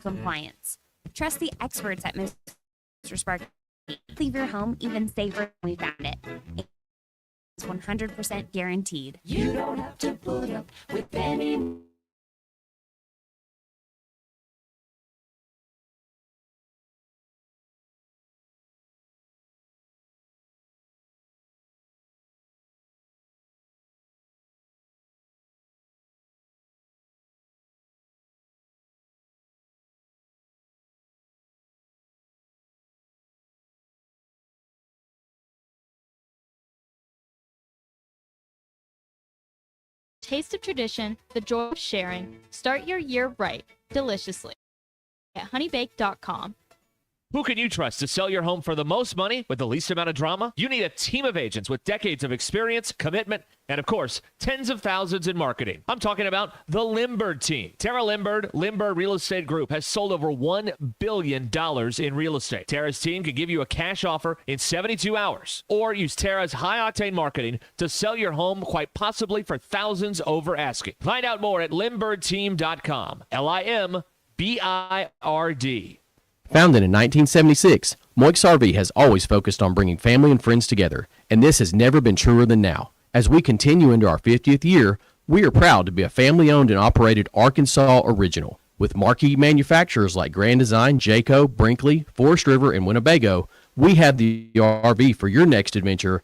compliance. Trust the experts at Mr. Sparky. Leave your home even safer than we found it. It's 100% guaranteed. You don't have to put up with any. Taste of tradition, the joy of sharing. Start your year right, deliciously at honeybake.com. Who can you trust to sell your home for the most money with the least amount of drama? You need a team of agents with decades of experience, commitment, and of course, tens of thousands in marketing. I'm talking about the Limbird team. Tara Limbird, Limbird Real Estate Group, has sold over $1 billion in real estate. Tara's team can give you a cash offer in 72 hours, or use Tara's high-octane marketing to sell your home quite possibly for thousands over asking. Find out more at LimbirdTeam.com. LIMBIRD. Founded in 1976, Moix RV has always focused on bringing family and friends together, and this has never been truer than now. As we continue into our 50th year, we are proud to be a family-owned and operated Arkansas original. With marquee manufacturers like Grand Design, Jayco, Brinkley, Forest River, and Winnebago, we have the RV for your next adventure.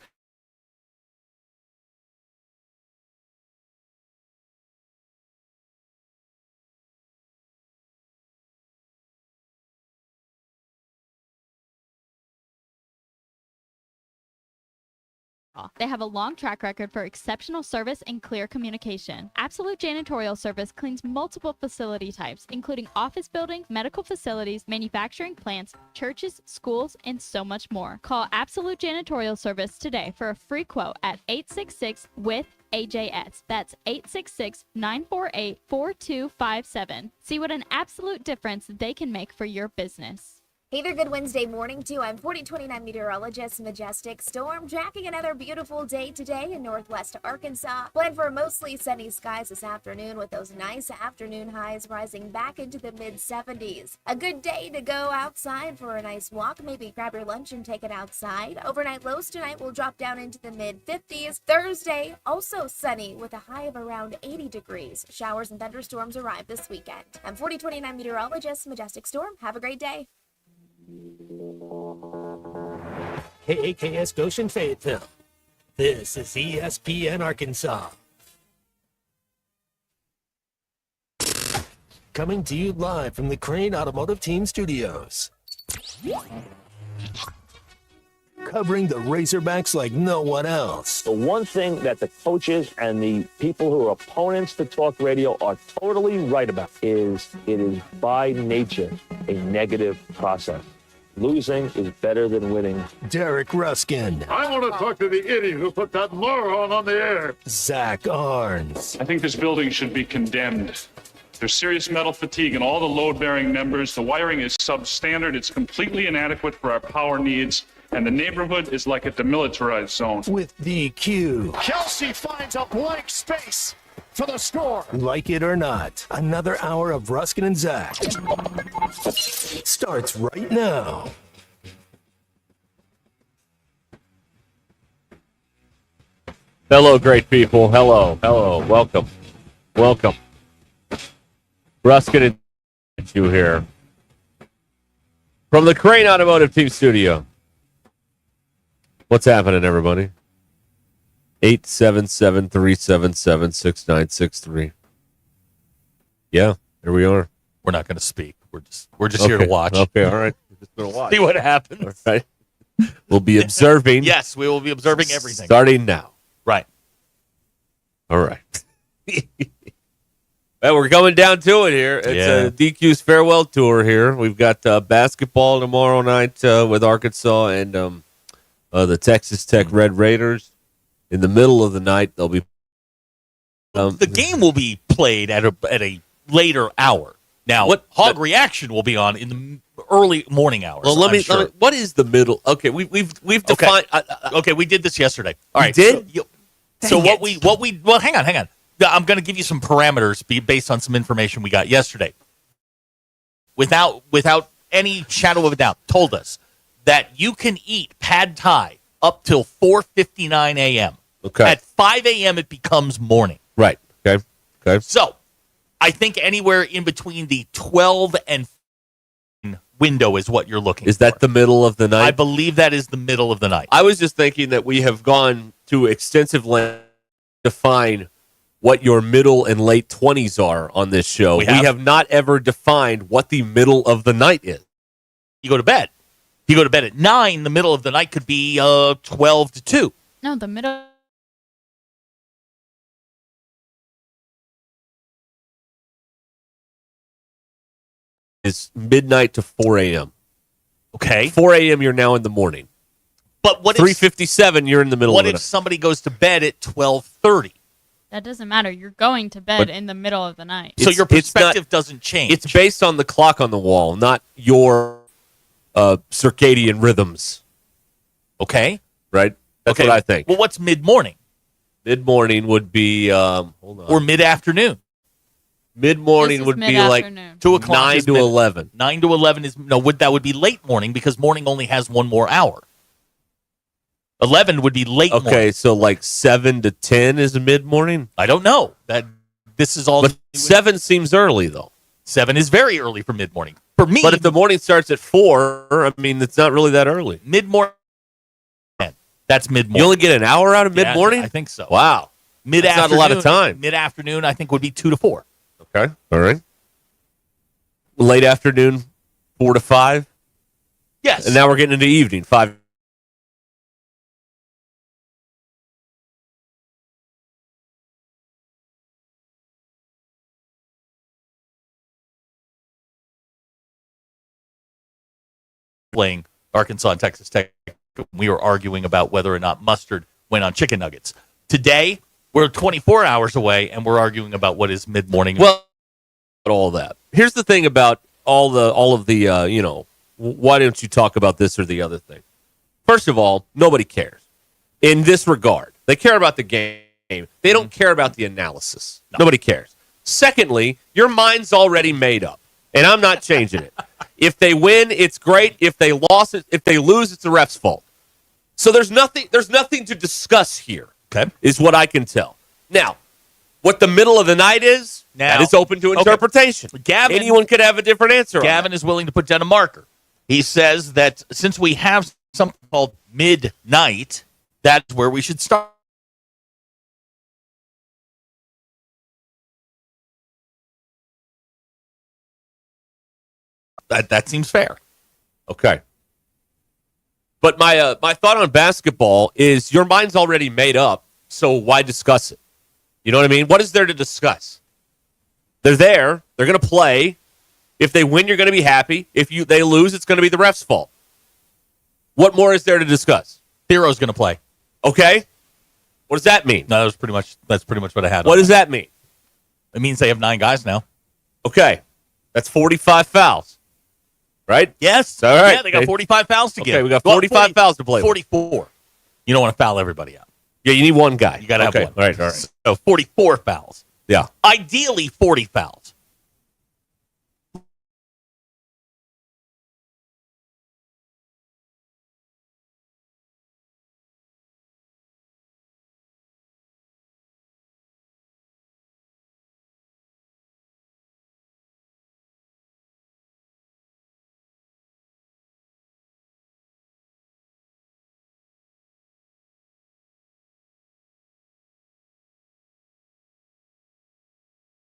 They have a long track record for exceptional service and clear communication. Absolute Janitorial Service cleans multiple facility types, including office buildings, medical facilities, manufacturing plants, churches, schools, and so much more. Call Absolute Janitorial Service today for a free quote at 866-WITH-AJS. That's 866-948-4257. See what an absolute difference they can make for your business. Hey there, good Wednesday morning to you. I'm 4029 meteorologist Majestic Storm, tracking another beautiful day today in northwest Arkansas. Planned for mostly sunny skies this afternoon with those nice afternoon highs rising back into the mid-70s. A good day to go outside for a nice walk. Maybe grab your lunch and take it outside. Overnight lows tonight will drop down into the mid-50s. Thursday, also sunny with a high of around 80 degrees. Showers and thunderstorms arrive this weekend. I'm 4029 meteorologist Majestic Storm. Have a great day. KAKS Goshen Fayetteville. This is ESPN Arkansas. Coming to you live from the Crane Automotive Team Studios. Covering the Razorbacks like no one else. The one thing that the coaches and the people who are opponents to talk radio are totally right about is it is by nature a negative process. Losing is better than winning. Derek Ruskin. I want to talk to the idiot who put that moron on the air. Zach Arns. I think this building should be condemned. There's serious metal fatigue in all the load-bearing members. The wiring is substandard. It's completely inadequate for our power needs. And the neighborhood is like a demilitarized zone. With DQ. Kelsey finds a blank space for the score. Like it or not, another hour of Ruskin and Zach starts right now. Hello, great people. Hello. Welcome. Ruskin and you here from the Crane Automotive Team Studio. What's happening, everybody? 877-377-6963. Yeah, here we are. We're not going to speak. We're just here to watch. Okay, all right. We're just going to watch. See what happens. All right. We'll be observing. Yes, we will be observing everything. Starting now. Right. All right. Well, we're coming down to it here. It's DQ's farewell tour here. We've got basketball tomorrow night with Arkansas and the Texas Tech Red Raiders. In the middle of the night, they'll be. The game will be played at a later hour. Now, Hog Reaction will be on in the early morning hours. Well, let me. What is the middle? Okay, we've defined. Okay, we did this yesterday. All right, did. So what we hang on. I'm going to give you some parameters based on some information we got yesterday. without any shadow of a doubt, told us that you can eat pad thai up till 4:59 a.m. Okay. At 5 a.m. it becomes morning. Right. Okay. So, I think anywhere in between the 12 and window is what you're looking Is for. that the middle of the night? I believe that is the middle of the night. I was just thinking that we have gone to extensive length to define what your middle and late 20s are on this show. We We have? have not ever defined what the middle of the night is. You go to bed. If you go to bed at 9, the middle of the night could be 12 to 2. No, the middle. It's midnight to 4 a.m. Okay. 4 a.m. you're now in the morning. But what if 3:57 you're in the middle what of if the night. somebody goes to bed at 12:30? That doesn't matter. You're going to bed But- in the middle of the night. So your it's not- perspective doesn't change. It's based on the clock on the wall, not your circadian rhythms, okay. right? That's Okay. what I think. Well, what's mid-morning Mid-morning would be, hold on. or mid-afternoon? Mid-morning This is would be like mid-afternoon. 2 o'clock 9 is to mid- 11. 9 to 11 is that would be late morning because morning only has one more hour. 11 would be late Okay, morning. so like 7 to 10 is mid-morning? I don't know. This is all But 7 seems early, though. 7 is very early for mid-morning. For me, But if the morning starts at 4, I mean, it's not really that early. mid-morning, that's mid-morning. You only get an hour out of Yeah, mid-morning? I think so. Wow. Mid-afternoon, That's not a lot of time. Mid-afternoon, I think, would be 2 to 4. Okay, all right. Late afternoon, 4 to 5. Yes. And now we're getting into evening, 5. Playing Arkansas and Texas Tech, we were arguing about whether or not mustard went on chicken nuggets. Today, we're 24 hours away, and we're arguing about what is mid-morning. Well, all that. Here's the thing about all of the why don't you talk about this or the other thing? First of all, nobody cares in this regard. They care about the game. They don't care about the analysis. No. Nobody cares. Secondly, your mind's already made up, and I'm not changing it. If they win, it's great. If they lose, it's the ref's fault. So there's nothing to discuss here. Okay. Is what I can tell. Now, what the middle of the night is, that is open to interpretation. Gavin, anyone could have a different answer. Gavin is willing to put down a marker. He says that since we have something called midnight, that's where we should start. That seems fair. Okay. But my thought on basketball is your mind's already made up, so why discuss it? You know what I mean? What is there to discuss? They're there. They're going to play. If they win, you're going to be happy. If they lose, it's going to be the ref's fault. What more is there to discuss? Thero's going to play. Okay. What does that mean? No, that's pretty much what I had. What does that mean? It means they have 9 guys now. Okay. That's 45 fouls. Right? Yes. All right. Yeah, they got 45 fouls to give. Okay, we got 45 fouls to play with. 44. You don't want to foul everybody out. Yeah, you need one guy. You got to have one. All right. So 44 fouls. Yeah. Ideally, 40 fouls.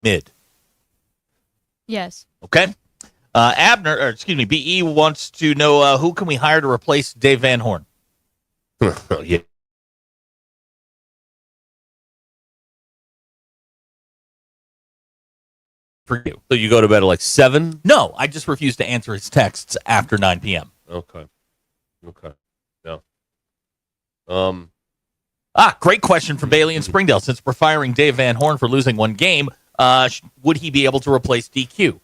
Mid. Yes. Okay. BE wants to know who can we hire to replace Dave Van Horn? Yeah. For you. So you go to bed at like 7? No, I just refuse to answer his texts after 9 p.m. Okay. No. Great question from Bailey in Springdale. Since we're firing Dave Van Horn for losing one game, would he be able to replace DQ?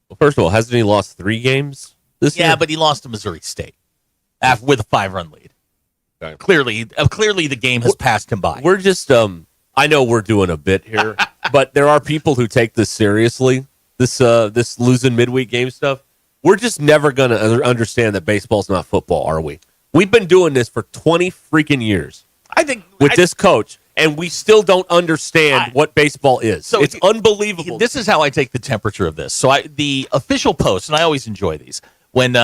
Well, first of all, hasn't he lost 3 games this year? Yeah, but he lost to Missouri State with a 5-run lead. Okay. Clearly, the game has passed him by. We're just, I know we're doing a bit here, but there are people who take this seriously. this losing midweek game stuff. We're just never going to understand that baseball's not football, are we? We've been doing this for 20 freaking years. I think with this coach, and we still don't understand what baseball is. So it's unbelievable. This is how I take the temperature of this. So the official post, and I always enjoy these, when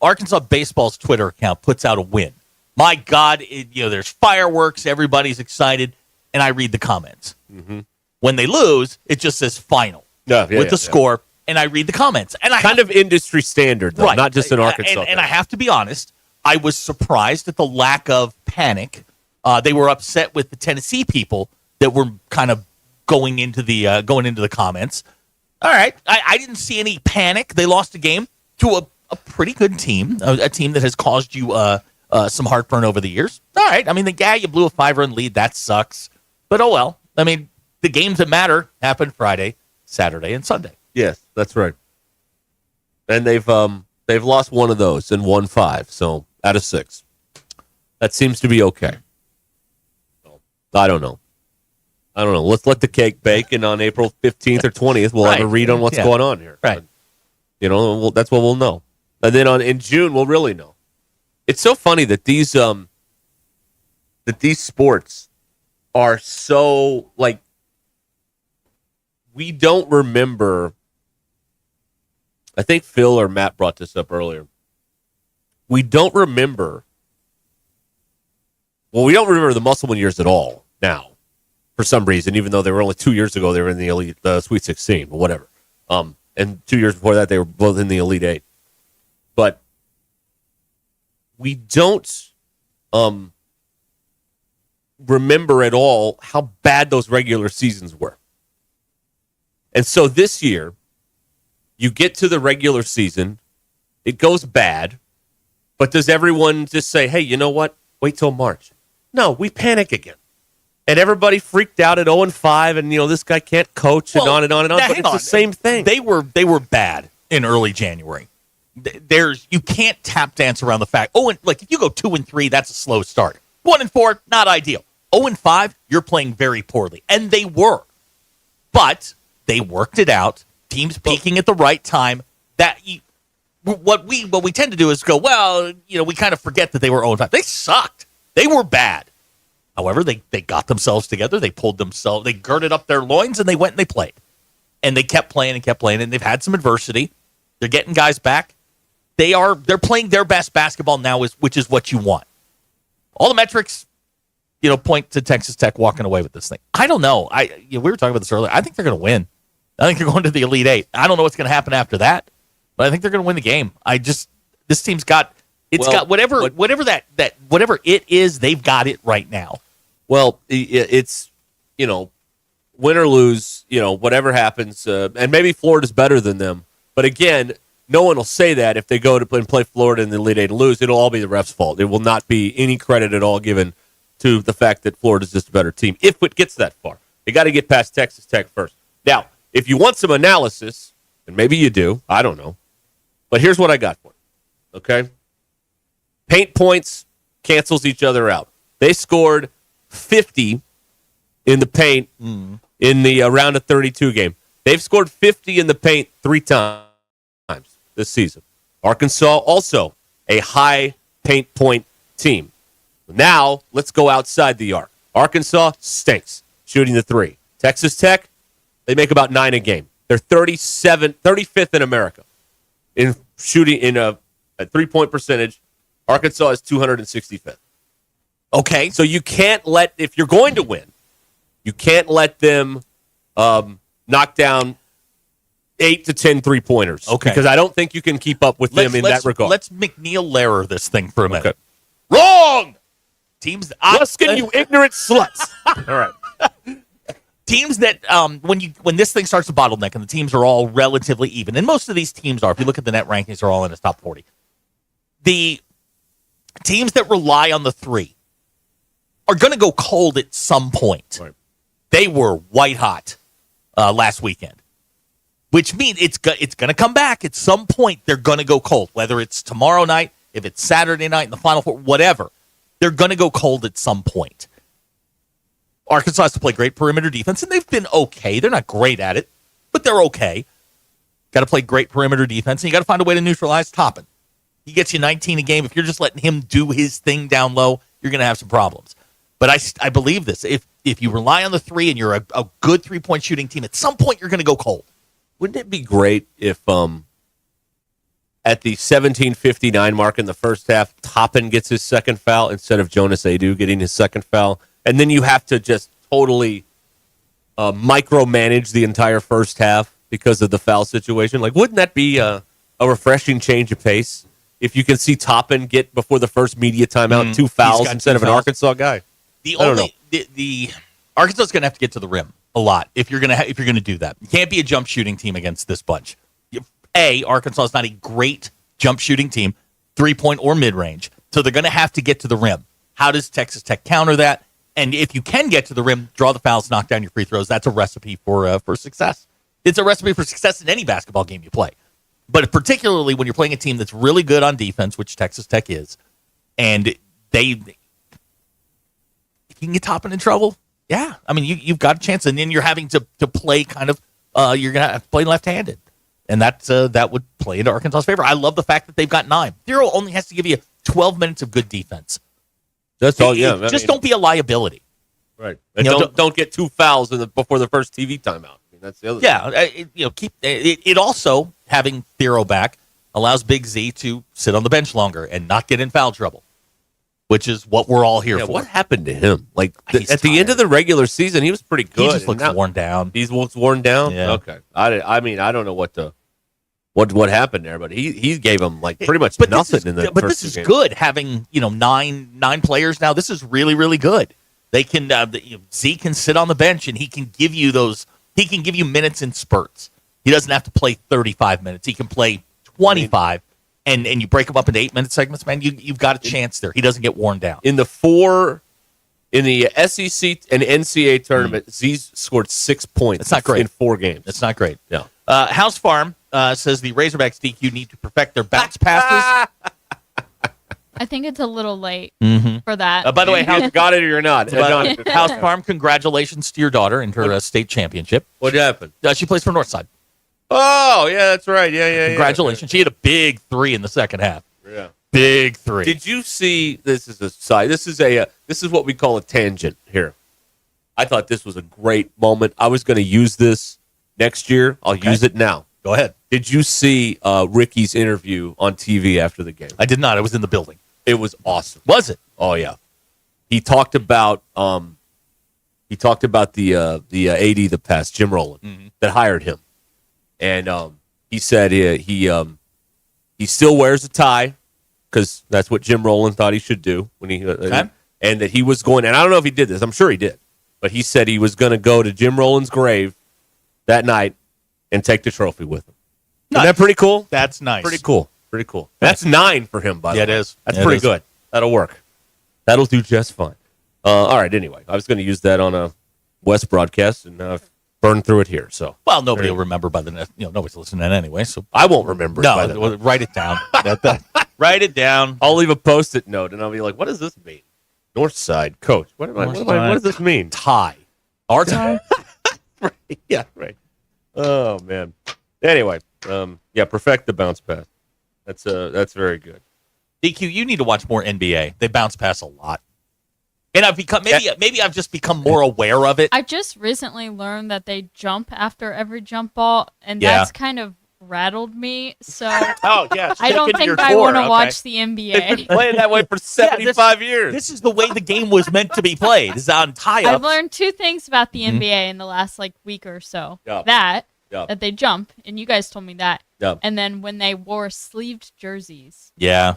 Arkansas baseball's Twitter account puts out a win. My God, there's fireworks, everybody's excited, and I read the comments. Mm-hmm. When they lose, it just says final with the score, and I read the comments. And I kind of industry standard, though, not just in Arkansas. And I have to be honest, I was surprised at the lack of panic. They were upset with the Tennessee people that were kind of going into the comments. All right, I didn't see any panic. They lost a game to a pretty good team, a team that has caused you some heartburn over the years. All right, I mean, you blew a 5-run lead. That sucks. But oh well. I mean, the games that matter happen Friday, Saturday, and Sunday. Yes, that's right. And they've lost one of those and won 5, so out of 6. That seems to be okay. I don't know. Let's let the cake bake, and on April 15th or 20th, we'll have a read on what's going on here. Right. That's what we'll know. And then in June, we'll really know. It's so funny that these sports are so, like, we don't remember. I think Phil or Matt brought this up earlier. We don't remember. Well, we don't remember the Musselman years at all now, for some reason, even though they were only 2 years ago, they were in the Elite Sweet 16, or whatever. And 2 years before that, they were both in the Elite 8. But we don't remember at all how bad those regular seasons were. And so this year, you get to the regular season, it goes bad, but does everyone just say, hey, you know what? Wait till March. No, we panic again. And everybody freaked out at 0-5, and this guy can't coach, and on and on and on. But it's the same thing. They were bad in early January. You can't tap dance around the fact. If you go 2-3, that's a slow start. 1-4, not ideal. 0-5, you're playing very poorly, and they were. But they worked it out. Teams peaking at the right time. What we tend to do is go, we kind of forget that they were 0-5. They sucked. They were bad. However, they got themselves together. They they girded up their loins, and they went and they played. And they kept playing, and they've had some adversity. They're getting guys back. They're playing their best basketball now, which is what you want. All the metrics, point to Texas Tech walking away with this thing. I don't know. We were talking about this earlier. I think they're going to win. I think they're going to the Elite 8. I don't know what's going to happen after that, but I think they're going to win the game. This team's got whatever it is, they've got it right now. Well, it's win or lose, whatever happens, and maybe Florida's better than them. But again, no one will say that if they go to play Florida in the Elite 8 and lose. It'll all be the ref's fault. It will not be any credit at all given to the fact that Florida's just a better team. If it gets that far, they got to get past Texas Tech first. Now, if you want some analysis, and maybe you do, I don't know, but here's what I got for you. Okay, paint points cancels each other out. They scored 50 in the paint in the round of 32 game. They've scored 50 in the paint 3 times this season. Arkansas also a high paint point team. Now, let's go outside the arc. Arkansas stinks shooting the 3. Texas Tech, they make about 9 a game. They're 35th in America in shooting in a 3-point percentage. Arkansas is 265th. Okay, so you can't if you're going to win, you can't let them knock down 8 to 10 3-pointers. Okay. Because I don't think you can keep up with them in that regard. Let's McNeil Lehrer this thing for a minute. Okay. Wrong! Teams, Ruscin, you ignorant sluts. All right. Teams that when this thing starts to bottleneck and the teams are all relatively even, and most of these teams are, if you look at the net rankings, are all in the top 40. The teams that rely on the 3 are going to go cold at some point. Right. They were white hot last weekend, which means it's going to come back at some point. They're going to go cold, whether it's tomorrow night, if it's Saturday night in the Final Four, whatever. They're going to go cold at some point. Arkansas has to play great perimeter defense, and they've been okay. They're not great at it, but they're okay. Got to play great perimeter defense, and you got to find a way to neutralize Toppin. He gets you 19 a game. If you're just letting him do his thing down low, you're going to have some problems. But I believe this. If you rely on the three and you're a good three-point shooting team, at some point you're going to go cold. Wouldn't it be great if at the 17:59 mark in the first half, Toppin gets his second foul instead of Jonas Adu getting his second foul, and then you have to just totally micromanage the entire first half because of the foul situation? Like, wouldn't that be a refreshing change of pace if you can see Toppin get before the first media timeout 2 fouls instead of an Arkansas guy? The Arkansas is going to have to get to the rim a lot if you're going to do that. You can't be a jump shooting team against this bunch. Arkansas is not a great jump shooting team, 3-point or mid range, so they're going to have to get to the rim. How does Texas Tech counter that? And if you can get to the rim, draw the fouls, knock down your free throws. That's a recipe for success. It's a recipe for success in any basketball game you play, but particularly when you're playing a team that's really good on defense, which Texas Tech is, and if you can get Toppin in trouble, yeah, I mean you've got a chance, and then you're having to play kind of you're gonna have to play left-handed, and that would play into Arkansas's favor. I love the fact that they've got 9. Thero only has to give you 12 minutes of good defense. That's all. Yeah, Don't be a liability. Right. And don't get 2 fouls before the first TV timeout. I mean, that's the other. Yeah, keep it. Also, having Thero back allows Big Z to sit on the bench longer and not get in foul trouble, which is what we're all here for. What happened to him? Like He's at the end of the regular season, he was pretty good. He just looks worn down. He looks worn down. Yeah. Okay. I mean, I don't know what happened there, but he gave him like pretty much nothing in the But first this is game. good having 9 players now. This is really, really good. They can Z can sit on the bench and he can give you those. He can give you minutes in spurts. He doesn't have to play 35 minutes. He can play 25, and you break him up into 8-minute segments. Man, you've got a chance there. He doesn't get worn down. In the SEC and NCAA tournament, Z's scored 6 points. That's not great in 4 games. That's not great. No. House Farm says the Razorbacks DQ need to perfect their bounce passes. I think it's a little late Mm-hmm. for that. By the way, House got it or you're not? House Farm, congratulations to your daughter in her state championship. What happened? She plays for Northside. Oh, yeah, that's right. Yeah. Congratulations. She hit a big 3 in the second half. Yeah. Big 3. Did you see? This is a side. This is what we call a tangent here. I thought this was a great moment. I was going to use this next year. I'll use it now. Go ahead. Did you see Ricky's interview on TV after the game? I did not. I was in the building. It was awesome. Was it? Oh yeah. He talked about the AD the past, Jim Rowland, that hired him, and he said he still wears a tie because that's what Jim Rowland thought he should do when he and that he was going. And I don't know if he did this. I'm sure he did, but he said he was going to go to Jim Rowland's grave that night and take the trophy with him. Isn't that pretty cool? That's nice. Pretty cool. Pretty cool. That's 9 for him, by the way. Yeah, it is. That's Yeah, pretty it is. good. That'll work. That'll do just fine. All right, anyway. I was going to use that on a West broadcast, and I've burned through it here. So, Well, nobody will remember by the next. Nobody's listening anyway. So I won't remember it by the no, write it down. Write it down. I'll leave a Post-it note, and I'll be like, what does this mean? North Side Coach. What does this mean? Tie. Our tie. Right. Yeah, right. Oh, man. Anyway, perfect the bounce pass. That's very good. DQ, you need to watch more NBA. They bounce pass a lot. And I've become maybe I've just become more aware of it. I just recently learned that they jump after every jump ball, and that's kind of rattled me. So Oh yeah, I don't think I want to watch the NBA. Been playing that way for 75 years. This is the way the game was meant to be played. Is on tie-ups. I've learned 2 things about the NBA in the last week or so. Yep. That Yep. they jump, and you guys told me that. Yep. And then when they wore sleeved jerseys. Yeah.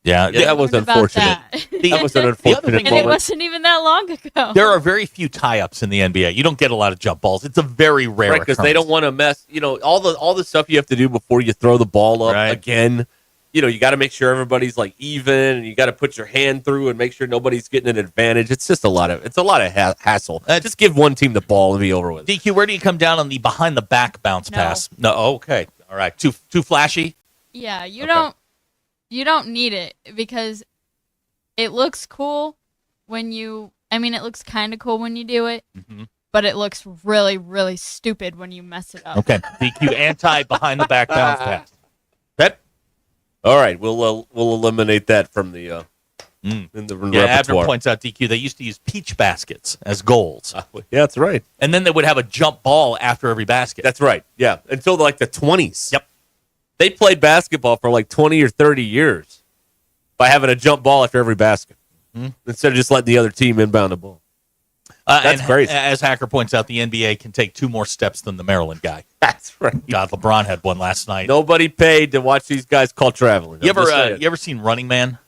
That was Learned about unfortunate. That was an unfortunate And it moment. wasn't even that long ago. There are very few tie-ups in the NBA. You don't get a lot of jump balls. It's a very rare Right, because they don't want to mess. All the stuff you have to do before you throw the ball up again. You got to make sure everybody's even, and you got to put your hand through and make sure nobody's getting an advantage. It's just a lot of hassle. Just give one team the ball and be over with. DQ, where do you come down on the behind the back bounce pass? No, okay, all right, too flashy. Yeah, you don't need it because it looks cool when you. I mean, it looks kind of cool when you do it, but it looks really, really stupid when you mess it up. Okay, DQ anti behind the back bounce pass. Bet. All right, we'll eliminate that from the in the Yeah, Abner repertoire. points out, DQ, they used to use peach baskets as goals. Yeah, that's right. And then they would have a jump ball after every basket. That's right. Yeah, until like the 20s. Yep. They played basketball for like 20 or 30 years by having a jump ball after every basket instead of just letting the other team inbound the ball. That's and crazy. As Hacker points out, the NBA can take 2 more steps than the Maryland guy. That's right. God, LeBron had one last night. Nobody paid to watch these guys call traveling. You ever seen Running Man?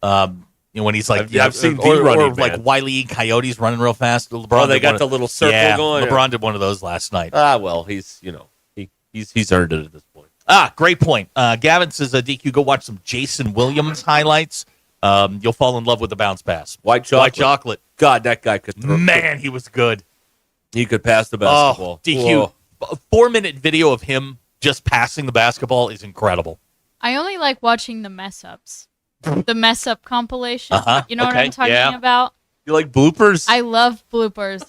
When he's like, I've seen the or Running like Man. Wile E. Coyotes running real fast. LeBron they did got one the little circle going. LeBron did one of those last night. Well, he's earned it at this point. Great point. Gavin says, DQ, go watch some Jason Williams highlights. You'll fall in love with the bounce pass. White chocolate. God, that guy could throw. Man, he was good. He could pass the basketball. DQ, a 4-minute video of him just passing the basketball is incredible. I only like watching the mess ups. The mess up compilation. You know what Okay, I'm talking yeah. about? You like bloopers? I love bloopers.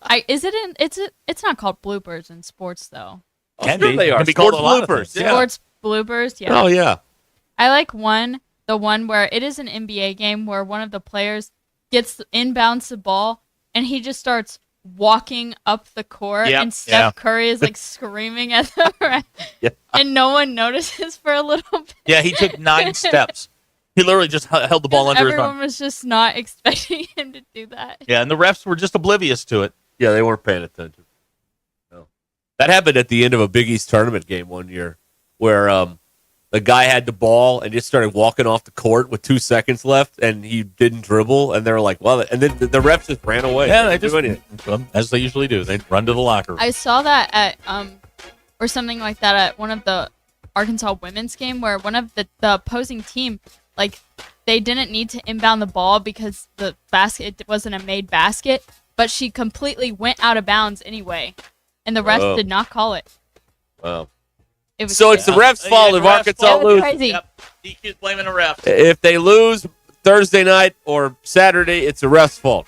It's not called bloopers in sports though. Sure they are. Can be called Sports a lot of bloopers. things. Yeah. Sports bloopers, yeah. Oh, yeah. I like the one where it is an NBA game where one of the players gets inbounds the ball and he just starts walking up the court and Steph Curry is like screaming at the ref and no one notices for a little bit. Yeah, he took 9 steps. He literally just held the ball under his Everyone arm. was just not expecting him to do that. Yeah, and the refs were just oblivious to it. Yeah, they weren't paying attention. No. That happened at the end of a Big East tournament game one year where the guy had the ball and just started walking off the court with 2 seconds left, and he didn't dribble, and they were like, well, and then the refs just ran away. Yeah, they didn't do anything. as they usually do. They run to the locker room. I saw that at or something like that at one of the Arkansas women's game where one of the opposing team, like, they didn't need to inbound the ball because the basket wasn't a made basket, but she completely went out of bounds anyway, and the refs did not call it. Wow. It was So it's the refs' fault if Arkansas It was loses. crazy. Yep. DQ's blaming the refs. If they lose Thursday night or Saturday, it's the refs' fault.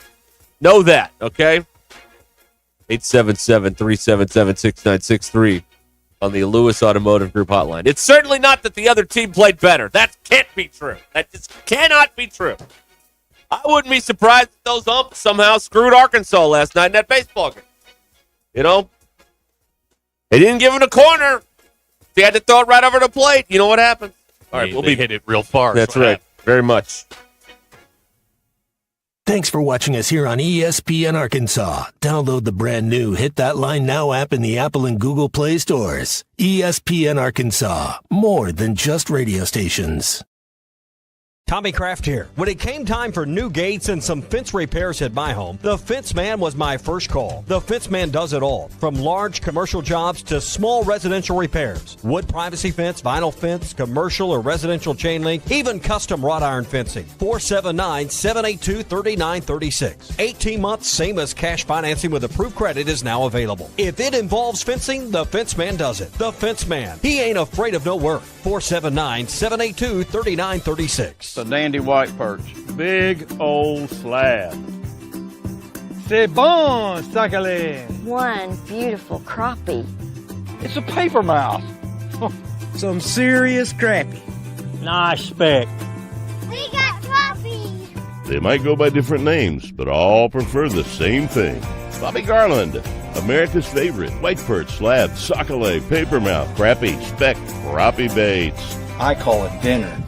Know that, okay? 877-377-6963 on the Lewis Automotive Group hotline. It's certainly not that the other team played better. That can't be true. That just cannot be true. I wouldn't be surprised if those umps somehow screwed Arkansas last night in that baseball game. You know? They didn't give him a corner. They had to throw it right over the plate. You know what happened? All right, They hit it real far. That's right. Very much. Thanks for watching us here on ESPN Arkansas. Download the brand new Hit That Line Now app in the Apple and Google Play stores. ESPN Arkansas, more than just radio stations. Tommy Kraft here. When it came time for new gates and some fence repairs at my home, the Fence Man was my first call. The Fence Man does it all, from large commercial jobs to small residential repairs. Wood privacy fence, vinyl fence, commercial or residential chain link, even custom wrought iron fencing. 479-782-3936. 18 months, same as cash financing with approved credit is now available. If it involves fencing, the Fence Man does it. The Fence Man. He ain't afraid of no work. 479-782-3936. The dandy white perch. Big old slab. C'est bon, Sakhalin. One beautiful crappie. It's a paper mouse. Some serious crappie. Nice speck. We got crappie. They might go by different names, but all prefer the same thing. Bobby Garland, America's favorite white perch, slab, sockeye, papermouth, crappie, speck, crappie baits. I call it dinner.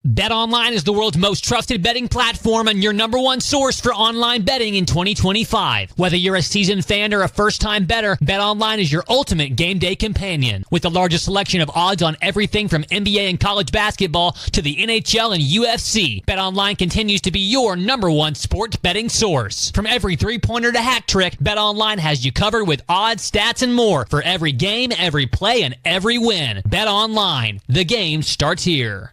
BetOnline is the world's most trusted betting platform and your number one source for online betting in 2025. Whether you're a seasoned fan or a first-time bettor, BetOnline is your ultimate game day companion. With the largest selection of odds on everything from NBA and college basketball to the NHL and UFC, BetOnline continues to be your number one sports betting source. From every three-pointer to hat trick, BetOnline has you covered with odds, stats, and more for every game, every play, and every win. BetOnline, the game starts here.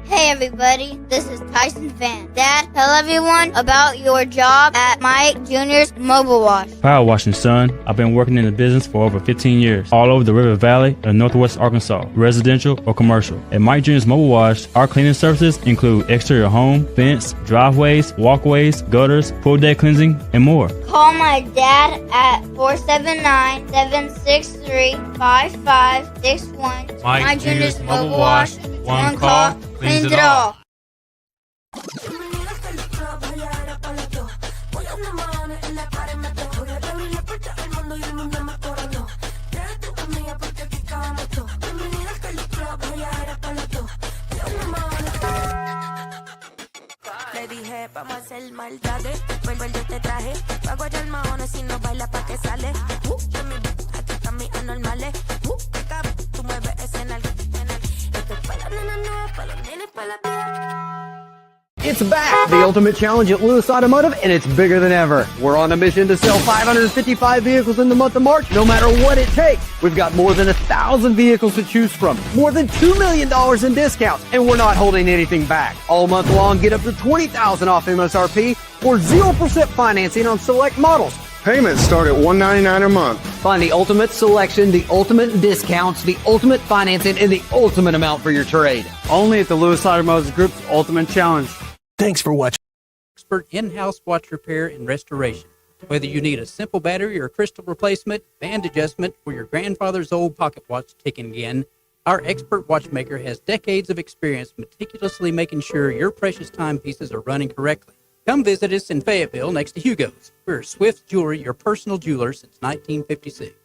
Hey everybody, this is Tyson Van. Dad, tell everyone about your job at Mike Jr.'s Mobile Wash. Power washing, son. I've been working in the business for over 15 years, all over the River Valley and Northwest Arkansas, residential or commercial. At Mike Jr.'s Mobile Wash, our cleaning services include exterior home, fence, driveways, walkways, gutters, pool deck cleansing, and more. Call my dad at 479-763-5561. Mike Jr.'s Mobile Wash. One call cleans it all. Le dije, vamos a hacer maldades. Vuelvo yo te traje. Pago allá el mahones si no baila pa' que sale. De mi aquí están mis anormales. Tú mueves ese nalga. Esto es pa' las nenas nuevas, pa' los nenes, pa' la It's back, the Ultimate Challenge at Lewis Automotive, and it's bigger than ever. We're on a mission to sell 555 vehicles in the month of March, no matter what it takes. We've got more than 1,000 vehicles to choose from, more than $2 million in discounts, and we're not holding anything back. All month long, get up to $20,000 off MSRP or 0% financing on select models. Payments start at $199 a month. Find the ultimate selection, the ultimate discounts, the ultimate financing, and the ultimate amount for your trade. Only at the Lewis Automotive Group's Ultimate Challenge. Thanks for watching. Expert in-house watch repair and restoration. Whether you need a simple battery or crystal replacement, band adjustment, or your grandfather's old pocket watch ticking again, our expert watchmaker has decades of experience meticulously making sure your precious timepieces are running correctly. Come visit us in Fayetteville next to Hugo's. We're Swift Jewelry, your personal jeweler since 1956.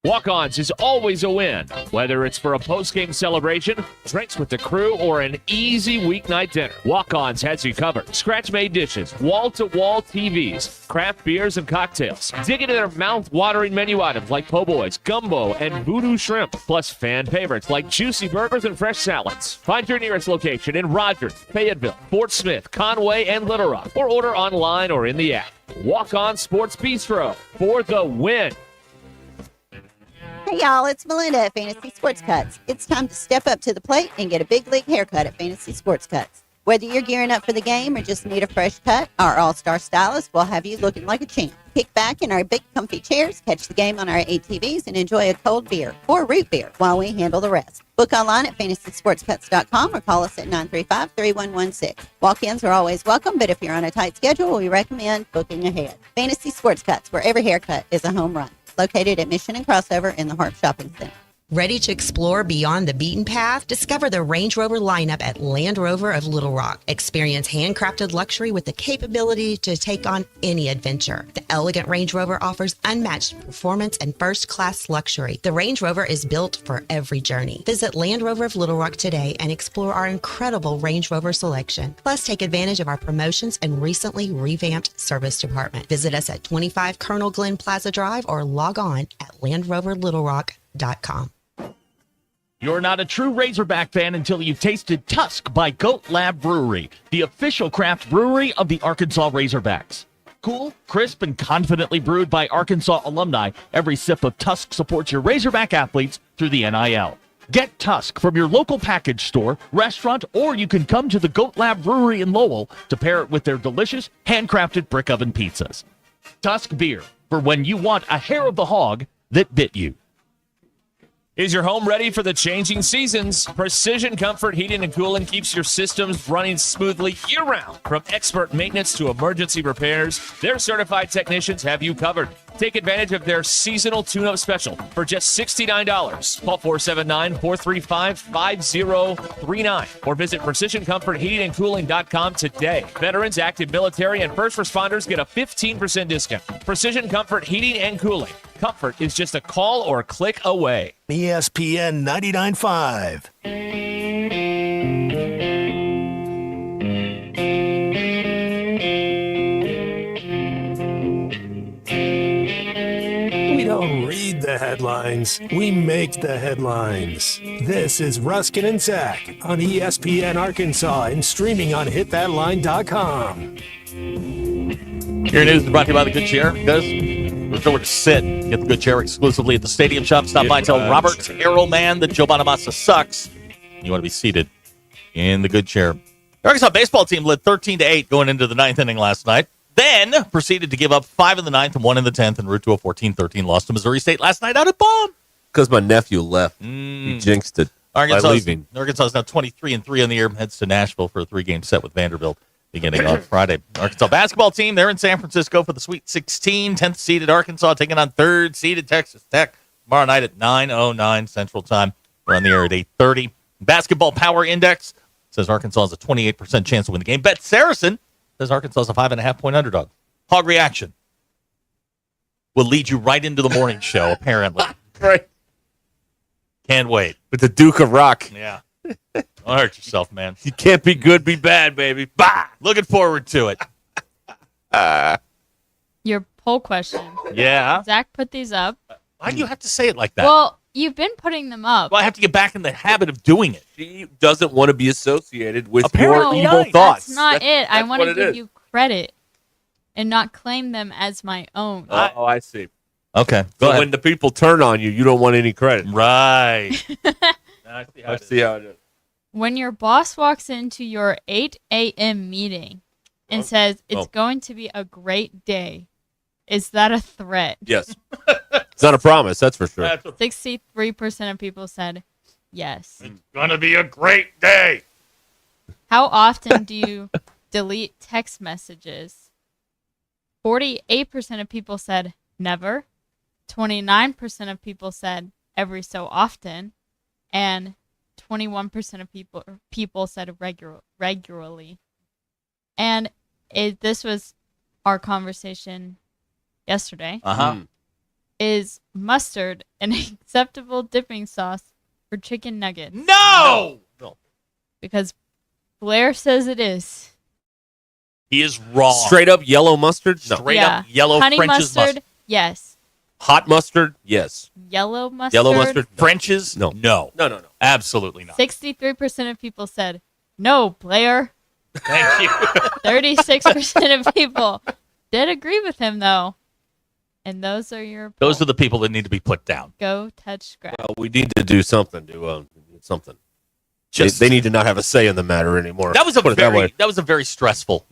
Walk-Ons is always a win, whether it's for a post-game celebration, drinks with the crew, or an easy weeknight dinner. Walk-Ons has you covered. Scratch-made dishes, wall-to-wall TVs, craft beers and cocktails. Dig into their mouth-watering menu items like po' boys, gumbo, and voodoo shrimp, plus fan favorites like juicy burgers and fresh salads. Find your nearest location in Rogers, Fayetteville, Fort Smith, Conway, and Little Rock, or order online or in the app. Walk-On Sports Bistro for the win. Hey y'all, it's Melinda at Fantasy Sports Cuts. It's time to step up to the plate and get a big league haircut at Fantasy Sports Cuts. Whether you're gearing up for the game or just need a fresh cut, our all-star stylist will have you looking like a champ. Kick back in our big comfy chairs, catch the game on our ATVs, and enjoy a cold beer or root beer while we handle the rest. Book online at fantasysportscuts.com or call us at 935-3116. Walk-ins are always welcome, but if you're on a tight schedule, we recommend booking ahead. Fantasy Sports Cuts, where every haircut is a home run. Located at Mission and Crossover in the Harp Shopping Center. Ready to explore beyond the beaten path? Discover the Range Rover lineup at Land Rover of Little Rock. Experience handcrafted luxury with the capability to take on any adventure. The elegant Range Rover offers unmatched performance and first-class luxury. The Range Rover is built for every journey. Visit Land Rover of Little Rock today and explore our incredible Range Rover selection. Plus, take advantage of our promotions and recently revamped service department. Visit us at 25 Colonel Glenn Plaza Drive or log on at LandRoverLittleRock.com. You're not a true Razorback fan until you've tasted Tusk by Goat Lab Brewery, the official craft brewery of the Arkansas Razorbacks. Cool, crisp, and confidently brewed by Arkansas alumni, every sip of Tusk supports your Razorback athletes through the NIL. Get Tusk from your local package store, restaurant, or you can come to the Goat Lab Brewery in Lowell to pair it with their delicious, handcrafted brick oven pizzas. Tusk beer, for when you want a hair of the hog that bit you. Is your home ready for the changing seasons? Precision Comfort Heating and Cooling keeps your systems running smoothly year-round. From expert maintenance to emergency repairs, their certified technicians have you covered. Take advantage of their seasonal tune-up special for just $69. Call 479-435-5039 or visit PrecisionComfortHeatingandCooling.com today. Veterans, active military, and first responders get a 15% discount. Precision Comfort Heating and Cooling. Comfort is just a call or a click away. ESPN 99.5. We don't read the headlines, we make the headlines. This is Ruscin and Zach on ESPN Arkansas and streaming on hitthatline.com. Your news is brought to you by The Good Chair. Because there's nowhere to sit. Get The Good Chair exclusively at the Stadium Shop. Stop by and tell Robert Errolman that Joe Bonamassa sucks. You want to be seated in the good chair. The Arkansas baseball team led 13-8 going into the ninth inning last night. Then proceeded to give up 5 in the ninth and 1 in the 10th, en route to a 14-13 loss to Missouri State last night out at Baum. Because my nephew left. He jinxed it by leaving. Arkansas is now 23-3 on the year, heads to Nashville for a 3-game set with Vanderbilt beginning on Friday. Arkansas basketball team, they're in San Francisco for the Sweet 16. 10th seeded Arkansas taking on 3rd seeded Texas Tech tomorrow night at 9:09 Central Time. We're on the air at 8:30. Basketball Power Index says Arkansas has a 28% chance to win the game. Bet Saracen says Arkansas is a 5.5-point underdog. Hog Reaction will lead you right into the morning show, apparently. Right. Can't wait. With the Duke of Rock. Yeah. Don't hurt yourself, man. You can't be good, be bad, baby. Bah! Looking forward to it. Your poll question. Yeah. Zach put these up. Why do you have to say it like that? Well, you've been putting them up. Well, I have to get back in the habit of doing it. She doesn't want to be associated with Apparently your evil not. thoughts. That's not it. I want what to it give is. you credit and not claim them as my own. Oh, I see. Okay. So when the people turn on you, you don't want any credit. Right. I see how it is. When your boss walks into your 8 a.m. meeting and says it's going to be a great day, is that a threat? Yes. It's not a promise, that's for sure. 63% of people said yes. It's going to be a great day. How often do you delete text messages? 48% of people said never. 29% of people said every so often. And 21% of people said regularly. And this was our conversation yesterday. Is mustard an acceptable dipping sauce for chicken nuggets? No! Because Blair says it is. He is wrong. Straight up yellow mustard? No. Straight up yellow Honey French's mustard, yes. Hot mustard? Yes. Yellow mustard? Yellow mustard? French's? No. No. No. Absolutely not. 63% of people said no, Blair. Thank you. 36% of people did agree with him, though. And those are your Those are the people that need to be put down. go touch grass. Well, we need to do something to something. They need to not have a say in the matter anymore. That was a Put it that way. that was a very stressful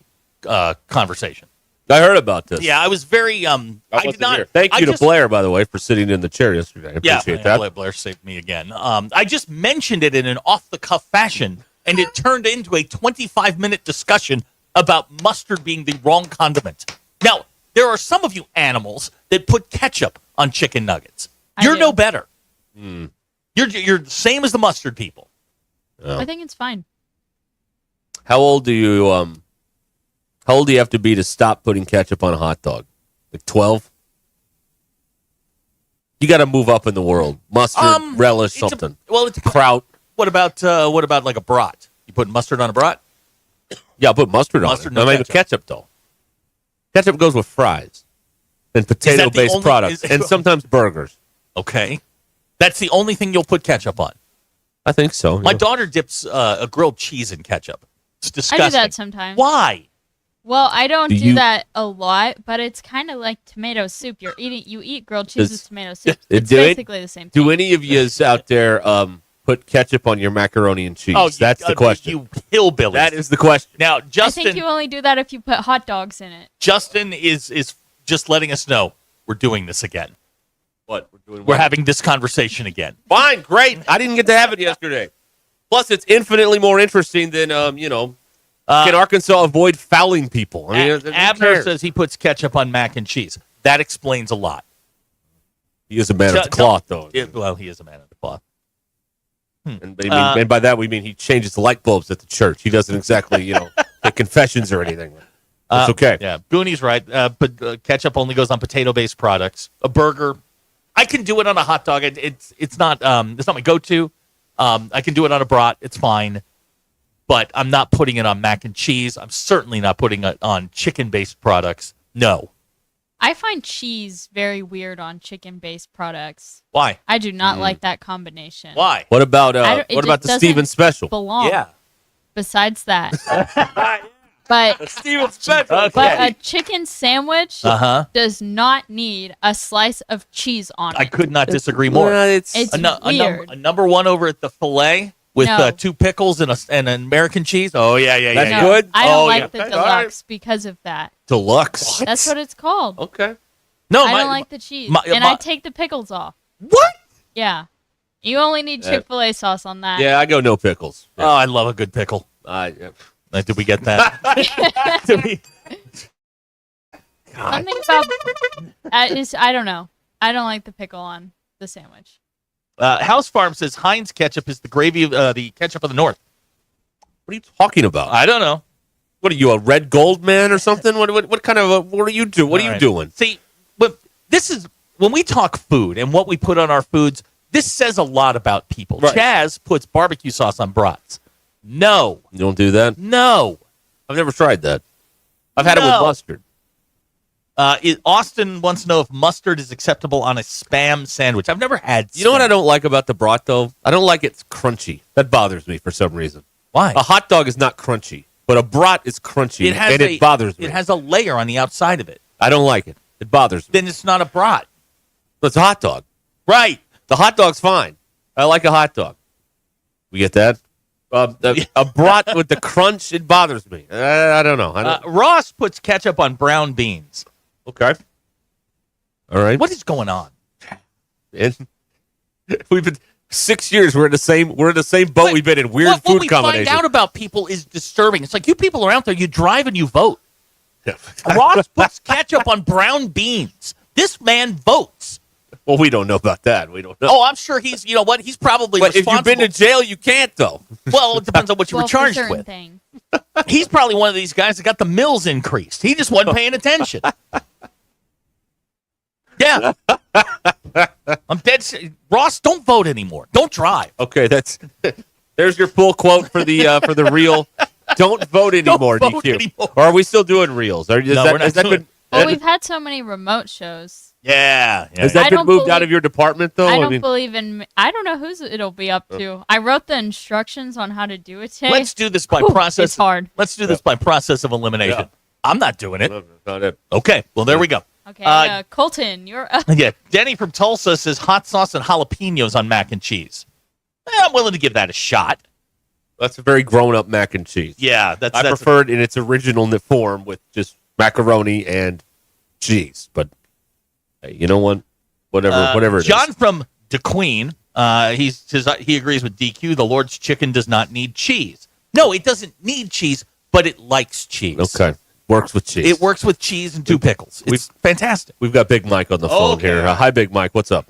conversation. I heard about this. Yeah, I was very I did not. Here. Thank you to Blair, by the way, for sitting in the chair yesterday. I appreciate that. Blair saved me again. I just mentioned it in an off-the-cuff fashion, and it turned into a 25-minute discussion about mustard being the wrong condiment. Now, there are some of you animals that put ketchup on chicken nuggets. You're no better. You're the same as the mustard people. I think it's fine. How old do you have to be to stop putting ketchup on a hot dog? Like 12? You got to move up in the world. Mustard, relish, something. It's kraut. What about like a brat? You put mustard on a brat? Yeah, I'll put mustard on Mustard, it. no I mean, with ketchup, though. Ketchup goes with fries and potato-based products and sometimes burgers. Okay. That's the only thing you'll put ketchup on. I think so. My daughter dips a grilled cheese in ketchup. It's disgusting. I do that sometimes. Why? Well, I don't do that a lot, but it's kind of like tomato soup. You eat grilled cheese with tomato soup. It's basically the same thing. Do any of you out there put ketchup on your macaroni and cheese? Oh, that's the question. You hillbillies. That is the question. Now, I Justin. think you only do that if you put hot dogs in it. Justin is just letting us know we're doing this again. What? We're having this conversation again. Fine, great. I didn't get to have it yesterday. Plus, it's infinitely more interesting than, can Arkansas avoid fouling people? I mean, Abner says he puts ketchup on mac and cheese. That explains a lot. He is a man of the cloth, though. Well, he is a man of the cloth. And by that, we mean he changes the light bulbs at the church. He doesn't exactly, take confessions or anything. It's okay. Yeah, Booney's right. But ketchup only goes on potato-based products. A burger, I can do it on a hot dog. It's not my go-to. I can do it on a brat. It's fine. But I'm not putting it on mac and cheese. I'm certainly not putting it on chicken-based products. No. I find cheese very weird on chicken-based products. Why? I do not like that combination. Why? What about the Steven Special? Belong. Yeah. Besides that, but Steven Special. but a chicken sandwich Uh-huh. does not need a slice of cheese on it. I could not disagree more. Well, It's weird. A number one over at the Filet. with No. 2 pickles and an American cheese. Oh yeah, That's No, good? I don't Oh, like yeah. the Okay, all right. deluxe because of that. Deluxe. That's what it's called. Okay. No, I don't like the cheese, and I take the pickles off. What? Yeah, you only need Yeah. Chick-fil-A sauce on that. Yeah, I go no pickles. Oh, I love a good pickle. Yeah. Did we get that? Did we? Something about I don't know. I don't like the pickle on the sandwich. House Farm says Heinz ketchup is the gravy of the ketchup of the North. What are you talking about? I don't know. What are you, a red gold man or something? What kind of what are you doing? What are you doing? See, but this is when we talk food and what we put on our foods. This says a lot about people. Right. Chaz puts barbecue sauce on brats. No, You don't do that? no. I've never tried that. I've had it with No. mustard. Austin wants to know if mustard is acceptable on a Spam sandwich. I've never had. You know what Spam. I don't like about the brat, though? I don't like it's crunchy. That bothers me for some reason. Why? A hot dog is not crunchy, but a brat is crunchy, it bothers me. It has a layer on the outside of it. I don't like it. It bothers me. Then it's not a brat. It's a hot dog. Right. The hot dog's fine. I like a hot dog. We get that? A brat with the crunch, it bothers me. I don't know. Ross puts ketchup on brown beans. Okay. All right. What is going on? And we've been 6 years. We're in the same boat. We've been in weird what food we combinations. find out about people is disturbing. It's like you people are out there. You drive and you vote. Ross puts ketchup on brown beans. This man votes. Well, we don't know about that. We don't know. Oh, I'm sure he's. You know what? He's probably. But if you've responsible. been to jail, you can't though. Well, it depends on what you were charged with. He's probably one of these guys that got the mills increased. He just wasn't paying attention. Yeah. I'm dead. Ross, don't vote anymore. Don't drive. Okay, there's your full quote for the reel. Don't vote anymore, Don't vote DQ. anymore. Or are we still doing reels? No, we're not doing it. Well, we've had so many remote shows. Yeah. Has that I been don't moved out believe- of your department though? I don't believe in. I don't know whose it'll be up to. I wrote the instructions on how to do it today. Let's do this by Whew, process. It's hard. Let's do this by process of elimination. Yeah. I'm not doing it. No, not it. Okay. Well, there we go. Okay, Colton, you're up. Yeah. Denny from Tulsa says hot sauce and jalapenos on mac and cheese. I'm willing to give that a shot. That's a very grown-up mac and cheese. Yeah, I that's prefer it in its original form with just macaroni and cheese. But hey, you know what? Whatever it is. John from DeQueen, he says he agrees with DQ. The Lord's chicken does not need cheese. No, it doesn't need cheese, but it likes cheese. Okay. Works with cheese. It works with cheese and 2 pickles. It's fantastic. We've got Big Mike on the phone Okay. here. Hi, Big Mike. What's up?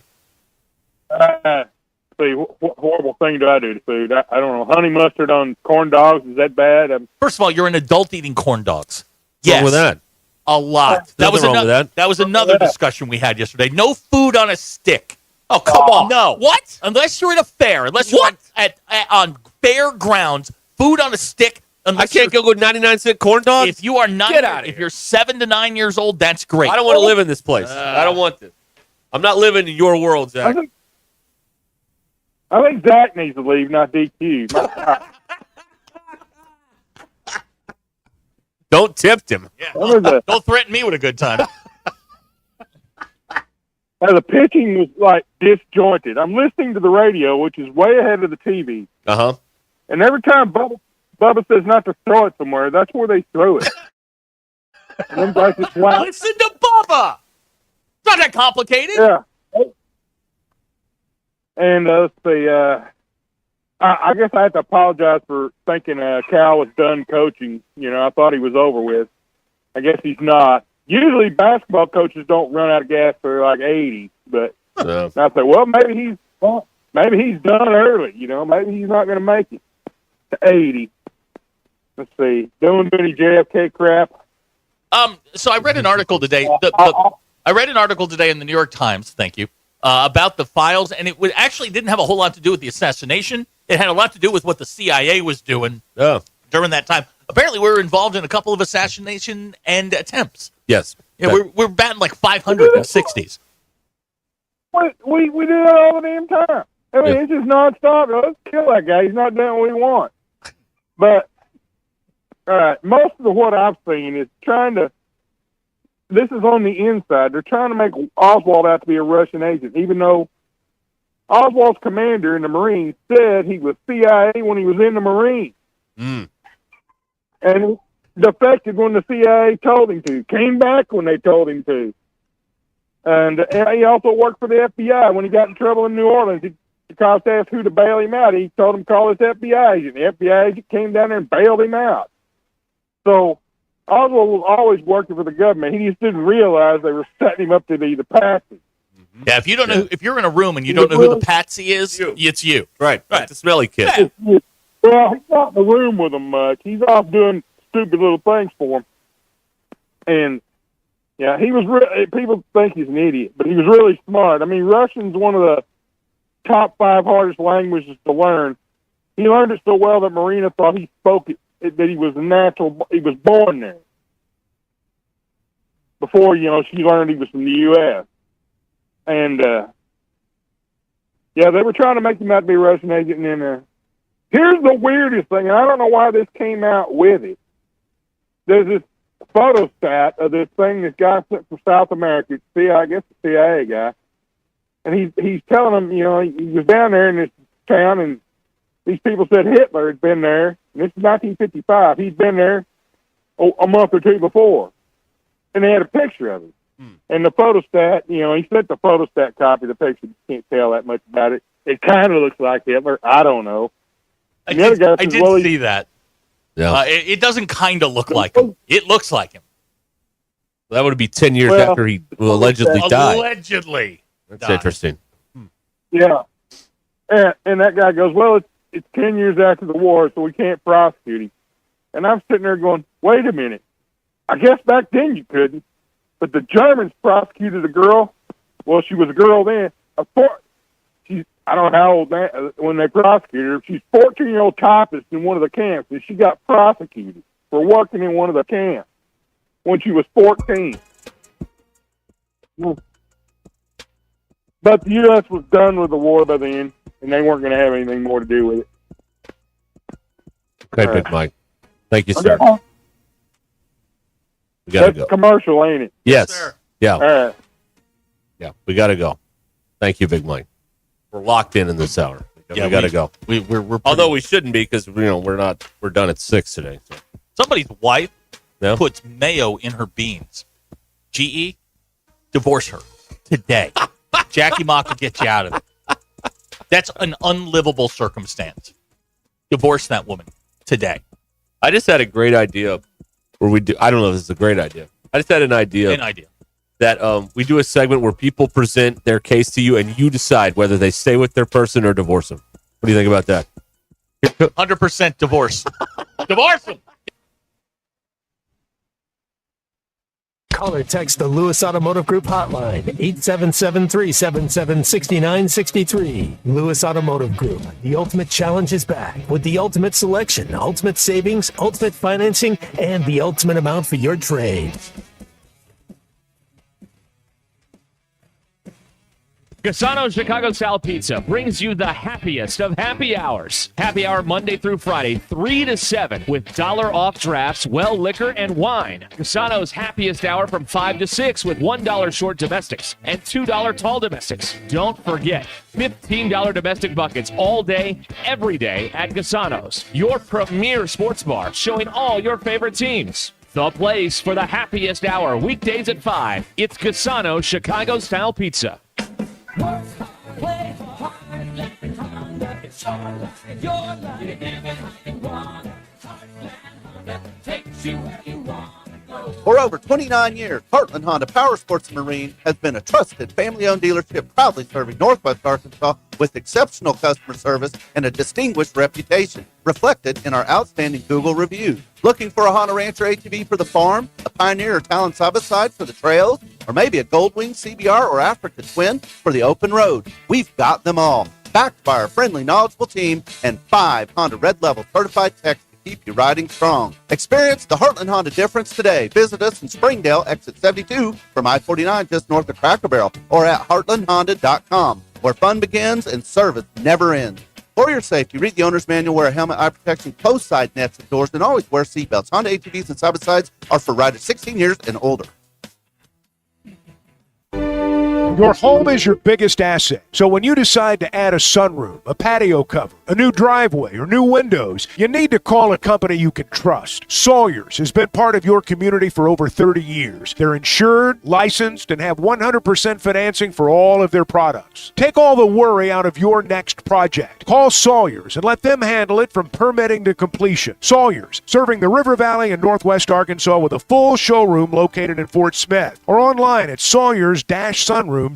See, what horrible thing do I do to food? I don't know. Honey mustard on corn dogs, is that bad? First of all, you're an adult eating corn dogs. What's wrong with that? A lot. Nothing wrong with that. Was another discussion we had yesterday. No food on a stick. Oh, come on. No. What? Unless you're at a fair. Unless you're on fair grounds, food on a stick. I can't go with 99-cent corn dogs? If you are not, Get out of if you're 7 to 9 years old, that's great. I don't want to live in this place. I don't want this. I'm not living in your world, Zach. I think Zach needs to leave, not DQ. Don't tempt him. Don't threaten me with a good time. The pitching was like disjointed. I'm listening to the radio, which is way ahead of the TV. Uh-huh. And every time Bubba says not to throw it somewhere, that's where they throw it. And them guys just wow. Listen to Bubba. It's not that complicated. Yeah. And let's see. I guess I have to apologize for thinking Cal was done coaching. You know, I thought he was over with. I guess he's not. Usually basketball coaches don't run out of gas for like 80, but I said, well, maybe he's done early. You know, maybe he's not going to make it to 80. Let's see. Doing any JFK crap? So I read an article today. I read an article today in the New York Times. Thank you. About the files, and it actually didn't have a whole lot to do with the assassination. It had a lot to do with what the CIA was doing during that time. Apparently, we were involved in a couple of assassination and attempts. Yes. Yeah, we're batting like 500 in the 60s. We do that all the damn time. I mean, it's just nonstop. Let's kill that guy. He's not doing what he wants. But, all right, most of what I've seen is this is on the inside. They're trying to make Oswald out to be a Russian agent, even though Oswald's commander in the Marines said he was CIA when he was in the Marines. Mm. And defected when the CIA told him to. Came back when they told him to. And he also worked for the FBI when he got in trouble in New Orleans. The cops asked who to bail him out. He told him to call his FBI agent. The FBI agent came down there and bailed him out. So Oswald was always working for the government. He just didn't realize they were setting him up to be the patsy. Yeah, if you don't know, if you're in a room and you don't know who the patsy is, it's you. Right. The smelly kid. Well, he's not in the room with them much. He's off doing stupid little things for them. And, yeah, he was people think he's an idiot, but he was really smart. I mean, Russian's one of the top 5 hardest languages to learn. He learned it so well that Marina thought he spoke it, that he was he was born there. Before, she learned he was from the U.S. And, yeah, they were trying to make him out to be a Russian agent. And then, here's the weirdest thing, and I don't know why this came out with it. There's this photostat of this thing this guy sent from South America. I guess the CIA guy. And he's telling them, he was down there in this town, and these people said Hitler had been there. And this is 1955. He'd been there a month or two before. And they had a picture of him. And the photostat, he sent the photostat copy of the picture. You can't tell that much about it. It kind of looks like Hitler. I don't know. I did see that. Yeah. It doesn't kind of look like him. It looks like him. That would be 10 years after he allegedly died. Allegedly. That's interesting. Yeah. And that guy goes, well, it's 10 years after the war, so we can't prosecute him. And I'm sitting there going, wait a minute. I guess back then you couldn't. But the Germans prosecuted a girl. Well, she was a girl then. I don't know how old when they prosecuted her. She's 14-year-old typist in one of the camps, and she got prosecuted for working in one of the camps when she was 14. But the U.S. was done with the war by then, and they weren't going to have anything more to do with it. Okay, Big Mike. Thank you, sir. We got to go. Commercial, ain't it? Yes. Sir. Yeah. All right. Yeah, we got to go. Thank you, Big Mike. We're locked in this hour. We got to go. We're although we shouldn't be because we're done at 6 today. So. Somebody's wife puts mayo in her beans. GE, divorce her today. Jackie Mock will get you out of it. That's an unlivable circumstance. Divorce that woman today. I just had a great idea. I don't know if this is a great idea. I just had an idea. That we do a segment where people present their case to you and you decide whether they stay with their person or divorce them. What do you think about that? 100% divorce. Divorce them. Call or text the Lewis Automotive Group hotline, 877-377-6963. Lewis Automotive Group. The ultimate challenge is back with the ultimate selection, ultimate savings, ultimate financing, and the ultimate amount for your trade. Casano's Chicago Style Pizza brings you the happiest of happy hours. Happy hour Monday through Friday, 3 to 7, with $1 off drafts, well liquor, and wine. Casano's happiest hour from 5 to 6 with $1 short domestics and $2 tall domestics. Don't forget, $15 domestic buckets all day, every day at Casano's, your premier sports bar showing all your favorite teams. The place for the happiest hour, weekdays at 5. It's Casano's Chicago Style Pizza. For over 29 years, Heartland Honda Power Sports Marine has been a trusted family-owned dealership proudly serving Northwest Arkansas with exceptional customer service and a distinguished reputation, reflected in our outstanding Google reviews. Looking for a Honda Rancher ATV for the farm, a Pioneer or Talon side-by-side for the trails, or maybe a Goldwing CBR or Africa Twin for the open road? We've got them all, backed by our friendly, knowledgeable team and 5 Honda Red Level certified techs to keep you riding strong. Experience the Heartland Honda difference today. Visit us in Springdale, exit 72 from I-49 just north of Cracker Barrel, or at heartlandhonda.com, where fun begins and service never ends. For your safety, read the owner's manual, wear a helmet, eye protection, close side nets and doors, and always wear seatbelts. Honda ATVs and side-by-sides are for riders 16 years and older. Your home is your biggest asset. So when you decide to add a sunroom, a patio cover, a new driveway, or new windows, you need to call a company you can trust. Sawyers has been part of your community for over 30 years. They're insured, licensed, and have 100% financing for all of their products. Take all the worry out of your next project. Call Sawyers and let them handle it from permitting to completion. Sawyers, serving the River Valley and Northwest Arkansas with a full showroom located in Fort Smith or online at sawyers-sunrooms.com.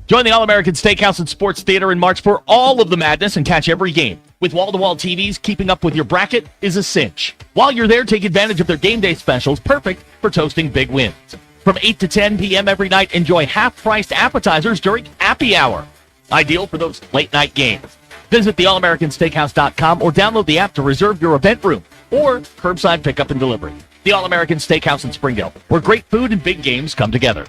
Join the All-American Steakhouse and Sports Theater in March for all of the madness and catch every game. With wall-to-wall TVs, keeping up with your bracket is a cinch. While you're there, take advantage of their game day specials, perfect for toasting big wins. From 8 to 10 p.m. every night, enjoy half-priced appetizers during happy hour. Ideal for those late-night games. Visit theallamericansteakhouse.com or download the app to reserve your event room or curbside pickup and delivery. The All-American Steakhouse in Springdale, where great food and big games come together.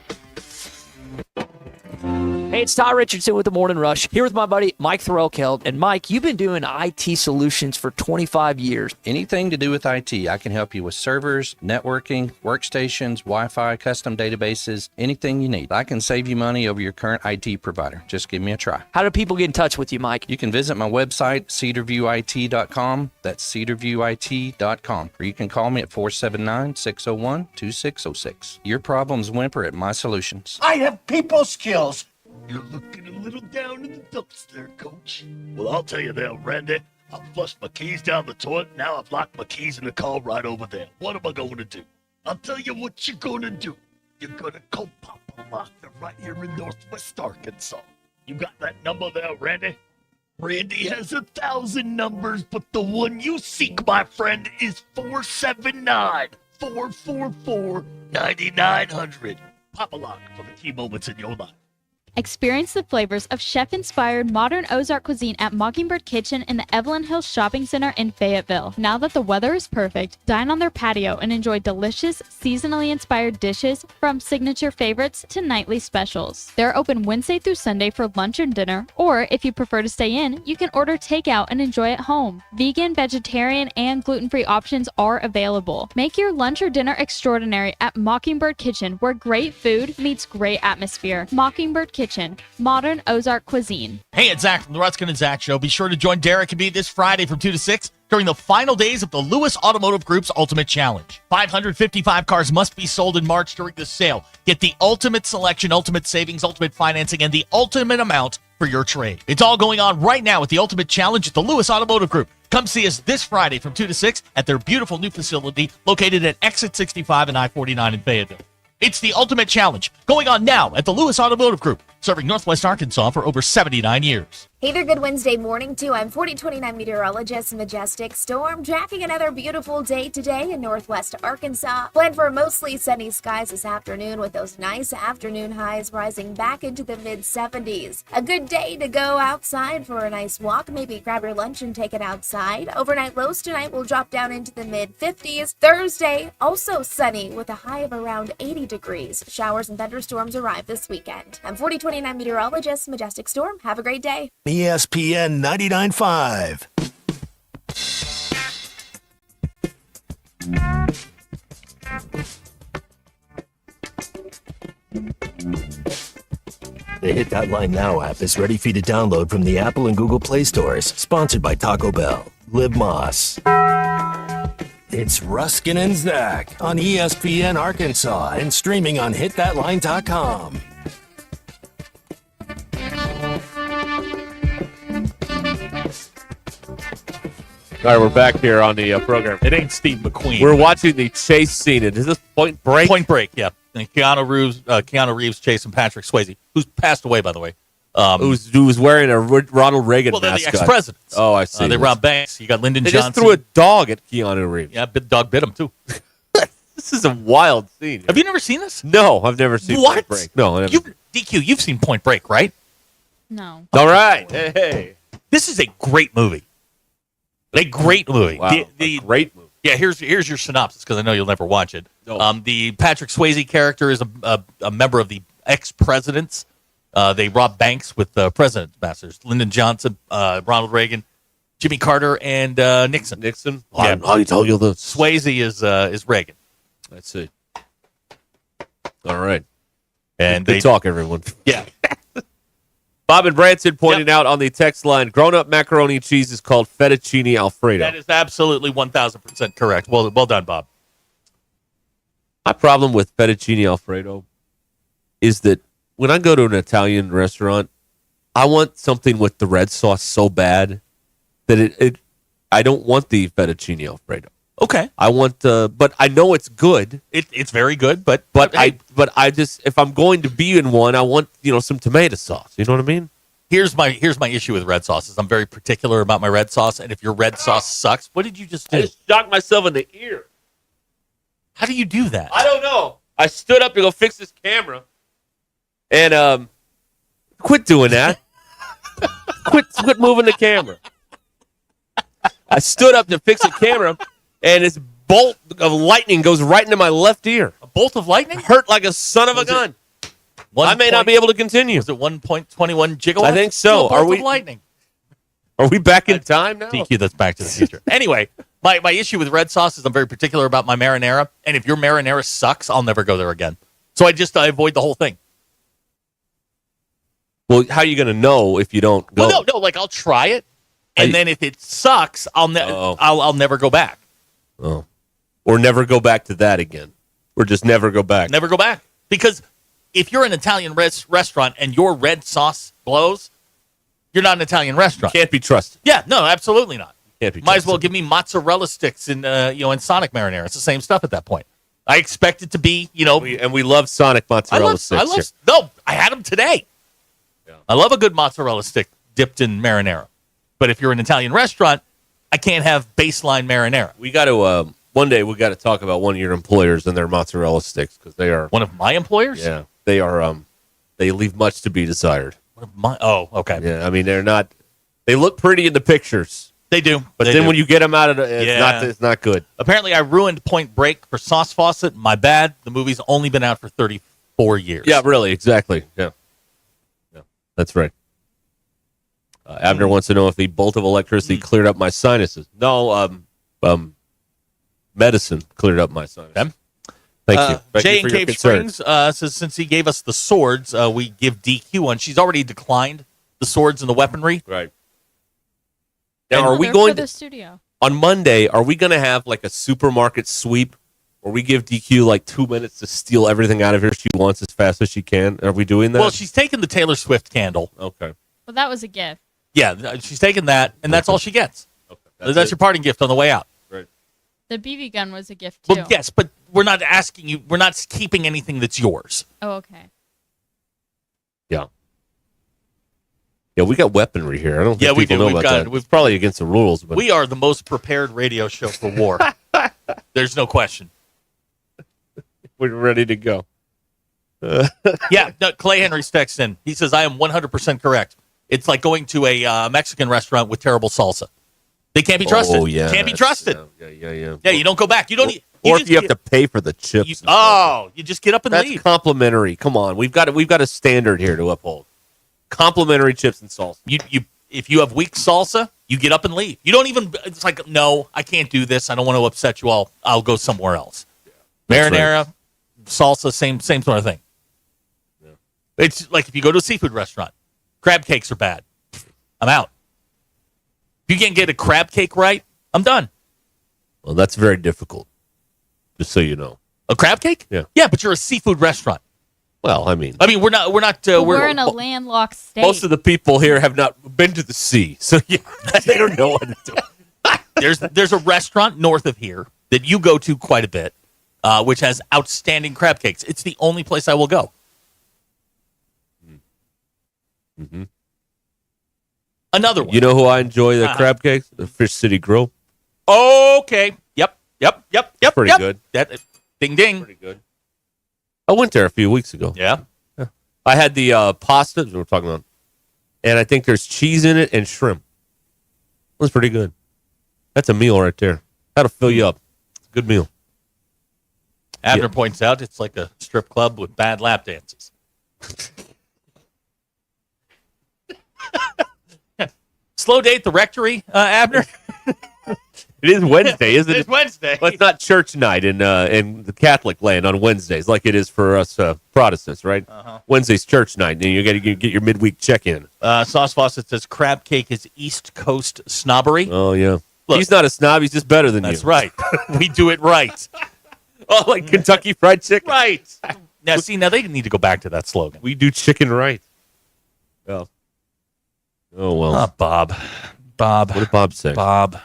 Hey, it's Ty Richardson with the Morning Rush, here with my buddy Mike Thorell-Keld. And Mike, you've been doing IT solutions for 25 years. Anything to do with IT, I can help you with servers, networking, workstations, Wi-Fi, custom databases, anything you need. I can save you money over your current IT provider. Just give me a try. How do people get in touch with you, Mike? You can visit my website, cedarviewit.com. That's cedarviewit.com. Or you can call me at 479-601-2606. Your problems whimper at my solutions. I have people skills. You're looking a little down in the dumps there, Coach. Well, I'll tell you that, Randy. I flushed my keys down the toilet. Now I've locked my keys in the car right over there. What am I going to do? I'll tell you what you're going to do. You're going to call Papa Locker right here in Northwest Arkansas. You got that number there, Randy? Randy has 1,000 numbers, but the one you seek, my friend, is 479-444-9900. Papa Lock for the key moments in your life. Experience the flavors of chef-inspired modern Ozark cuisine at Mockingbird Kitchen in the Evelyn Hills Shopping Center in Fayetteville. Now that the weather is perfect, dine on their patio and enjoy delicious, seasonally inspired dishes from signature favorites to nightly specials. They're open Wednesday through Sunday for lunch and dinner, or if you prefer to stay in, you can order takeout and enjoy at home. Vegan, vegetarian, and gluten-free options are available. Make your lunch or dinner extraordinary at Mockingbird Kitchen, where great food meets great atmosphere. Mockingbird Kitchen, modern Ozark cuisine. Hey, it's Zach from the Ruscin and Zach Show. Be sure to join Derek and me this Friday from 2 to 6 during the final days of the Lewis Automotive Group's Ultimate Challenge. 555 cars must be sold in March during the sale. Get the ultimate selection, ultimate savings, ultimate financing, and the ultimate amount for your trade. It's all going on right now with the Ultimate Challenge at the Lewis Automotive Group. Come see us this Friday from 2 to 6 at their beautiful new facility located at Exit 65 and I-49 in Fayetteville. It's the Ultimate Challenge, going on now at the Lewis Automotive Group, serving Northwest Arkansas for over 79 years. Hey there, good Wednesday morning too. I'm 4029 meteorologist Majestic Storm, tracking another beautiful day today in Northwest Arkansas. Plan for mostly sunny skies this afternoon with those nice afternoon highs rising back into the mid-70s. A good day to go outside for a nice walk. Maybe grab your lunch and take it outside. Overnight lows tonight will drop down into the mid-50s. Thursday, also sunny with a high of around 80 degrees. Showers and thunderstorms arrive this weekend. I'm 4029 meteorologist Majestic Storm. Have a great day. ESPN 99.5. The Hit That Line Now app is ready for you to download from the Apple and Google Play stores. Sponsored by Taco Bell. Live Moss. It's Ruskin and Zach on ESPN Arkansas and streaming on hitthatline.com. All right, we're back here on the program. It ain't Steve McQueen. We're watching the chase scene. Is this Point Break? Point Break, yeah. And Keanu Reeves chasing Patrick Swayze, who's passed away, by the way. Who's wearing a Ronald Reagan mask? Well, they're the ex-presidents. Oh, I see. They robbed banks. You got Lyndon They Johnson. just threw a dog at Keanu Reeves. Yeah, dog bit him, too. This is a wild scene. Have you never seen this? No, I've never seen What? Point Break. No, I never. DQ, you've seen Point Break, right? No. All right. Hey. This is a great movie. A great movie. Wow, a great movie. Yeah, here's your synopsis, because I know you'll never watch it. No. The Patrick Swayze character is a member of the ex-presidents. They rob banks with presidents, masters. Lyndon Johnson, Ronald Reagan, Jimmy Carter, and Nixon. Nixon? Yeah. How do you tell you this? Swayze is Reagan. Let's see. All right. And Good talk, everyone. Yeah. Bob and Branson pointed out on the text line, grown-up macaroni and cheese is called fettuccine Alfredo. That is absolutely 1,000% correct. Well done, Bob. My problem with fettuccine Alfredo is that when I go to an Italian restaurant, I want something with the red sauce so bad that I don't want the fettuccine Alfredo. Okay. I want, but I know it's good. It's very good, but I just, if I'm going to be in one, I want some tomato sauce. You know what I mean? Here's my issue with red sauces. I'm very particular about my red sauce, and if your red sauce sucks, what did you just do? I just shocked myself in the ear. How do you do that? I don't know. I stood up to go fix this camera, and quit doing that. quit moving the camera. I stood up to fix the camera, and this bolt of lightning goes right into my left ear. A bolt of lightning? Hurt like a son of a gun. I may not be able to continue. Is it 1.21 gigawatts? I think so. Are we lightning? Are we back in time now? DQ, that's Back to the Future. Anyway, my issue with red sauce is I'm very particular about my marinara, and if your marinara sucks, I'll never go there again. So I avoid the whole thing. Well, how are you going to know if you don't go? Well, no, like I'll try it, and then if it sucks, I'll never go back. Oh, or never go back to that again, or just never go back. Never go back, because if you're an Italian restaurant and your red sauce blows, you're not an Italian restaurant. Can't be trusted. Yeah, no, absolutely not. Can't be Might as trusted. well give me mozzarella sticks in Sonic marinara. It's the same stuff at that point. I expect it to be, we love Sonic mozzarella sticks. I had them today. Yeah. I love a good mozzarella stick dipped in marinara. But if you're an Italian restaurant, I can't have baseline marinara. We got to one day we got to talk about one of your employers and their mozzarella sticks, because they are one of my employers. Yeah, they are. They leave much to be desired. Okay. Yeah, I mean they're not. They look pretty in the pictures. They do, but then when you get them out of it's not good. Apparently, I ruined Point Break for Sauce Fawcett. My bad. The movie's only been out for 34 years. Yeah, really, exactly. Yeah, that's right. Abner wants to know if the bolt of electricity cleared up my sinuses. No, medicine cleared up my sinuses. Okay. Thank you. Thank Jay you for in your Cave concern. Springs says since he gave us the swords, we give DQ one. She's already declined the swords and the weaponry. Right. Now, are we going to to the studio? On Monday? Are we going to have like a supermarket sweep, where we give DQ like 2 minutes to steal everything out of here she wants as fast as she can? Are we doing that? Well, she's taking the Taylor Swift candle. Okay. Well, that was a gift. Yeah, she's taking that, and that's all she gets. Okay. That's your parting gift on the way out. Right. The BB gun was a gift too. Well, yes, but we're not asking you. We're not keeping anything that's yours. Oh, okay. Yeah. Yeah, we got weaponry here. I don't think Yeah, we people do. know about that. It's probably against the rules, but We are the most prepared radio show for war. There's no question. we're ready to go. Yeah, no, Clay Henry's text in. He says, I am 100% correct. It's like going to a Mexican restaurant with terrible salsa. They can't be trusted. Oh, yeah. Can't be trusted. Yeah. Yeah, you don't go back. You don't. Or if you have to pay for the chips. You just get up and That's leave. complimentary. Come on, we've got a standard here to uphold. Complimentary chips and salsa. If you have weak salsa, you get up and leave. You don't even. It's like, no, I can't do this. I don't want to upset you all. I'll go somewhere else. Marinara, salsa, same sort of thing. Yeah. It's like if you go to a seafood restaurant, crab cakes are bad. I'm out. If you can't get a crab cake right, I'm done. Well, that's very difficult. Just so you know. A crab cake? Yeah. Yeah, but you're a seafood restaurant. Well, I mean, we're not. We're in a landlocked state. Most of the people here have not been to the sea, so yeah, they don't know what to do. There's a restaurant north of here that you go to quite a bit, which has outstanding crab cakes. It's the only place I will go. Mm-hmm. Another one. You know who I enjoy the crab cakes? The Fish City Grill. Okay. Yep. Pretty good. Ding ding. Pretty good. I went there a few weeks ago. Yeah. I had the pasta that we're talking about, and I think there's cheese in it and shrimp. It was pretty good. That's a meal right there. That'll fill you up. It's a good meal. Abner points out it's like a strip club with bad lap dances. Slow date the rectory, Abner? It is Wednesday, isn't it? It's Wednesday. Well, it's not church night in the Catholic land on Wednesdays like it is for us Protestants, right? Wednesday's church night, and you got to get your midweek check-in. Sauce Fawcett says crab cake is East Coast snobbery. Oh, yeah. Look, he's not a snob. He's just better than you. That's right. We do it right. Oh, like Kentucky Fried Chicken? Right. Now they need to go back to that slogan. We do chicken right. Well. Oh, well. Bob. What did Bob say? Bob.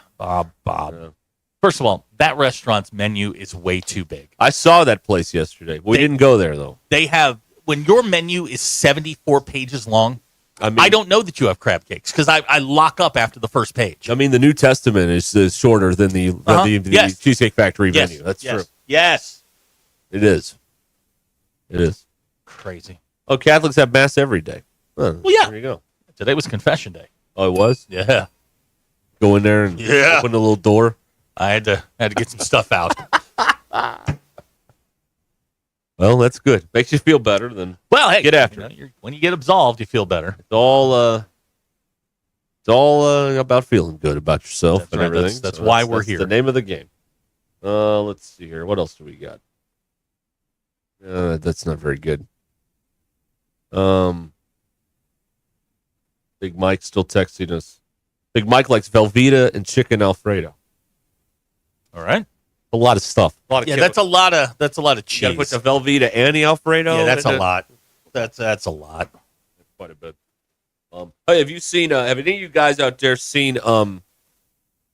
First of all, that restaurant's menu is way too big. I saw that place yesterday. We didn't go there, though. They have, when your menu is 74 pages long, I don't know that you have crab cakes because I lock up after the first page. I mean, the New Testament is shorter than the Cheesecake Factory menu. That's true. Yes. It is. Crazy. Oh, Catholics have Mass every day. Well, yeah. There you go. Today was confession day. Oh, it was? Yeah. Go in there and open the little door. I had to get some stuff out. Well, that's good. Makes you feel better. Then hey, get after it. When you get absolved, you feel better. It's all about feeling good about yourself and everything. That's why we're here. The name of the game. Let's see here. What else do we got? That's not very good. Big Mike still texting us. Big Mike likes Velveeta and chicken Alfredo. All right. A lot of stuff. That's a lot of cheese. You got to put the Velveeta and the Alfredo. Yeah, that's a lot. That's a lot. Quite a bit. Hey, have you seen? Have any of you guys out there seen? What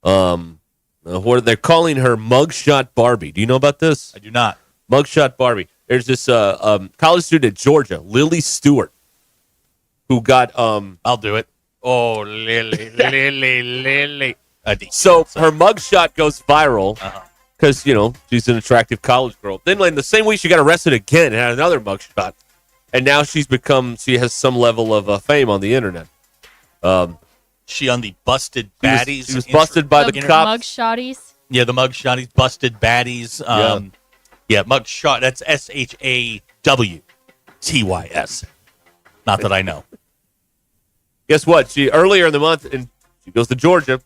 they're calling her Mugshot Barbie? Do you know about this? I do not. Mugshot Barbie. There's this college student at Georgia, Lily Stewart, who got I'll do it. Oh, Lily. So her mugshot goes viral because she's an attractive college girl. Then, in the same week, she got arrested again and had another mugshot, and now she has some level of fame on the internet. She on the busted baddies. She was busted by the cops. Mugshotties. Yeah, the mugshotties, busted baddies. Mugshot. That's SHAWTYS. Not that I know. Guess what? She earlier in the month, and she goes to Georgia.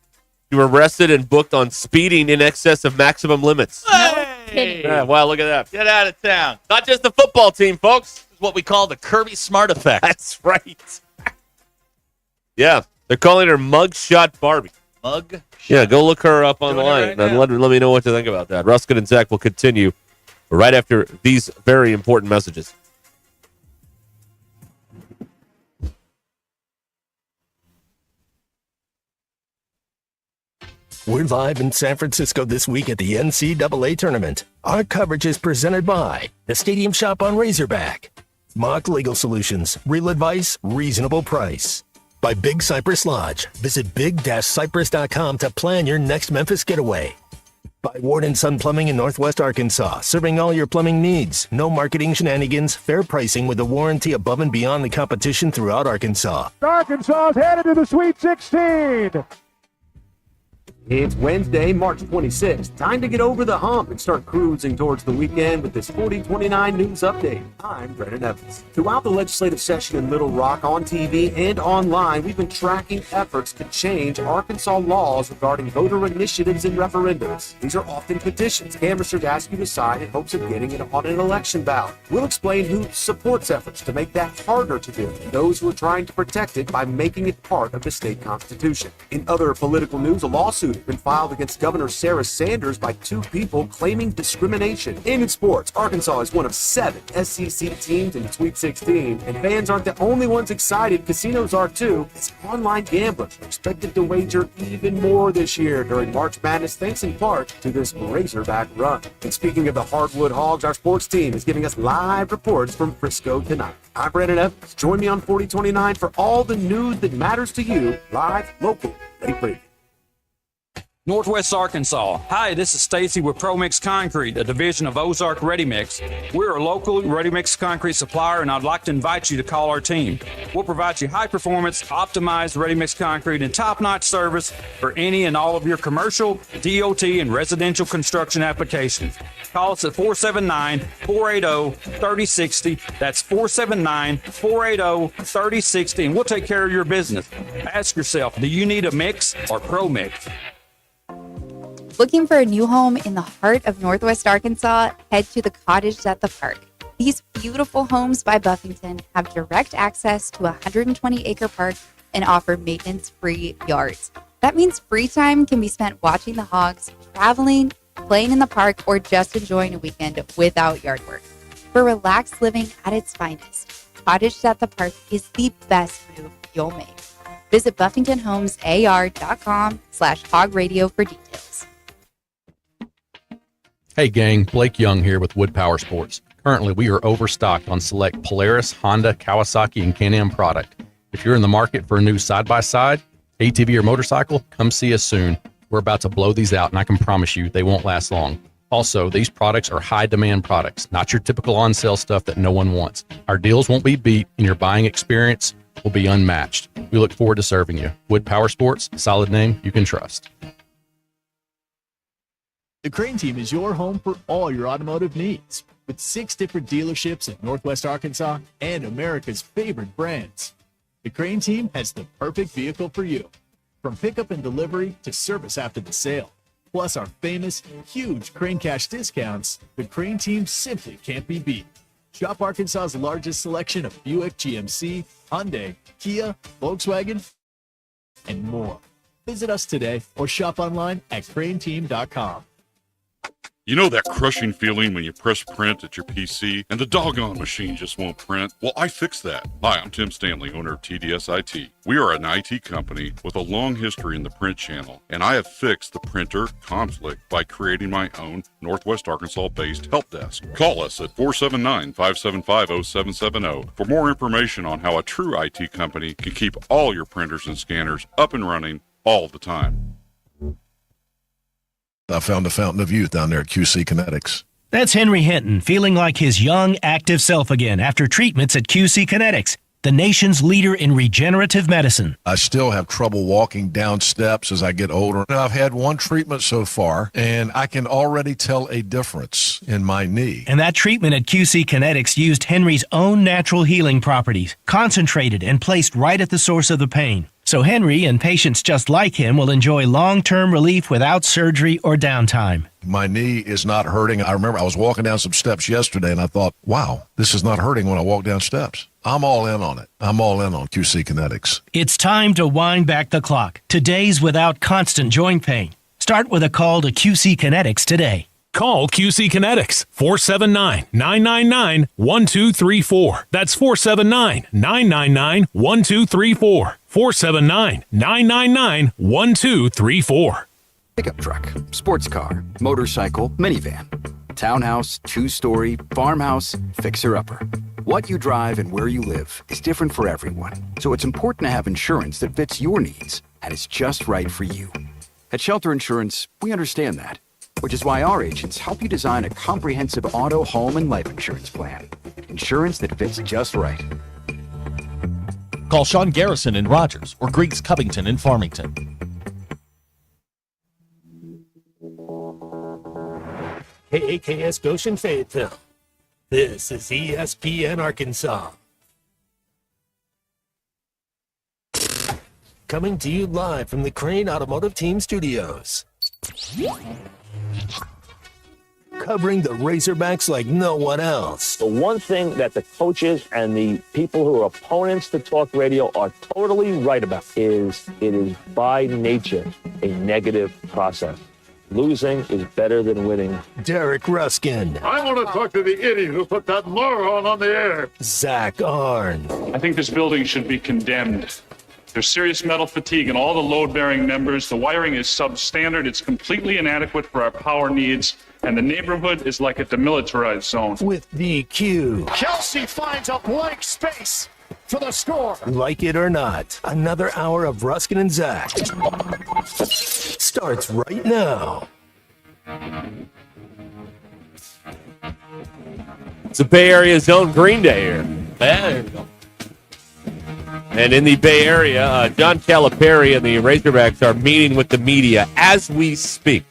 She was arrested and booked on speeding in excess of maximum limits. Hey! Yeah, wow, look at that. Get out of town. Not just the football team, folks. This is what we call the Kirby Smart effect. That's right. Yeah, they're calling her Mugshot Barbie. Mugshot. Yeah, go look her up online and let me know what you think about that. Ruscin and Zach will continue right after these very important messages. We're live in San Francisco this week at the NCAA Tournament. Our coverage is presented by the Stadium Shop on Razorback, Mock Legal Solutions, real advice, reasonable price. By Big Cypress Lodge. Visit big-cypress.com to plan your next Memphis getaway. By Ward & Son Plumbing in Northwest Arkansas, serving all your plumbing needs. No marketing shenanigans, fair pricing with a warranty above and beyond the competition throughout Arkansas. Arkansas is headed to the Sweet 16. It's Wednesday, March 26th. Time to get over the hump and start cruising towards the weekend with this 4029 news update. I'm Brennan Evans. Throughout the legislative session in Little Rock, on TV and online, we've been tracking efforts to change Arkansas laws regarding voter initiatives and referendums. These are often petitions canvassers ask you to sign in hopes of getting it on an election ballot. We'll explain who supports efforts to make that harder to do, and those who are trying to protect it by making it part of the state constitution. In other political news, a lawsuit been filed against Governor Sarah Sanders by two people claiming discrimination. And in sports, Arkansas is one of 7 SEC teams in the Sweet 16, and fans aren't the only ones excited. Casinos are too, as online gamblers are expected to wager even more this year during March Madness, thanks in part to this Razorback run. And speaking of the Hardwood Hogs, our sports team is giving us live reports from Frisco tonight. I'm Brandon Evans. Join me on 4029 for all the news that matters to you, live, local, ready for you. Northwest Arkansas. Hi, this is Stacy with ProMix Concrete, a division of Ozark Ready Mix. We're a local ready mix concrete supplier, and I'd like to invite you to call our team. We'll provide you high performance, optimized ready mix concrete and top-notch service for any and all of your commercial, DOT, and residential construction applications. Call us at 479-480-3060. That's 479-480-3060, and we'll take care of your business. Ask yourself, do you need a mix or ProMix? Looking for a new home in the heart of Northwest Arkansas? Head to the Cottage at the Park. These beautiful homes by Buffington have direct access to a 120-acre park and offer maintenance-free yards. That means free time can be spent watching the hogs, traveling, playing in the park, or just enjoying a weekend without yard work. For relaxed living at its finest, Cottage at the Park is the best move you'll make. Visit BuffingtonHomesAR.com/hog radio for details. Hey gang, Blake Young here with Wood Power Sports. Currently, we are overstocked on select Polaris, Honda, Kawasaki, and Can-Am product. If you're in the market for a new side-by-side, ATV, or motorcycle, come see us soon. We're about to blow these out, and I can promise you they won't last long. Also, these products are high-demand products, not your typical on-sale stuff that no one wants. Our deals won't be beat, and your buying experience will be unmatched. We look forward to serving you. Wood Power Sports, solid name you can trust. The Crane Team is your home for all your automotive needs, with 6 different dealerships in Northwest Arkansas and America's favorite brands. The Crane Team has the perfect vehicle for you, from pickup and delivery to service after the sale. Plus our famous, huge Crane Cash discounts, the Crane Team simply can't be beat. Shop Arkansas's largest selection of Buick, GMC, Hyundai, Kia, Volkswagen, and more. Visit us today or shop online at craneteam.com. You know that crushing feeling when you press print at your PC and the doggone machine just won't print? Well, I fixed that. Hi, I'm Tim Stanley, owner of TDS IT. We are an IT company with a long history in the print channel, and I have fixed the printer conflict by creating my own Northwest Arkansas-based help desk. Call us at 479-575-0770 for more information on how a true IT company can keep all your printers and scanners up and running all the time. I found a fountain of youth down there at QC Kinetics. That's Henry Hinton, feeling like his young, active self again after treatments at QC Kinetics, the nation's leader in regenerative medicine. I still have trouble walking down steps as I get older. I've had one treatment so far, and I can already tell a difference in my knee. And that treatment at QC Kinetics used Henry's own natural healing properties, concentrated and placed right at the source of the pain. So Henry and patients just like him will enjoy long-term relief without surgery or downtime. My knee is not hurting. I remember I was walking down some steps yesterday, and I thought, wow, this is not hurting when I walk down steps. I'm all in on it. I'm all in on QC Kinetics. It's time to wind back the clock to days without constant joint pain. Start with a call to QC Kinetics today. Call QC Kinetics, 479-999-1234. That's 479-999-1234. 479-999-1234. Pickup truck, sports car, motorcycle, minivan, townhouse, 2-story, farmhouse, fixer-upper. What you drive and where you live is different for everyone, so it's important to have insurance that fits your needs and is just right for you. At Shelter Insurance, we understand that, which is why our agents help you design a comprehensive auto, home, and life insurance plan. Insurance that fits just right. Call Sean Garrison in Rogers or Griggs Covington in Farmington. KAKS Goshen Fayetteville. This is ESPN Arkansas. Coming to you live from the Crane Automotive Team Studios. Covering the Razorbacks like no one else. The one thing that the coaches and the people who are opponents to talk radio are totally right about is it is by nature a negative process. Losing is better than winning. Derek Ruskin. I want to talk to the idiot who put that moron on the air. Zach Arn. I think this building should be condemned. There's serious metal fatigue in all the load-bearing members. The wiring is substandard. It's completely inadequate for our power needs. And the neighborhood is like a demilitarized zone. With DQ. Kelsey finds a blank space for the score. Like it or not, another hour of Ruskin and Zach starts right now. It's a Bay Area Zone Green Day here. There you go. And in the Bay Area, John Calipari and the Razorbacks are meeting with the media as we speak.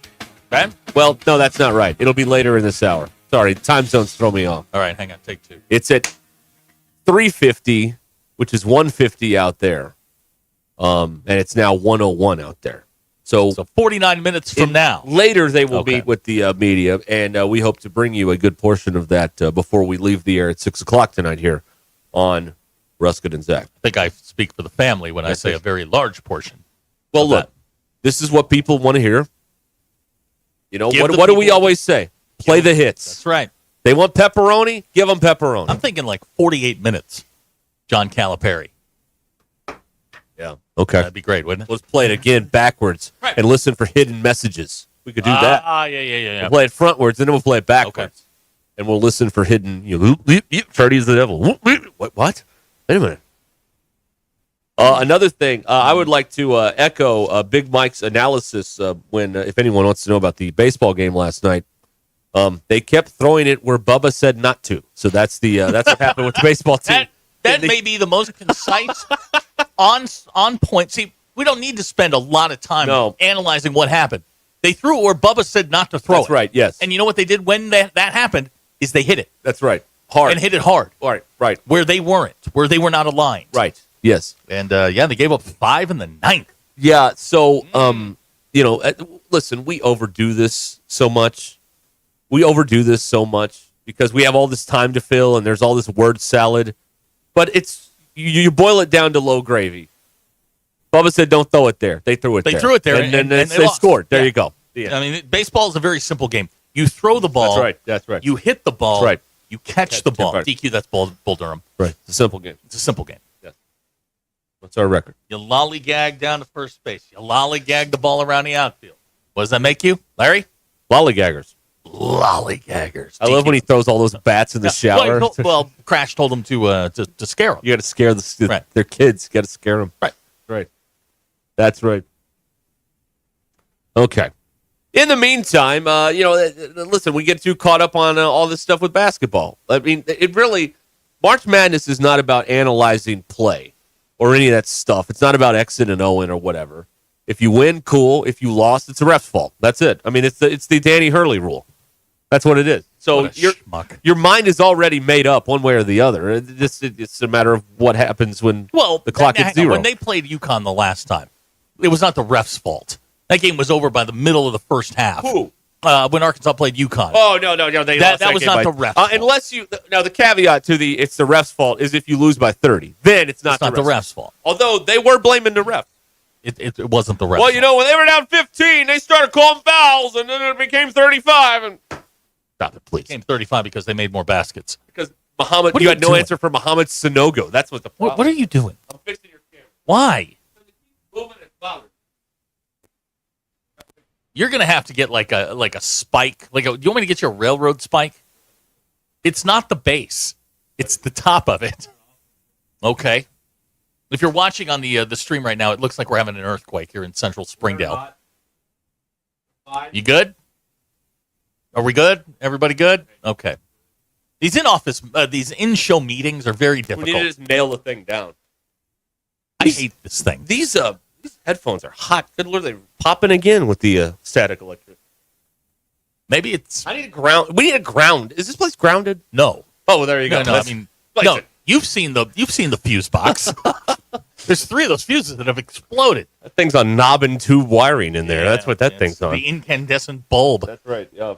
Okay? Well, no, that's not right. It'll be later in this hour. Sorry, time zones throw me off. All right, hang on. Take two. It's at 3:50, which is 1:50 out there. And it's now 1:01 out there. So 49 minutes from now. Later, they will meet with the media, and we hope to bring you a good portion of that before we leave the air at 6 o'clock tonight here on Ruscin and Zach. I think I speak for the family when I say a very large portion. Well, look, this is what people want to hear. You know, Give what the do we people- always say? Play the hits. That's right. They want pepperoni? Give them pepperoni. I'm thinking like 48 minutes, John Calipari. Yeah. Okay. That'd be great, wouldn't it? Let's play it again backwards and listen for hidden messages. We could do that. Yeah. We'll play it frontwards, and then we'll play it backwards. And we'll listen for hidden, Freddy's the devil. What? Wait a minute. Another thing, I would like to echo Big Mike's analysis when, if anyone wants to know about the baseball game last night, they kept throwing it where Bubba said not to. So that's what happened with the baseball team. That may be the most concise, on point. See, we don't need to spend a lot of time analyzing what happened. They threw it where Bubba said not to throw it. That's right, yes. And you know what they did when that happened is they hit it. That's right. Hard. And hit it hard. Right. Where they weren't, where they were not aligned. Right. Yes. And, they gave up 5 in the 9th. Yeah, so, listen, we overdo this so much. Because we have all this time to fill and there's all this word salad. But it's you boil it down to low gravy. Bubba said don't throw it there. They threw it there. They threw it there. And then they they scored. There you go. I mean, baseball is a very simple game. You throw the ball. That's right. You hit the ball. That's right. You catch the ball. right. DQ, that's Bull Durham. Right. It's a simple game. It's a simple game. Yes. What's our record? You lollygag down to first base. You lollygag the ball around the outfield. What does that make you, Larry? Lollygaggers. Lollygaggers. I love when he throws all those bats in the shower. Well, Crash told him to scare them. You got to scare their kids. You got to scare them. Right. That's right. Okay. In the meantime, listen, we get too caught up on all this stuff with basketball. I mean, March Madness is not about analyzing play or any of that stuff. It's not about Xing and Oing or whatever. If you win, cool. If you lost, it's the ref's fault. That's it. I mean, it's the Danny Hurley rule. That's what it is. So your mind is already made up one way or the other. It's a matter of what happens when the clock hits zero. When they played UConn the last time, it was not the ref's fault. That game was over by the middle of the first half. Who? When Arkansas played UConn. Oh, no. They lost that was game not the ref's fault. Unless the caveat to it's the ref's fault is if you lose by 30. Then it's not the ref's fault. Although they were blaming the ref. It wasn't the ref. Well, when they were down 15, they started calling fouls, and then it became 35. And stop it, please. It became 35 because they made more baskets. Because you had no answer for Muhammad Sanogo. That's what the problem. What are you doing? I'm fixing your camera. Why? Moving it forward. You're gonna have to get like a spike. Do you want me to get you a railroad spike? It's not the base; it's the top of it. Okay. If you're watching on the stream right now, it looks like we're having an earthquake here in Central Springdale. You good? Are we good? Everybody good? Okay. These in-show meetings are very difficult. We need to just nail the thing down. I hate this thing. These headphones are hot. Good Lord, they're popping again with the static electricity. Maybe it's. I need a ground. We need a ground. Is this place grounded? No. Oh, well, there you go. No, I mean, no. You've seen the fuse box. There's 3 of those fuses that have exploded. That thing's on knob and tube wiring in there. That's what that thing's on. The incandescent bulb. That's right. Yeah.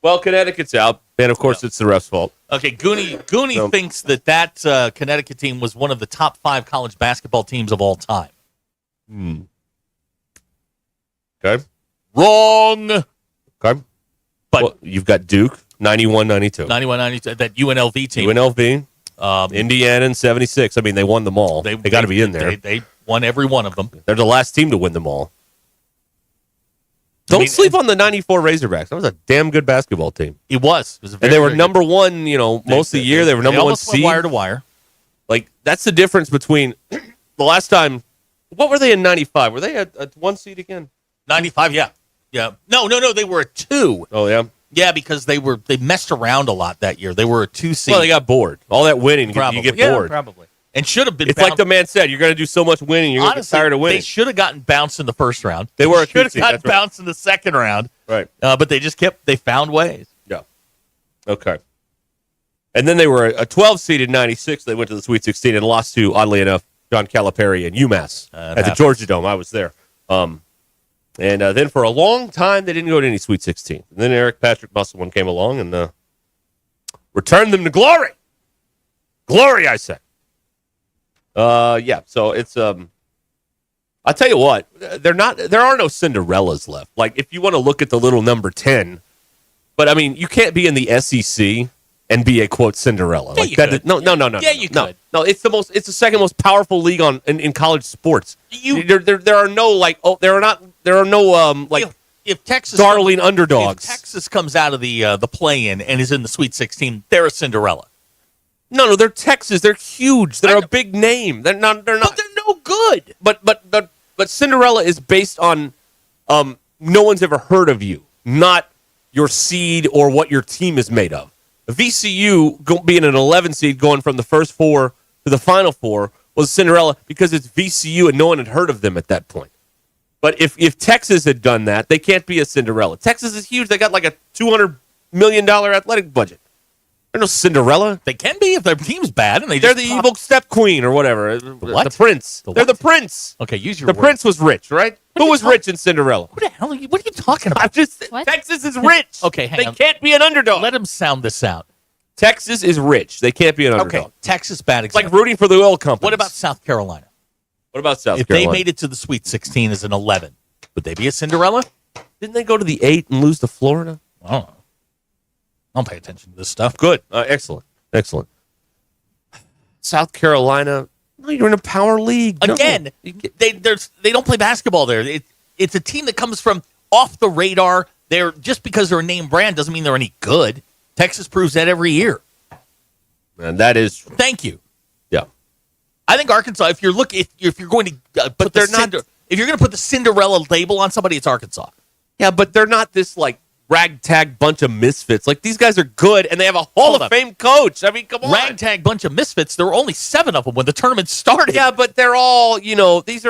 Well, Connecticut's out, and of course it's the ref's fault. Okay, Goonie thinks that Connecticut team was one of the top 5 college basketball teams of all time. Okay. Wrong. Okay. But you've got Duke, 91-92. 91-92, that UNLV team. UNLV, Indiana in 76. I mean, they won them all. They got to be in there. They won every one of them. They're the last team to win them all. Don't sleep on the 94 Razorbacks. That was a damn good basketball team. It was. And they were number one, most of the year. They were number one seed. Wire to wire. Like, that's the difference between the last time. What were they in 95? Were they a 1 seed again? 95, yeah. Yeah. No, they were a 2. Oh, yeah? Yeah, because they messed around a lot that year. They were a 2 seed. Well, they got bored. All that winning, you get bored. Probably. And should have been. It's like the man said, you're going to do so much winning, you're going to get tired of winning. They should have gotten bounced in the first round. They were a should have 2 seed. gotten bounced in the second round. Right. But they found ways. Yeah. Okay. And then they were a 12 seed in 96. They went to the Sweet 16 and lost to, oddly enough, John Calipari and UMass at the Georgia Dome. I was there. And then for a long time, they didn't go to any Sweet 16. And then Eric Patrick Musselman came along and returned them to glory. Glory, I say. Yeah, so it's I'll tell you what, there are no Cinderellas left. Like, if you want to look at the little number 10, but I mean, you can't be in the SEC and be a quote Cinderella. Yeah, like you that. could. No. Yeah, you could. No, it's the second most powerful league in college sports. There are no if Texas darling underdogs. If Texas comes out of the play-in and is in the Sweet 16, they're a Cinderella. No, they're Texas. They're huge. They're a big name. They're not. But they're no good. But Cinderella is based on no one's ever heard of you, not your seed or what your team is made of. VCU being an 11 seed going from the first four to the final four was Cinderella because it's VCU and no one had heard of them at that point. But if Texas had done that, they can't be a Cinderella. Texas is huge. They got like a $200 million athletic budget. They're no Cinderella. They can be if their team's bad, and they're the evil step queen or whatever. What? The prince. They're the prince. Okay, use your The words. prince was rich, right? Who was rich in Cinderella? What the hell? What are you talking about? Texas is rich. Okay, hang they on. can't be an underdog. Let him sound this out. Texas is rich. They can't be an underdog. Okay, Texas bad It's example. like rooting for the oil company. What about South Carolina? What about South If Carolina? they made it to the Sweet 16 as an 11, would they be a Cinderella? Didn't they go to the 8 and lose to Florida? I don't know. I don't pay attention to this stuff. Good. Excellent. South Carolina, no, you're in a power league. No. Again, they don't play basketball there. It's a team that comes from off the radar. They're just because they're a name brand doesn't mean they're any good. Texas proves that every year. And that is true. Thank you. Yeah. I think Arkansas. If you're going to put if you're going to put the Cinderella label on somebody, it's Arkansas. Yeah, but they're not this like ragtag bunch of misfits. Like these guys are good, and they have a Hall of Fame coach. I mean, come on. Ragtag bunch of misfits. There were only 7 of them when the tournament started. Yeah, but they're all these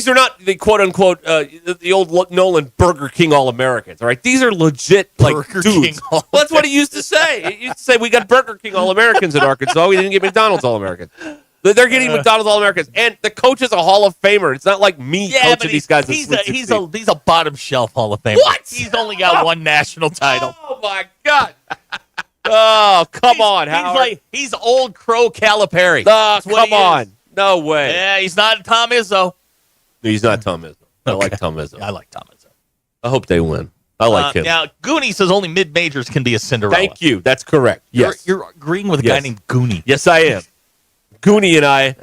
are not the quote unquote the old Nolan Burger King All-Americans. All right, these are legit like Burger dudes. King Well, that's what he used to say. He used to say we got Burger King All-Americans in Arkansas. We didn't get McDonald's All-Americans. They're getting McDonald's All-Americans, and the coach is a Hall of Famer. It's not like me coaching these guys. He's a bottom shelf Hall of Famer. What? He's only got one national title. Oh my God! Oh come on, Howard. He's old Crow Calipari. Oh, come on! No way. Yeah, he's not Tom Izzo. He's not Tom Izzo. I like Tom Izzo. I like Tom Izzo. I hope they win. I like him. Now, Goonie says only mid-majors can be a Cinderella. Thank you. That's correct. Yes. You're agreeing with a guy named Goonie. Yes, I am. Goonie and I.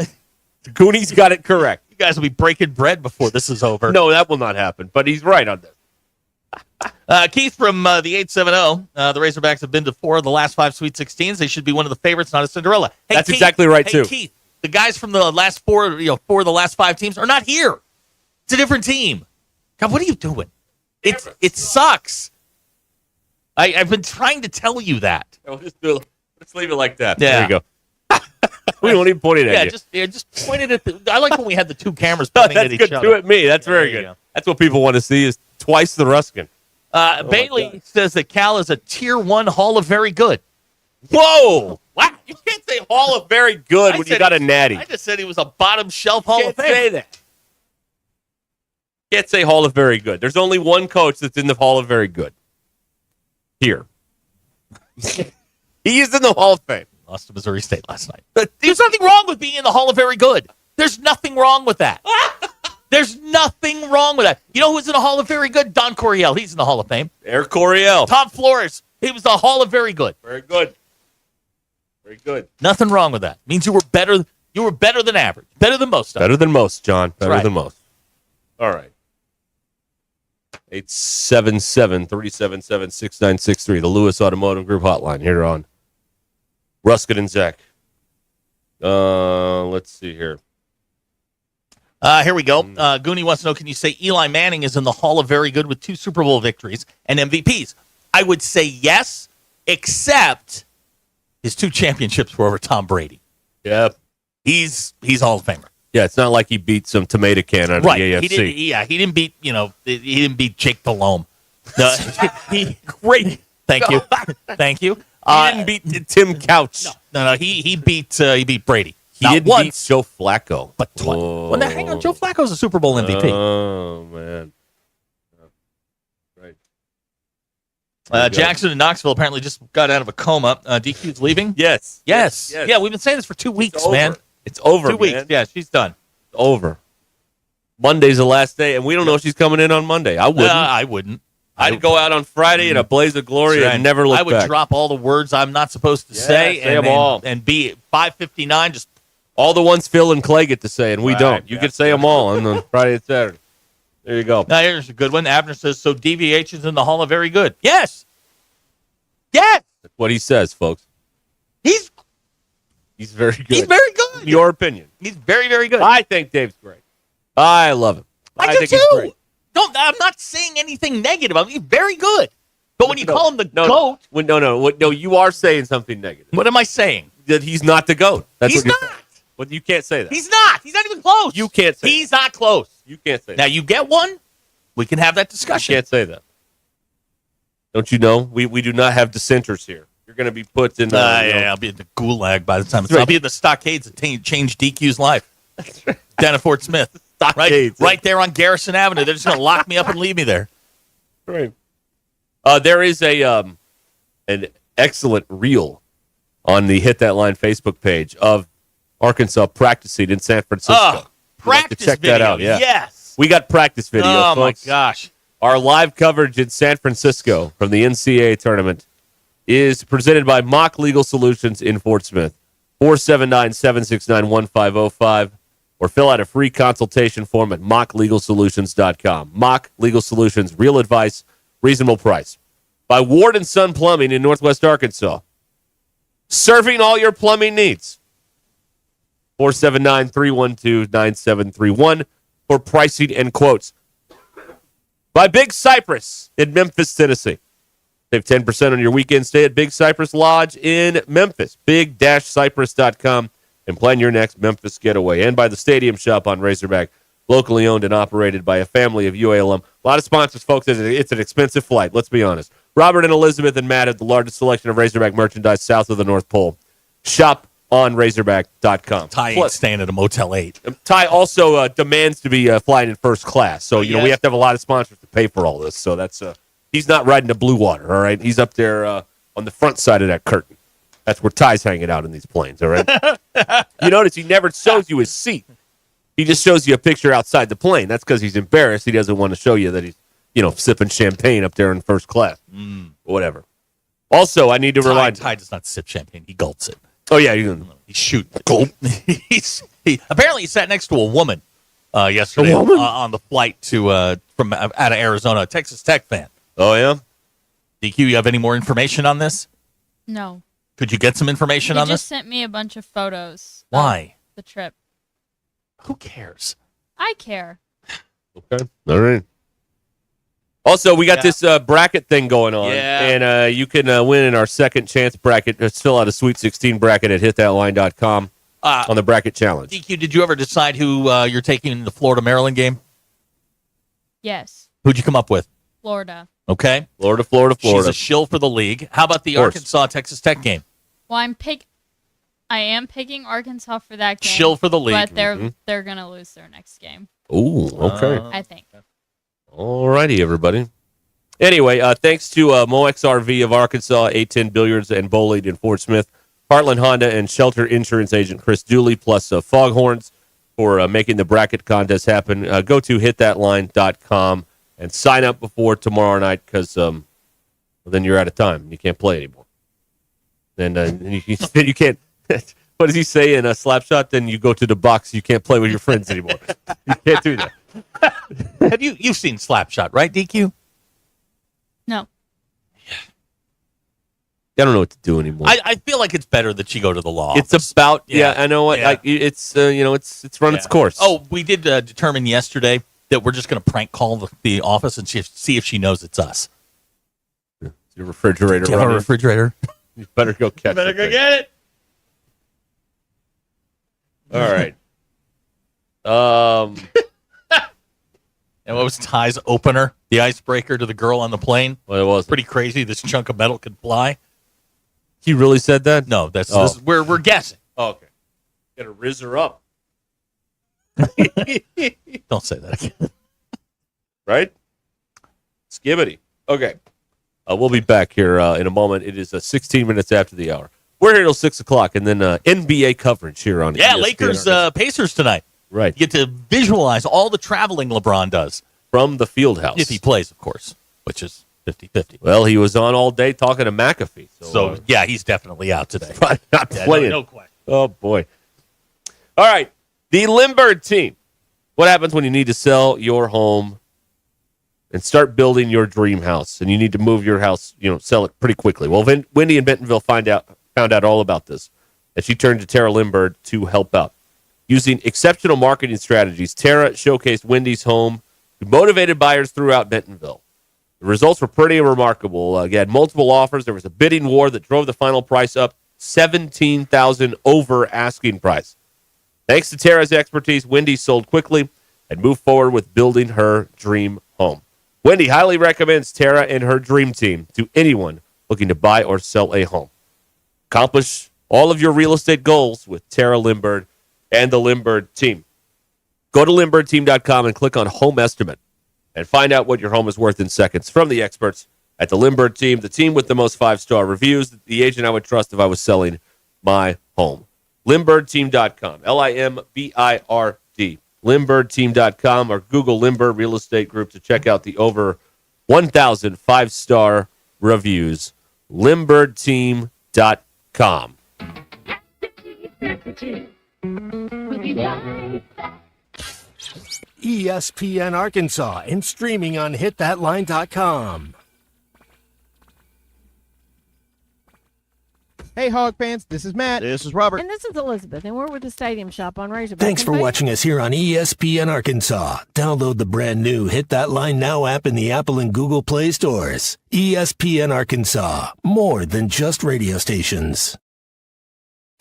Goonie's got it correct. You guys will be breaking bread before this is over. No, that will not happen. But he's right on this. Keith from the 870. The Razorbacks have been to 4 of the last 5 Sweet 16s. They should be one of the favorites, not a Cinderella. Hey, That's Keith, exactly right, too. Keith, the guys from the last 4 of the last 5 teams are not here. It's a different team. God, what are you doing? It sucks. I've been trying to tell you that. Let's leave it like that. Yeah. There you go. We don't even point it at you. Just point it at I like when we had the 2 cameras pointing at each That's good. other. Do it me. That's very there you good. go. That's what people want to see is twice the Ruscin. Bailey says that Cal is a Tier 1 Hall of Very Good. Whoa! Wow! You can't say Hall of Very Good when you got a natty. I just said he was a bottom shelf Hall of Fame. Say that. Can't say Hall of Very Good. There's only one coach that's in the Hall of Very Good. Here. He is in the Hall of Fame. Lost to Missouri State last night. But there's nothing wrong with being in the Hall of Very Good. There's nothing wrong with that. There's nothing wrong with that. You know who's in the Hall of Very Good? Don Coryell. He's in the Hall of Fame. Eric Coryell. Tom Flores. He was the Hall of Very Good. Very good. Very good. Nothing wrong with that. Means you were better. You were better than average. Better than most. Better than most, John. Better right. than most. All right. 877-377-6963. The Lewis Automotive Group hotline here on Ruscin and Zach. Let's see here. Here we go. Goonie wants to know, can you say Eli Manning is in the Hall of Very Good with 2 Super Bowl victories and MVPs? I would say yes, except his 2 championships were over Tom Brady. Yep. He's Hall of Famer. Yeah, it's not like he beat some tomato can out of the AFC. He didn't beat, he didn't beat Jake Delhomme. Great. Thank you. Thank you. He didn't beat Tim Couch. No, he beat Brady. He didn't beat Joe Flacco. But twice. Well, now, hang on. Joe Flacco's a Super Bowl MVP. Oh, man. Jackson and Knoxville apparently just got out of a coma. DQ's leaving? Yes. Yeah, we've been saying this for 2 weeks, man. It's over, 2 weeks. man. Yeah, she's done. It's over. Monday's the last day, and we don't know if she's coming in on Monday. I wouldn't. I wouldn't. I'd go out on Friday in a blaze of glory and never look I would back. drop all the words I'm not supposed to say. Say them all. And be at 5:59, just all the ones Phil and Clay get to say, and we Right, don't. You can say them all on Friday and Saturday. There you go. Now, here's a good one. Abner says, so DVH is in the Hall of Very Good. Yes. Yes. That's what he says, folks. He's very good. He's very good. In your opinion. He's very, very good. I think Dave's great. I love him. I do think too. he's great. I'm not saying anything negative. I mean, he's very good. But when you call him the GOAT. No, you are saying something negative. What am I saying? That he's not the GOAT. That's He's what you're not. saying. Well, you can't say that. He's not. He's not even close. You can't say He's not close. You can't say Now, that. you get one, we can have that You discussion. can't say that. Don't you know? We do not have dissenters here. You're going to be put in. I'll be in the gulag by the time. right. I'll be in the stockades that changed DQ's life. Down at Fort Smith. Stockades. Right there on Garrison Avenue. They're just going to lock me up and leave me there. Right. There is an excellent reel on the Hit That Line Facebook page of Arkansas practicing in San Francisco. Oh, You'd like to practice check video. that out. Yeah. Yes. We got practice video. Oh, folks. my gosh. Our live coverage in San Francisco from the NCAA tournament is presented by Mock Legal Solutions in Fort Smith. 479-769-1505 or fill out a free consultation form at mocklegalsolutions.com. Mock Legal Solutions, real advice, reasonable price. By Ward and Son Plumbing in Northwest Arkansas. Serving all your plumbing needs. 479-312-9731 for pricing and quotes. By Big Cypress in Memphis, Tennessee. Save 10% on your weekend stay at Big Cypress Lodge in Memphis. Big-Cypress.com and plan your next Memphis getaway. And by the Stadium Shop on Razorback, locally owned and operated by a family of UA alum. A lot of sponsors, folks. It's an expensive flight, let's be honest. Robert and Elizabeth and Matt have the largest selection of Razorback merchandise south of the North Pole. Shop on Razorback.com. Ty ain't staying at a Motel 8. Ty also demands to be flying in first class. So, we have to have a lot of sponsors to pay for all this. So that's he's not riding the Blue Water, all right? He's up there on the front side of that curtain. That's where Ty's hanging out in these planes, all right? You notice he never shows you his seat. He just shows you a picture outside the plane. That's because he's embarrassed. He doesn't want to show you that he's, sipping champagne up there in first class. Whatever. Also, I need to remind Ty does not sip champagne. He gulps it. Oh, yeah. He's shooting. Gulp. Apparently he sat next to a woman yesterday A woman? on the flight to from out of Arizona, a Texas Tech fan. Oh, yeah? DQ, you have any more information on this? No. Could you get some information He on just this? sent me a bunch of photos. Why? Of the trip. Who cares? I care. Okay. All right. Also, we got this bracket thing going on. Yeah. And you can win in our second chance bracket. Just fill out a Sweet 16 bracket at hitthatline.com on the bracket challenge. DQ, did you ever decide who you're taking in the Florida-Maryland game? Yes. Who'd you come up with? Florida. Okay. Florida. She's a shill for the league. How about the Arkansas-Texas Tech game? Well, I am picking Arkansas for that game. Shill for the league. But they're gonna lose their next game. Ooh, okay. I think. All righty, everybody. Anyway, thanks to Moex RV of Arkansas, 810 Billiards and Bowling in Fort Smith, Heartland Honda and Shelter Insurance Agent Chris Dooley, plus Foghorns for making the bracket contest happen. Go to hitthatline.com and sign up before tomorrow night because then you're out of time. You can't play anymore. And you can't. What does he say in a Slapshot? Then you go to the box. You can't play with your friends anymore. You can't do that. Have you've seen Slapshot, right, DQ? No. I don't know what to do anymore. I feel like it's better that you go to the law. It's about I know what it's it's run its course. Oh, we did determine yesterday that we're just going to prank call the office and see if she knows it's us. Your refrigerator. Do you have a refrigerator? You better go catch it. Get it. All right. And what was Ty's opener? The icebreaker to the girl on the plane? Well, it was pretty crazy. This chunk of metal could fly. He really said that? No, this, we're guessing. Oh, okay. Gotta rizz her up. Don't say that again. Right? Skibbity. Okay. We'll be back here in a moment. It is 16 minutes after the hour. We're here till 6 o'clock, and then NBA coverage here on ESPN. Lakers Pacers tonight. Right. You get to visualize all the traveling LeBron does. From the field house. If he plays, of course, which is 50-50. Well, he was on all day talking to McAfee. So yeah, he's definitely out today. Not playing. No question. Oh, boy. All right. The Limbird team. What happens when you need to sell your home and start building your dream house, and you need to move your house, sell it pretty quickly? Well, Wendy in Bentonville found out all about this, and she turned to Tara Limbird to help out. Using exceptional marketing strategies, Tara showcased Wendy's home to motivated buyers throughout Bentonville. The results were pretty remarkable. He had multiple offers. There was a bidding war that drove the final price up $17,000 over asking price. Thanks to Tara's expertise, Wendy sold quickly and moved forward with building her dream home. Wendy highly recommends Tara and her dream team to anyone looking to buy or sell a home. Accomplish all of your real estate goals with Tara Limbird and the Limbird team. Go to LimbirdTeam.com and click on Home Estimate and find out what your home is worth in seconds from the experts at the Limbird team, the team with the most 5-star reviews, the agent I would trust if I was selling my home. LimbirdTeam.com, LIMBIRD, LimbirdTeam.com, or Google Limbird Real Estate Group to check out the over 1,000 5-star reviews. LimbirdTeam.com. ESPN Arkansas and streaming on hitthatline.com. Hey, Hog fans, this is Matt. This is Robert. And this is Elizabeth, and we're with the Stadium Shop on Razorback. Thanks for watching us here on ESPN Arkansas. Download the brand new Hit That Line Now app in the Apple and Google Play stores. ESPN Arkansas, more than just radio stations.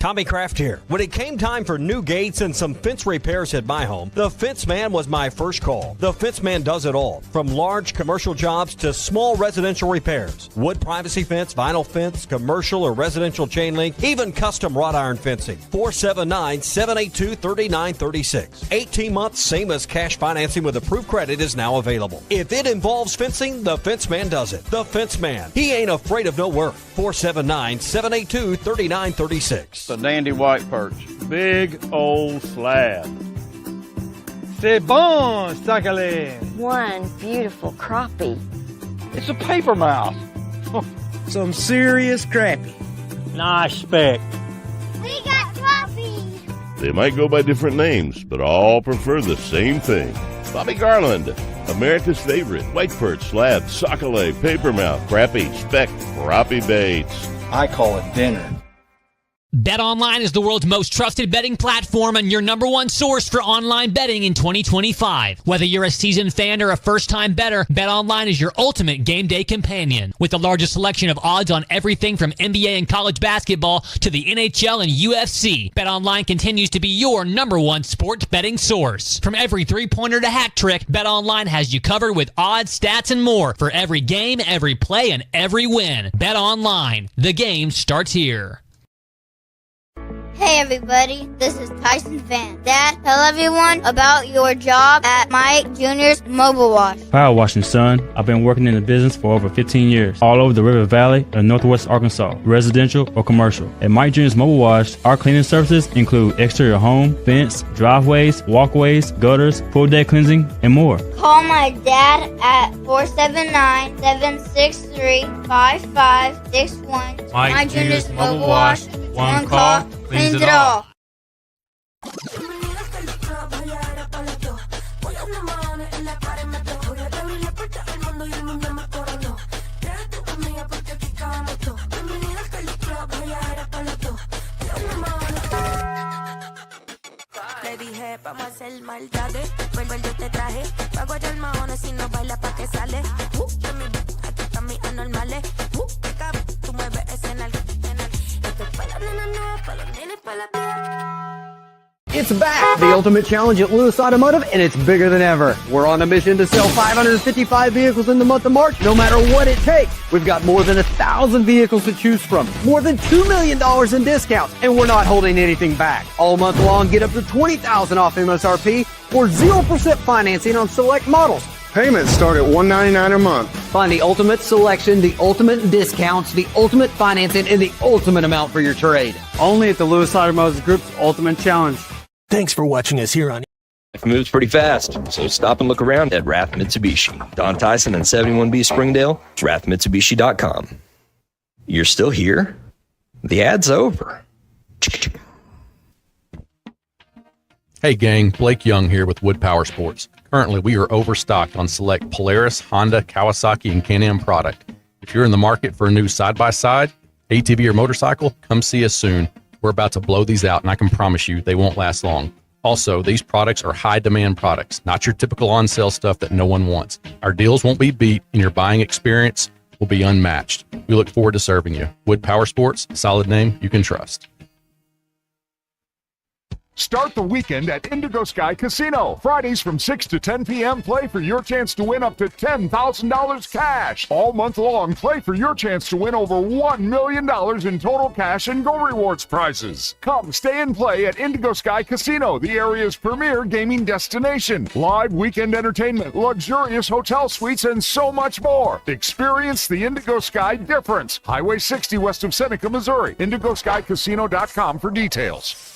Tommy Kraft here. When it came time for new gates and some fence repairs at my home, the Fence Man was my first call. The Fence Man does it all, from large commercial jobs to small residential repairs. Wood privacy fence, vinyl fence, commercial or residential chain link, even custom wrought iron fencing. 479-782-3936. 18 months, same as cash financing with approved credit is now available. If it involves fencing, the Fence Man does it. The Fence Man. He ain't afraid of no work. 479-782-3936. A dandy white perch. Big old slab. C'est bon, sacalé. One beautiful crappie. It's a paper mouse. Some serious crappie. Nice speck. We got crappie. They might go by different names, but all prefer the same thing. Bobby Garland, America's favorite. White perch, slab, sockeye, papermouth, crappie, speck, crappie baits. I call it dinner. BetOnline is the world's most trusted betting platform and your number one source for online betting in 2025. Whether you're a seasoned fan or a first-time bettor, BetOnline is your ultimate game day companion. With the largest selection of odds on everything from NBA and college basketball to the NHL and UFC, BetOnline continues to be your number one sports betting source. From every three-pointer to hat trick, BetOnline has you covered with odds, stats, and more for every game, every play, and every win. BetOnline. The game starts here. Hey everybody, this is Tyson Fan. Dad, tell everyone about your job at Mike Jr.'s Mobile Wash. Power washing, son. I've been working in the business for over 15 years, all over the River Valley and Northwest Arkansas, residential or commercial. At Mike Jr.'s Mobile Wash, our cleaning services include exterior home, fence, driveways, walkways, gutters, pool deck cleansing, and more. Call my dad at 479-763-5561. Mike Jr.'s Mobile Wash. One call cleans it all. Le dije, vamos a hacer maldades. Vuelvo yo te traje. Pago ya el mahones si no baila pa' que sale. Aquí están mis anormales. Tú mueves ese en el. Esto es pa' las nenas nuevas, pa' los nenes, pa' la vida. It's back, the Ultimate Challenge at Lewis Automotive, and it's bigger than ever. We're on a mission to sell 555 vehicles in the month of March, no matter what it takes. We've got more than 1,000 vehicles to choose from, more than $2 million in discounts, and we're not holding anything back. All month long, get up to $20,000 off MSRP or 0% financing on select models. Payments start at $199 a month. Find the ultimate selection, the ultimate discounts, the ultimate financing, and the ultimate amount for your trade. Only at the Lewis Automotive Group's Ultimate Challenge. Thanks for watching us here on Life moves pretty fast, so stop and look around at Rath Mitsubishi. Don Tyson and 71B Springdale, rathmitsubishi.com. You're still here? The ad's over. Hey gang, Blake Young here with Wood Power Sports. Currently, we are overstocked on select Polaris, Honda, Kawasaki, and Can-Am product. If you're in the market for a new side-by-side, ATV, or motorcycle, come see us soon. We're about to blow these out, and I can promise you they won't last long. Also, these products are high-demand products, not your typical on-sale stuff that no one wants. Our deals won't be beat, and your buying experience will be unmatched. We look forward to serving you. Wood Power Sports, solid name you can trust. Start the weekend at Indigo Sky Casino. Fridays from 6 to 10 p.m. Play for your chance to win up to $10,000 cash. All month long, play for your chance to win over $1 million in total cash and Go Rewards prizes. Come stay and play at Indigo Sky Casino, the area's premier gaming destination. Live weekend entertainment, luxurious hotel suites, and so much more. Experience the Indigo Sky difference. Highway 60 west of Seneca, Missouri. IndigoSkyCasino.com for details.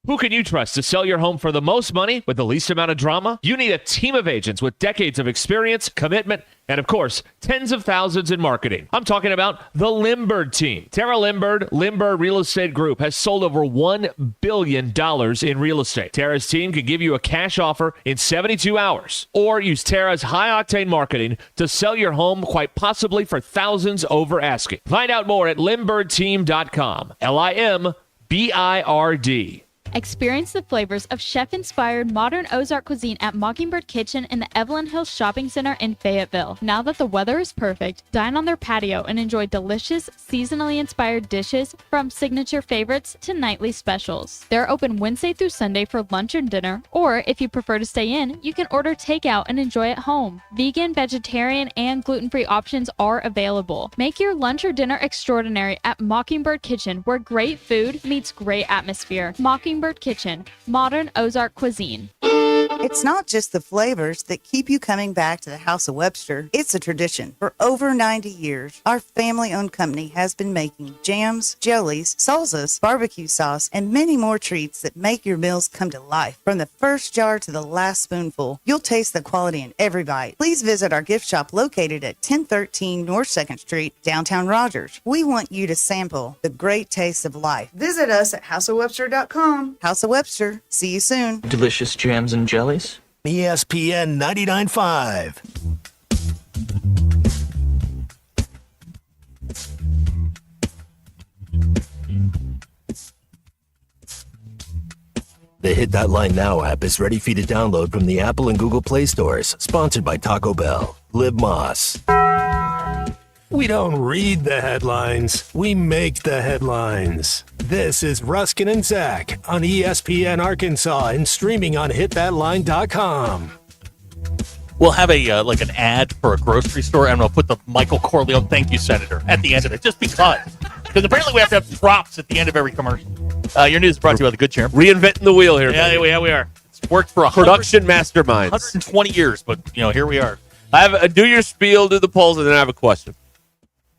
Who can you trust to sell your home for the most money with the least amount of drama? You need a team of agents with decades of experience, commitment, and of course, tens of thousands in marketing. I'm talking about the Limbird team. Tara Limbird Real Estate Group has sold over $1 billion in real estate. Tara's team can give you a cash offer in 72 hours, or use Tara's high-octane marketing to sell your home quite possibly for thousands over asking. Find out more at LimbirdTeam.com. LIMBIRD. Experience the flavors of chef-inspired modern Ozark cuisine at Mockingbird Kitchen in the Evelyn Hills Shopping Center in Fayetteville. Now that the weather is perfect, dine on their patio and enjoy delicious, seasonally inspired dishes from signature favorites to nightly specials. They're open Wednesday through Sunday for lunch and dinner, or if you prefer to stay in, you can order takeout and enjoy at home. Vegan, vegetarian, and gluten-free options are available. Make your lunch or dinner extraordinary at Mockingbird Kitchen, where great food meets great atmosphere. Mockingbird Kitchen, modern Ozark cuisine. It's not just the flavors that keep you coming back to the House of Webster. It's a tradition. For over 90 years, our family-owned company has been making jams, jellies, salsas, barbecue sauce, and many more treats that make your meals come to life. From the first jar to the last spoonful, you'll taste the quality in every bite. Please visit our gift shop located at 1013 North 2nd Street, downtown Rogers. We want you to sample the great taste of life. Visit us at houseofwebster.com. House of Webster. See you soon. Delicious jams and jellies. ESPN 99.5. The Hit That Line Now app is ready for you to download from the Apple and Google Play stores. Sponsored by Taco Bell. Live Moss. We don't read the headlines. We make the headlines. This is Ruskin and Zach on ESPN Arkansas and streaming on hitthatline.com. We'll have a like an ad for a grocery store, and we'll put the Michael Corleone "Thank You, Senator" at the end of it, just because. Because apparently we have to have props at the end of every commercial. Your news is brought to you by the Good Chair. Reinventing the wheel here. Yeah, we are. It's worked for production masterminds. 120 years, but here we are. I have do your spiel, do the polls, and then I have a question.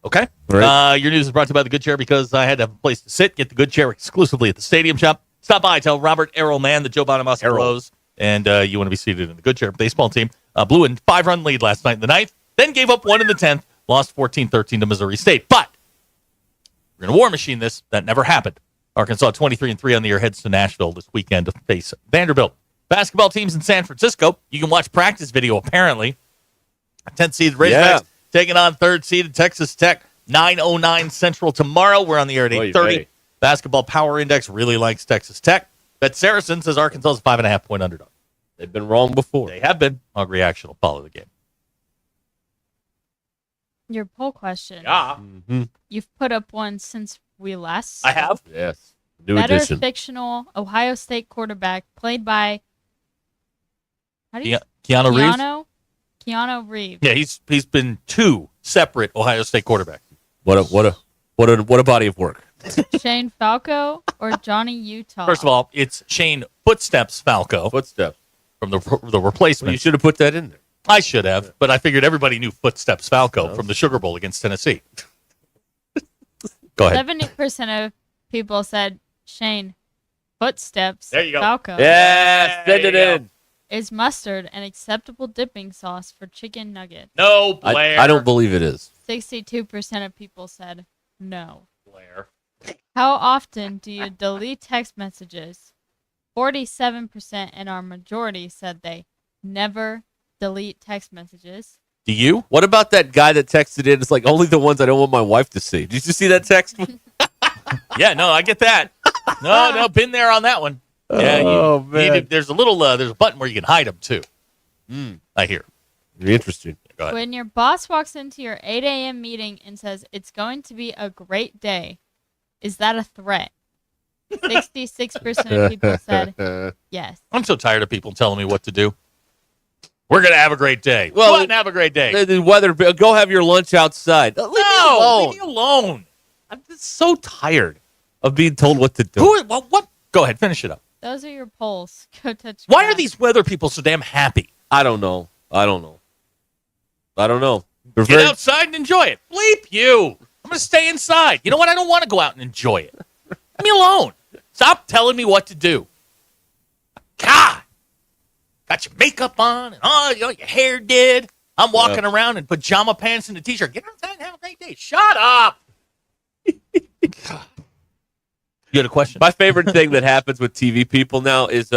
Okay. Right. Your news is brought to you by the Good Chair because I had to have a place to sit. Get the Good Chair exclusively at the Stadium Shop. Stop by, tell Robert Errol-Mann that Joe Bonamassa blows, and you want to be seated in the Good Chair. Baseball team blew a 5-run lead last night in the 9th, then gave up 1 in the 10th, lost 14-13 to Missouri State. But we're going to War Machine this. That never happened. Arkansas 23-3 on the year heads to Nashville this weekend to face Vanderbilt. Basketball teams in San Francisco. You can watch practice video, apparently. 10th seed Razorbacks taking on 3rd seeded Texas Tech. 9:09 Central tomorrow. We're on the air at 8:30. Basketball Power Index really likes Texas Tech. Bet Saracen says Arkansas is a 5.5-point underdog. They've been wrong before. They have been. Hog Reaction will follow the game. Your poll question. Yeah. Mm-hmm. You've put up one since we last. I have? Yes. New Better edition. Fictional Ohio State quarterback played by Keanu Reeves? Keanu Reeves. Yeah, he's been 2 separate Ohio State quarterbacks. What a body of work. Shane Falco or Johnny Utah? First of all, it's Shane Footsteps Falco. Footsteps. From the replacement. Well, you should have put that in there. I should have, but I figured everybody knew Footsteps Falco from the Sugar Bowl against Tennessee. Go ahead. 70% of people said, Shane, Footsteps There you go. Falco Yes, send it in. is mustard an acceptable dipping sauce for chicken nuggets. No, Blair. I don't believe it is. 62% of people said no. Blair. How often do you delete text messages? 47% in our majority said they never delete text messages. Do you? What about that guy that texted in? It's like only the ones I don't want my wife to see. Did you see that text? Yeah, no, I get that. No, been there on that one. Yeah, man. There's a little, there's a button where you can hide them too. I hear. Interesting. Go ahead. When your boss walks into your 8 a.m. meeting and says, it's going to be a great day, is that a threat? 66% of people said yes. I'm so tired of people telling me what to do. We're going to have a great day. Well, Go out and have a great day. The weather. Go have your lunch outside. Leave Leave me alone. I'm just so tired of being told what to do. What? Go ahead, finish it up. Those are your polls. Go touch Why grass. are these weather people so damn happy? I don't know. They're Get outside and enjoy it. Bleep you. I'm going to stay inside. You know what? I don't want to go out and enjoy it. Leave me alone. Stop telling me what to do. God. Got your makeup on and your hair did. I'm walking around in pajama pants and a t-shirt. Get outside and have a great day. Shut up. You had a question? My favorite thing that happens with TV people now is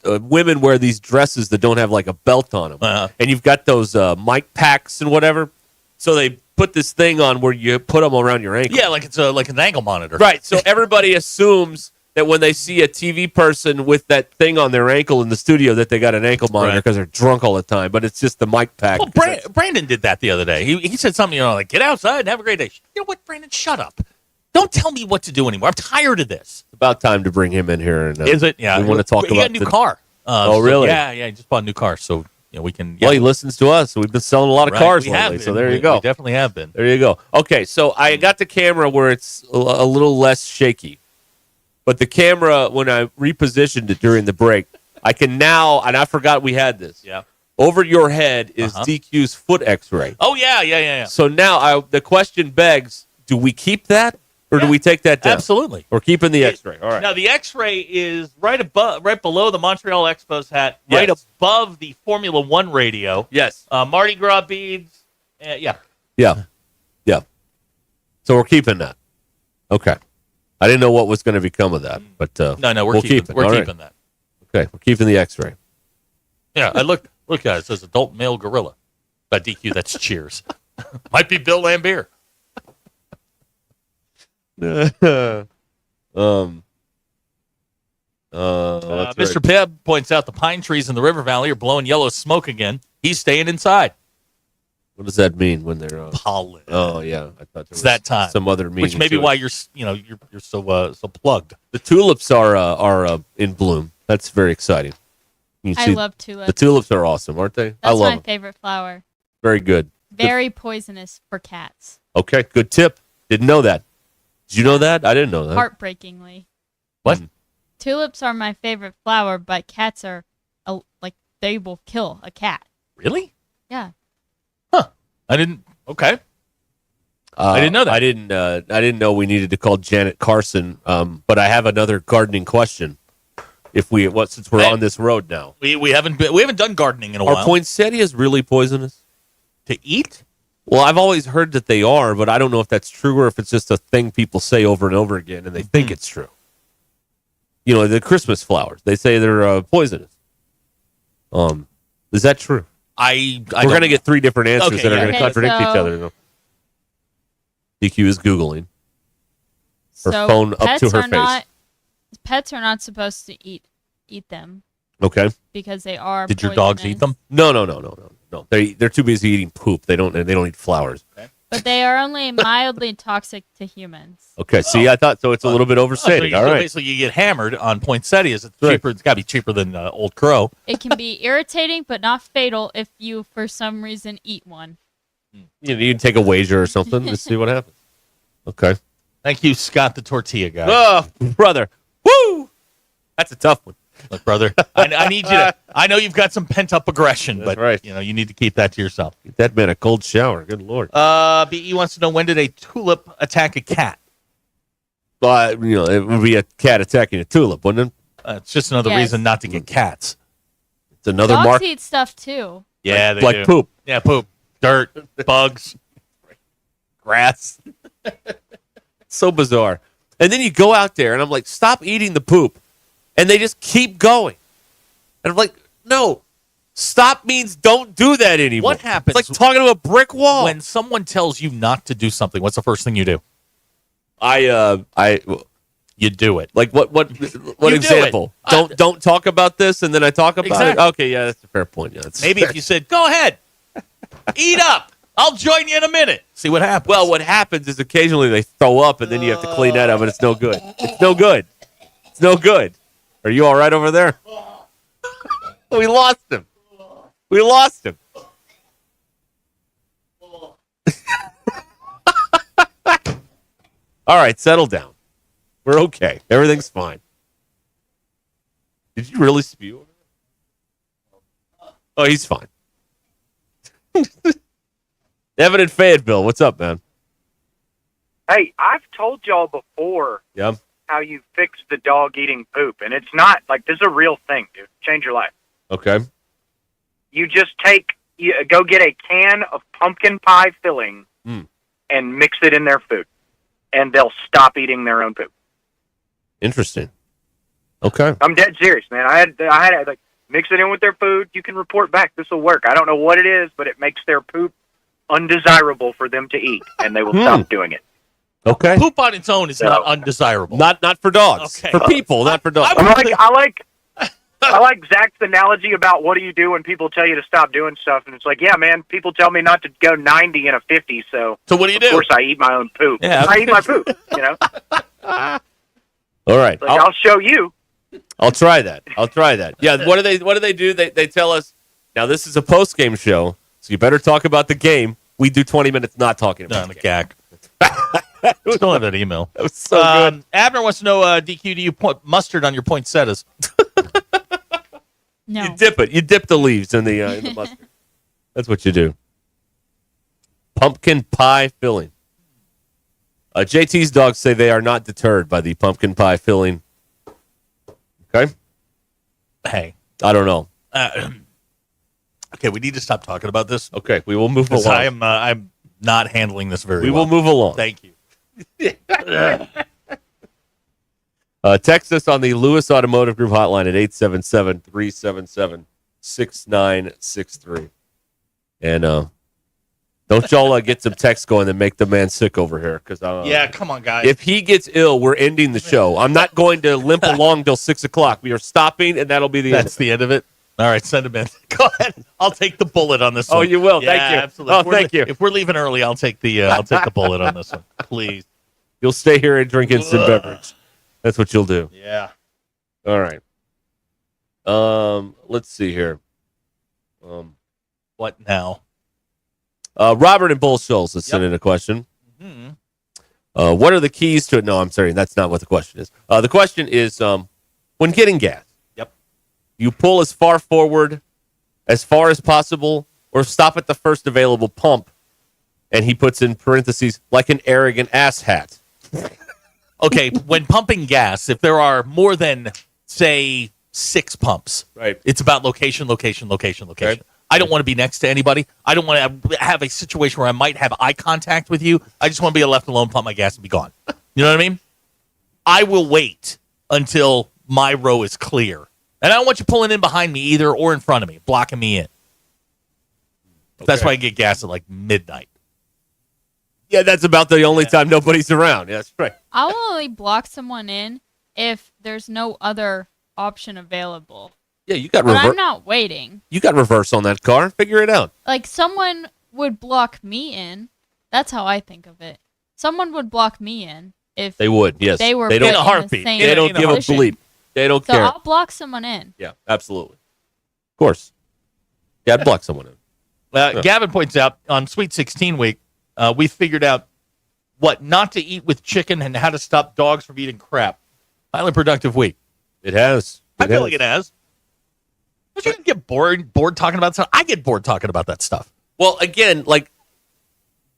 women wear these dresses that don't have like a belt on them, and you've got those mic packs and whatever. So they put this thing on where you put them around your ankle. Yeah, like it's like an ankle monitor. Right. So everybody assumes that when they see a TV person with that thing on their ankle in the studio that they got an ankle monitor because they're drunk all the time, but it's just the mic pack. Well, Brandon did that the other day. He said something, like, get outside and have a great day. You know what, Brandon? Shut up. Don't tell me what to do anymore. I'm tired of this. It's about time to bring him in here. And, Is it? Yeah. We want to talk about He got a new car. Really? Yeah, he just bought a new car. So we can. Yeah. Well, he listens to us. We've been selling a lot of cars lately. So there you go. We definitely have been. There you go. Okay, so I got the camera where it's a little less shaky. But the camera, when I repositioned it during the break, I can now, and I forgot we had this. Yeah. Over your head is DQ's foot x-ray. Oh, yeah. So now the question begs, do we keep that or do we take that down? Absolutely. We're keeping the x-ray. All right. Now, the x-ray is right below the Montreal Expos hat, right above the Formula One radio. Yes. Mardi Gras beads. Yeah. So we're keeping that. Okay. I didn't know what was going to become of that, but No, we're we'll keeping keep it. We're All keeping right. that. Okay, we're keeping the x-ray. Yeah, I look at it. It says adult male gorilla. By DQ, that's Cheers. Might be Bill Lambier. Mr. Pebb points out the pine trees in the river valley are blowing yellow smoke again. He's staying inside. What does that mean when they're pollen? Oh yeah, I thought It's that time. some other meaning. Which may be to why it. you're so plugged. The tulips are in bloom. That's very exciting. You I see, love tulips. The tulips are awesome, aren't they? I That's love my them. favorite flower. Very good. Very poisonous for cats. Okay, good tip. Didn't know that. Did you know that? I didn't know that. Heartbreakingly. What? Tulips are my favorite flower, but cats are they will kill a cat. Really? Yeah. I didn't. Okay. I didn't know that. I didn't know we needed to call Janet Carson. But I have another gardening question. Since we're on this road now, We haven't done gardening in a are while. poinsettias really poisonous to eat? Well, I've always heard that they are, but I don't know if that's true or if it's just a thing people say over and over again, and they think it's true. You know, the Christmas flowers, they say they're poisonous. Is that true? We're going to get three different answers that are going to contradict each other. Though. DQ is Googling. Her phone up to her face. Pets are not supposed to eat them. Okay. Because they are. Did your dogs eat them? No. They're too busy eating poop. They don't eat flowers. Okay. But they are only mildly toxic to humans. Okay. See, I thought so. It's a little bit overstated. So All right. basically, you get hammered on poinsettias. It's cheaper. It's got to be cheaper than Old Crow. It can be irritating, but not fatal if you, for some reason, eat one. You can take a wager or something to see what happens. Okay. Thank you, Scott, the tortilla guy. Oh, brother. Woo! That's a tough one. Look, brother, I need you to. I know you've got some pent up aggression, but right. you need to keep that to yourself. Get that man a cold shower. Good Lord. BE wants to know, when did a tulip attack a cat? It would be a cat attacking a tulip, wouldn't it? It's just another reason not to get cats. It's another Dogs mark. eat stuff too. Yeah, like do. poop. Yeah, poop, dirt, bugs, Grass. So bizarre. And then you go out there, and I'm like, stop eating the poop. And they just keep going. And I'm like, no. Stop means don't do that anymore. What happens? It's like talking to a brick wall. When someone tells you not to do something, what's the first thing you do? You do it. Like what example? Don't talk about this, and then I talk about it. Okay, yeah, that's a fair point. Yeah, Maybe if you said, "Go ahead, eat up. I'll join you in a minute." See what happens. Well, what happens is occasionally they throw up, and then you have to clean that up, and it's no good. It's no good. It's no good. Are you all right over there? We lost him. We lost him. All right, settle down. We're okay. Everything's fine. Did you really spew? Oh, he's fine. Evan in Fayetteville, what's up, man? Hey, I've told y'all before how you fix the dog eating poop, and it's not like this is a real thing, dude. Change your life. Okay. You just go get a can of pumpkin pie filling and mix it in their food, and they'll stop eating their own poop. Interesting. Okay. I'm dead serious, man. I had to mix it in with their food. You can report back. This will work. I don't know what it is, but it makes their poop undesirable for them to eat, and they will stop doing it. Okay. Poop on its own is not undesirable. Not for dogs. Okay. For people, not for dogs. I like Zach's analogy about what do you do when people tell you to stop doing stuff, and it's like, yeah, man, people tell me not to go 90 in a 50, so what do you do? Of course, I eat my own poop. Yeah. I eat my poop. All right. Like, I'll show you. I'll try that. Yeah. What do they do? They tell us now. This is a post game show, so you better talk about the game. We do 20 minutes not talking about the game. Gag. Still have that email. That was so good. Abner wants to know, DQ, do you put mustard on your poinsettias? No. You dip it. You dip the leaves in the mustard. That's what you do. Pumpkin pie filling. JT's dogs say they are not deterred by the pumpkin pie filling. Okay. Hey. I don't know. Okay, we need to stop talking about this. Okay, we will move along. I'm not handling this very well. We will move along. Thank you. Text us on the Lewis Automotive Group hotline at 877-377-6963. And don't y'all get some text going and make the man sick over here. Yeah, come on, guys. If he gets ill, we're ending the show. I'm not going to limp along till 6 o'clock. We are stopping, and that'll be the end. That's the end of it? All right, send him in. Go ahead. I'll take the bullet on this one. Oh, you will. Yeah, thank you. Absolutely. Oh, thank you. If we're leaving early, I'll take the bullet on this one. Please. You'll stay here and drink instant beverage. That's what you'll do. Yeah. All right. Let's see here. What now? Robert in Bull Shoals has sent in a question. Mm-hmm. What are the keys to it? No, I'm sorry. That's not what the question is. The question is when getting gas. Yep. You pull as far forward as far as possible or stop at the first available pump. And he puts in parentheses, like an arrogant asshat. Okay, when pumping gas, if there are more than, say, 6 pumps, right? It's about location. Okay. I don't want to be next to anybody. I don't want to have a situation where I might have eye contact with you. I just want to be left alone, pump my gas, and be gone. You know what I mean? I will wait until my row is clear. And I don't want you pulling in behind me either or in front of me, blocking me in. Okay. That's why I get gas at like midnight. Yeah, that's about the only time nobody's around. Yeah, that's right. I'll only block someone in if there's no other option available. Yeah, you got But reverse. I'm not waiting. You got reverse on that car. Figure it out. Like, someone would block me in. That's how I think of it. Someone would block me in if They would, yes. they were They put don't in a heartbeat. same They don't give a position. bleep. They don't So care. I'll block someone in. Yeah, absolutely. Of course. Yeah, I'd block someone in. Gavin points out on Sweet 16 week, we figured out what not to eat with chicken and how to stop dogs from eating crap. Highly productive week. It has. I feel like it has. Don't you get bored talking about stuff? I get bored talking about that stuff. Well, again, like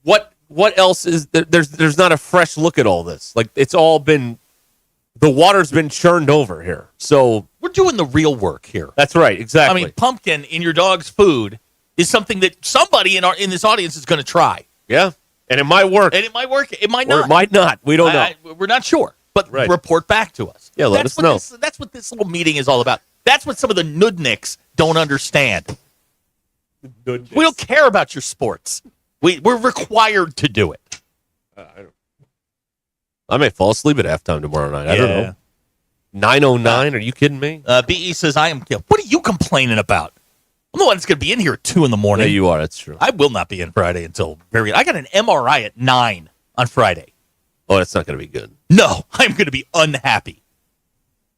what else is there? There's not a fresh look at all this. Like it's all been the water's been churned over here. So we're doing the real work here. That's right, exactly. I mean, pumpkin in your dog's food is something that somebody in this audience is going to try. Yeah, and it might work. And it might work. It might not. Or it might not. We don't know. We're not sure. But report back to us. Yeah, let us know. That's what this little meeting is all about. That's what some of the nudniks don't understand. We don't care about your sports. We're required to do it. I may fall asleep at halftime tomorrow night. I don't know. 9:09? Are you kidding me? BE says, what are you complaining about? I'm the one that's going to be in here at 2 in the morning. Yeah, you are. That's true. I will not be in Friday until I got an MRI at 9 on Friday. Oh, that's not going to be good. No, I'm going to be unhappy.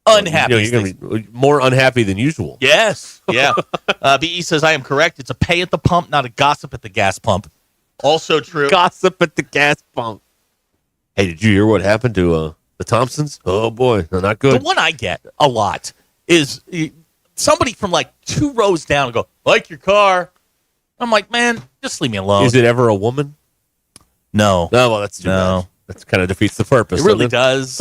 Unhappy. You're going to be more unhappy than usual. Yes. Yeah. BE says, I am correct. It's a pay at the pump, not a gossip at the gas pump. Also true. Gossip at the gas pump. Hey, did you hear what happened to the Thompsons? Oh, boy. They're not good. The one I get a lot is somebody from like 2 rows down go, like your car. I'm like, man, just leave me alone. Is it ever a woman? No. No, well, that's too bad. That kind of defeats the purpose. It really does.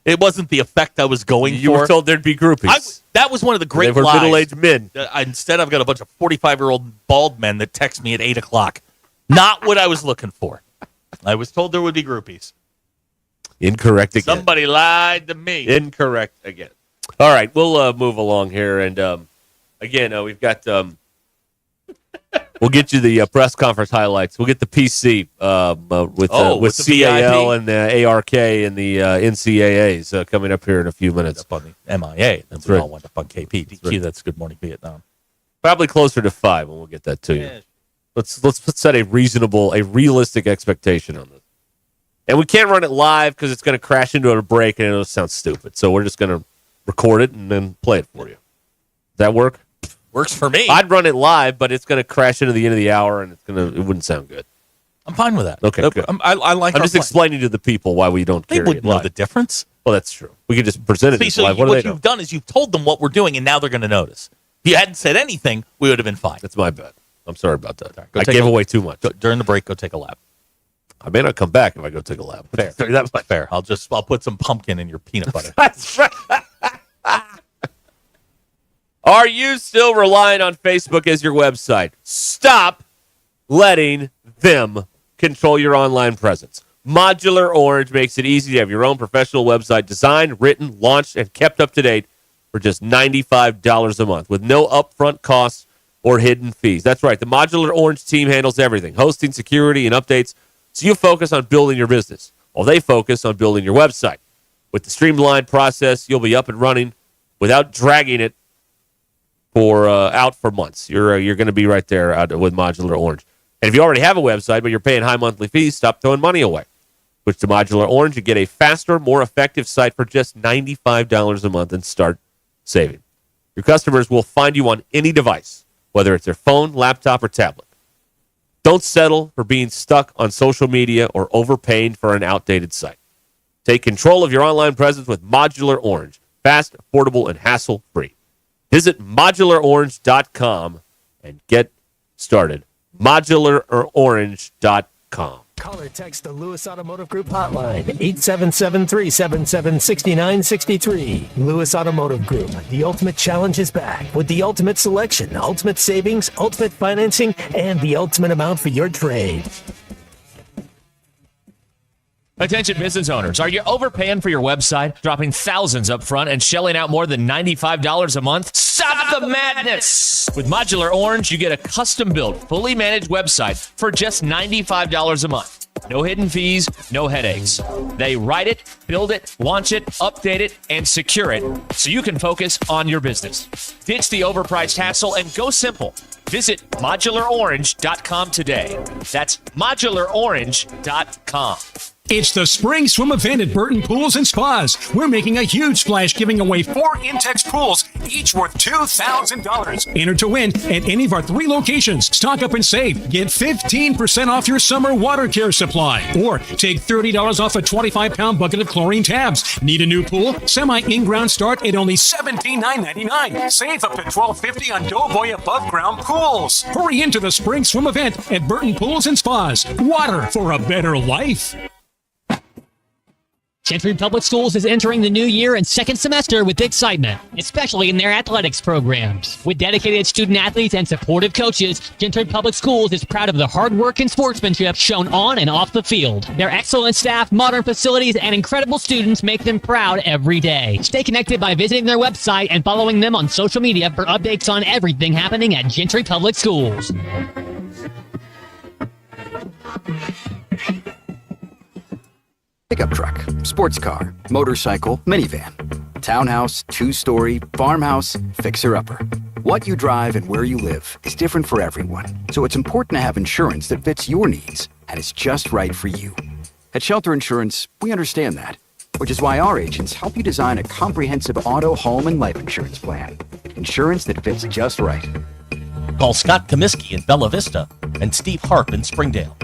It wasn't the effect I was going for. You were told there'd be groupies. That was one of the great They were lies. middle-aged men. Instead, I've got a bunch of 45-year-old bald men that text me at 8 o'clock. Not what I was looking for. I was told there would be groupies. Incorrect again. Somebody lied to me. Incorrect again. All right, we'll move along here. And, again, we've got we'll get you the press conference highlights. We'll get the PC with the CAL VIP? and the ARK and the NCAAs coming up here in a few minutes. Up on the MIA. That's we right. all went up on KP. DQ, right. that's Good Morning Vietnam. Probably closer to 5, and we'll get that to you. Yeah. Let's set a realistic expectation on this. And we can't run it live because it's going to crash into a break and it'll sound stupid. So we're just going to record it and then play it for you. Does that work? Works for me. I'd run it live, but it's going to crash into the end of the hour and it wouldn't sound good. I'm fine with that. Okay, good. I like I'm our just plan. explaining to the people why we don't They carry wouldn't it know live. the difference. Well, that's true. We could just present it See, as so live. what What do they know? you've done is you've told them what we're doing, and now they're going to notice. If you hadn't said anything, we would have been fine. That's my bad. I'm sorry about that. Go I take gave a- away too much. During the break, go take a lap. I may not come back if I go take a lap. Fair. That's fair. I'll put some pumpkin in your peanut butter. That's right. Are you still relying on Facebook as your website? Stop letting them control your online presence. Modular Orange makes it easy to have your own professional website designed, written, launched, and kept up to date for just $95 a month with no upfront costs or hidden fees. That's right. The Modular Orange team handles everything, hosting, security, and updates, so you focus on building your business while they focus on building your website. With the streamlined process, you'll be up and running without dragging it out for months. You're going to be right there with Modular Orange. And if you already have a website, but you're paying high monthly fees, stop throwing money away. Switch to Modular Orange and get a faster, more effective site for just $95 a month and start saving. Your customers will find you on any device, whether it's their phone, laptop, or tablet. Don't settle for being stuck on social media or overpaying for an outdated site. Take control of your online presence with Modular Orange. Fast, affordable, and hassle-free. Visit modularorange.com and get started. modularorange.com. Call or text the Lewis Automotive Group hotline, 877-377-6963. Lewis Automotive Group, the ultimate challenge is back with the ultimate selection, ultimate savings, ultimate financing, and the ultimate amount for your trade. Attention business owners, are you overpaying for your website, dropping thousands up front and shelling out more than $95 a month? Stop the madness! With Modular Orange, you get a custom-built, fully managed website for just $95 a month. No hidden fees, no headaches. They write it, build it, launch it, update it, and secure it so you can focus on your business. Ditch the overpriced hassle and go simple. Visit modularorange.com today. That's modularorange.com. It's the Spring Swim event at Burton Pools and Spas. We're making a huge splash giving away 4 Intex pools, each worth $2,000. Enter to win at any of our 3 locations. Stock up and save. Get 15% off your summer water care supply. Or take $30 off a 25-pound bucket of chlorine tabs. Need a new pool? Semi-in-ground start at only $17,999. Save up to $12.50 on Doughboy above-ground pools. Hurry into the Spring Swim event at Burton Pools and Spas. Water for a better life. Gentry Public Schools is entering the new year and second semester with excitement, especially in their athletics programs. With dedicated student athletes and supportive coaches, Gentry Public Schools is proud of the hard work and sportsmanship shown on and off the field. Their excellent staff, modern facilities, and incredible students make them proud every day. Stay connected by visiting their website and following them on social media for updates on everything happening at Gentry Public Schools. Pickup truck, sports car, motorcycle, minivan, townhouse, 2-story, farmhouse, fixer-upper. What you drive and where you live is different for everyone, so it's important to have insurance that fits your needs and is just right for you. At Shelter Insurance, we understand that, which is why our agents help you design a comprehensive auto, home, and life insurance plan. Insurance that fits just right. Call Scott Comiskey in Bella Vista and Steve Harp in Springdale.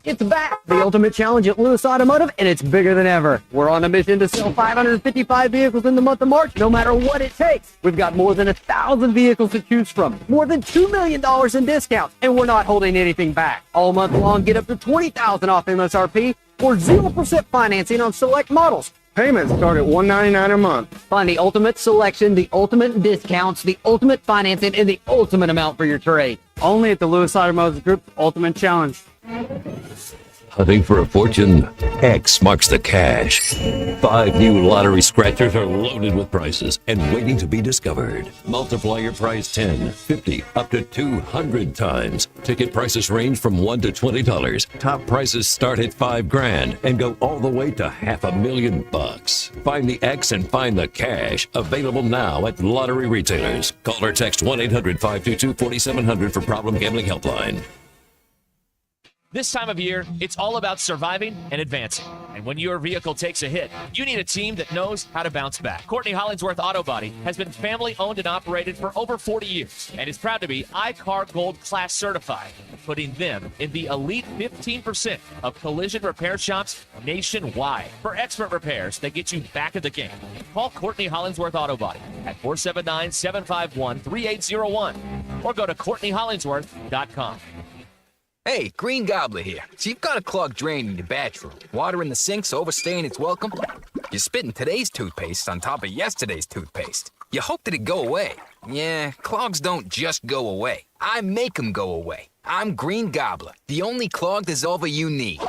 It's back, the Ultimate Challenge at Lewis Automotive, and it's bigger than ever. We're on a mission to sell 555 vehicles in the month of March, no matter what it takes. We've got more than 1,000 vehicles to choose from, more than $2 million in discounts, and we're not holding anything back. All month long, get up to $20,000 off MSRP or 0% financing on select models. Payments start at $199 a month. Find the ultimate selection, the ultimate discounts, the ultimate financing, and the ultimate amount for your trade. Only at the Lewis Automotive Group Ultimate Challenge. Hunting for a fortune? X marks the cash. 5 new lottery scratchers are loaded with prizes and waiting to be discovered. Multiply your prize 10, 50, up to 200 times. Ticket prices range from $1 to $20. Top prizes start at $5,000 and go all the way to $500,000. Find the X and find the cash. Available now at lottery retailers. Call or text 1-800-522-4700 for Problem Gambling Helpline. This time of year, it's all about surviving and advancing. And when your vehicle takes a hit, you need a team that knows how to bounce back. Courtney Hollingsworth Auto Body has been family owned and operated for over 40 years and is proud to be iCar Gold Class certified, putting them in the elite 15% of collision repair shops nationwide. For expert repairs that get you back in the game, call Courtney Hollingsworth Auto Body at 479-751-3801 or go to CourtneyHollingsworth.com. Hey, Green Gobbler here. So you've got a clogged drain in your bathroom. Water in the sink's overstaying its welcome. You're spitting today's toothpaste on top of yesterday's toothpaste. You hope that it go away. Yeah, clogs don't just go away. I make them go away. I'm Green Gobbler, the only clog dissolver you need.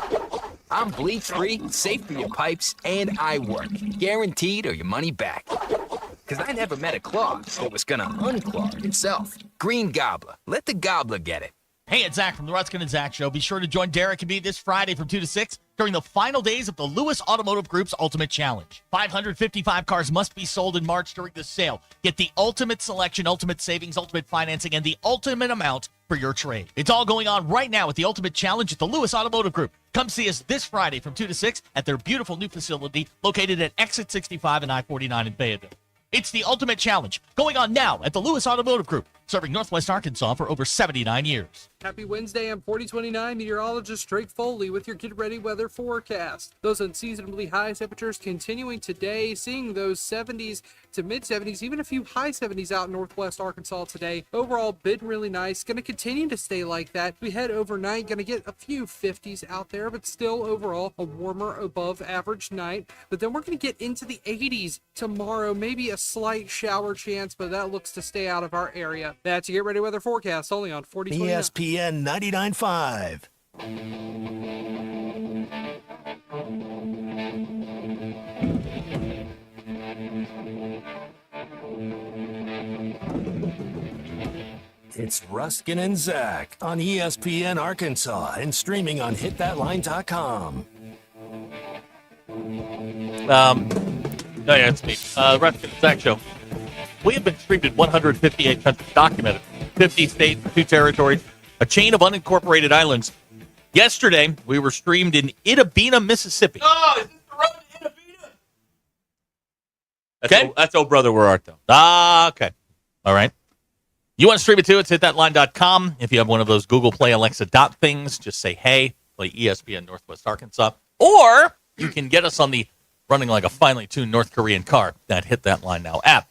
I'm bleach-free, safe for your pipes, and I work. Guaranteed or your money back. Because I never met a clog that was gonna unclog itself. Green Gobbler. Let the gobbler get it. Hey, it's Zach from the Ruscin and Zach Show. Be sure to join Derek and me this Friday from 2 to 6 during the final days of the Lewis Automotive Group's Ultimate Challenge. 555 cars must be sold in March during the sale. Get the ultimate selection, ultimate savings, ultimate financing, and the ultimate amount for your trade. It's all going on right now with the Ultimate Challenge at the Lewis Automotive Group. Come see us this Friday from 2 to 6 at their beautiful new facility located at Exit 65 and I-49 in Fayetteville. It's the Ultimate Challenge, going on now at the Lewis Automotive Group, serving Northwest Arkansas for over 79 years. Happy Wednesday, I'm 4029 meteorologist Drake Foley with your Get Ready weather forecast. Those unseasonably high temperatures continuing today, seeing those 70s to mid-70s, even a few high 70s out in Northwest Arkansas today. Overall, been really nice. Going to continue to stay like that. We head overnight, going to get a few 50s out there, but still overall a warmer above average night. But then we're going to get into the 80s tomorrow, maybe a slight shower chance, but that looks to stay out of our area. That's your Get Ready weather forecast only on 4029. ESPN 99.5. It's Ruscin and Zach on ESPN Arkansas and streaming on hitthatline.com. It's me. Ruscin and Zach Show. We have been streamed in 158 countries, documented, 50 states, 2 territories, a chain of unincorporated islands, Yesterday, we were streamed in Itabena, Mississippi. Oh, is this the road to Itabena? Okay. That's Oh Brother, Where Art Thou? Ah, okay. All right. You want to stream it too? It's hitthatline.com. If you have one of those Google Play Alexa dot things, just say, hey, play ESPN Northwest Arkansas. Or you can get us on the running like a finely tuned North Korean car, that Hit That Line Now app.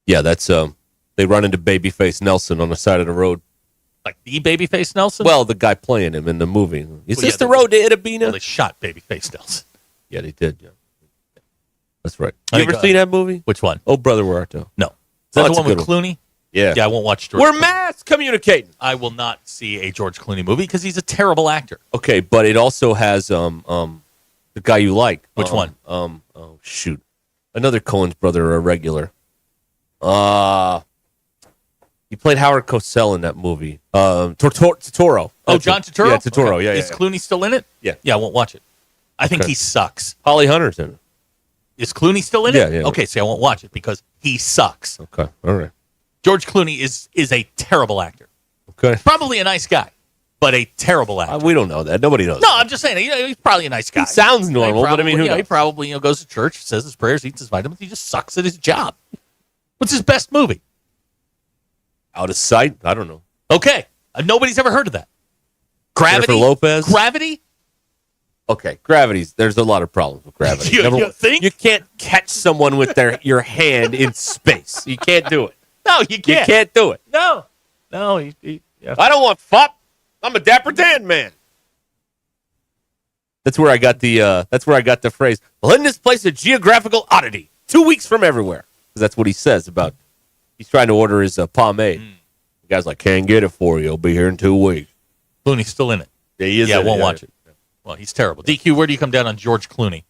Yeah, that's they run into Babyface Nelson on the side of the road. Like the Babyface Nelson? Well, the guy playing him in the movie. Is this the they- road to Itabena? Well, they shot Babyface Nelson. Yeah, they did. Yeah, that's right. I You think, ever seen that movie? Which one? Oh, Brother, Where Art Thou? No. Is that the it's a one with good Clooney? Yeah. Yeah, I won't watch George We're Clooney. mass communicating. I will not see a George Clooney movie because he's a terrible actor. Okay, but it also has the guy you like. Which one? Oh shoot, another Coen's brother, a regular. He played Howard Cosell in that movie. Totoro. Oh, John Turturro? Yeah, Totoro. Okay. Yeah, Is Clooney still in it? Yeah. Yeah, I won't watch it. I think Okay. he sucks. Holly Hunter's in it. Is Clooney still in Yeah, it? yeah. Okay, see, I won't watch it because he sucks. Okay, all right. George Clooney is a terrible actor. Okay. Probably a nice guy, but a terrible actor. We don't know that. Nobody knows. No, I'm just saying, he's probably a nice guy. He sounds normal, but I mean, who he knows? probably goes to church, says his prayers, eats his vitamins. He just sucks at his job. What's his best movie? Out of sight? I don't know. Okay, nobody's ever heard of that. Gravity. Jennifer Lopez? Gravity. Okay, gravity's. There's a lot of problems with gravity. You think? You can't catch someone with your hand in space. You can't do it. No, you can't. You can't do it. No. I don't want fop. I'm a Dapper Dan man. That's where I got the phrase. Well, isn't this place a geographical oddity? 2 weeks from everywhere. 'Cause that's what he says about. He's trying to order his pomade. The guy's like, can't get it for you. I'll be here in 2 weeks. Clooney's still in it. Yeah, he is. Yeah, I in it, won't watch it. Well, he's terrible. DQ, where do you come down on George Clooney?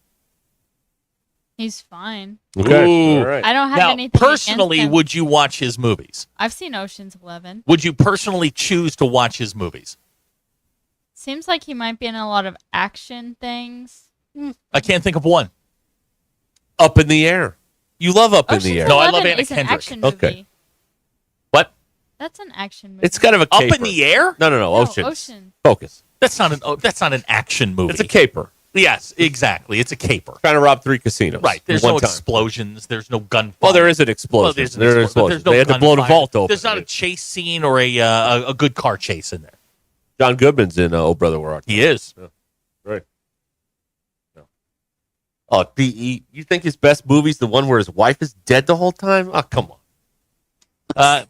He's fine. Okay. Ooh. All right. I don't have Now, anything personally, against him. would you watch his movies? I've seen Ocean's 11. Would you personally choose to watch his movies? Seems like he might be in a lot of action things. I can't think of one. Up in the air. You love Up in the Ocean's Air. No, I 11 love Anna is an Kendrick. action movie. Okay. What? That's an action movie. It's kind of a Up caper. in the Air? No, No, Ocean. Ocean. Focus. That's not an action movie. It's a caper. Yes, exactly. It's a caper. Trying to rob 3 casinos. Right. There's One no time. explosions. There's no gunfire. Well, there is an explosion. Well, there's an There are explosion, but explosions. there's no They had to blow the gunfire. vault open. There's not a chase scene or a good car chase in there. John Goodman's in Oh Brother, Where Art Thou? He is. Right. No. Oh, DE. You think his best movie's the one where his wife is dead the whole time? Oh, come on.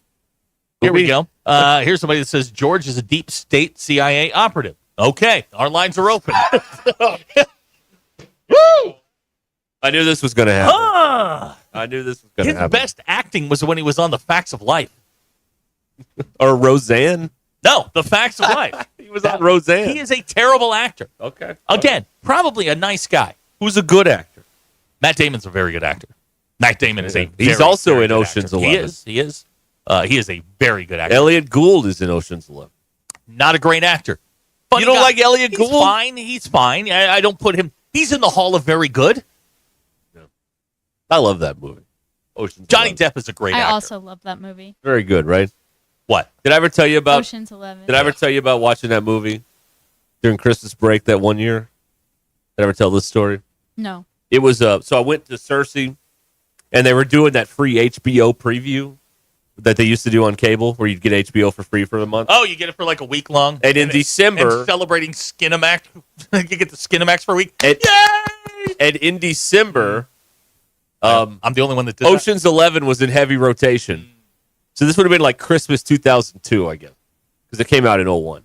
Here we go. Here's somebody that says George is a deep state CIA operative. Okay, our lines are open. Woo! I knew this was going to happen. Ah! I knew this was going to His happen. best acting was when he was on The Facts of Life. Or Roseanne. No, The Facts of Life. He was on Roseanne. He is a terrible actor. Okay. Again, probably a nice guy. Who's a good actor? Matt Damon's a very good actor. Matt Damon is a He's very, also very in good Ocean's actor. 11. He is. He is a very good actor. Elliot Gould is in Ocean's 11. Not a great actor. Funny You don't guy. like Elliot Gould? He's fine. He's fine. I don't put him. He's in the Hall of Very Good. I love that movie. Ocean's Johnny 11. Depp is a great I actor. also love that movie. Very good, right? What? Did I ever tell you about Ocean's 11. Did I ever tell you about watching that movie during Christmas break that one year? Did I ever tell this story? No. It was so I went to Cersei, and they were doing that free HBO preview that they used to do on cable, where you'd get HBO for free for the month. Oh, you get it for like a week long. And in December, and celebrating Skinamax, you get the Skinamax for a week. And, Yay! And in December, I'm the only one that did Ocean's 11 was in heavy rotation. So this would have been like Christmas 2002, I guess, because it came out in 01.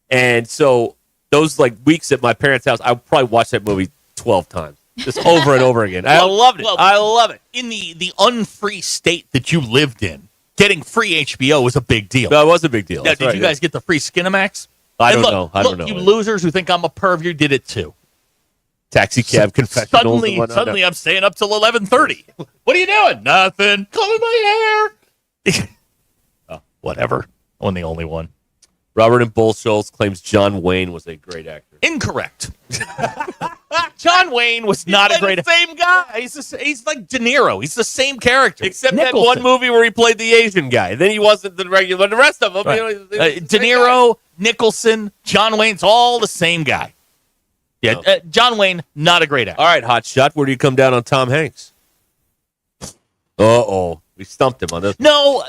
And so those like weeks at my parents' house, I would probably watch that movie 12 times, just over and over again. I loved it. I love it. In the unfree state that you lived in, getting free HBO was a big deal. No, it was a big deal. Now, That's did right, you yeah. guys get the free Skinamax? I And don't look, know. I don't look, know. you losers who think I'm a perv, you did it too. Taxi cab confessionals. Suddenly, and whatnot. suddenly, I'm staying up till 11:30. What are you doing? Nothing. Combing my hair. Oh, whatever. I'm the only one. Robert and Bolsholz claims John Wayne was a great actor. Incorrect. John Wayne was not a great actor. Same guy. He's like De Niro. He's the same character. Except Nicholson. that one movie where he played the Asian guy. Then he wasn't the regular. The rest of them, Right. you know, De Niro, Nicholson, John Wayne's all the same guy. Yeah, John Wayne, not a great actor. All right, hot shot. Where do you come down on Tom Hanks? Uh-oh. We stumped him on this. No.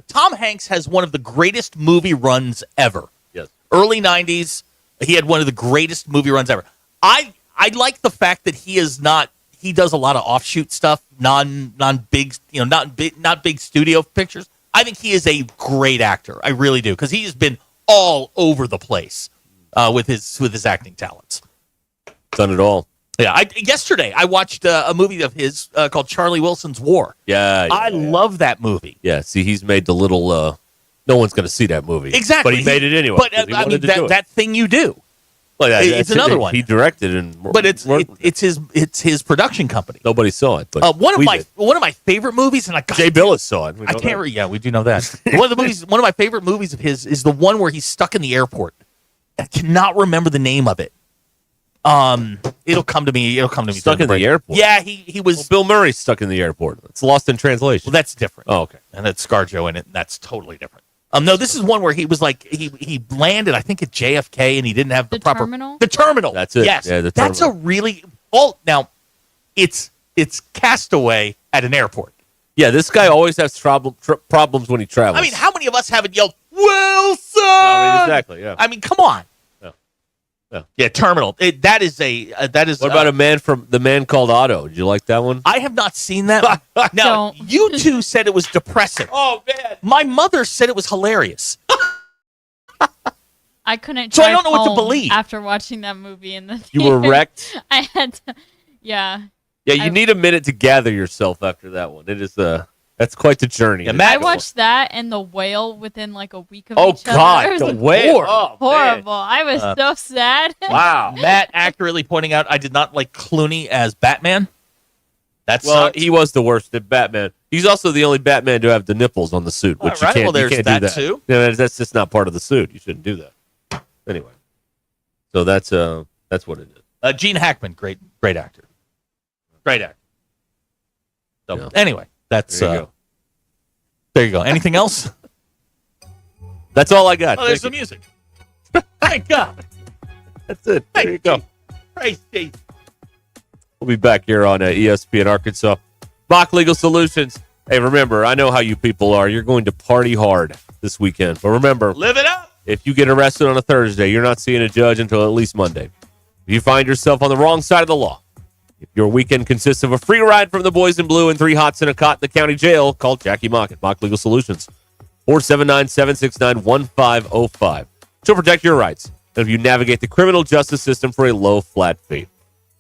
Tom Hanks has one of the greatest movie runs ever. Yes. Early 90s, he had one of the greatest movie runs ever. I like the fact that he does a lot of offshoot stuff, not big studio pictures. I think he is a great actor. I really do, because he has been all over the place with his acting talents. Done it all. Yeah, yesterday I watched a movie of his called Charlie Wilson's War. Yeah. I love that movie. Yeah, see, he's made the little, no one's going to see that movie. Exactly. But he made it anyway. But, 'cause he I wanted mean, to do it. that thing you do. Well, It's another one. He directed and But it's his production company. Nobody saw it. But one of my favorite movies, and Jay Billis saw it. I can't. Yeah, we do know that. One of my favorite movies of his is the one where he's stuck in the airport. I cannot remember the name of it. It'll come to me. Stuck in the airport. Yeah, he was. Well, Bill Murray's stuck in the airport. It's lost in translation. Well, that's different. Oh, okay. And that's ScarJo in it. And that's totally different. No, this is one where he was like he landed, I think, at JFK, and he didn't have the proper terminal. The terminal. That's it. Yes, Yeah, the that's a really now. It's Castaway at an airport. Yeah, this guy always has problems when he travels. I mean, how many of us haven't yelled Wilson? Exactly. Yeah. I mean, come on. Yeah. Terminal. That is. What about the man called Otto? Did you like that one? I have not seen that. Now, you two said it was depressing. Oh man, my mother said it was hilarious. I couldn't. So I drive don't know what to home believe. after watching that movie in the. You were theater. wrecked? I had to. Yeah. Yeah, you need a minute to gather yourself after that one. It is that's quite the journey. Yeah, I watched that and The Whale within like a week of each other. God, It was The Whale. horrible. I was so sad. Wow. Matt accurately pointing out I did not like Clooney as Batman. He was the worst at Batman. He's also the only Batman to have the nipples on the suit, which All right, you can't, well, you there's can't do that that. too. Yeah, that's just not part of the suit. You shouldn't do that. Anyway, so that's what it is. Gene Hackman, great actor. Great actor. So anyway, that's There you go. there you go. Anything else? That's all I got. Oh, there's Thank the music. Thank God. That's it. There you go. Praise Jesus. We'll be back here on ESPN Arkansas. Mock Legal Solutions. Hey, remember, I know how you people are. You're going to party hard this weekend. But remember, Live it up. if you get arrested on a Thursday, you're not seeing a judge until at least Monday. If you find yourself on the wrong side of the law, if your weekend consists of a free ride from the boys in blue and 3 hots in a cot in the county jail, call Jackie Mock at Mock Legal Solutions. 479-769-1505. She'll protect your rights and if you navigate the criminal justice system for a low, flat fee.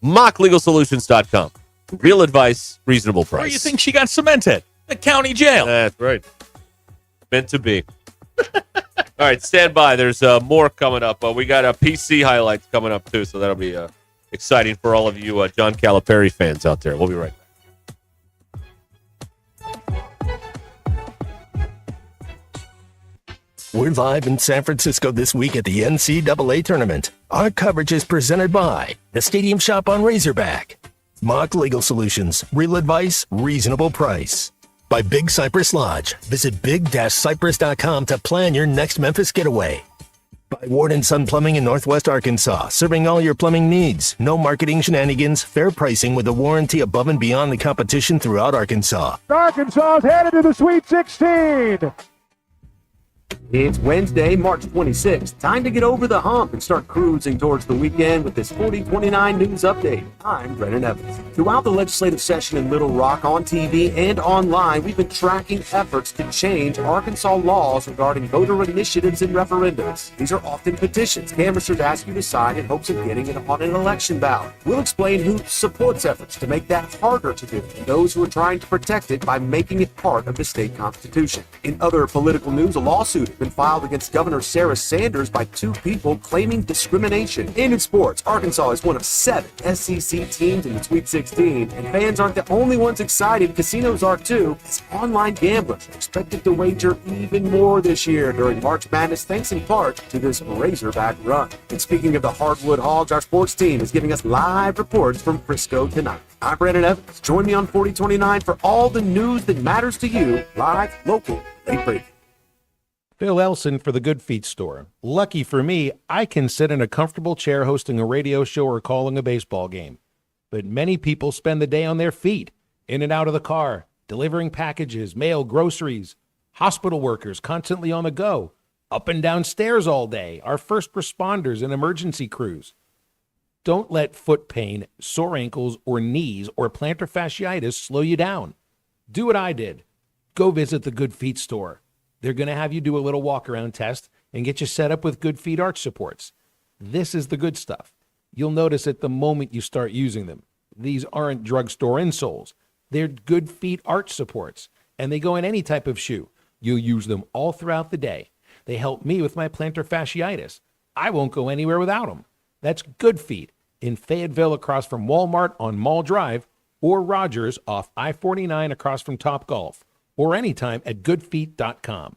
MockLegalSolutions.com. Real advice, reasonable price. Where do you think she got cemented? The county jail. That's right. Meant to be. All right, stand by. There's more coming up. We got PC highlights coming up, too, so that'll be exciting for all of you John Calipari fans out there. We'll be right back. We're live in San Francisco this week at the NCAA Tournament. Our coverage is presented by the Stadium Shop on Razorback, Mock Legal Solutions, real advice, reasonable price. By Big Cypress Lodge. Visit big-cypress.com to plan your next Memphis getaway. By Ward & Son Plumbing in Northwest Arkansas, serving all your plumbing needs. No marketing shenanigans, fair pricing with a warranty above and beyond the competition throughout Arkansas. Arkansas is headed to the Sweet 16. It's Wednesday, March 26th. Time to get over the hump and start cruising towards the weekend with this 4029 news update. I'm Brennan Evans. Throughout the legislative session in Little Rock on TV and online, we've been tracking efforts to change Arkansas laws regarding voter initiatives and referendums. These are often petitions canvassers ask you to sign in hopes of getting it on an election ballot. We'll explain who supports efforts to make that harder to do and those who are trying to protect it by making it part of the state constitution. In other political news, a lawsuit been filed against Governor Sarah Sanders by 2 people claiming discrimination. And in sports, Arkansas is one of 7 SEC teams in the Sweet 16, and fans aren't the only ones excited. Casinos are too, as online gamblers are expected to wager even more this year during March Madness, thanks in part to this Razorback run. And speaking of the Hardwood Hogs, our sports team is giving us live reports from Frisco tonight. I'm Brandon Evans. Join me on 4029 for all the news that matters to you, live, local, and free. Bill Elson for the Good Feet Store. Lucky for me, I can sit in a comfortable chair hosting a radio show or calling a baseball game. But many people spend the day on their feet, in and out of the car, delivering packages, mail, groceries, hospital workers constantly on the go, up and down stairs all day, our first responders and emergency crews. Don't let foot pain, sore ankles, or knees, or plantar fasciitis slow you down. Do what I did. Go visit the Good Feet Store. They're going to have you do a little walk-around test and get you set up with Good Feet arch supports. This is the good stuff. You'll notice it the moment you start using them. These aren't drugstore insoles. They're Good Feet arch supports, and they go in any type of shoe. You'll use them all throughout the day. They help me with my plantar fasciitis. I won't go anywhere without them. That's Good Feet in Fayetteville across from Walmart on Mall Drive, or Rogers off I-49 across from Topgolf, or anytime at goodfeet.com.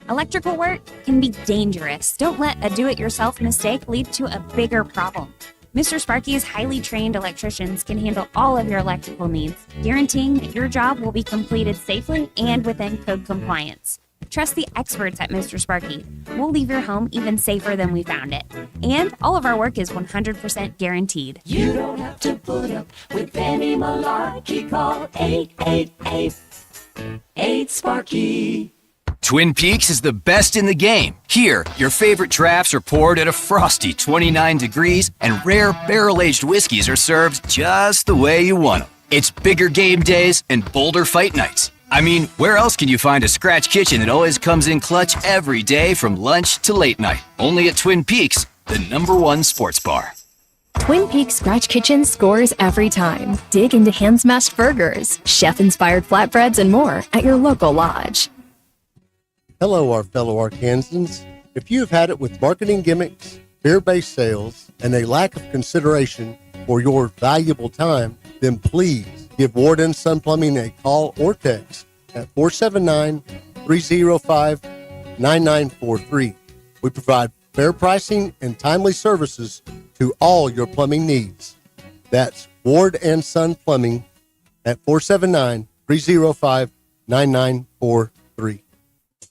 Electrical work can be dangerous. Don't let a do-it-yourself mistake lead to a bigger problem. Mr. Sparky's highly trained electricians can handle all of your electrical needs, guaranteeing that your job will be completed safely and within code compliance. Trust the experts at Mr. Sparky. We'll leave your home even safer than we found it. And all of our work is 100% guaranteed. You don't have to put up with any malarkey. Call 888-8-SPARKY. Twin Peaks is the best in the game. Here, your favorite drafts are poured at a frosty 29 degrees, and rare barrel-aged whiskeys are served just the way you want them. It's bigger game days and bolder fight nights. I mean, where else can you find a scratch kitchen that always comes in clutch every day from lunch to late night? Only at Twin Peaks, the #1 sports bar. Twin Peaks Scratch Kitchen scores every time. Dig into hand-smashed burgers, chef-inspired flatbreads, and more at your local lodge. Hello, our fellow Arkansans. If you have had it with marketing gimmicks, fear-based sales, and a lack of consideration for your valuable time, then please give Ward & Son Plumbing a call or text at 479-305-9943. We provide fair pricing and timely services to all your plumbing needs. That's Ward & Son Plumbing at 479-305-9943.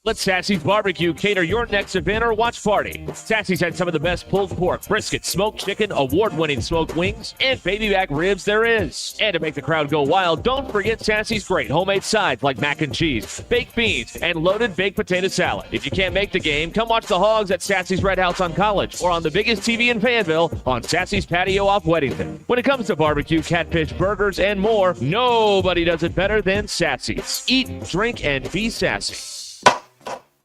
Let Sassy's Barbecue cater your next event or watch party. Sassy's had some of the best pulled pork, brisket, smoked chicken, award-winning smoked wings, and baby back ribs there is. And to make the crowd go wild, don't forget Sassy's great homemade sides like mac and cheese, baked beans, and loaded baked potato salad. If you can't make the game, come watch the Hogs at Sassy's Red House on College or on the biggest TV in Fayetteville on Sassy's Patio off Weddington. When it comes to barbecue, catfish, burgers, and more, nobody does it better than Sassy's. Eat, drink, and be sassy.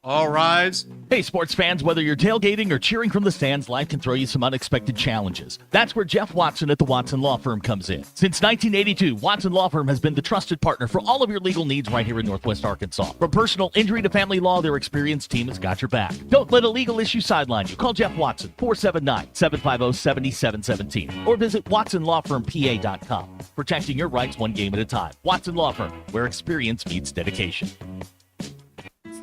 All rise. Hey, sports fans, whether you're tailgating or cheering from the stands, life can throw you some unexpected challenges. That's where Jeff Watson at the Watson Law Firm comes in. Since 1982, Watson Law Firm has been the trusted partner for all of your legal needs right here in Northwest Arkansas. From personal injury to family law, their experienced team has got your back. Don't let a legal issue sideline you. Call Jeff Watson, 479-750-7717, or visit watsonlawfirmpa.com. Protecting your rights one game at a time. Watson Law Firm, where experience meets dedication.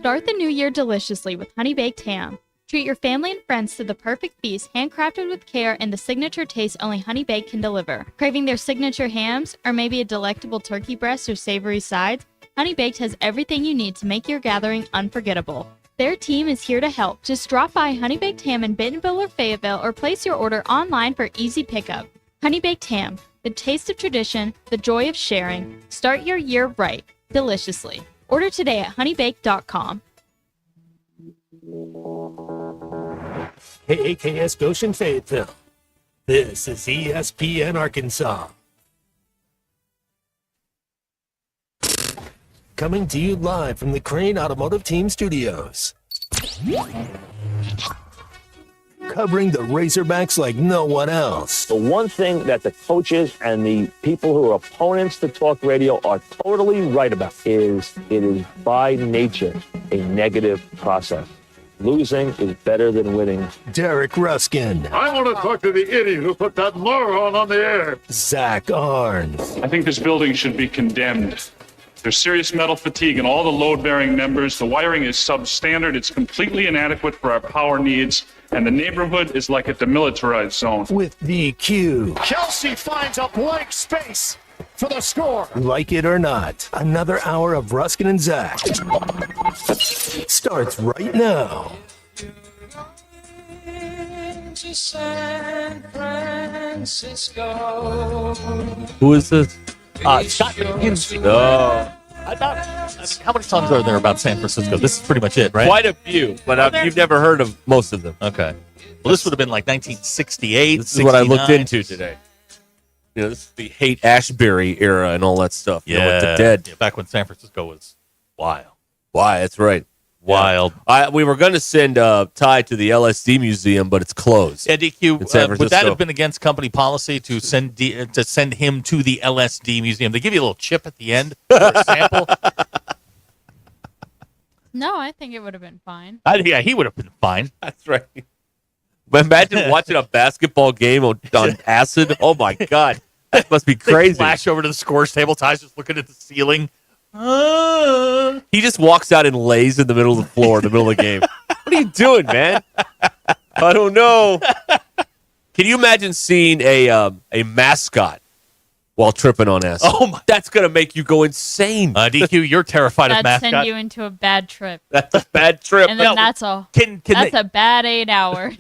Start the new year deliciously with Honey Baked Ham. Treat your family and friends to the perfect feast, handcrafted with care and the signature taste only Honey Baked can deliver. Craving their signature hams, or maybe a delectable turkey breast or savory sides? Honey Baked has everything you need to make your gathering unforgettable. Their team is here to help. Just drop by Honey Baked Ham in Bentonville or Fayetteville, or place your order online for easy pickup. Honey Baked Ham, the taste of tradition, the joy of sharing. Start your year right, deliciously. Order today at honeybake.com. KAKS Goshen Fayetteville. This is ESPN Arkansas. Coming to you live from the Crane Automotive Team Studios. covering the Razorbacks like no one else. The one thing that the coaches and the people who are opponents to talk radio are totally right about is it is by nature a negative process. Losing is better than winning. Derek Ruskin. I want to talk to the idiot who put that moron on the air. Zach Arns. I think this building should be condemned. There's serious metal fatigue in all the load-bearing members. The wiring is substandard. It's completely inadequate for our power needs. And the neighborhood is like a demilitarized zone. With DQ. Kelsey finds a blank space for the score. Like it or not, another hour of Ruskin and Zach starts right now. To San Francisco. Who is this? Scott Higgins. No. How many songs are there about San Francisco? This is pretty much it, right? Quite a few, but you've never heard of most of them. Okay. Well, this would have been like 1968. This is what I looked into today. You know, this is the Haight Ashbury era and all that stuff. You know, with the Dead. Yeah, back when San Francisco was wild. Why? That's right. Wild. Yeah. We were going to send Ty to the LSD museum, but it's closed. Yeah, DQ, would that have been against company policy to send him to the LSD museum? They give you a little chip at the end for a sample. No, I think it would have been fine. Yeah, he would have been fine. That's right. But imagine watching a basketball game on acid. Oh, my God. That must be crazy. They flash over to the scores table. Ty's just looking at the ceiling. He just walks out and lays in the middle of the floor in the middle of the game. What are you doing, man? I don't know. Can you imagine seeing a mascot while tripping on acid? Oh my! That's gonna make you go insane. DQ, you're terrified of That'd mascots. send you into a bad trip. That's a bad trip. And then that's a bad 8 hour.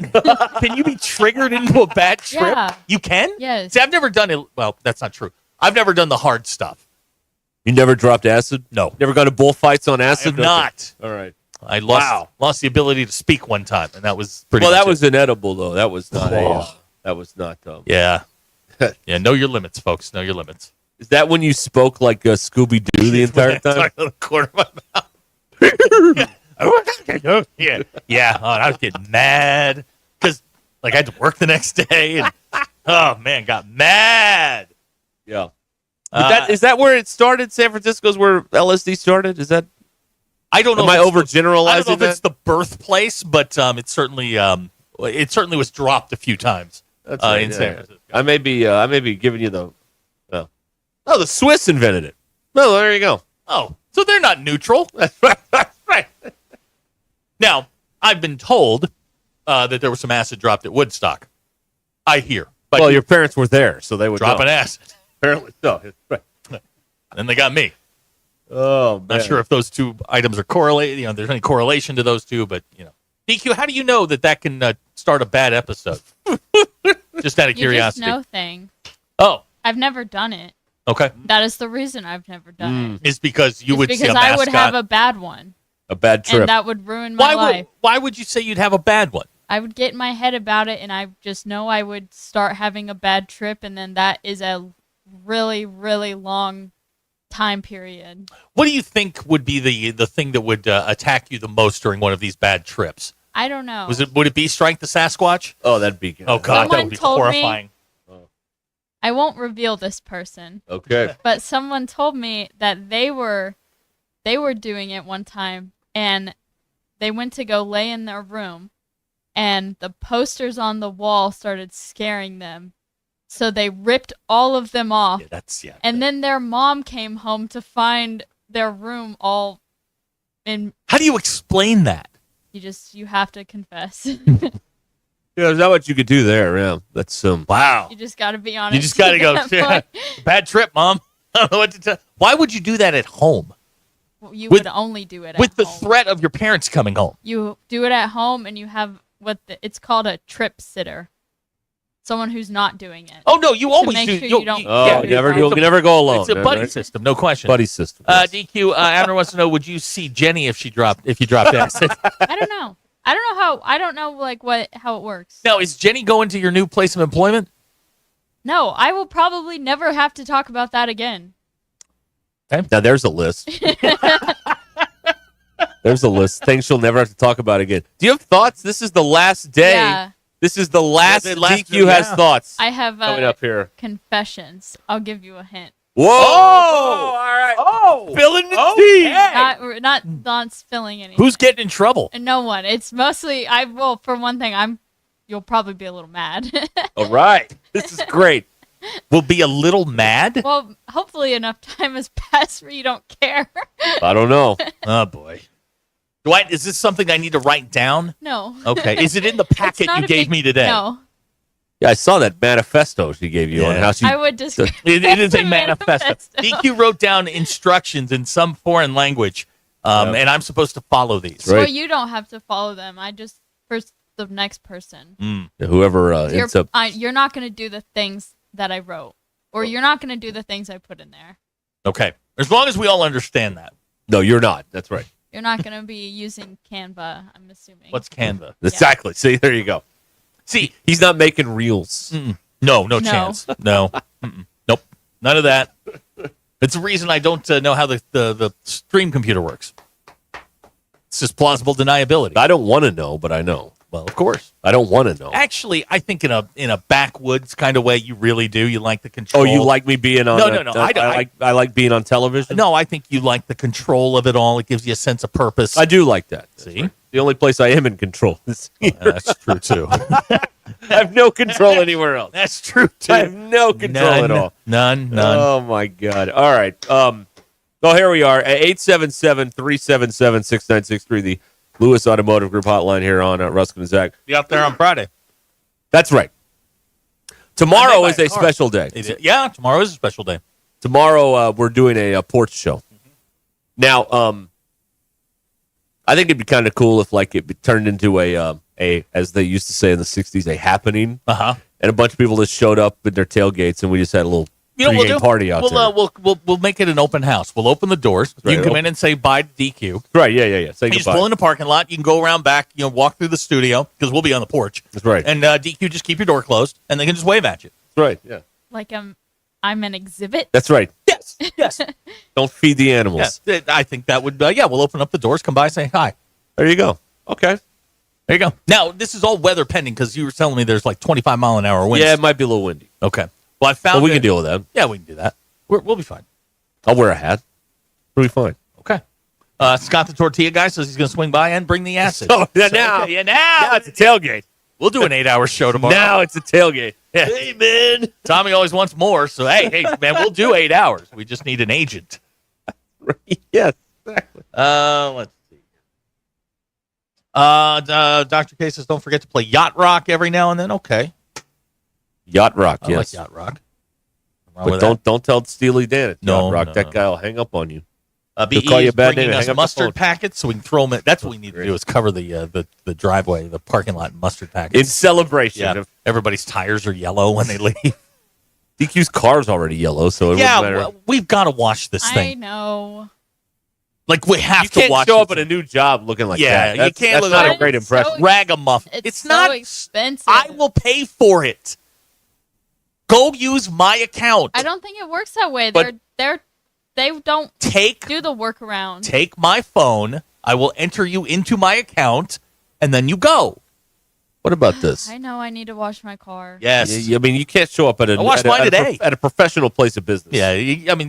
Can you be triggered into a bad trip? Yeah. You can? Yes. See, I've never done it. Well, that's not true. I've never done the hard stuff. You never dropped acid? No. Never gone to bullfights on acid? I have not. All right. I lost the ability to speak one time, and that was pretty. Well, much that was inedible, though. That was not. That was not. Yeah. Yeah. Know your limits, folks. Know your limits. Is that when you spoke like Scooby Doo the entire time? Out of the corner of my mouth. Yeah. Oh, and I was getting mad because, like, I had to work the next day, and oh man, got mad. Yeah. Is that where it started? San Francisco's where LSD started? Is that? I don't know. Am I overgeneralizing I don't know if that? it's the birthplace, but it certainly was dropped a few times That's right, in San Francisco. I may be giving you the. Oh, the Swiss invented it. Well, there you go. Oh, so they're not neutral. That's right. Now, I've been told that there was some acid dropped at Woodstock. I hear. But Well, your parents were there, so they would dropping know. acid. Apparently so. Right. Then they got me. Oh, man. Not sure if those two items are correlated. You know, there's any correlation to those two, but you know, DQ, how do you know that can start a bad episode? Just out of You just curiosity. know things. Oh, I've never done it. okay. That is the reason I've never done it. Is because you It's would because see a I mascot. would have a bad one. A bad trip. And that would ruin my life. Why would you say you'd have a bad one? I would get in my head about it, and I just know I would start having a bad trip, and then that is a really, really long time period. What do you think would be the thing that would attack you the most during one of these bad trips? I don't know. Would it be Strike the Sasquatch? Oh, that'd be good. Oh God, that Someone would be told me- horrifying. I won't reveal this person. Okay. But someone told me that they were doing it one time, and they went to go lay in their room, and the posters on the wall started scaring them. So they ripped all of them off. And then their mom came home to find their room all in. How do you explain that? You have to confess. Yeah, is that what you could do there? Yeah, that's wow. You just got to be honest. You just got to go. at that Bad trip, Mom. I don't know what to tell. Why would you do that at home? point. You With- would only do it With at the home. threat of your parents coming home. You do it at home, and you have it's called a trip sitter. Someone who's not doing it. Oh no, you To always make do. sure you you don't. never go alone. It's a buddy right? system, no question. Buddy system. DQ, Abner wants to know: would you see Jenny if you dropped acid? I don't know. I don't know like how it works. Now, is Jenny going to your new place of employment? No, I will probably never have to talk about that again. Okay. Now there's a list. There's a list. Things she'll never have to talk about again. Do you have thoughts? This is the last day. Yeah. This is the last DQ has thoughts. I have coming up here. confessions. I'll give you a hint. Whoa! All right. Oh! Filling the tea. Not spilling anything. Who's getting in trouble? No one. It's mostly for one thing, you'll probably be a little mad. All right. This is great. We'll be a little mad? Well, hopefully enough time has passed where you don't care. I don't know. Oh, boy. Is this something I need to write down? No. Okay. Is it in the packet you gave me today? No. Yeah, I saw that manifesto she gave you on how she. I would describe it is a manifesto. DQ wrote down instructions in some foreign language, and I'm supposed to follow these. Well, you don't have to follow them. For the next person. Whoever ends up. You're not going to do the things that I wrote, or you're not going to do the things I put in there. Okay. As long as we all understand that. No, you're not. That's right. You're not going to be using Canva, I'm assuming. What's Canva? Exactly. See, there you go. See, he's not making reels. No chance. No. Nope. None of that. It's the reason I don't know how the stream computer works. It's just plausible deniability. I don't want to know, but I know. Well, of course. I don't want to know. Actually, I think in a backwoods kind of way, you really do. You like the control. Oh, you like me being on? No. I like being on television. No, I think you like the control of it all. It gives you a sense of purpose. I do like that. See, right. The only place I am in control is here. That's true too. I have no control anywhere else. That's true too. I have no control at all. None. Oh my God! All right. Well, here we are at 877-377-6963. The Lewis Automotive Group hotline here on Ruscin and Zach. Be out there on Friday. That's right. Tomorrow is a special day. Yeah, tomorrow is a special day. Tomorrow we're doing a porch show. Now, I think it'd be kind of cool if it turned into a as they used to say in the 60s, a happening. Uh-huh. And a bunch of people just showed up with their tailgates and we just had a little pregame party out there. We'll make it an open house. We'll open the doors. Right. You can come in and say bye to DQ. Right, yeah. Say you just goodbye. pull in the parking lot. You can go around back, walk through the studio, because we'll be on the porch. That's right. And DQ, just keep your door closed, and they can just wave at you. That's right, yeah. Like I'm an exhibit. That's right. Yes. Don't feed the animals. Yeah, I think that would, we'll open up the doors, come by, say hi. There you go. Okay. There you go. Now, this is all weather pending, because you were telling me there's like 25-mile-an-hour winds. Yeah, it might be a little windy. Okay. Well, I found we can deal with that. Yeah, we can do that. We'll be fine. I'll wear a hat. We'll be fine. Okay. Scott the Tortilla Guy says he's going to swing by and bring the acid. Now it's a tailgate. We'll do an 8-hour show tomorrow. Now it's a tailgate. Yeah. Hey, man. Tommy always wants more, so hey, man, we'll do 8 hours. We just need an agent. Yes, exactly. Let's see. Dr. K says don't forget to play Yacht Rock every now and then. Okay. Yacht Rock, I yes. like Yacht Rock. But don't tell Steely Dan it's No, Yacht Rock. no, That no. guy will hang up on you. BE He'll call you is a bad bringing name and us hang up the mustard phone. packets, so we can throw them in. That's what we need to do is cover the driveway, the parking lot in mustard packets. In celebration. Yeah, everybody's tires are yellow when they leave. DQ's car's already yellow, so it Yeah, wouldn't matter. well, we've got to wash this I thing. know. Like, we have You to can't watch show this up at a new job looking like that. you can't That's look not like a great impression. Ragamuffin. It's so not expensive. I will pay for it. Go use my account. I don't think it works that way. But- They don't Take do the workaround. Take my phone. I will enter you into my account, and then you go. What about this? I know I need to wash my car. Yes. I mean, you can't show up at I washed mine today. at a professional place of business. Yeah, come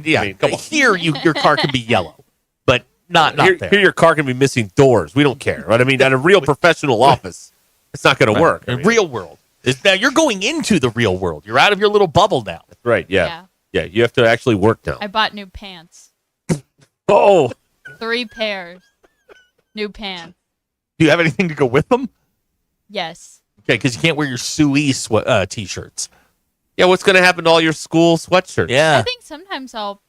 on. Here, your car can be yellow, but not Here there. your car can be missing doors. We don't care, right? I mean, at a real professional office, it's not going to work. In real world. Now, you're going into the real world. You're out of your little bubble now. That's right, yeah. Yeah, you have to actually work now. I bought new pants. Oh. 3 pairs. New pants. Do you have anything to go with them? Yes. Okay, because you can't wear your Sui T-shirts. Yeah, what's going to happen to all your school sweatshirts? Yeah. I think sometimes I'll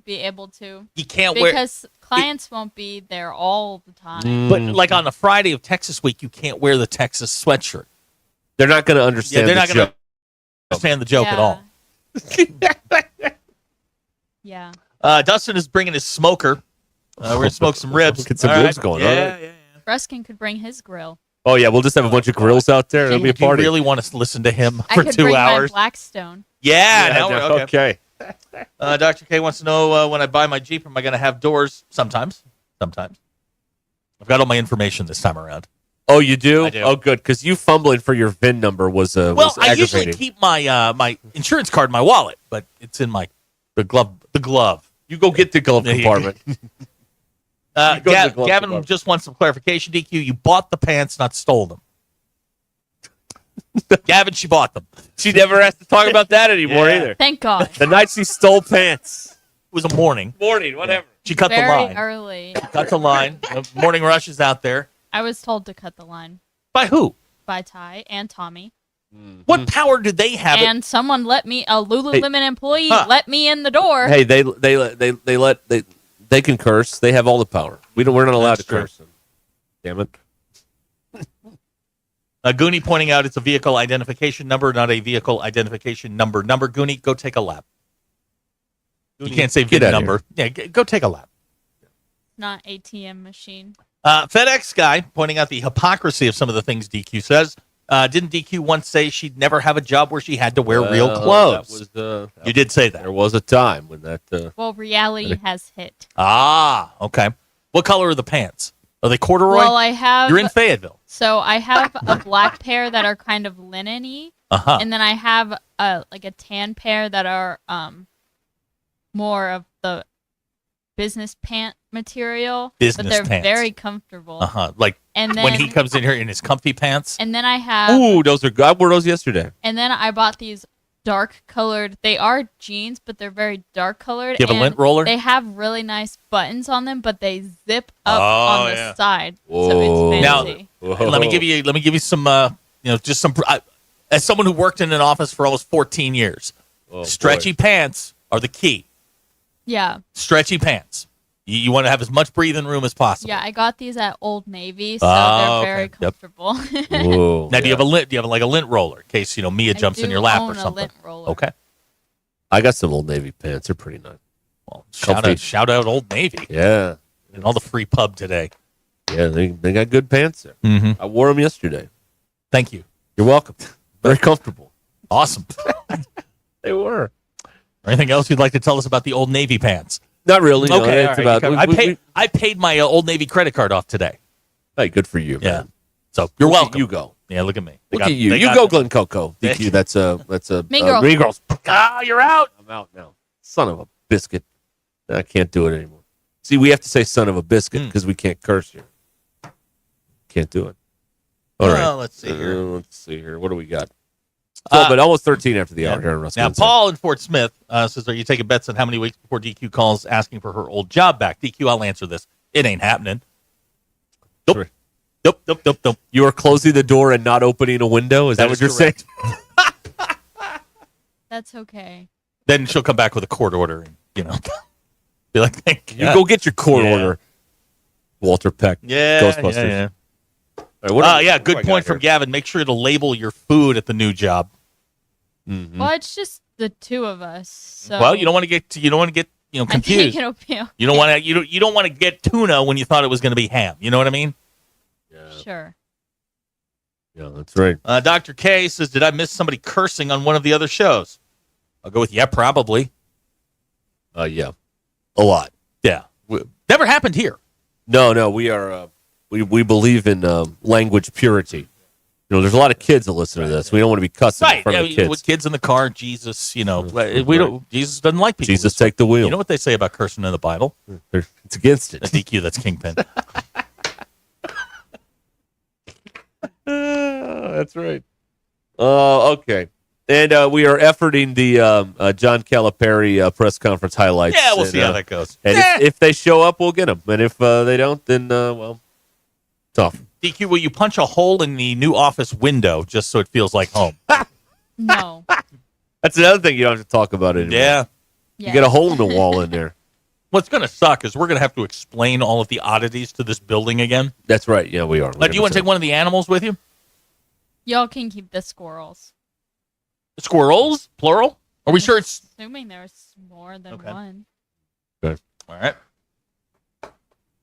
be able to. You can't wear... Because clients won't be there all the time. But like on the Friday of Texas Week, you can't wear the Texas sweatshirt. They're not going to understand they're not the going joke. to understand the joke at all. Yeah. Dustin is bringing his smoker. We're going to smoke some ribs. Get some All ribs right. going. Yeah, All right. yeah. Ruskin could bring his grill. Oh, yeah, we'll just have a bunch of grills out there. It'll be a Do you party. really want to listen to him I for could 2 bring hours? my Blackstone. Yeah, now we're okay. Dr. K wants to know when I buy my Jeep, am I going to have doors? Sometimes. I've got all my information this time around. Oh, you do? I do. Oh, good, because you fumbling for your VIN number was Well, was I usually aggravating. keep my my insurance card in my wallet, but it's in the glove. The glove. You go get the glove There you compartment. go. go to the glove Gavin compartment. just wants some clarification. DQ, you bought the pants, not stole them. Gavin, she bought them. She never has to talk about that anymore Yeah. either. Thank God. The night she stole pants. It was a morning. Morning, whatever. She cut the Very line. early. Cut the line. The morning rush is out there. I was told to cut the line By who? by Ty and Tommy. What power do they have? And someone let me, a Lululemon employee, let me in the door. Hey, they can curse. They have all the power. We're not allowed That's to true. curse. Damn it. Goonie pointing out it's a vehicle identification number, not a vehicle identification number. Goonie, go take a lap. You can't say Get VIN out of number. Yeah, go take a lap. Not ATM machine. FedEx guy pointing out the hypocrisy of some of the things DQ says. Didn't DQ once say she'd never have a job where she had to wear real clothes? You did say that. There was a time when that. Well, reality has hit. Ah, okay. What color are the pants? Are they corduroy? Well, I have. You're in Fayetteville. So I have a black pair that are kind of linen-y, and then I have a tan pair that are more of the business pant material. Business but they're pants. very comfortable. Like And when then- he comes in here in his comfy pants. And then I have. Ooh, those are good. I wore those yesterday. And then I bought these dark colored. They are jeans, but they're very dark colored. Do you have a and lint roller? They have really nice buttons on them, but they zip up Oh, on the yeah. side, so Whoa. it's Now, fancy. let me give you some just some as someone who worked in an office for almost 14 years. Stretchy pants are the key. Yeah, Stretchy pants. You want to have as much breathing room as possible. yeah. I got these at Old Navy, so Oh, they're very okay. Yep. comfortable. Whoa. Now, do you have a lint? Do you have like a lint roller in case Mia jumps in do your lap own or a something? lint roller. Okay. I got some Old Navy pants. They're pretty nice. Well, Comfy. shout out Old Navy Yeah. and all the free pub today. Yeah, they got good pants there. Mm-hmm. I wore them yesterday. Thank you. You're welcome. Very comfortable. Awesome. They were. Anything else you'd like to tell us about the Old Navy pants? Not really. No, Okay, it's all right. about, I paid my Old Navy credit card off today. Hey, good for you. Yeah. Man. So you're Look at welcome. You go. Yeah, look at me. Look at you. You go, Glen Coco. DQ. That's a Mean Girls. Mean Girls. Ah, you're out. I'm out now. Son of a biscuit. I can't do it anymore. See, we have to say son of a biscuit because we can't curse here. Can't do it. All right. Well, let's see here. Let's see here. What do we got? But almost 13 after the hour here in Ruscin. Now, Paul in Fort Smith says, are you taking bets on how many weeks before DQ calls asking for her old job back? DQ, I'll answer this. It ain't happening. Nope. Nope. You are closing the door and not opening a window? Is that what you're saying? That's okay. Then she'll come back with a court order and, be like, thank You go get your court order. Walter Peck. Yeah. Ghostbusters. Yeah. All right, what good do I point got from here? Gavin. Make sure to label your food at the new job. Mm-hmm. Well, it's just the two of us. So Well, you don't want to get I think confused. it'll be okay. You don't want to you don't want to get tuna when you thought it was going to be ham. You know what I mean? Sure. Yeah, that's right. Dr. K says, did I miss somebody cursing on one of the other shows? I'll go with yeah, probably. Yeah. A lot. Yeah. Never happened here. No, we are we believe in language purity. There's a lot of kids that listen to this. We don't want to be cussing in front of the kids. With kids in the car, Jesus, we don't. Jesus doesn't like people. Jesus, take the wheel. You know what they say about cursing in the Bible? It's against it. That's DQ. That's Kingpin. That's right. Okay. And we are efforting the John Calipari press conference highlights. Yeah, we'll see how that goes. And if they show up, we'll get them. And if they don't, then, well, tough. DQ, will you punch a hole in the new office window just so it feels like home? No. That's another thing you don't have to talk about anymore. Yeah. You get a hole in the wall in there. What's going to suck is we're going to have to explain all of the oddities to this building again. That's right. Yeah, we are. Do you want to take one of the animals with you? Y'all can keep the squirrels. Squirrels, plural? Are we sure it's... Assuming there's more than one. Okay. All right.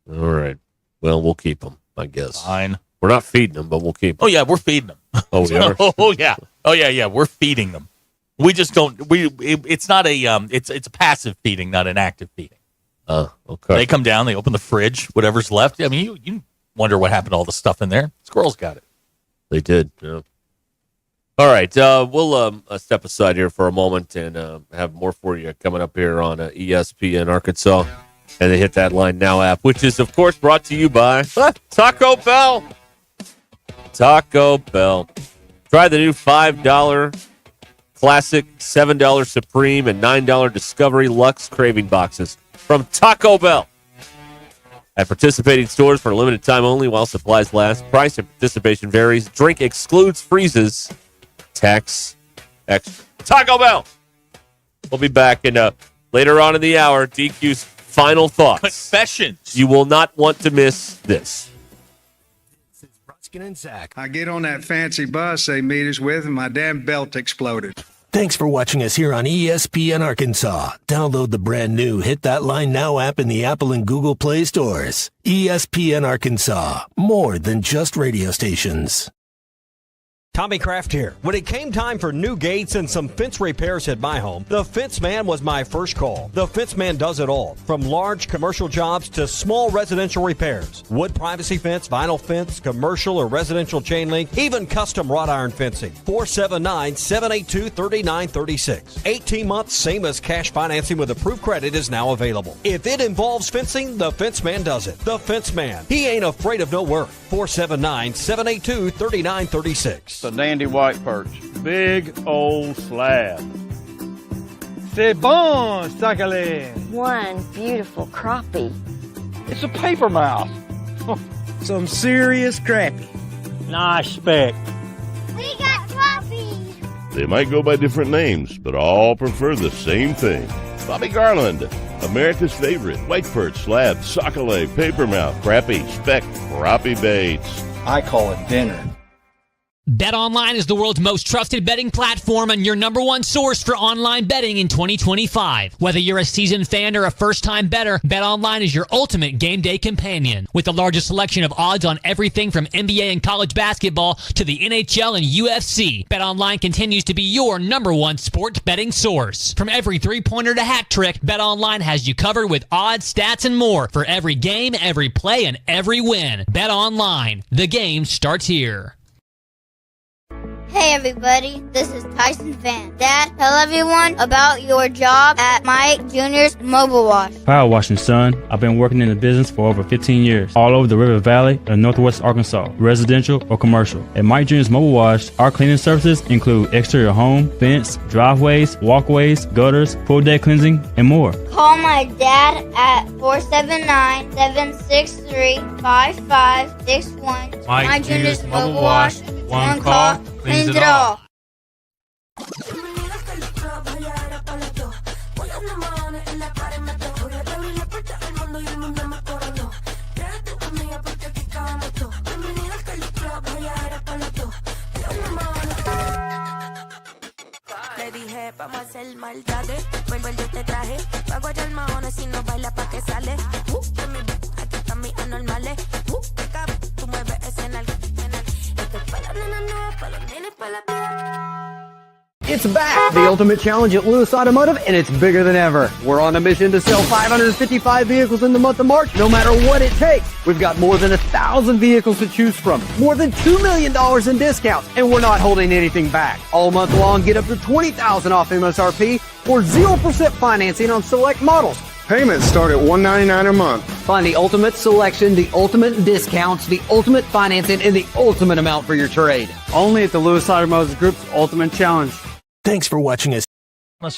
All right. Well, we'll keep them, I guess. Fine. We're not feeding them, but we'll keep them. Oh, yeah, we're feeding them. Oh, we are? Oh, yeah. Oh, yeah, we're feeding them. We just don't... It's not a... It's a passive feeding, not an active feeding. Okay. They come down, they open the fridge, whatever's left. I mean, wonder what happened to all the stuff in there. Squirrels got it. They did. Yeah. All right. We'll step aside here for a moment and have more for you coming up here on ESPN Arkansas and the Hit That Line Now app, which is, of course, brought to you by Taco Bell. Taco Bell. Try the new $5 Classic, $7 Supreme, and $9 Discovery Luxe Craving Boxes from Taco Bell. At participating stores for a limited time only while supplies last. Price and participation varies. Drink excludes freezes. Tax extra. Taco Bell. We'll be back later on in the hour. DQ's final thoughts. Confessions. You will not want to miss this. This is Ruscin and Zach. I get on that fancy bus they meet us with, and my damn belt exploded. Thanks for watching us here on ESPN Arkansas. Download the brand new Hit That Line Now app in the Apple and Google Play stores. ESPN Arkansas, more than just radio stations. Tommy Kraft here. When it came time for new gates and some fence repairs at my home, the Fence Man was my first call. The Fence Man does it all, from large commercial jobs to small residential repairs. Wood privacy fence, vinyl fence, commercial or residential chain link, even custom wrought iron fencing. 479-782-3936. 18 months, same as cash financing with approved credit is now available. If it involves fencing, the Fence Man does it. The Fence Man. He ain't afraid of no work. 479-782-3936. A dandy white perch. Big old slab. C'est bon, sacale. One beautiful crappie. It's a paper mouth. Some serious crappie. Nice speck. We got crappie. They might go by different names, but all prefer the same thing. Bobby Garland, America's favorite. White perch, slab, sockeye, papermouth, crappie, speck, crappie baits. I call it dinner. BetOnline is the world's most trusted betting platform and your number one source for online betting in 2025. Whether you're a seasoned fan or a first-time bettor, BetOnline is your ultimate game day companion. With the largest selection of odds on everything from NBA and college basketball to the NHL and UFC, BetOnline continues to be your number one sports betting source. From every three-pointer to hat trick, BetOnline has you covered with odds, stats, and more for every game, every play, and every win. BetOnline. The game starts here. Hey everybody, this is Tyson Van. Dad, tell everyone about your job at Mike Jr.'s Mobile Wash. Power washing, son. I've been working in the business for over 15 years, all over the River Valley and Northwest Arkansas, residential or commercial. At Mike Jr.'s Mobile Wash, our cleaning services include exterior home, fence, driveways, walkways, gutters, pool deck cleansing, and more. Call my dad at 479-763-5561. Mike Jr.'s Mobile Wash. One call, cleans it all. Le dije, vamos a hacer maldades. Vuelvo yo te traje. Pago allá el mahones si no baila pa' que sale. Aquí están mis anormales. Tú mueves ese en el. Esto es pa' las nenas nuevas, pa' los nenes, pa' la vida. It's back! The Ultimate Challenge at Lewis Automotive, and it's bigger than ever. We're on a mission to sell 555 vehicles in the month of March, no matter what it takes. We've got more than 1,000 vehicles to choose from, more than $2 million in discounts, and we're not holding anything back. All month long, get up to $20,000 off MSRP or 0% financing on select models. Payments start at $199 a month. Find the ultimate selection, the ultimate discounts, the ultimate financing, and the ultimate amount for your trade. Only at the Lewis Automotive Group's Ultimate Challenge. Thanks for watching us.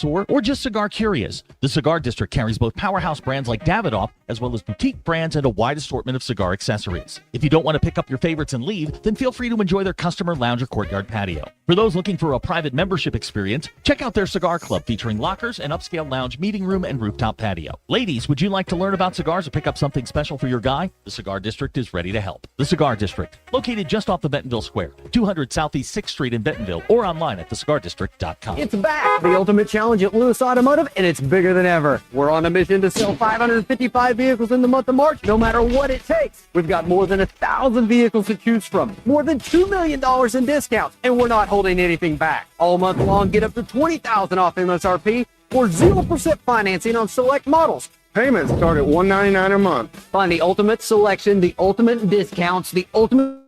Or just cigar curious. The Cigar District carries both powerhouse brands like Davidoff as well as boutique brands and a wide assortment of cigar accessories. If you don't want to pick up your favorites and leave, then feel free to enjoy their customer lounge or courtyard patio. For those looking for a private membership experience, check out their cigar club featuring lockers, an upscale lounge, meeting room, and rooftop patio. Ladies, would you like to learn about cigars or pick up something special for your guy? The Cigar District is ready to help. The Cigar District, located just off the Bentonville Square, 200 Southeast 6th Street in Bentonville, or online at thecigardistrict.com. It's back! The Ultimate Challenge at Lewis Automotive, and it's bigger than ever. We're on a mission to sell 555 vehicles in the month of March, no matter what it takes. We've got more than 1,000 vehicles to choose from, more than $2 million in discounts, and we're not holding anything back. All month long, get up to $20,000 off MSRP or 0% financing on select models. Payments start at $199 a month. Find the ultimate selection, the ultimate discounts, the ultimate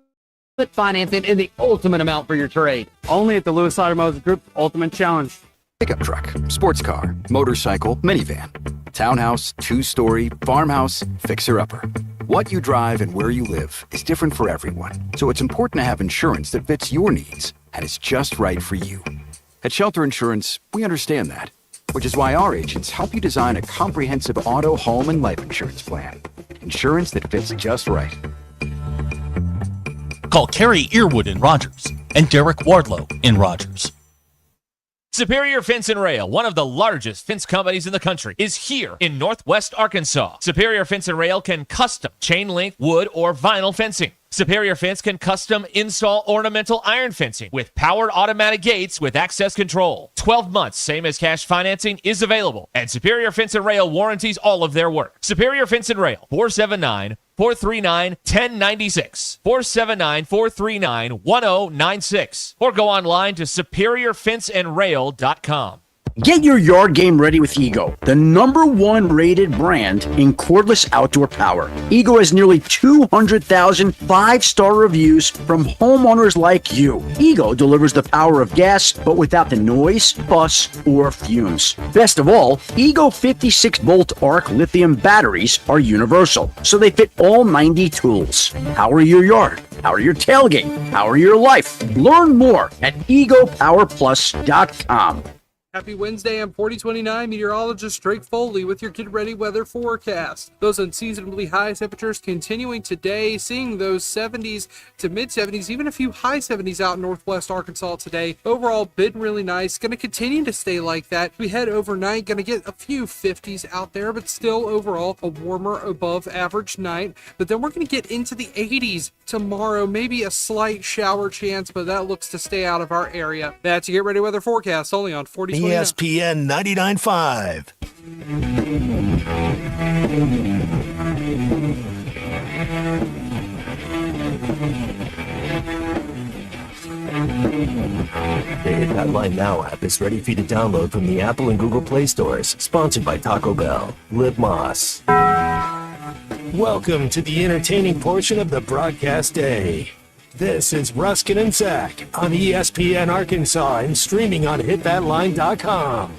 financing, and the ultimate amount for your trade. Only at the Lewis Automotive Group's Ultimate Challenge. Pickup truck, sports car, motorcycle, minivan, townhouse, two-story, farmhouse, fixer-upper. What you drive and where you live is different for everyone, so it's important to have insurance that fits your needs and is just right for you. At Shelter Insurance, we understand that, which is why our agents help you design a comprehensive auto, home, and life insurance plan. Insurance that fits just right. Call Kerry Earwood in Rogers and Derek Wardlow in Rogers. Superior Fence and Rail, one of the largest fence companies in the country, is here in Northwest Arkansas. Superior Fence and Rail can custom chain link, wood, or vinyl fencing. Superior Fence can custom install ornamental iron fencing with powered automatic gates with access control. 12 months, same as cash financing, is available. And Superior Fence and Rail warranties all of their work. Superior Fence and Rail, 479-439-1096. 479-439-1096. Or go online to superiorfenceandrail.com. Get your yard game ready with Ego, the #1 rated brand in cordless outdoor power. Ego has nearly 200,000 5-star reviews from homeowners like you. Ego delivers the power of gas, but without the noise, fuss, or fumes. Best of all, Ego 56-volt arc lithium batteries are universal, so they fit all 90 tools. Power your yard. Power your tailgate. Power your life. Learn more at egopowerplus.com. Happy Wednesday, I'm 4029 meteorologist Drake Foley with your Get Ready weather forecast. Those unseasonably high temperatures continuing today, seeing those 70s to mid-70s, even a few high 70s out in Northwest Arkansas today. Overall, been really nice. Going to continue to stay like that. We head overnight, going to get a few 50s out there, but still overall a warmer above average night. But then we're going to get into the 80s tomorrow, maybe a slight shower chance, but that looks to stay out of our area. That's your Get Ready weather forecast only on 40. ESPN 99.5. The Hit That Line Now app is ready for you to download from the Apple and Google Play stores. Sponsored by Taco Bell. Live Moss. Welcome to the entertaining portion of the broadcast day. This is Ruscin and Zach on ESPN Arkansas and streaming on hitthatline.com.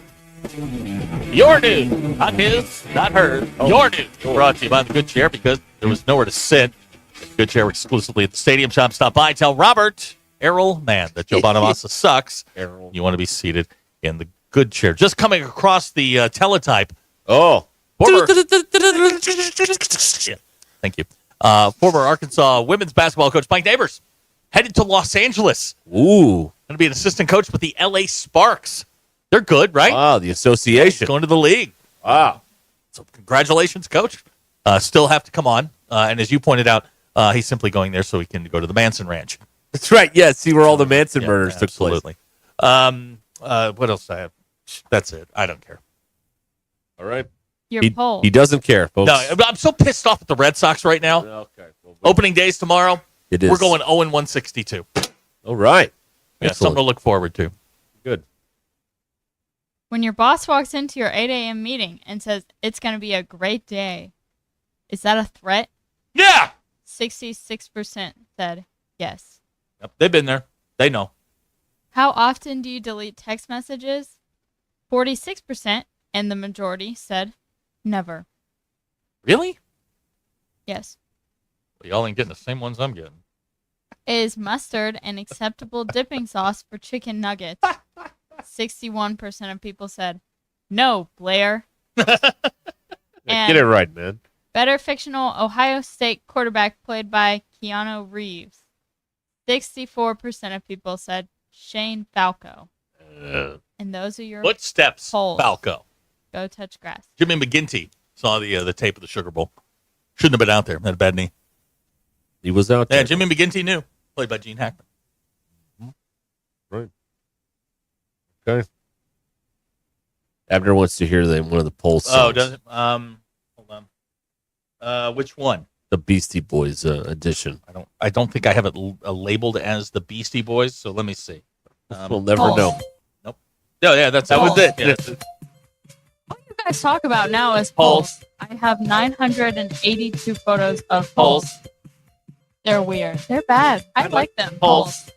Your news, not his, not hers. Your news brought to you by the Good Chair because there was nowhere to sit. Good Chair exclusively at the Stadium Shop. Stop by, tell Robert Errol, man, that Joe Bonamassa sucks. Errol. You want to be seated in the Good Chair. Just coming across the teletype. Oh. Former, yeah, thank you. Former Arkansas women's basketball coach Mike Neighbors headed to Los Angeles. Ooh. Going to be an assistant coach with the LA Sparks. They're good, right? Wow, the association. Going to the league. Wow. So congratulations, coach. Still have to come on. And as you pointed out, he's simply going there so he can go to the Manson Ranch. That's right. Yeah, see where all the Manson murders took place. What else do I have? That's it. I don't care. All right. Your poll. He doesn't care, folks. No, I'm so pissed off at the Red Sox right now. Okay. Well, Opening days tomorrow. It is. We're going 0-162. All right. Yeah, something to look forward to. Good. When your boss walks into your 8 a.m. meeting and says, it's going to be a great day, is that a threat? Yeah. 66% said yes. Yep, they've been there. They know. How often do you delete text messages? 46%, and the majority said never. Really? Yes. Well, y'all ain't getting the same ones I'm getting. Is mustard an acceptable dipping sauce for chicken nuggets? 61% of people said no, Blair. Get it right, man. Better fictional Ohio State quarterback played by Keanu Reeves. 64% of people said Shane Falco. And those are your footsteps. polls. Falco. Go touch grass. Jimmy McGinty saw the tape of the Sugar Bowl. Shouldn't have been out there. Had a bad knee. He was out there. Yeah, Jimmy McGinty knew. Played by Gene Hackman. Right. Okay. Abner wants to hear one of the poll songs. Oh, does it? Hold on. Which one? The Beastie Boys edition. I don't think I have it labeled as the Beastie Boys. So let me see. We'll never know. Nope. Oh, yeah, that was it. Yeah. What you guys talk about now is Polls. I have 982 photos of poles. They're weird. They're bad. I like them. Poles.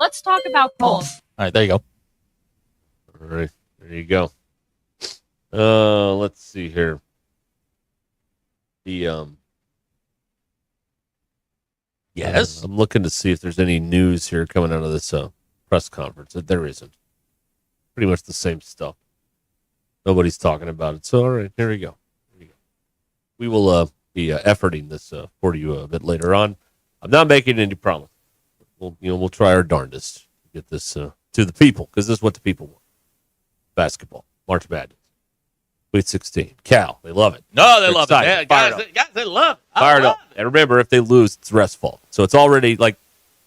Let's talk about poles. All right, there you go. All right, there you go. Let's see here. Yes, I'm looking to see if there's any news here coming out of this press conference. There isn't. Pretty much the same stuff. Nobody's talking about it. So, all right, here we go. We will be efforting this for you a bit later on. I'm not making any promise. We'll try our darndest to get this to the people, because this is what the people want. Basketball, March Madness, Sweet 16, Cal, they love it. No, they love excited. it. Yeah, guys, they love it. Fired up. And remember, if they lose, it's ref's fault. So it's already like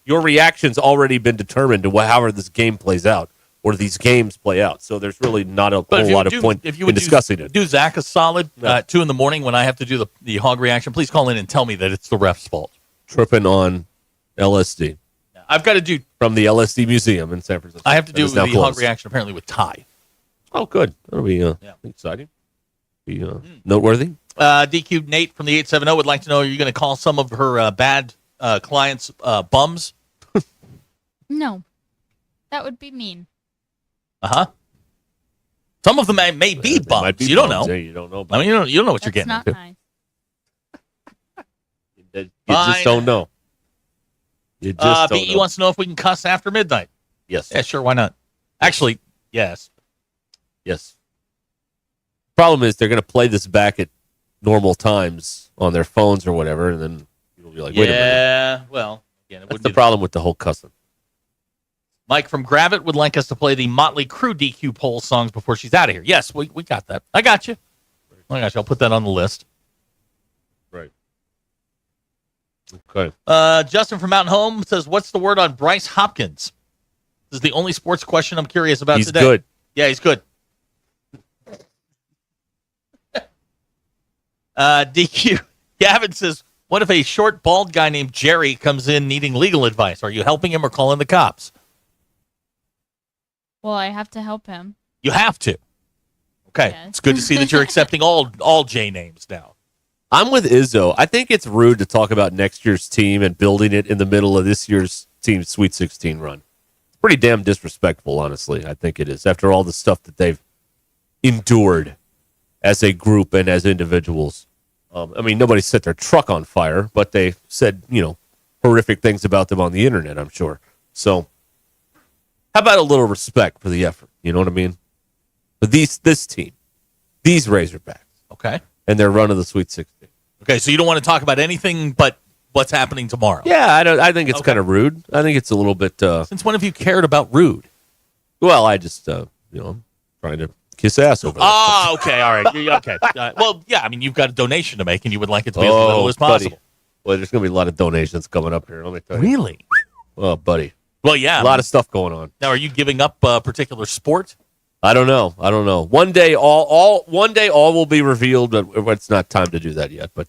your reaction's already been determined to however this game plays out, or these games play out. So there's really not a whole lot of point in discussing it. Do Zach a solid 2 in the morning when I have to do the hog reaction. Please call in and tell me that it's the ref's fault. Tripping on LSD. I've got to do from the LSD Museum in San Francisco. I have to do the hog reaction apparently with Ty. Oh, good. That'll be exciting. Be noteworthy. DQ Nate from the 870 would like to know: are you going to call some of her bad clients bums? No, that would be mean. Some of them may be bums. You don't know. Yeah, you don't know. I mean, you don't know what you're getting That's into. not nice. You just don't know. You just don't BE know. wants to know if we can cuss after midnight. Yes. Yeah, sure. Why not? Actually, yes. Yes. Problem is, they're going to play this back at normal times on their phones or whatever, and then you'll be like, wait a minute. Yeah, well, again, it That's wouldn't the be problem with the whole cussing. Mike from Gravit would like us to play the Motley Crue DQ poll songs before she's out of here. Yes, we got that. I got you. I'll put that on the list. Right. Okay. Justin from Mountain Home says, what's the word on Bryce Hopkins? This is the only sports question I'm curious about He's today. good. Yeah, he's good. DQ. Gavin says, what if a short, bald guy named Jerry comes in needing legal advice? Are you helping him or calling the cops? Well, I have to help him. You have to. Okay. Yes. It's good to see that you're accepting all J names now. I'm with Izzo. I think it's rude to talk about next year's team and building it in the middle of this year's team's Sweet 16 run. It's pretty damn disrespectful, honestly. I think it is, after all the stuff that they've endured as a group and as individuals. I mean, nobody set their truck on fire, but they said, horrific things about them on the internet, I'm sure. So how about a little respect for the effort? You know what I mean? But this team, these Razorbacks. Okay. And their run of the Sweet 16. Okay, so you don't want to talk about anything but what's happening tomorrow. Yeah, I think it's kind of rude. I think it's a little bit. Since when have you cared about rude? Well, I just, I'm trying to kiss ass over there. Oh, okay, all right. Okay. Well, yeah, I mean, you've got a donation to make, and you would like it to be as little as possible. Buddy. Well, there's going to be a lot of donations coming up here. Let me tell you. Really? Oh, buddy. Well, yeah. A lot of stuff going on. Now, are you giving up a particular sport? I don't know. One day, all will be revealed, but it's not time to do that yet. But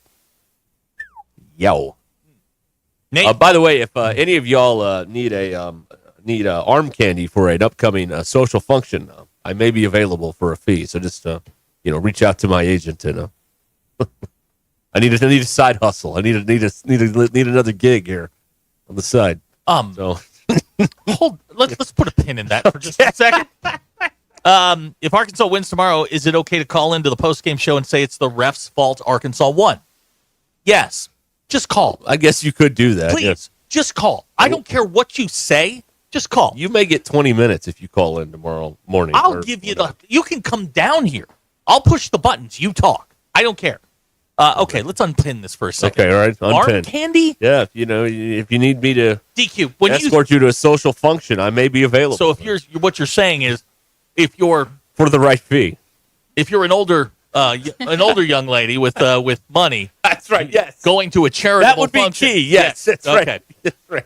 Nate. By the way, if any of y'all need arm candy for an upcoming social function, I may be available for a fee. So just reach out to my agent and I need a side hustle. I need another gig here on the side. So Let's put a pin in that for just a second. If Arkansas wins tomorrow, is it okay to call into the postgame show and say it's the ref's fault Arkansas won? Yes. Just call. I guess you could do that. Please, yes. just call. I don't care what you say. Just call. You may get 20 minutes if you call in tomorrow morning. I'll give you you can come down here. I'll push the buttons. You talk. I don't care. Okay, let's unpin this for a second. Okay, all right. Unpin. Arm candy? Yeah, if you need me to DQ, when escort you to a social function, I may be available. So what you're saying is, if you're for the right fee, if you're an older young lady with money, that's right. Yes, going to a charitable that would be function. key. Yes, that's right. Okay. That's right.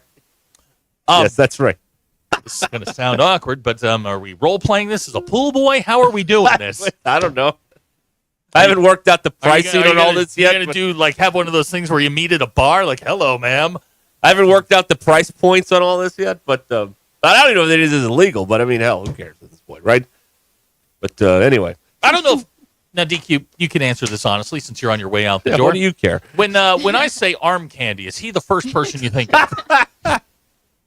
Yes, that's right. This is going to sound awkward, but are we role playing this as a pool boy? How are we doing this? I don't know. I haven't worked out the pricing on all this yet. You're going to have one of those things where you meet at a bar, like, hello, ma'am. I haven't worked out the price points on all this yet, but I don't even know if it is illegal, but I mean, hell, who cares at this point, right? But anyway. I don't know if Now, DQ, you can answer this honestly since you're on your way out the Yeah, door. what do you care? When I say arm candy, is he the first person you think of?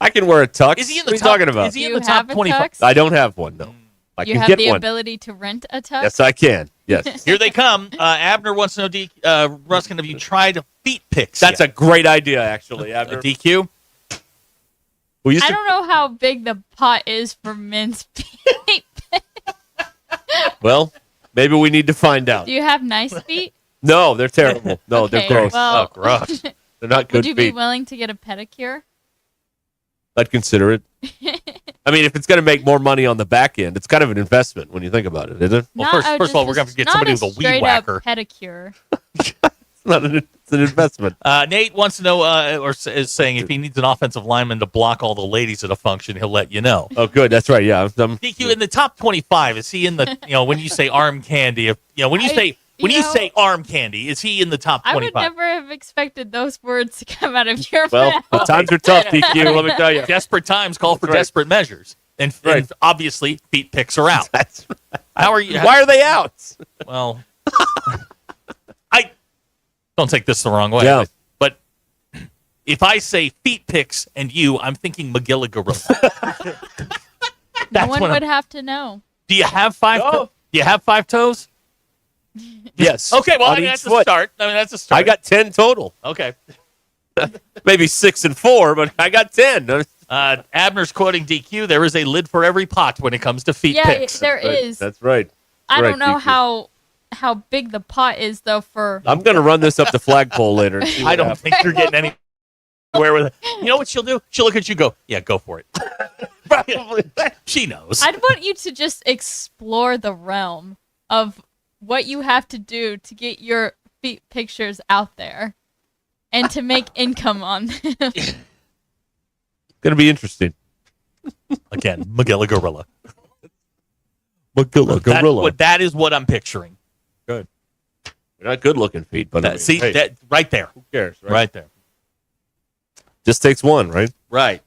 I can wear a tux. Is he in what the are you top, talking about? Is he in You the top have a 25? tux? I don't have one, no. I You can have get the one. ability to rent a tux? Yes, I can. Yes. Here they come. Abner wants to know, Ruskin, have you tried feet pics That's yet? a great idea, actually, Abner. DQ? We used I to, don't know how big the pot is for men's feet. well, maybe we need to find out. Do you have nice feet? No, they're terrible. No, Okay, they're gross. well- Oh, gross. They're not good Would you be feet. willing to get a pedicure? I'd consider it. I mean, if it's going to make more money on the back end, it's kind of an investment when you think about it, isn't it? Well, Not first of all, we're going to get somebody with a weed straight whacker. up pedicure. It's an investment. Nate wants to know, is saying if he needs an offensive lineman to block all the ladies at a function, he'll let you know. Oh, good. That's right. Yeah. DQ, in the top 25, is he in the, when you say arm candy, when you say arm candy, is he in the top 25? I would never have expected those words to come out of your Well, mouth. the times are tough, DQ. Let me tell you. Desperate times call for That's right. desperate measures. And obviously, feet pics are out. That's right. How are you? Why are they out? Well, I don't take this the wrong way. Yeah. But if I say feet pics and you, I'm thinking McGilligorilla. No one would have to know. Do you have five? No. Do you have 5 toes? Yes. Okay, well, On I mean, each that's foot. a start. That's a start. I got 10 total. Okay. Maybe 6 and 4, but I got 10. Abner's quoting DQ. There is a lid for every pot when it comes to feet Yeah, pics. there is. That's right. I Right, don't know DQ. how big the pot is though for. I'm going to run this up the flagpole later. And see what I don't happens. think you're getting anywhere with it. You know what she'll do? She'll look at you and go, yeah, go for it. Probably. She knows. I'd want you to just explore the realm of what you have to do to get your feet pictures out there and to make income on them. Going to be interesting. Again, McGilligorilla. Gorilla. That is what I'm picturing. Good. They're not good looking feet, but I mean, See, hey, that right there. who cares, right? Right there. Just takes one, right? Right.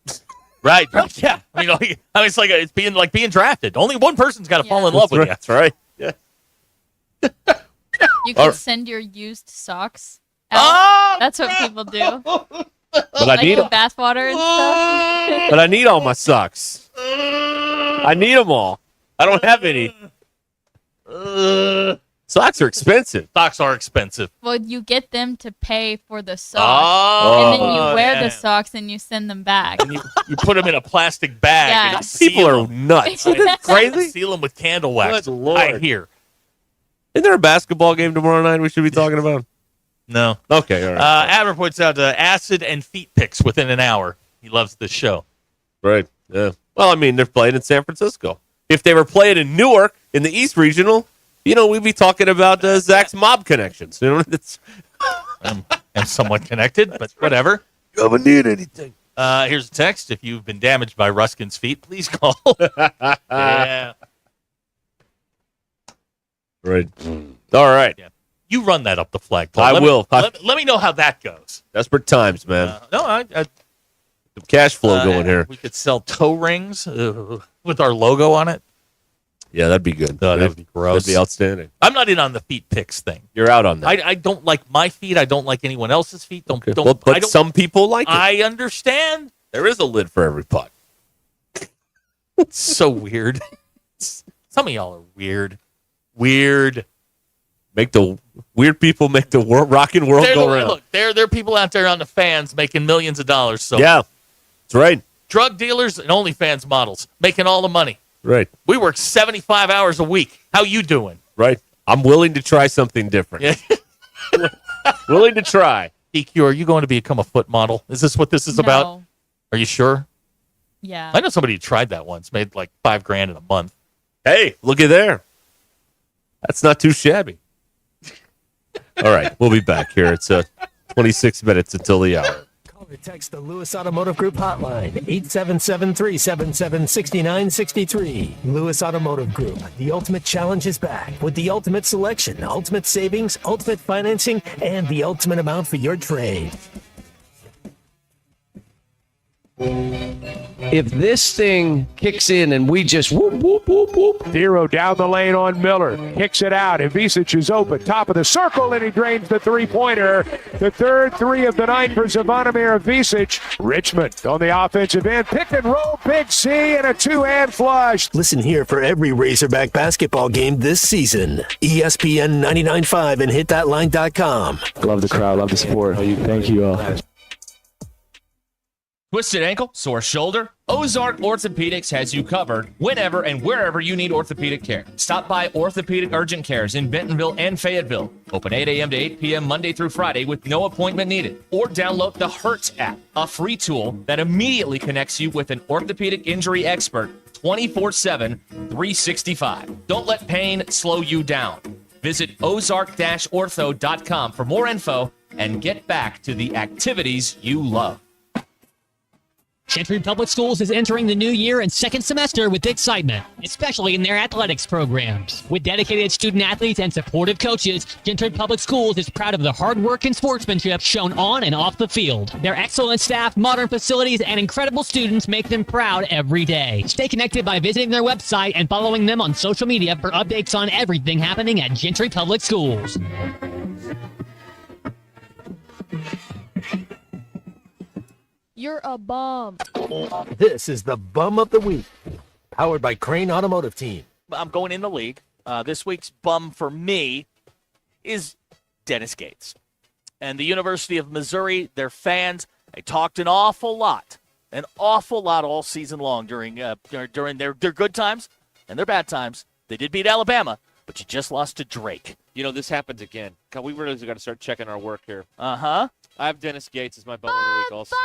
Right. Yeah. I mean, it's like it's being drafted. Only one person's got to fall in love with you. That's right. Yeah. You can Or- send your used socks out. That's what people do. But I Like need with bathwater and stuff. But I need all my socks. I need them all. I don't have any. Socks are expensive. Socks are expensive. Well, you get them to pay for the socks, and then you wear the socks and you send them back. And you put them in a plastic bag. Yeah. And you People seal are them. nuts. Isn't that crazy? Seal them with candle wax. Good Lord. I hear. Isn't there a basketball game tomorrow night we should be talking about? No. Okay, all right. Abner points out acid and feet pics within an hour. He loves this show. Right. Yeah. Well, I mean, they're playing in San Francisco. If they were playing in Newark in the East Regional, we'd be talking about Zach's mob connections. It's I'm somewhat connected, but whatever. You haven't need anything. Here's a text. If you've been damaged by Ruskin's feet, please call. Yeah. Right. All right. Yeah. You run that up the flagpole. I will. Let me know how that goes. Desperate times, man. No, Some cash flow going here. We could sell toe rings with our logo on it. Yeah, that'd be good. Oh, that would be gross. That'd be outstanding. I'm not in on the feet pics thing. You're out on that. I don't like my feet. I don't like anyone else's feet. Okay. But some people like it. I understand. There is a lid for every pot. It's so weird. Some of y'all are weird. Weird. Make the weird people make the rockin' world go round. Look, there are people out there on the fans making millions of dollars. So Yeah, that's right. drug dealers and OnlyFans models making all the money. Right. We work 75 hours a week. How you doing? Right. I'm willing to try something different. Yeah. Willing to try. EQ, are you going to become a foot model? Is this what this is about? No. Are you sure? Yeah. I know somebody who tried that once, made like $5,000 in a month. Hey, look at there. That's not too shabby. All right, we'll be back here. It's 26 minutes until the hour. Call or text the Lewis Automotive Group hotline, 877-377-6963. Lewis Automotive Group, the ultimate challenge is back with the ultimate selection, ultimate savings, ultimate financing, and the ultimate amount for your trade. if this thing kicks in and we just whoop, whoop, whoop, whoop. Zero down the lane on Miller. Kicks it out. And Visic is open. Top of the circle, and he drains the three-pointer. The third three of the night for Zvonimir Visic. Richmond on the offensive end. Pick and roll, big C, and a two-hand flush. Listen here for every Razorback basketball game this season. ESPN 99.5 and hitthatline.com. Love the crowd, love the support. Thank you all. Twisted ankle, sore shoulder? Ozark Orthopedics has you covered whenever and wherever you need orthopedic care. Stop by Orthopedic Urgent Cares in Bentonville and Fayetteville. Open 8 a.m. to 8 p.m. Monday through Friday with no appointment needed. Or download the Hertz app, a free tool that immediately connects you with an orthopedic injury expert 24/7, 365. Don't let pain slow you down. Visit ozark-ortho.com for more info and get back to the activities you love. Gentry Public Schools is entering the new year and second semester with excitement, especially in their athletics programs. With dedicated student athletes and supportive coaches, Gentry Public Schools is proud of the hard work and sportsmanship shown on and off the field. Their excellent staff, modern facilities, and incredible students make them proud every day. Stay connected by visiting their website and following them on social media for updates on everything happening at Gentry Public Schools. You're a bum. This is the Bum of the Week, powered by Crane Automotive Team. I'm going in the league. This week's bum for me is Dennis Gates. And the University of Missouri, their fans, they talked an awful lot all season long during their good times and their bad times. They did beat Alabama, but you just lost to Drake. You know, this happens again. We really got to start checking our work here. Uh-huh. I have Dennis Gates as my bum of the week also.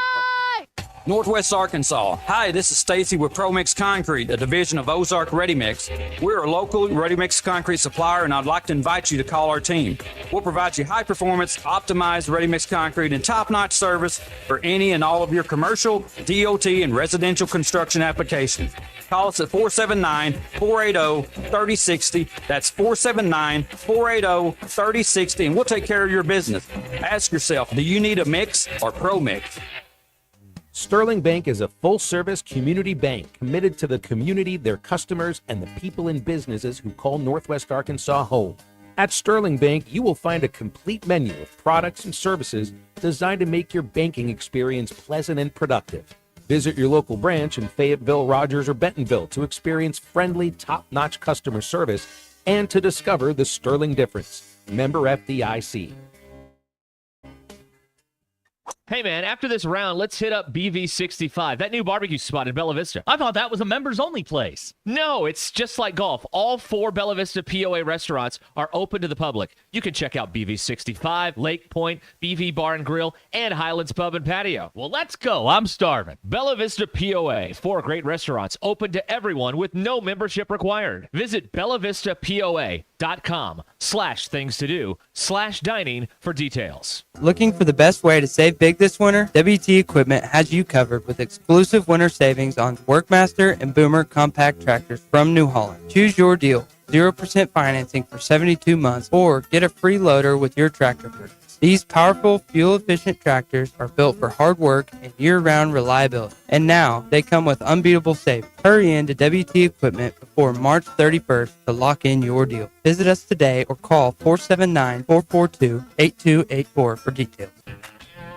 Northwest Arkansas. Hi, this is Stacy with ProMix Concrete, a division of Ozark Ready Mix. We're a local ready mix concrete supplier, and I'd like to invite you to call our team. We'll provide you high performance, optimized ready mix concrete and top-notch service for any and all of your commercial, DOT, and residential construction applications. Call us at 479-480-3060. That's 479-480-3060, and we'll take care of your business. Ask yourself, do you need a mix or ProMix? Sterling Bank is a full-service community bank committed to the community, their customers, and the people and businesses who call Northwest Arkansas home. At Sterling Bank, you will find a complete menu of products and services designed to make your banking experience pleasant and productive. Visit your local branch in Fayetteville, Rogers, or Bentonville to experience friendly, top-notch customer service and to discover the Sterling difference. Member FDIC. Hey, man, after this round, let's hit up BV65, that new barbecue spot in Bella Vista. I thought that was a members-only place. No, it's just like golf. All 4 Bella Vista POA restaurants are open to the public. You can check out BV65, Lake Point, BV Bar and Grill, and Highlands Pub and Patio. Well, let's go. I'm starving. Bella Vista POA, 4 great restaurants open to everyone with no membership required. Visit bellavistapoa.com/things-to-do/dining for details. Looking for the best way to save big this winter? WT Equipment has you covered with exclusive winter savings on Workmaster and Boomer compact tractors from New Holland. Choose your deal. 0% financing for 72 months or get a free loader with your tractor purchase. These powerful, fuel-efficient tractors are built for hard work and year-round reliability. And now, they come with unbeatable savings. Hurry into WT Equipment before March 31st to lock in your deal. Visit us today or call 479-442-8284 for details.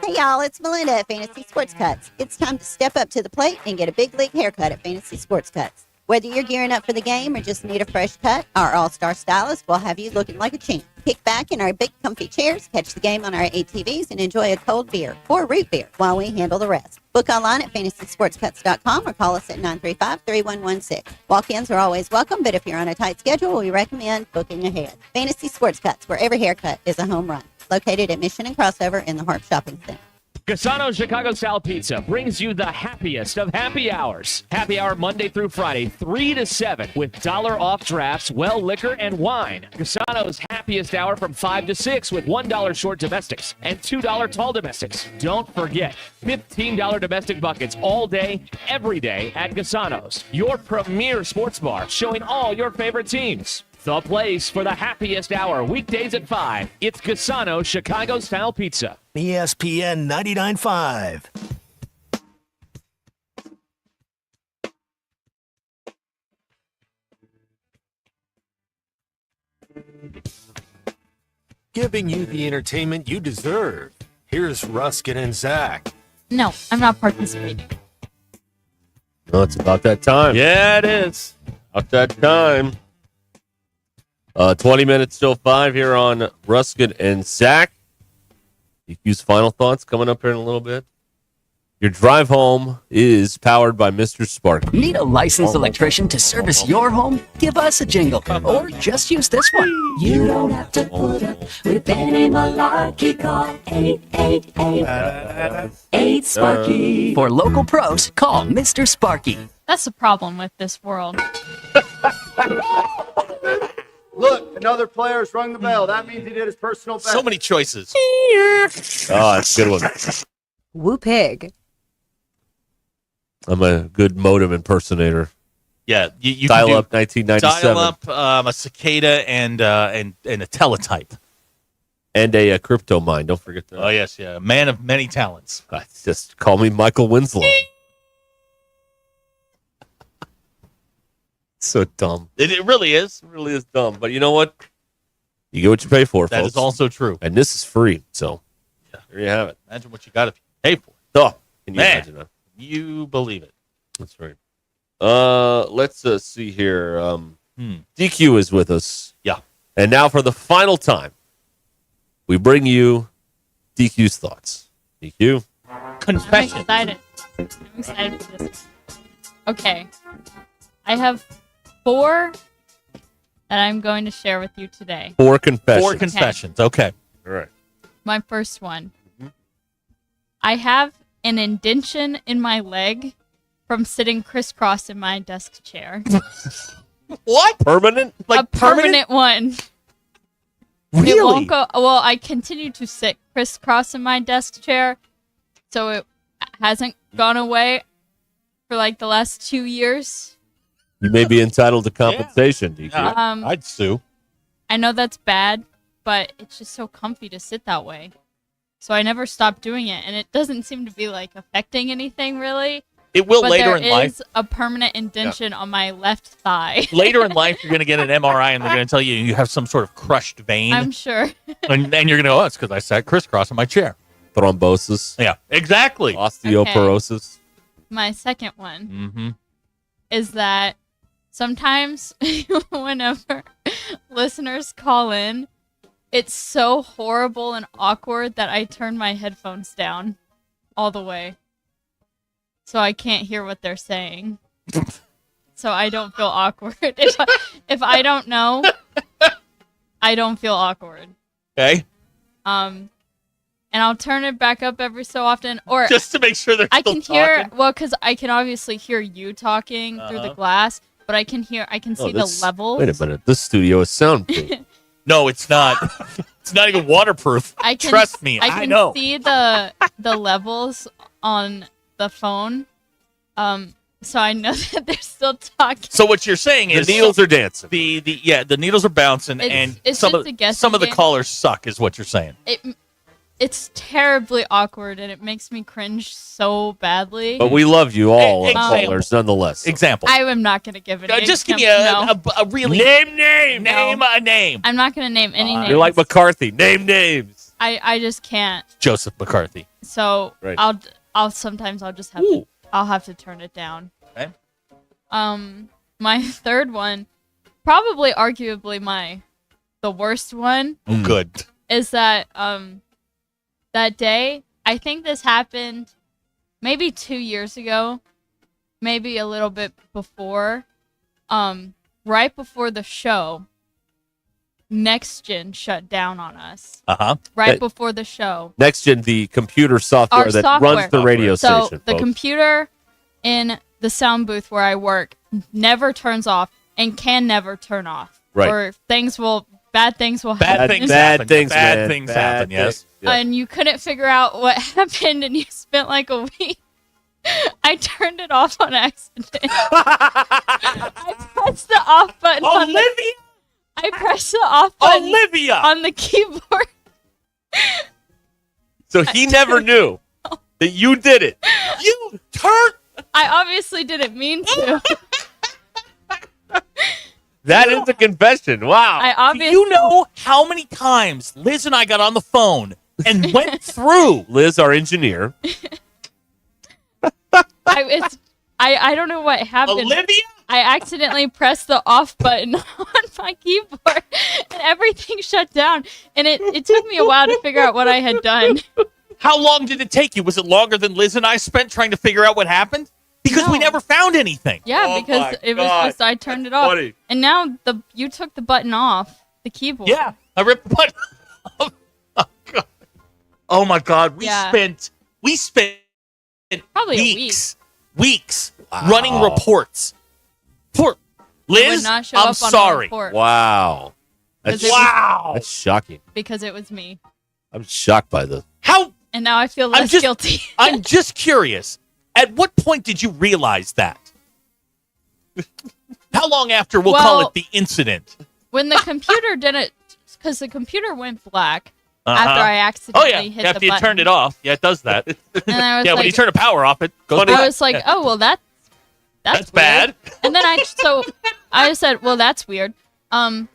Hey y'all, it's Melinda at Fantasy Sports Cuts. It's time to step up to the plate and get a big league haircut at Fantasy Sports Cuts. Whether you're gearing up for the game or just need a fresh cut, our all-star stylist will have you looking like a champ. Kick back in our big comfy chairs, catch the game on our ATVs, and enjoy a cold beer or root beer while we handle the rest. Book online at fantasysportscuts.com or call us at 935-3116. Walk-ins are always welcome, but if you're on a tight schedule, we recommend booking ahead. Fantasy Sports Cuts, where every haircut is a home run. Located at Mission and Crossover in the Harp Shopping Center. Gasano's Chicago-style pizza brings you the happiest of happy hours. Happy hour Monday through Friday, 3 to 7, with $1 off drafts, well liquor, and wine. Gasano's happiest hour from 5 to 6 with $1 short domestics and $2 tall domestics. Don't forget, $15 domestic buckets all day, every day at Gasano's, your premier sports bar showing all your favorite teams. The place for the happiest hour, weekdays at 5. It's Gasano's Chicago-style pizza. ESPN 99.5. Giving you the entertainment you deserve. Here's Ruscin and Zach. No, I'm not participating. No, it's about that time. Yeah, it is. About that time. 20 minutes till 5 here on Ruscin and Zach. DQ's final thoughts coming up here in a little bit. Your drive home is powered by Mr. Spark. Need a licensed electrician to service your home? Give us a jingle, or just use this one. You don't have to put up with any malarkey. Call 888-8-SPARKY. For local pros, call Mr. Sparky. That's the problem with this world. Look, another player's rung the bell. That means he did his personal best. So many choices. Oh, that's a good one. Woo pig. I'm a good modem impersonator. Yeah, you dial can up 1997. Dial up a cicada and a teletype. And a crypto mine. Don't forget that. Oh, yes, yeah. Man of many talents. Just call me Michael Winslow. So dumb. It really is. It really is dumb. But you know what? You get what you pay for, That folks. is also true. And this is free. So there you have it. Imagine what you got if you pay for it. Oh, can you Man, imagine that? you believe it. That's right. Let's see here. DQ is with us. Yeah. And now for the final time, we bring you DQ's thoughts. DQ. Confession. I'm excited for this. Okay. I have 4 that I'm going to share with you today. 4 confessions. 4 confessions. Okay. All right. My first one. I have an indentation in my leg from sitting crisscross in my desk chair. What? Permanent? A permanent one. Really? It won't go. Well, I continue to sit crisscross in my desk chair, so it hasn't gone away for like the last 2 years. You may be entitled to compensation, DQ. I'd sue. I know that's bad, but it's just so comfy to sit that way. So I never stopped doing it, and it doesn't seem to be like affecting anything really. It will but later in life. There is a permanent indentation on my left thigh. Later in life, you're going to get an MRI, and they're going to tell you have some sort of crushed vein. I'm sure. And then you're going to go, oh, it's because I sat crisscross in my chair. Thrombosis. Yeah, exactly. Osteoporosis. My second one Mm-hmm. is that sometimes whenever listeners call in, it's so horrible and awkward that I turn my headphones down all the way. So I can't hear what they're saying. So I don't feel awkward. If I don't know, I don't feel awkward. Okay. And I'll turn it back up every so often, or just to make sure they're I still can hear. talking. Well, because I can obviously hear you talking through the glass, but I can see the levels. Wait a minute. This studio is soundproof. No, it's not. It's not even waterproof. I can, Trust me, I can know. see the levels on the phone. So I know that they're still talking. So what you're saying is The needles are dancing. The needles are bouncing, and it's some just of a guessing some of the game. callers suck, is what you're saying. It's terribly awkward, and it makes me cringe so badly. But we love you all, Example. callers, nonetheless. Example. I am not going to give it. Just give me a really name a name. I'm not going to name any names. You're like McCarthy. Name names. I just can't. Joseph McCarthy. So Right. I'll sometimes I'll just have to, I'll have to turn it down. Okay. My third one, probably arguably the worst one. Oh, good. Is that that day, I think this happened maybe 2 years ago, maybe a little bit before, right before the show, Next Gen shut down on us. Right before the show. Next Gen, the computer software Our that software. runs the radio so station. the folks. computer in the sound booth where I work never turns off and can never turn off. Right. Or bad things will Bad happen. things Bad happen. things, Bad man. things Bad happen. Yes. things. Yeah. And you couldn't figure out what happened, and you spent like a week. I turned it off on accident. I pressed the off button. I pressed the off button on the keyboard. So he never knew that you did it. You turned. I obviously didn't mean to. That is a confession. Wow. I Do obviously you know how many times Liz and I got on the phone and went through? Liz, our engineer. I don't know what happened. Olivia? I accidentally pressed the off button on my keyboard and everything shut down. And it took me a while to figure out what I had done. How long did it take you? Was it longer than Liz and I spent trying to figure out what happened? Because we never found anything. Yeah, because it was just I turned it off. Funny. And now you took the button off the keyboard. Yeah, I ripped the button off. Oh, God. Oh, my God. We spent Probably weeks running reports. For Liz, not show I'm up on a sorry. report. Wow. That's, that's shocking. Because it was me. I'm shocked by this. How? And now I feel less guilty. I'm just curious. At what point did you realize that? How long after we'll call it the incident? When the computer didn't, because the computer went black after I accidentally hit the after you button. turned it off. Yeah, it does that. And I was when like- you turn the power off, it goes I black. was like, oh, well, that's That's bad. And then I said, well, that's weird. And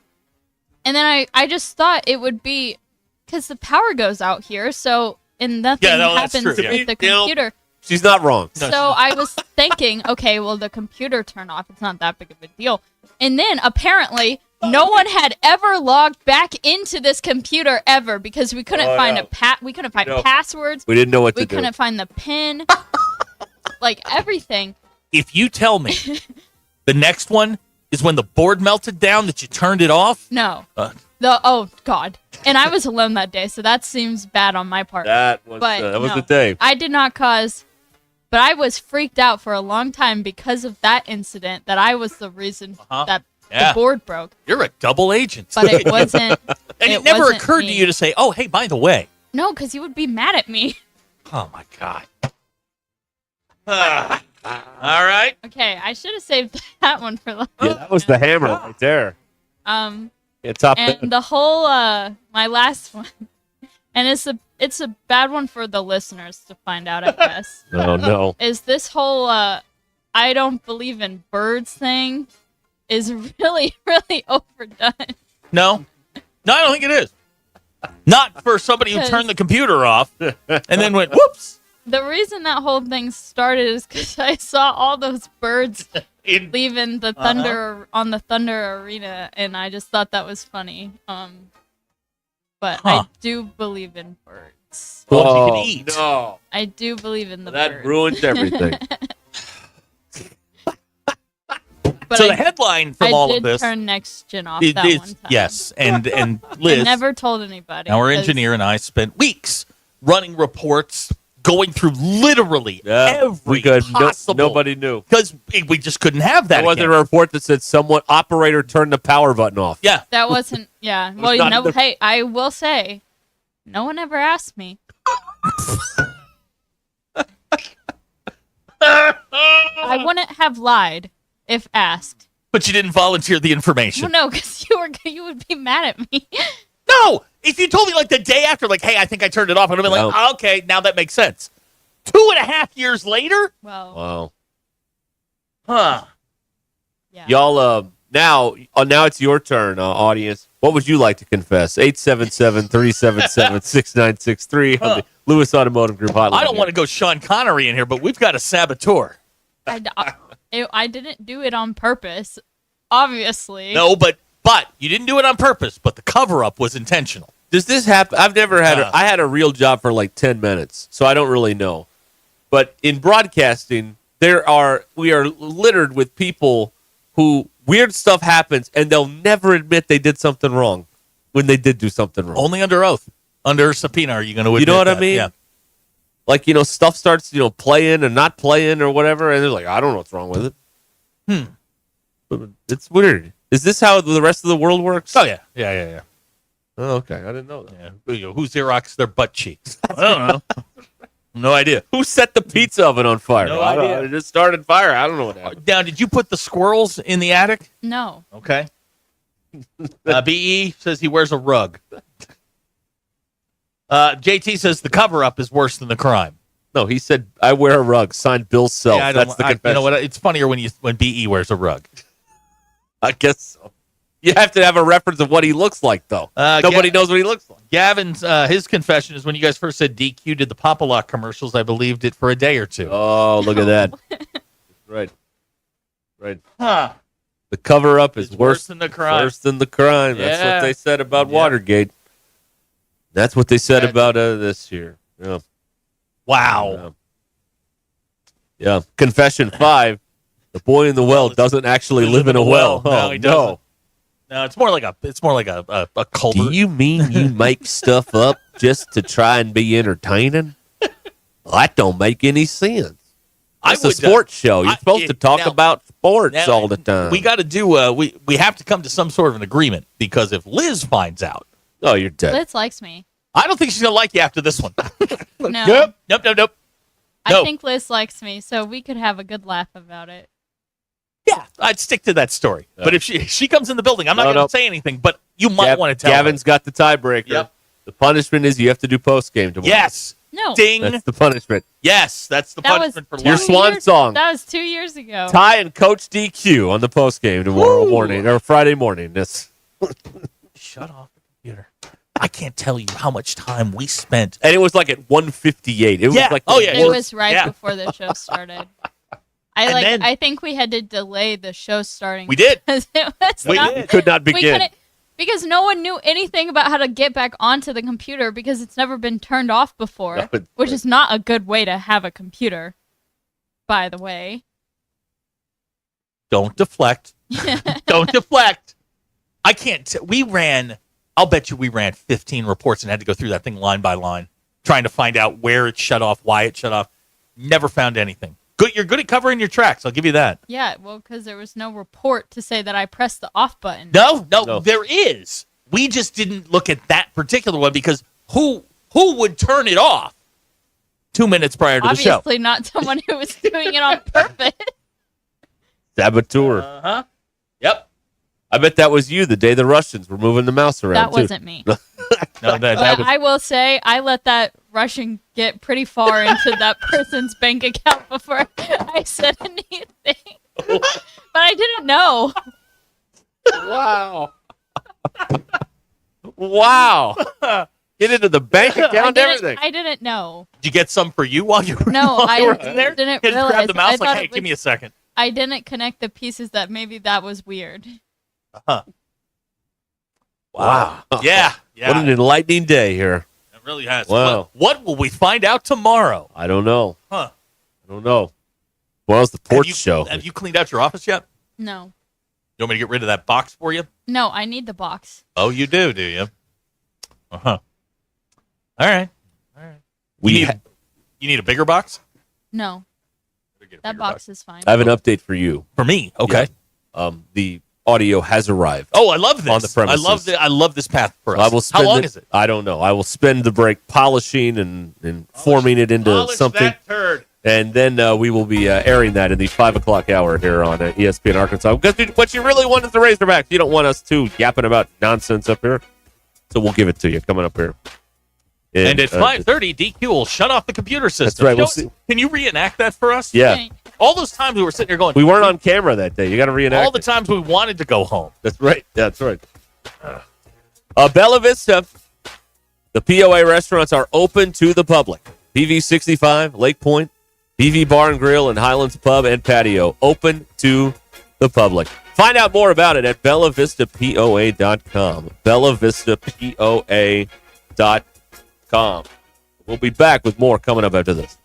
then I just thought it would be because the power goes out here, so and nothing that's happens true. with the computer. She's not wrong. So I was thinking, okay, well, the computer turned off. It's not that big of a deal. And then apparently no one had ever logged back into this computer ever because we couldn't find we couldn't find passwords. We didn't know what to We do. couldn't find the PIN. Like everything. If you tell me the next one is when the board melted down that you turned it off. No. Oh God! And I was alone that day, so that seems bad on my part. That was the day. I did not cause, but I was freaked out for a long time because of that incident. That I was the reason that the board broke. You're a double agent. But it wasn't. And it never wasn't occurred me. to you to say, "Oh, hey, by the way." No, because you would be mad at me. Oh my God. All right. Okay, I should have saved that one for last. Yeah, that was the hammer right there. Yeah, top And the whole my last one, and it's a bad one for the listeners to find out, I guess. Oh, no. Is this whole I don't believe in birds thing is really, really overdone. No, I don't think it is. Not for somebody who turned the computer off and then went, whoops. The reason that whole thing started is because I saw all those birds leaving the Thunder on the Thunder Arena, and I just thought that was funny. But I do believe in birds. Well, you can eat. No. I do believe in the That birds. ruins everything. But So the headline from all of I this did turn Next Gen off It that is- one time. yes, and I Liz, never told anybody. our 'cause engineer, and I spent weeks running reports, going through literally every possible. Nobody knew. Because we just couldn't have that. There wasn't again. a report that said someone operator turned the power button off. Yeah. That wasn't. Yeah. was Well, not no. the- Hey, I will say, no one ever asked me. I wouldn't have lied if asked. But you didn't volunteer the information. Well, no, because you would be mad at me. No, if you told me like the day after, like, hey, I think I turned it off, I'd have been like, oh, okay, now that makes sense. 2.5 years later? Well. Wow. Huh. Y'all, now it's your turn, audience. What would you like to confess? 877-377-6963 on the Lewis Automotive Group hotline. I don't want to go Sean Connery in here, but we've got a saboteur. I didn't do it on purpose, obviously. No, but you didn't do it on purpose, but the cover-up was intentional. Does this happen? I've never had I had a real job for like 10 minutes, so I don't really know. But in broadcasting, we are littered with people who weird stuff happens and they'll never admit they did something wrong when they did do something wrong. Only under oath. Under subpoena are you going to admit You know what that? I mean? Yeah. Like, stuff starts, playing and not playing or whatever, and they're like, I don't know what's wrong with it. It's weird. Is this how the rest of the world works? Oh, yeah. Yeah. Oh, okay. I didn't know that. Yeah. Who Xerox their butt cheeks? I don't know. No idea. Who set the pizza oven on fire? No I don't idea. know. It just started fire. I don't know what happened. Now, did you put the squirrels in the attic? No. Okay. BE says he wears a rug. JT says the cover-up is worse than the crime. No, he said, I wear a rug. Signed Bill Self. Yeah, That's the confession. you know what? It's funnier when BE wears a rug. I guess so. You have to have a reference of what he looks like, though. Nobody knows what he looks like. Gavin's his confession is when you guys first said DQ did the Papa-Lock commercials, I believed it for a day or two. Oh, look at that. Right. Huh. The cover-up is worse than the crime. Worse than the crime. That's Yeah. what they said about Watergate. That's what they said about this year. Yeah. Wow. Yeah. Confession 5. The boy in the well doesn't actually live in a well. No, Oh, he doesn't. No, it's more like a culvert. Do you mean you make stuff up just to try and be entertaining? Well, that don't make any sense. It's a sports show. You're supposed to talk about sports all the time. We got to do. We have to come to some sort of an agreement because if Liz finds out, oh, you're dead. Liz likes me. I don't think she's gonna like you after this one. No. Nope. I think Liz likes me, so we could have a good laugh about it. Yeah, I'd stick to that story. But if she comes in the building, I'm not going to say anything. But you might want to tell Gavin's got the tiebreaker. Yep. The punishment is you have to do post game tomorrow. Yes. No. Ding. That's the punishment. Yes, that's the punishment for your lying. swan song. That was 2 years ago. Ty and Coach DQ on the post game tomorrow morning or Friday morning. Shut off the computer. I can't tell you how much time we spent. And it was like at 1:58. It was like It was right before the show started. I think we had to delay the show starting. We did. Because it was We could not begin. Because no one knew anything about how to get back onto the computer because it's never been turned off before, which is not a good way to have a computer, by the way. Don't deflect. Don't deflect. I can't. I'll bet you we ran 15 reports and had to go through that thing line by line, trying to find out where it shut off, why it shut off. Never found anything. Good. You're good at covering your tracks. I'll give you that. Yeah, well, because there was no report to say that I pressed the off button. No, there is. We just didn't look at that particular one because who would turn it off 2 minutes prior to the show? Obviously not someone who was doing it on purpose. Saboteur. Uh-huh. Yep. I bet that was you the day the Russians were moving the mouse around. That too. wasn't me. No, that But was. I will say I let that Russian get pretty far into that person's bank account before I said anything. But I didn't know. Wow. Wow. Get into the bank account and everything. I didn't know. Did you get some for you while you were, No, while you were I in there? didn't You just realize. grabbed the mouse I like, thought hey, it give me was- a second. I didn't connect the pieces that maybe that was weird. Uh-huh. Wow. Yeah. What an enlightening day here. It really has. Wow. What will we find out tomorrow? I don't know. Huh. I don't know. Tomorrow's the porch show. Have you cleaned out your office yet? No. You want me to get rid of that box for you? No, I need the box. Oh, you do you? Uh-huh. All right. We You need a bigger box? No. That box is fine. I have an update for you. For me? Okay. Yeah. The audio has arrived. Oh, I love this. On the premises. I love this path for us. I will spend How long is it? I don't know. I will spend the break polishing and forming it into Polish something. that turd. And then we will be airing that in the 5 o'clock hour here on ESPN Arkansas. Because what you really want is the Razorbacks. You don't want us too yapping about nonsense up here. So we'll give it to you coming up here. And at 5:30, DQ will shut off the computer system. That's right. We'll see. Can you reenact that for us? Yeah. All those times we were sitting here going, We weren't on camera that day. You got to reenact all the it. times we wanted to go home. That's right. That's right. Bella Vista, the POA restaurants are open to the public. PV 65, Lake Point, PV Bar and Grill, and Highlands Pub and Patio. Open to the public. Find out more about it at BellaVistaPOA.com. BellaVistaPOA.com. We'll be back with more coming up after this.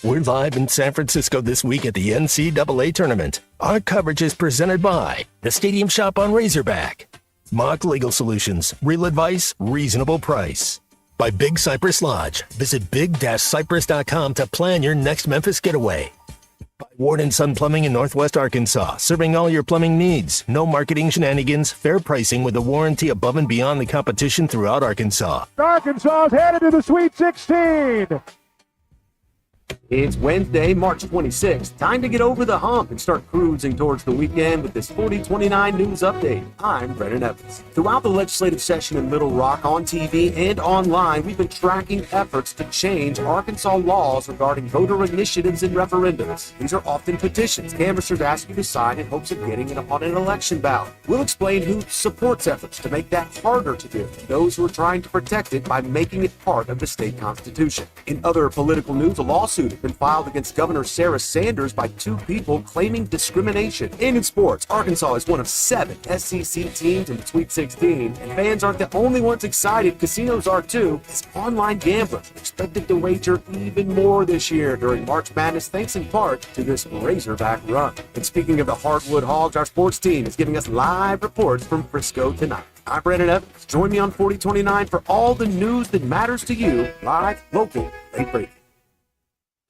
We're live in San Francisco this week at the NCAA Tournament. Our coverage is presented by the Stadium Shop on Razorback, Mock Legal Solutions, real advice, reasonable price. By Big Cypress Lodge. Visit big-cypress.com to plan your next Memphis getaway. By Ward & Son Plumbing in Northwest Arkansas, serving all your plumbing needs. No marketing shenanigans, fair pricing with a warranty above and beyond the competition throughout Arkansas. Arkansas is headed to the Sweet 16. It's Wednesday, March 26th. Time to get over the hump and start cruising towards the weekend with this 4029 news update. I'm Brennan Evans. Throughout the legislative session in Little Rock, on TV and online, we've been tracking efforts to change Arkansas laws regarding voter initiatives and referendums. These are often petitions canvassers ask you to sign in hopes of getting on an election ballot. We'll explain who supports efforts to make that harder to do, those who are trying to protect it by making it part of the state constitution. In other political news, a lawsuit been filed against Governor Sarah Sanders by two people claiming discrimination. And in sports, Arkansas is one of 7 SEC teams in the Sweet 16, and fans aren't the only ones excited. Casinos are too, as online gamblers are expected to wager even more this year during March Madness, thanks in part to this Razorback run. And speaking of the Hardwood Hogs, our sports team is giving us live reports from Frisco tonight. I'm Brandon Evans. Join me on 4029 for all the news that matters to you, live, local, late break.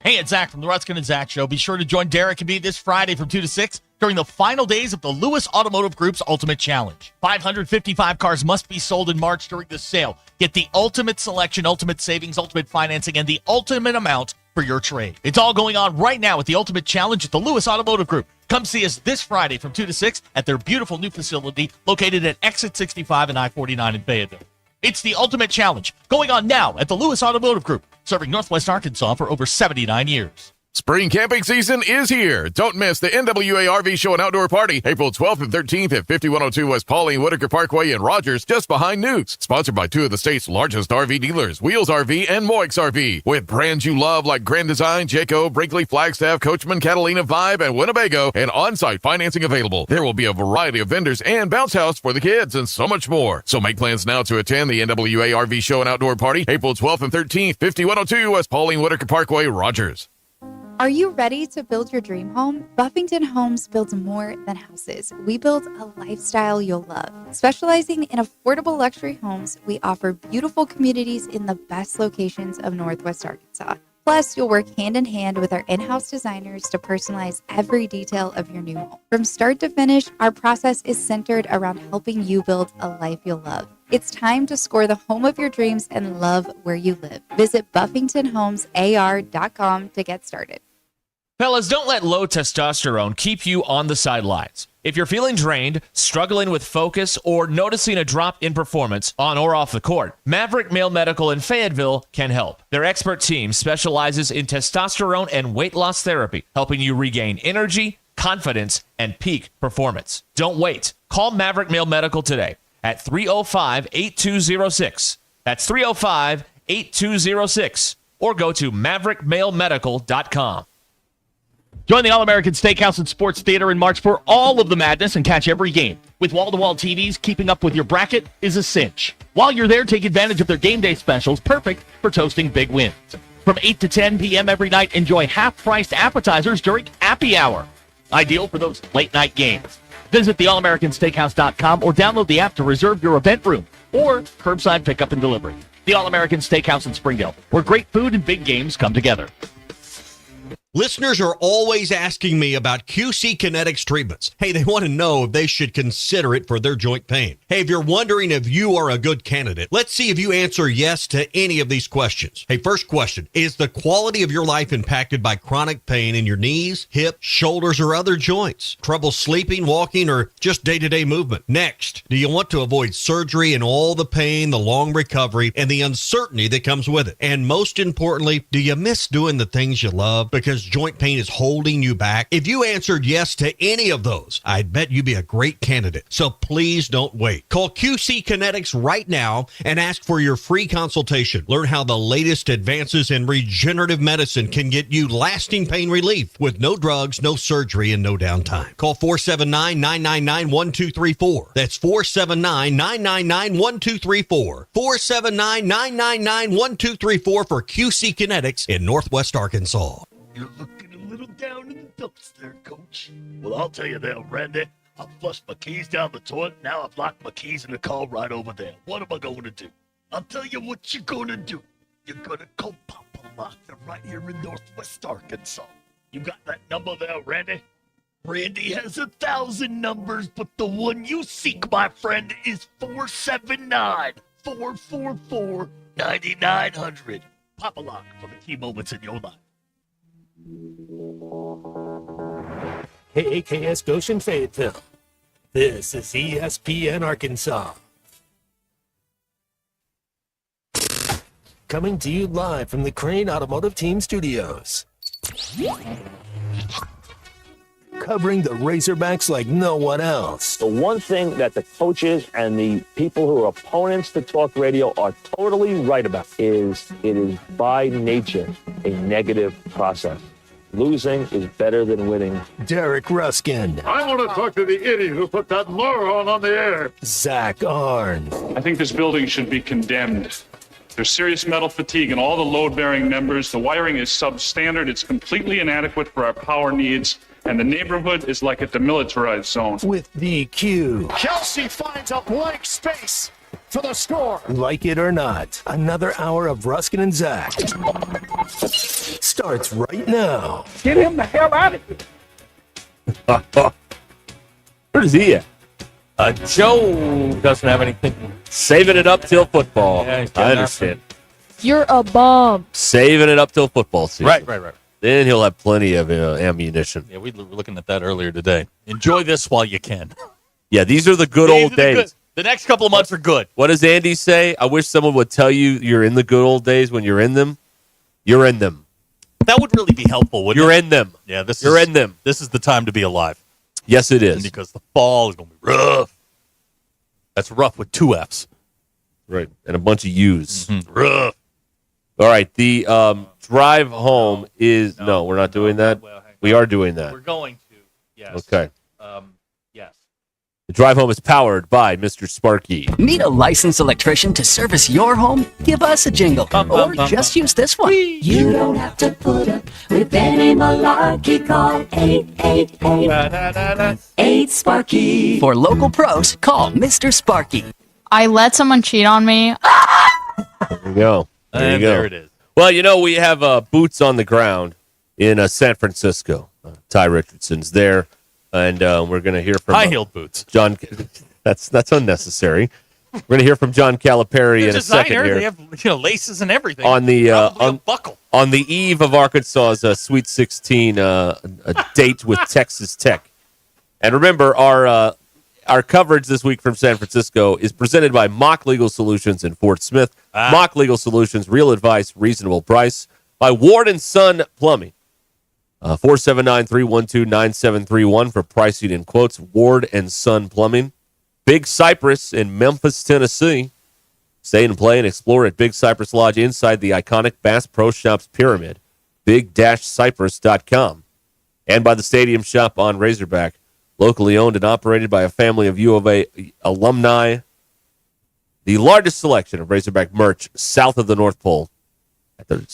Hey, it's Zach from the Ruscin and Zach Show. Be sure to join Derek and me this Friday from 2 to 6 during the final days of the Lewis Automotive Group's Ultimate Challenge. 555 cars must be sold in March during the sale. Get the ultimate selection, ultimate savings, ultimate financing, and the ultimate amount for your trade. It's all going on right now with the Ultimate Challenge at the Lewis Automotive Group. Come see us this Friday from 2 to 6 at their beautiful new facility located at Exit 65 and I-49 in Fayetteville. It's the Ultimate Challenge going on now at the Lewis Automotive Group, serving Northwest Arkansas for over 79 years. Spring camping season is here. Don't miss the NWA RV Show and Outdoor Party, April 12th and 13th at 5102 West Pauline Whitaker Parkway in Rogers, just behind Newt's. Sponsored by 2 of the state's largest RV dealers, Wheels RV and Moix RV. With brands you love like Grand Design, Jayco, Brinkley, Flagstaff, Coachman, Catalina, Vibe, and Winnebago, and on-site financing available. There will be a variety of vendors and bounce house for the kids and so much more. So make plans now to attend the NWA RV Show and Outdoor Party, April 12th and 13th, 5102 West Pauline Whitaker Parkway, Rogers. Are you ready to build your dream home? Buffington Homes builds more than houses. We build a lifestyle you'll love. Specializing in affordable luxury homes, we offer beautiful communities in the best locations of Northwest Arkansas. Plus, you'll work hand in hand with our in-house designers to personalize every detail of your new home. From start to finish, our process is centered around helping you build a life you'll love. It's time to score the home of your dreams and love where you live. Visit BuffingtonHomesAR.com to get started. Fellas, don't let low testosterone keep you on the sidelines. If you're feeling drained, struggling with focus, or noticing a drop in performance on or off the court, Maverick Male Medical in Fayetteville can help. Their expert team specializes in testosterone and weight loss therapy, helping you regain energy, confidence, and peak performance. Don't wait. Call Maverick Male Medical today at 305-8206. That's 305-8206. Or go to maverickmalemedical.com. Join the All-American Steakhouse and Sports Theater in March for all of the madness and catch every game. With wall-to-wall TVs, keeping up with your bracket is a cinch. While you're there, take advantage of their game day specials, perfect for toasting big wins. From 8 to 10 p.m. every night, enjoy half-priced appetizers during happy hour. Ideal for those late-night games. Visit theallamericansteakhouse.com or download the app to reserve your event room or curbside pickup and delivery. The All-American Steakhouse in Springdale, where great food and big games come together. Listeners are always asking me about QC Kinetics treatments. Hey, they want to know if they should consider it for their joint pain. Hey, if you're wondering if you are a good candidate, let's see if you answer yes to any of these questions. Hey, first question, is the quality of your life impacted by chronic pain in your knees, hips, shoulders, or other joints? Trouble sleeping, walking, or just day-to-day movement? Next, do you want to avoid surgery and all the pain, the long recovery, and the uncertainty that comes with it? And most importantly, do you miss doing the things you love because joint pain is holding you back? If you answered yes to any of those, I'd bet you'd be a great candidate. So please don't wait. Call QC Kinetics right now and ask for your free consultation. Learn how the latest advances in regenerative medicine can get you lasting pain relief with no drugs, no surgery, and no downtime. Call 479-999-1234. That's 479-999-1234. 479-999-1234 for QC Kinetics in Northwest Arkansas. You're looking a little down in the dumps there, Coach. Well, I'll tell you that, Randy. I flushed my keys down the toilet. Now I've locked my keys in the car right over there. What am I going to do? I'll tell you what you're going to do. You're going to call Papa Lock. They're right here in Northwest Arkansas. You got that number there, Randy? Randy has 1,000 numbers, but the one you seek, my friend, is 479-444-9900. Papa Lock for the key moments in your life. KAKS Goshen Fayetteville. This is ESPN Arkansas. Coming to you live from the Crane Automotive Team Studios. Covering the Razorbacks like no one else. The one thing that the coaches and the people who are opponents to talk radio are totally right about is it is by nature a negative process. Losing is better than winning. Derek Ruskin. I want to talk to the idiot who put that moron on the air. Zach Arns. I think this building should be condemned. There's serious metal fatigue in all the load-bearing members. The wiring is substandard. It's completely inadequate for our power needs. And the neighborhood is like a demilitarized zone. With DQ. Kelsey finds a blank space for the score. Like it or not, another hour of Ruskin and Zach starts right now. Get him the hell out of here. Where is he at? Joe doesn't have anything. Saving it up till football. Yeah, I understand. You're a bum. Saving it up till football season. Right. Then he'll have plenty of ammunition. Yeah, we were looking at that earlier today. Enjoy this while you can. Yeah, these are the good old days. The next couple of months are good. What does Andy say? I wish someone would tell you you're in the good old days when you're in them. You're in them. That would really be helpful, wouldn't it? You're in them. Yeah, You're in them. This is the time to be alive. Yes, it is. Because the fall is going to be rough. That's rough with 2 Fs. Right, and a bunch of U's. Mm-hmm. Rough. All right, the drive home is... No, we're not doing that. We are doing that. We're going to, yes. Okay. Yes. The drive home is powered by Mr. Sparky. Need a licensed electrician to service your home? Give us a jingle. Or just use this one. You don't have to put up with any malarkey. Call 888-8 For local pros, call Mr. Sparky. I let someone cheat on me. There you go. There you go. There it is. Well, we have boots on the ground in San Francisco. Ty Richardson's there, and we're going to hear from high-heeled boots. John. That's unnecessary. We're going to hear from John Calipari in a second here. They have laces and everything. On the buckle. On the eve of Arkansas's Sweet 16 a date with Texas Tech. And remember, our coverage this week from San Francisco is presented by Mock Legal Solutions in Fort Smith. Mock Legal Solutions, real advice, reasonable price. By Ward & Son Plumbing. 479-312-9731 for pricing and quotes. Ward & Son Plumbing. Big Cypress in Memphis, Tennessee. Stay and play and explore at Big Cypress Lodge inside the iconic Bass Pro Shops Pyramid. Big-Cypress.com. And by the Stadium Shop on Razorback. Locally owned and operated by a family of U of A alumni. The largest selection of Razorback merch south of the North Pole at the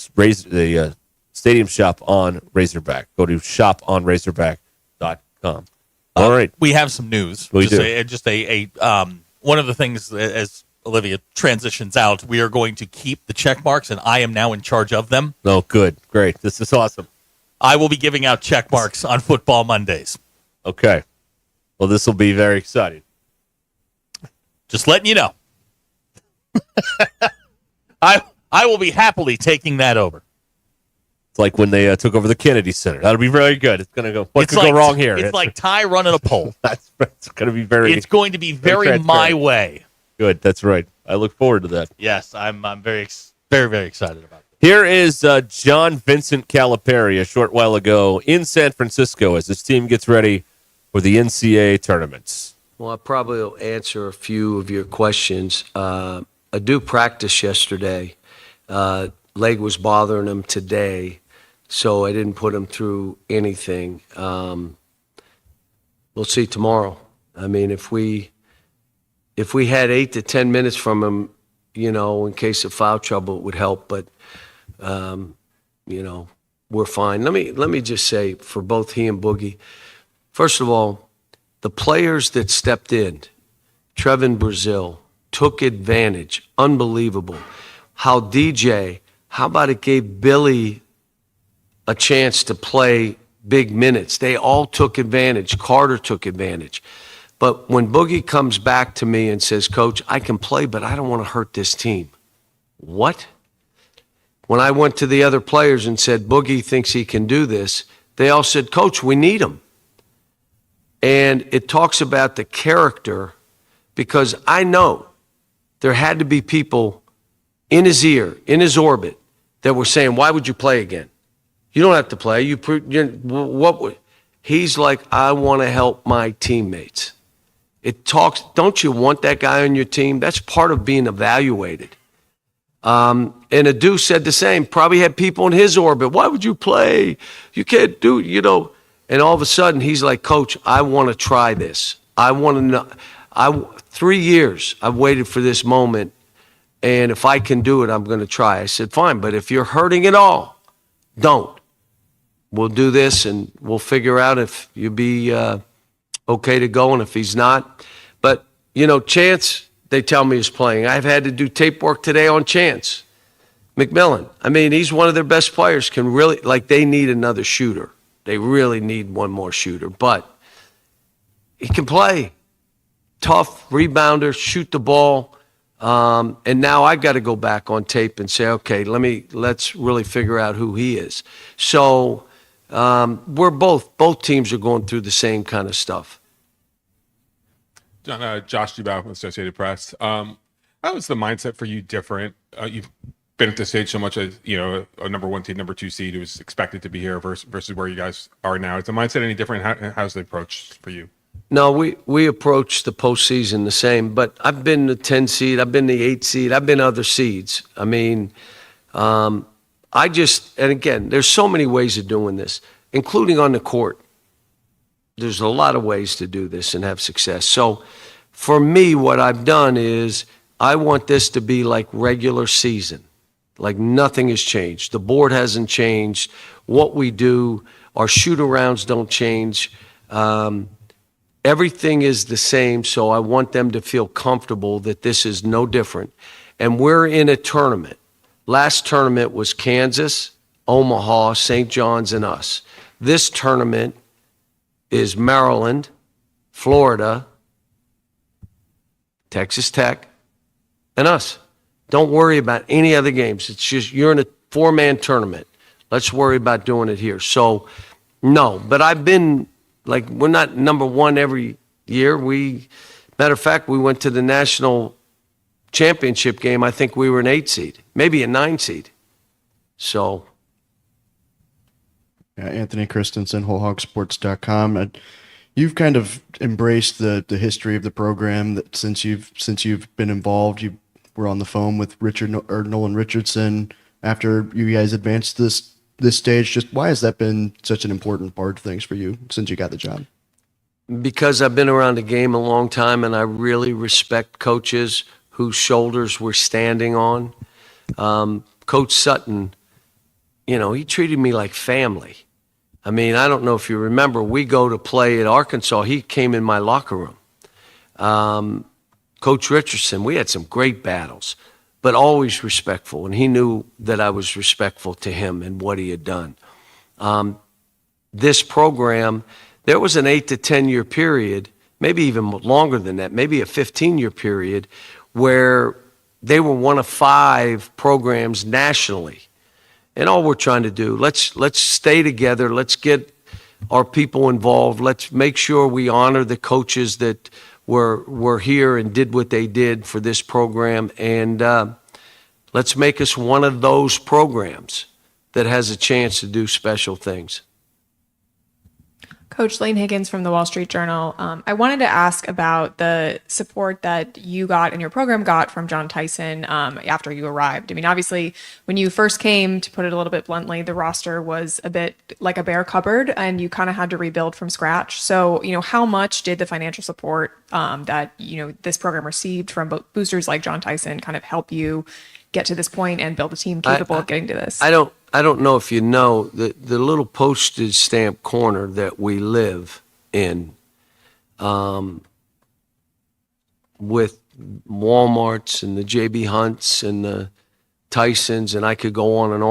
Stadium Shop on Razorback. Go to shoponrazorback.com. All right. We have some news. We do. One of the things, as Olivia transitions out, we are going to keep the check marks, and I am now in charge of them. Oh, good. Great. This is awesome. I will be giving out check marks on Football Mondays. Okay. Well, this will be very exciting. Just letting you know. I will be happily taking that over. It's like when they took over the Kennedy Center. That'll be very good. It's going to go. What could go wrong here? It's like Ty running a poll. That's going to be very. It's going to be very my way. Good. That's right. I look forward to that. Yes, I'm very, very excited about it. Here is John Vincent Calipari a short while ago in San Francisco as his team gets ready for the NCAA tournaments. Well, I probably will answer a few of your questions. I do practice yesterday. Leg was bothering him today, so I didn't put him through anything. We'll see tomorrow. I mean, if we had 8 to 10 minutes from him, in case of foul trouble, it would help. But we're fine. Let me just say for both he and Boogie, first of all, the players that stepped in, Trevin Brazil, took advantage. Unbelievable. How about it gave Billy a chance to play big minutes? They all took advantage. Carter took advantage. But when Boogie comes back to me and says, Coach, I can play, but I don't want to hurt this team. What? When I went to the other players and said, Boogie thinks he can do this, they all said, Coach, we need him. And it talks about the character, because I know there had to be people in his ear, in his orbit, that were saying, why would you play again? You don't have to play. He's like, I want to help my teammates. It talks, don't you want that guy on your team? That's part of being evaluated. And Adu said the same, probably had people in his orbit. Why would you play? You can't do, And all of a sudden, he's like, Coach, I want to try this. I want to know. 3 years, I've waited for this moment. And if I can do it, I'm going to try. I said, fine, but if you're hurting at all, don't. We'll do this, and we'll figure out if you'll be okay to go, and if he's not. But, Chance, they tell me, is playing. I've had to do tape work today on Chance McMillan. I mean, he's one of their best players, can really, they need another shooter. They really need one more shooter, but he can play. Tough, rebounder, shoot the ball. And now I got to go back on tape and say, okay, let's really figure out who he is. So we're both teams are going through the same kind of stuff. Josh Dubow from Associated Press. How is the mindset for you different? You've been at this stage so much as, a number 1 seed, number 2 seed who was expected to be here versus where you guys are now. Is the mindset any different? How's the approach for you? No, we approach the postseason the same, but I've been the 10 seed, I've been the 8 seed, I've been other seeds. I mean, and again, there's so many ways of doing this, including on the court. There's a lot of ways to do this and have success. So for me, what I've done is I want this to be like regular season, like nothing has changed. The board hasn't changed. What we do, our shoot-arounds don't change. Everything is the same, so I want them to feel comfortable that this is no different. And we're in a tournament. Last tournament was Kansas, Omaha, St. John's, and us. This tournament is Maryland, Florida, Texas Tech, and us. Don't worry about any other games. It's just you're in a 4-man tournament. Let's worry about doing it here. So, no, but I've been... we're not number 1 every year. Matter of fact, we went to the national championship game. I think we were an 8 seed, maybe a 9 seed. So. Yeah, Anthony Christensen, WholeHogSports.com. You've kind of embraced the history of the program that since you've been involved. You were on the phone with Nolan Richardson after you guys advanced this stage. Just why has that been such an important part of things for you since you got the job? Because I've been around the game a long time, and I really respect coaches whose shoulders we're standing on. Coach Sutton, he treated me like family. I mean, I don't know if you remember, we go to play at Arkansas. He came in my locker room. Coach Richardson, we had some great battles, but always respectful. And he knew that I was respectful to him and what he had done. This program, there was an 8 to 10 year period, maybe even longer than that, maybe a 15-year period, where they were one of 5 programs nationally. And all we're trying to do, let's stay together. Let's get our people involved. Let's make sure we honor the coaches that were here and did what they did for this program. And let's make us one of those programs that has a chance to do special things. Coach Lane Higgins from the Wall Street Journal. I wanted to ask about the support that you got and your program got from John Tyson after you arrived. I mean, obviously, when you first came, to put it a little bit bluntly, the roster was a bit like a bare cupboard, and you kind of had to rebuild from scratch. So, how much did the financial support that this program received from boosters like John Tyson kind of help you get to this point and build a team capable of getting to this? I don't know if you know, the little postage stamp corner that we live in, with Walmarts and the J.B. Hunts and the Tysons, and I could go on and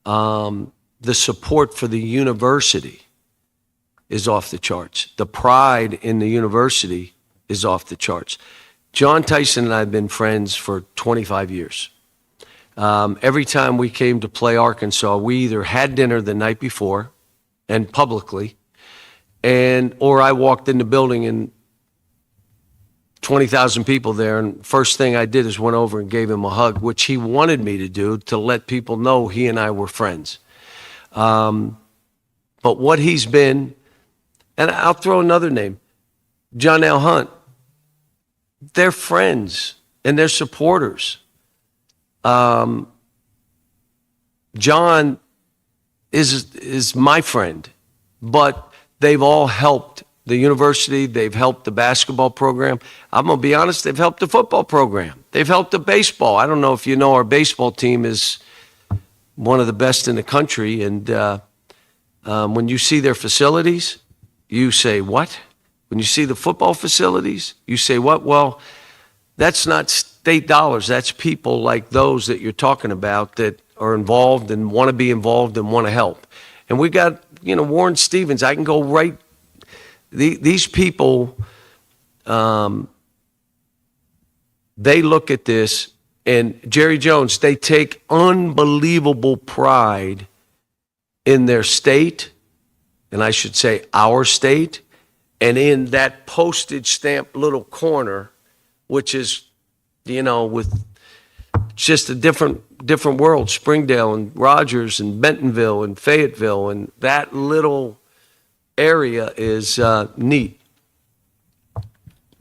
on, the support for the university is off the charts. The pride in the university is off the charts. John Tyson and I have been friends for 25 years. Every time we came to play Arkansas, we either had dinner the night before and publicly, or I walked in the building and 20,000 people there, and first thing I did is went over and gave him a hug, which he wanted me to do to let people know he and I were friends. But what he's been, and I'll throw another name, John L. Hunt. They're friends and they're supporters. John is my friend, but they've all helped the university. They've helped the basketball program. I'm going to be honest, they've helped the football program. They've helped the baseball. I don't know if you know, our baseball team is one of the best in the country. And when you see their facilities, you say, what? When you see the football facilities, you say, what? Well, that's not state dollars. That's people like those that you're talking about that are involved and want to be involved and want to help. And we got, Warren Stevens. I can go right. These people, they look at this, and Jerry Jones, they take unbelievable pride in their state, and I should say our state, and in that postage stamp little corner, which is, with just a different world, Springdale and Rogers and Bentonville and Fayetteville, and that little area is neat.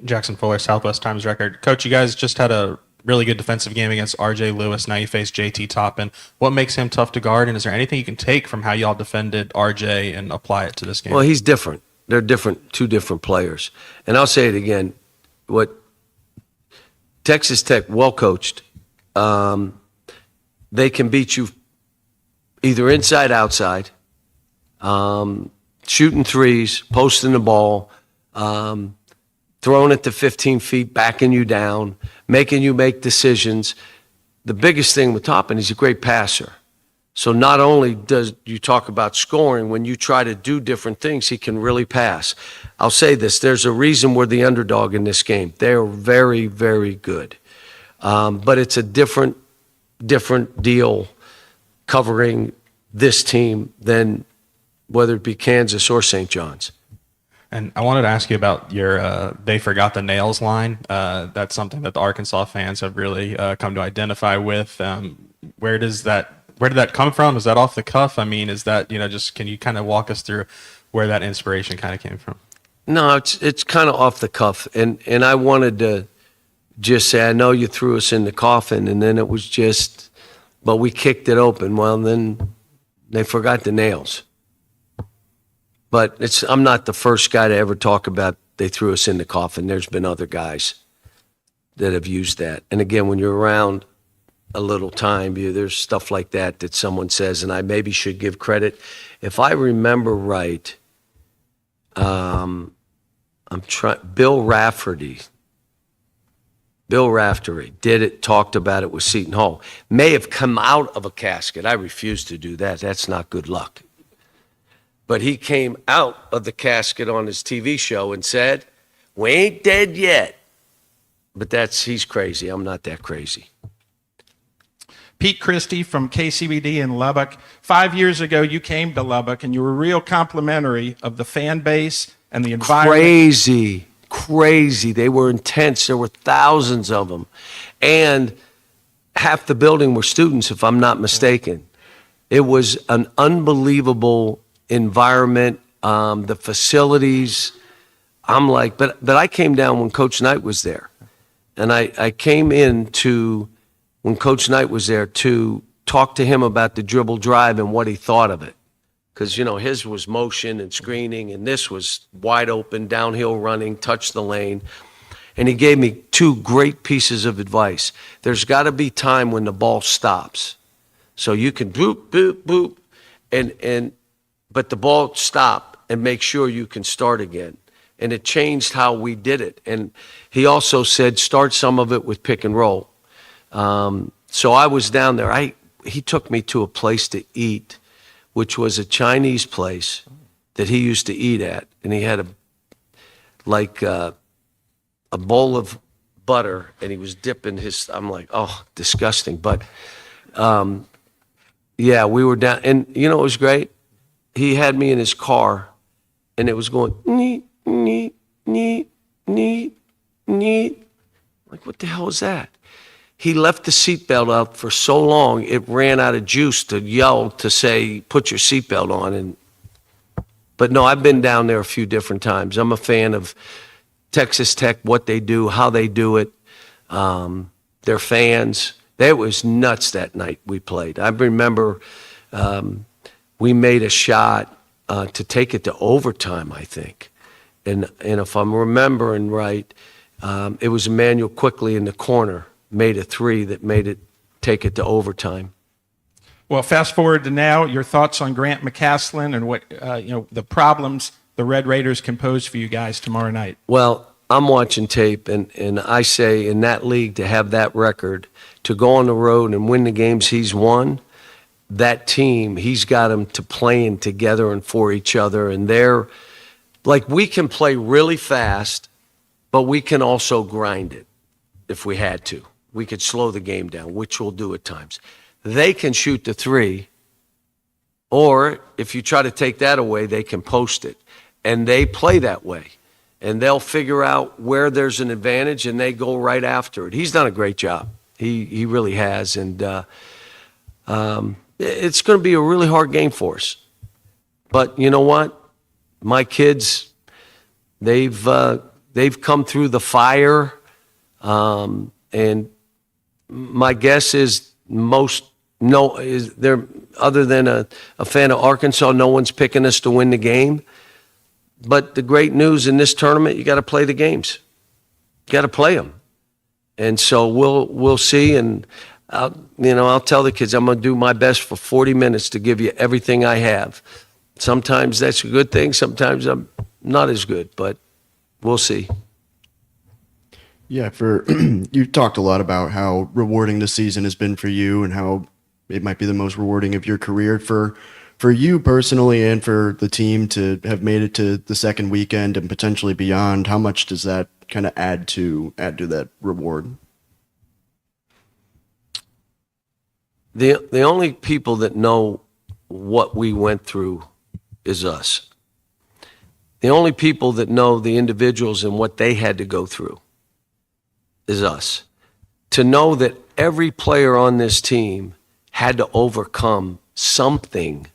Jackson Fuller, Southwest Times Record. Coach, you guys just had a really good defensive game against R.J. Lewis. Now you face J.T. Toppin. What makes him tough to guard, and is there anything you can take from how y'all defended R.J. and apply it to this game? Well, he's different. They're different, two different players. And I'll say it again, what Texas Tech, well coached, they can beat you either inside, outside, shooting threes, posting the ball, throwing it to 15 feet, backing you down, making you make decisions. The biggest thing with Toppin, he's a great passer. So not only does you talk about scoring, when you try to do different things, he can really pass. I'll say this, there's a reason we're the underdog in this game. They're very, very good. But it's a different deal covering this team than whether it be Kansas or St. John's. And I wanted to ask you about your "they forgot the nails" line. That's something that the Arkansas fans have really come to identify with. Where did that come from? Is that off the cuff? I mean, is that, just can you kind of walk us through where that inspiration kind of came from? No, it's kind of off the cuff. And I wanted to just say, I know you threw us in the coffin, and then it was just, but we kicked it open. Well, then they forgot the nails. But I'm not the first guy to ever talk about they threw us in the coffin. There's been other guys that have used that. And again, when you're around a little time, there's stuff like that someone says, and I maybe should give credit. If I remember right, Bill Raftery did it, talked about it with Seton Hall. May have come out of a casket. I refuse to do that. That's not good luck. But he came out of the casket on his TV show and said, "We ain't dead yet." But he's crazy. I'm not that crazy. Pete Christie from KCBD in Lubbock. 5 years ago, you came to Lubbock, and you were real complimentary of the fan base and the environment. Crazy. They were intense. There were thousands of them. And half the building were students, if I'm not mistaken. It was an unbelievable environment, the facilities. I'm like, but I came down when Coach Knight was there. And I came in when Coach Knight was there to talk to him about the dribble drive and what he thought of it. Because, his was motion and screening, and this was wide open, downhill running, touch the lane. And he gave me two great pieces of advice. There's got to be time when the ball stops. So you can boop, boop, boop, but the ball stop and make sure you can start again. And it changed how we did it. And he also said, start some of it with pick and roll. So I was down there. He took me to a place to eat, which was a Chinese place that he used to eat at. And he had a bowl of butter, and he was dipping I'm like, oh, disgusting. But, yeah, we were down. And, it was great. he had me in his car, and it was going, neat, neat, neat, neat, neat. Like, what the hell is that? He left the seatbelt out for so long, it ran out of juice to yell to say, put your seatbelt on. But no, I've been down there a few different times. I'm a fan of Texas Tech, what they do, how they do it, their fans. It was nuts that night we played. I remember we made a shot to take it to overtime, I think. And if I'm remembering right, it was Emmanuel Quickly in the corner, made a three that made it take it to overtime. Well, fast forward to now, your thoughts on Grant McCaslin and what, the problems the Red Raiders can pose for you guys tomorrow night. Well, I'm watching tape, and I say in that league to have that record, to go on the road and win the games he's won, that team, he's got them to playing together and for each other. And they're like, we can play really fast, but we can also grind it if we had to. We could slow the game down, which we'll do at times. They can shoot the three, or if you try to take that away, they can post it. And they play that way. And they'll figure out where there's an advantage, and they go right after it. He's done a great job. He really has. And it's going to be a really hard game for us. But you know what? My kids, they've come through the fire. And my guess is other than a fan of Arkansas, no one's picking us to win the game. But the great news in this tournament, you got to play the games. You got to play them. And so we'll see. And I'll tell the kids I'm going to do my best for 40 minutes to give you everything I have. Sometimes that's a good thing. Sometimes I'm not as good, but we'll see. Yeah, you talked a lot about how rewarding the season has been for you and how it might be the most rewarding of your career. For you personally and for the team to have made it to the second weekend and potentially beyond, how much does that kind of add to that reward? The only people that know what we went through is us. The only people that know the individuals and what they had to go through is us. To know that every player on this team had to overcome something.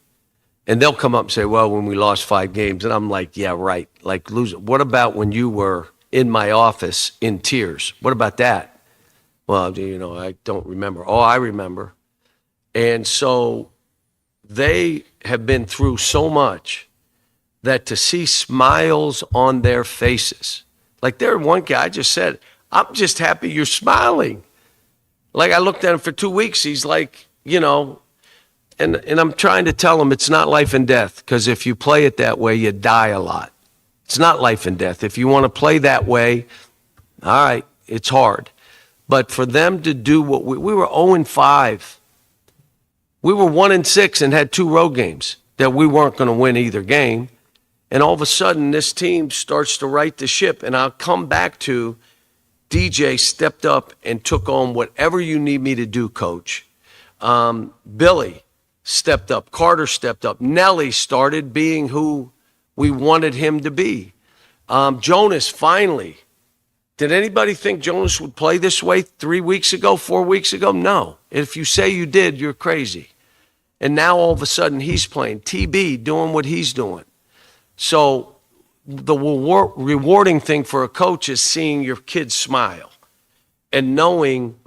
And they'll come up and say, well, when we lost 5 games. And I'm like, yeah, right. Like, what about when you were in my office in tears? What about that? Well, I don't remember. Oh, I remember. And so they have been through so much that to see smiles on their faces. Like, there one guy, I just said, I'm just happy you're smiling. Like, I looked at him for 2 weeks. He's like, and I'm trying to tell him it's not life and death, because if you play it that way, you die a lot. It's not life and death. If you want to play that way, all right, it's hard. But for them to do what we were 0-5. We were 1-6 and had 2 road games that we weren't going to win either game. And all of a sudden, this team starts to right the ship. And I'll come back to DJ stepped up and took on whatever you need me to do, Coach. Billy stepped up. Carter stepped up. Nelly started being who we wanted him to be. Jonas, finally. Did anybody think Jonas would play this way 3 weeks ago, 4 weeks ago? No. If you say you did, you're crazy. And now all of a sudden he's playing. TB doing what he's doing. So the rewarding thing for a coach is seeing your kids smile and knowing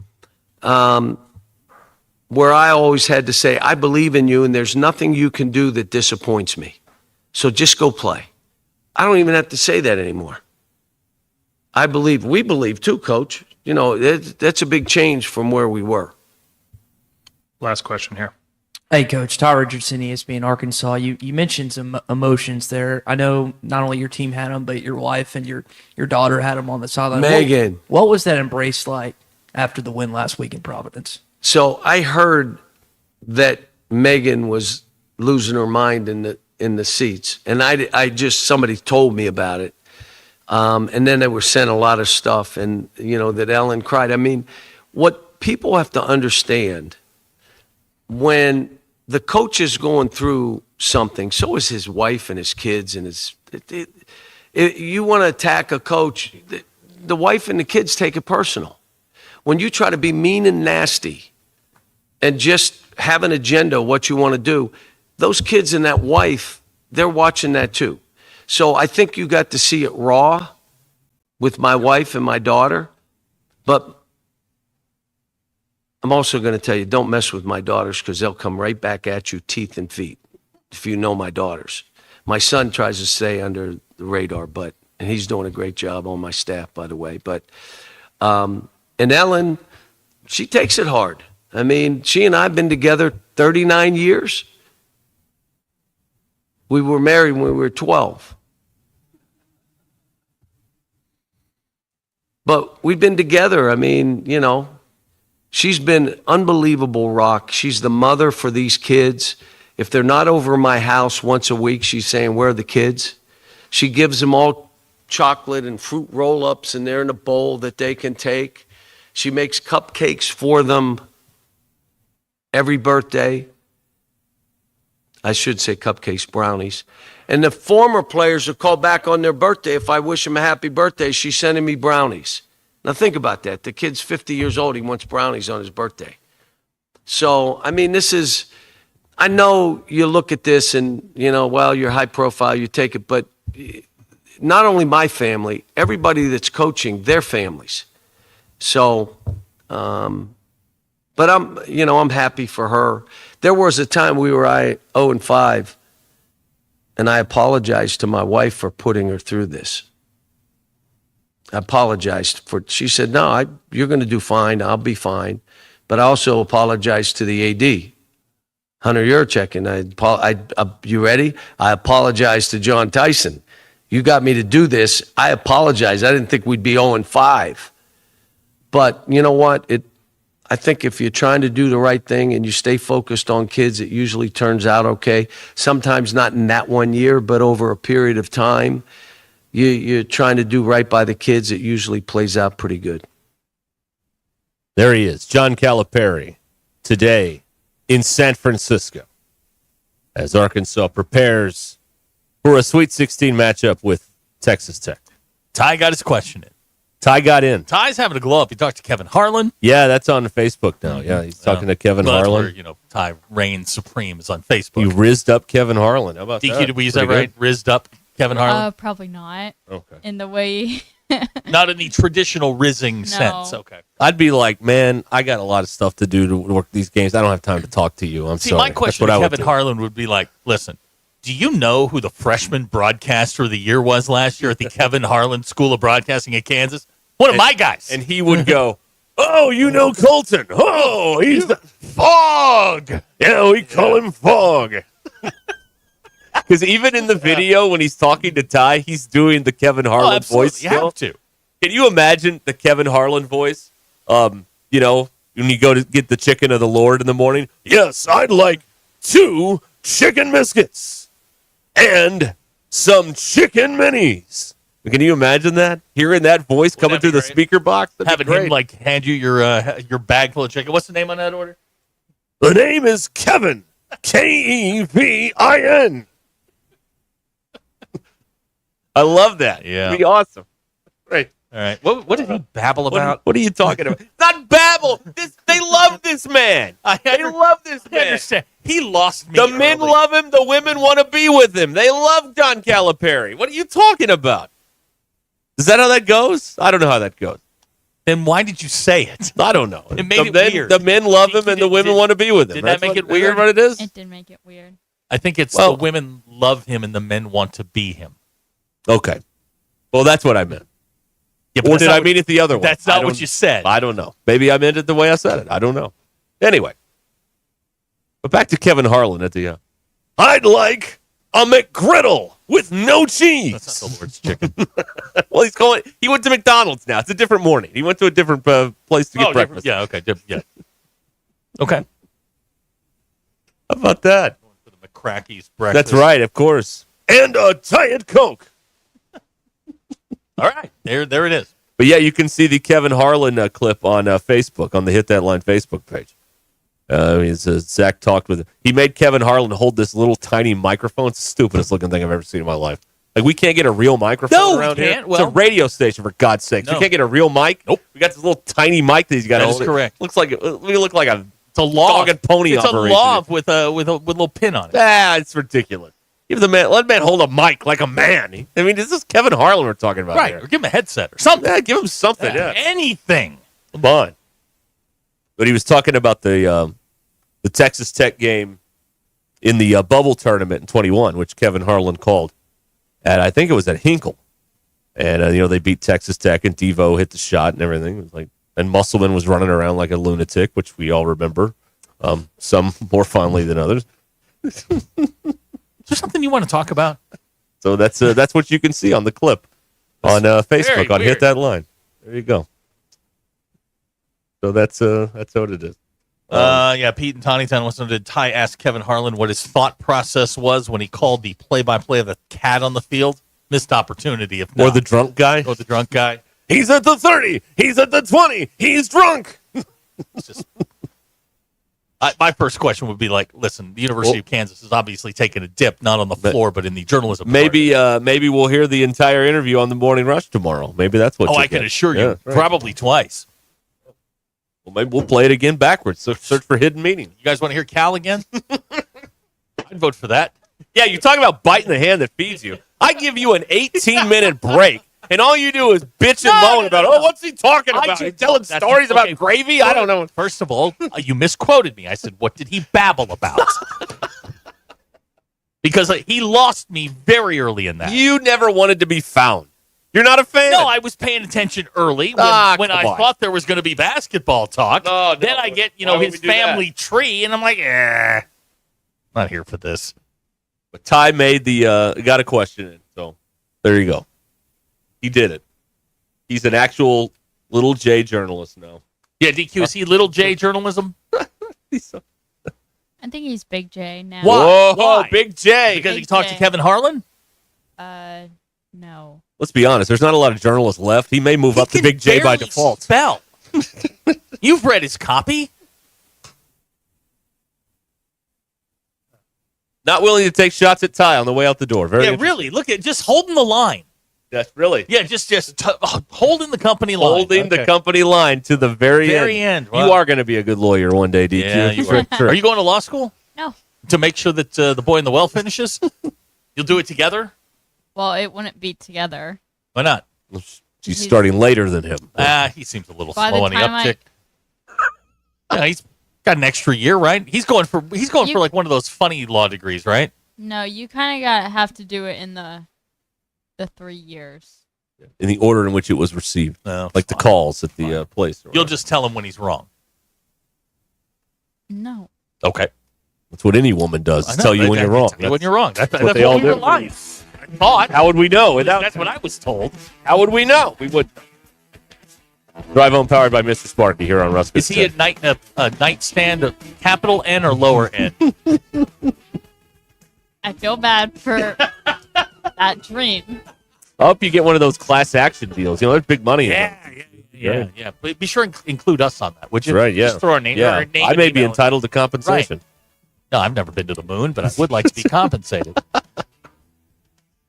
where I always had to say, I believe in you and there's nothing you can do that disappoints me. So just go play. I don't even have to say that anymore. We believe too, Coach. That's a big change from where we were. Last question here. Hey, Coach. Ty Richardson, ESPN Arkansas. You mentioned some emotions there. I know not only your team had them, but your wife and your daughter had them on the sideline. Megan. What was that embrace like after the win last week in Providence? So I heard that Megan was losing her mind in the seats, and somebody told me about it. And then they were sent a lot of stuff, and that Ellen cried. I mean, what people have to understand, when the coach is going through something. So is his wife and his kids and his. You want to attack a coach, the wife and the kids take it personal. When you try to be mean and nasty and just have an agenda, what you want to do, those kids and that wife, they're watching that too. So I think you got to see it raw with my wife and my daughter. But I'm also going to tell you, don't mess with my daughters because they'll come right back at you, teeth and feet, if you know my daughters. My son tries to stay under the radar, and he's doing a great job on my staff, by the way. But and Ellen, she takes it hard. I mean, she and I have been together 39 years. We were married when we were 12. But we've been together. I mean, you know, she's been unbelievable, Rock. She's the mother for these kids. If they're not over my house once a week, she's saying, where are the kids? She gives them all chocolate and fruit roll-ups, and they're in a bowl that they can take. She makes cupcakes for them every birthday. I should say cupcakes, brownies. And the former players will call back on their birthday. If I wish them a happy birthday, she's sending me brownies. Now think about that. The kid's 50 years old. He wants brownies on his birthday. So, I mean, this is, I know you look at this and, you know, well, you're high profile, you take it, but not only my family, everybody that's coaching, their families. So, but I'm happy for her. There was a time we were 0-5, and I apologized to my wife for putting her through this. I apologized for, she said, no, you're going to do fine. I'll be fine. But I also apologized to the AD, Hunter Yurchek, and you ready? I apologized to John Tyson. You got me to do this. I apologize. I didn't think we'd be 0-5. But you know what? I think if you're trying to do the right thing and you stay focused on kids, it usually turns out okay. Sometimes not in that 1 year, but over a period of time, you're trying to do right by the kids. It usually plays out pretty good. There he is, John Calipari, today in San Francisco as Arkansas prepares for a Sweet 16 matchup with Texas Tech. Ty got his question in. Ty got in. Ty's having a glow up. He talked to Kevin Harlan. Yeah, that's on Facebook now. Yeah, he's talking to Kevin Harlan. Where, Ty reigns supreme is on Facebook. You rizzed up Kevin Harlan. How about DQ, that? did we use that right? Rizzed up Kevin Harlan? Probably not. Okay. In the way. Not in the traditional rizzing sense. Okay. I'd be like, man, I got a lot of stuff to do to work these games. I don't have time to talk to you. I'm sorry. My question to Kevin Harlan would be like, listen, do you know who the freshman broadcaster of the year was last year at the Kevin Harlan School of Broadcasting in Kansas? One of my guys. And he would go, oh, you know Colton. Oh, he's the Fog. Yeah, we call him Fog. Because even in the video when he's talking to Ty, he's doing the Kevin Harlan voice still. You have to. Can you imagine the Kevin Harlan voice? When you go to get the chicken of the Lord in the morning. Yes, I'd like 2 chicken biscuits and some chicken minis. Can you imagine that? Hearing that voice coming through the speaker box? Having him hand you your bag full of chicken. What's the name on that order? The name is Kevin. Kevin. I love that. Yeah. It'd be awesome. Right. All right. What did he babble about? What are you talking about? It's not babble. They love this man. They love this man. I understand. He lost me. The men love him. The women want to be with him. They love John Calipari. What are you talking about? Is that how that goes? I don't know how that goes. Then why did you say it? I don't know. It made it weird. The men love him and the women want to be with him. Did that make it weird? Is that what it is? It did make it weird. I think it's the women love him and the men want to be him. Okay. Well, that's what I meant. Yeah, or did I mean it the other way? That's not what you said. I don't know. Maybe I meant it the way I said it. I don't know. Anyway. But back to Kevin Harlan at the I'd like a McGriddle with no cheese. That's not the Lord's chicken. Well, he went to McDonald's now. It's a different morning. He went to a different place to get breakfast. Yeah, okay. Yeah. Okay. How about that? For the McCrackey's breakfast. That's right, of course. And a Diet Coke. All right. There it is. But yeah, you can see the Kevin Harlan clip on Facebook, on the Hit That Line Facebook page. Zach talked with. He made Kevin Harlan hold this little tiny microphone. It's the stupidest looking thing I've ever seen in my life. Like, we can't get a real microphone around here. can't. It's Well, a radio station, for God's sakes. No. We can't get a real mic. Nope. We got this little tiny mic that he's got. That is correct. Looks like we look like a It's a law. dog and pony It's operation. a law with a little pin on it. It's ridiculous. Let the man hold a mic like a man. I mean, this is Kevin Harlan we're talking about Right. here. Or give him a headset or something. Yeah, give him something. Yeah. Anything. Come on. But he was talking about the Texas Tech game in the bubble tournament in 21, which Kevin Harlan called. And I think it was at Hinkle. And, they beat Texas Tech, and Devo hit the shot and everything. It was like, and Musselman was running around like a lunatic, which we all remember, some more fondly than others. Is there something you want to talk about? So that's what you can see on the clip on Facebook on weird. Hit That Line. There you go. So that's what it is. Pete and Tawny Town listened to Ty ask Kevin Harlan what his thought process was when he called the play-by-play of the cat on the field. Missed opportunity. Or the drunk guy. Or the drunk guy. He's at the 30. He's at the 20. He's drunk. It's just, my first question would be like, listen, the University of Kansas is obviously taking a dip, not on the floor, but in the journalism. Maybe we'll hear the entire interview on the Morning Rush tomorrow. Maybe that's what. I can assure you, probably twice. Well, maybe we'll play it again backwards. So search for hidden meaning. You guys want to hear Cal again? I'd vote for that. Yeah, you're talking about biting the hand that feeds you. I give you an 18-minute break, and all you do is bitch and moan about, what's he talking about? He's telling stories about gravy? I don't know. First of all, you misquoted me. I said, what did he babble about? Because he lost me very early in that. You never wanted to be found. You're not a fan. No, I was paying attention early when I thought there was going to be basketball talk. Then I get, his family tree, and I'm like, not here for this. But Ty made got a question in, so there you go. He did it. He's an actual little J journalist now. Yeah, DQ, is he little J journalism? I think he's Big J now. Whoa, Big J. Because Big he talked J. to Kevin Harlan? No. Let's be honest. There's not a lot of journalists left. He may move up to Big J by default. Spell. You've read his copy. Not willing to take shots at Ty on the way out the door. Very Really. Look at just holding the line. Yes, really. Yeah, just holding the company line. Holding the company line to the very end. Wow. You are going to be a good lawyer one day, DQ. Yeah, you are. Are you going to law school? No. To make sure that the boy in the well finishes? You'll do it together? Well, it wouldn't be together. Why not? She's starting later than him. He seems a little By slow the on the time uptick. Yeah, he's got an extra year, right? He's going for like one of those funny law degrees, right? No, you kind of have to do it in the 3 years. In the order in which it was received. Like the calls at the place. You'll just tell him when he's wrong. No. Okay. That's what any woman does. I know. Tell you when They- you're wrong. tell you when you're wrong. That's what they all we were do. lying. I thought. How would we know? That's what I was told. How would we know? We would. Drive Home powered by Mr. Sparky here on Ruscin. Is he a nightstand, a capital N or lower N? I feel bad for that dream. I hope you get one of those class action deals. There's big money in them. Yeah. But be sure and include us on that, would you? Right, yeah. Just throw our name. Yeah. Our name I and may be email. entitled to compensation. Right. No, I've never been to the moon, but I would like to be compensated.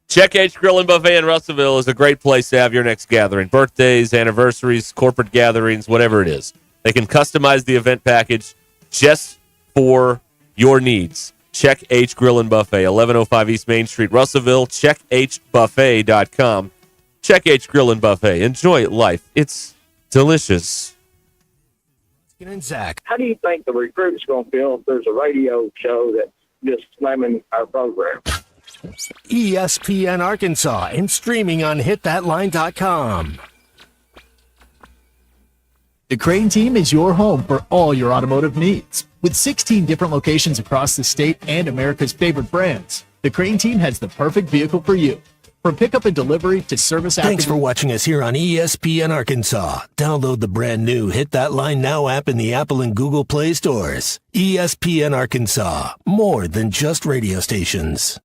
Check H Grill and Buffet in Russellville is a great place to have your next gathering. Birthdays, anniversaries, corporate gatherings, whatever it is. They can customize the event package just for your needs. Check H Grill and Buffet, 1105 East Main Street, Russellville. CheckHBuffet.com. Check H Grill and Buffet. Enjoy life. It's delicious. And Zach. How do you think the recruit's going to feel if there's a radio show that's just slamming our program? ESPN Arkansas and streaming on hitthatline.com. The Crane team is your home for all your automotive needs. With 16 different locations across the state and America's favorite brands, the Crane team has the perfect vehicle for you. From pickup and delivery to service after... Thanks for watching us here on ESPN Arkansas. Download the brand new Hit That Line Now app in the Apple and Google Play stores. ESPN Arkansas, more than just radio stations.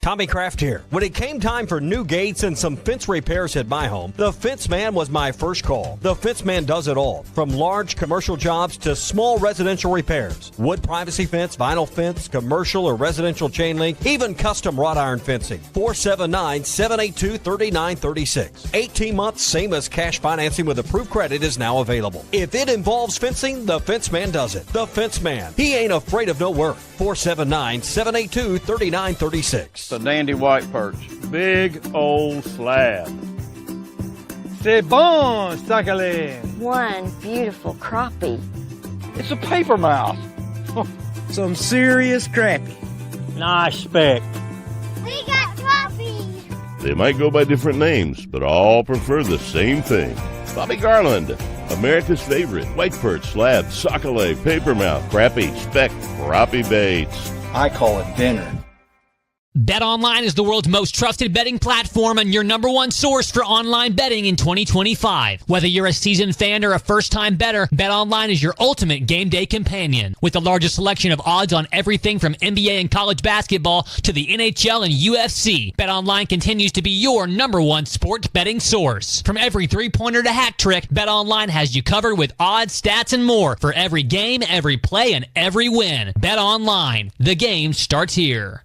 Tommy Kraft here. When it came time for new gates and some fence repairs at my home, the Fence Man was my first call. The Fence Man does it all, from large commercial jobs to small residential repairs. Wood privacy fence, vinyl fence, commercial or residential chain link, even custom wrought iron fencing. 479-782-3936. 18 months, same as cash financing with approved credit is now available. If it involves fencing, the Fence Man does it. The Fence Man. He ain't afraid of no work. 479-782-3936. The dandy white perch. Big old slab. C'est bon, sacalé. One beautiful crappie. It's a paper mouth. Some serious crappie. Nice speck. We got crappie. They might go by different names, but all prefer the same thing. Bobby Garland, America's favorite white perch, slab, sockeye, papermouth, crappie, speck, crappie baits. I call it dinner. BetOnline is the world's most trusted betting platform and your number one source for online betting in 2025. Whether you're a seasoned fan or a first-time bettor, BetOnline is your ultimate game day companion. With the largest selection of odds on everything from NBA and college basketball to the NHL and UFC, BetOnline continues to be your number one sports betting source. From every three-pointer to hat trick, BetOnline has you covered with odds, stats, and more for every game, every play, and every win. BetOnline. The game starts here.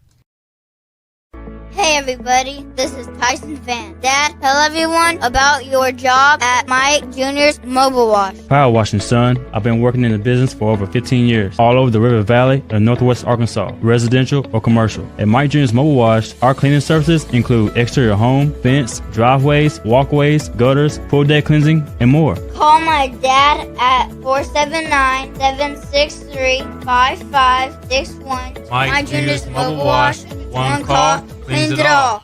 Hey everybody, this is Tyson Van. Dad, tell everyone about your job at Mike Jr.'s Mobile Wash. Power washing, son. I've been working in the business for over 15 years, all over the River Valley and Northwest Arkansas, residential or commercial. At Mike Jr.'s Mobile Wash, our cleaning services include exterior home, fence, driveways, walkways, gutters, pool deck cleansing, and more. Call my dad at 479-763-5561. Mike Jr.'s Mobile Wash. One call, cleans it all.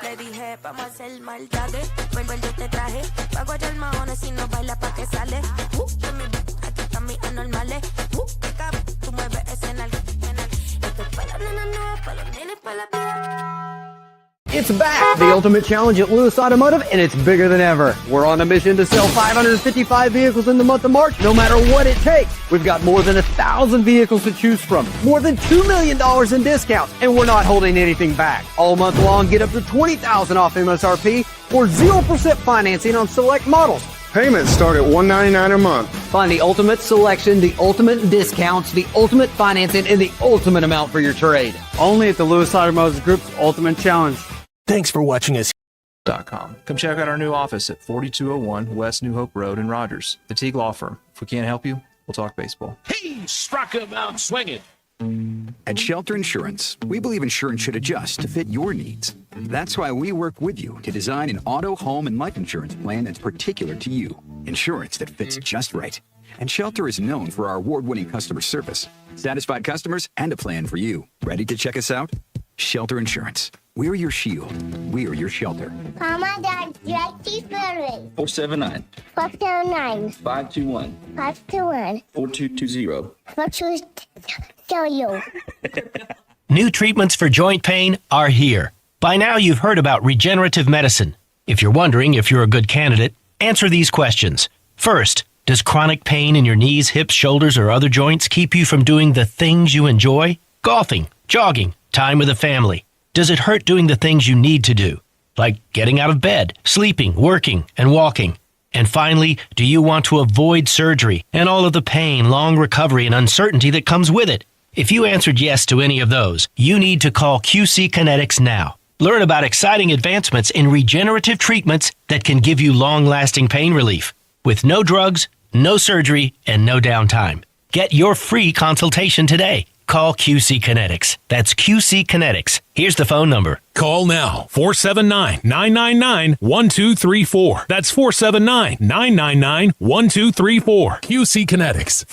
Le dije, vamos a hacer maldades. Vuelvo yo te traje. Pago ya el mahones si no baila pa' que sale. Aquí están mis anormales. Que cabe, tú mueves ese nalga. Esto es pa' la nena, no, pa' los nenes, pa' la vida. It's back, the Ultimate Challenge at Lewis Automotive, and it's bigger than ever. We're on a mission to sell 555 vehicles in the month of March, no matter what it takes. We've got more than 1,000 vehicles to choose from, more than $2 million in discounts, and we're not holding anything back. All month long, get up to $20,000 off MSRP or 0% financing on select models. Payments start at $199 a month. Find the ultimate selection, the ultimate discounts, the ultimate financing, and the ultimate amount for your trade. Only at the Lewis Automotive Group's Ultimate Challenge. Thanks for watching us. Come check out our new office at 4201 West New Hope Road in Rogers. The Teague Law Firm. If we can't help you, we'll talk baseball. He struck him out swinging. At Shelter Insurance, we believe insurance should adjust to fit your needs. That's why we work with you to design an auto, home, and life insurance plan that's particular to you. Insurance that fits just right. And Shelter is known for our award-winning customer service, satisfied customers, and a plan for you. Ready to check us out? Shelter Insurance. We're your shield. We're your shelter. Mama, Dad, Jackie Ferry. 479 409 521 521 4220. 4220. New treatments for joint pain are here. By now, you've heard about regenerative medicine. If you're wondering if you're a good candidate, answer these questions. First, does chronic pain in your knees, hips, shoulders, or other joints keep you from doing the things you enjoy? Golfing, jogging, time with the family. Does it hurt doing the things you need to do, like getting out of bed, sleeping, working, and walking? And finally, do you want to avoid surgery and all of the pain, long recovery, and uncertainty that comes with it? If you answered yes to any of those, you need to call QC Kinetics now. Learn about exciting advancements in regenerative treatments that can give you long-lasting pain relief with no drugs, no surgery, and no downtime. Get your free consultation today. Call QC Kinetics. That's QC Kinetics. Here's the phone number. Call now, 479-999-1234. That's 479-999-1234. QC Kinetics,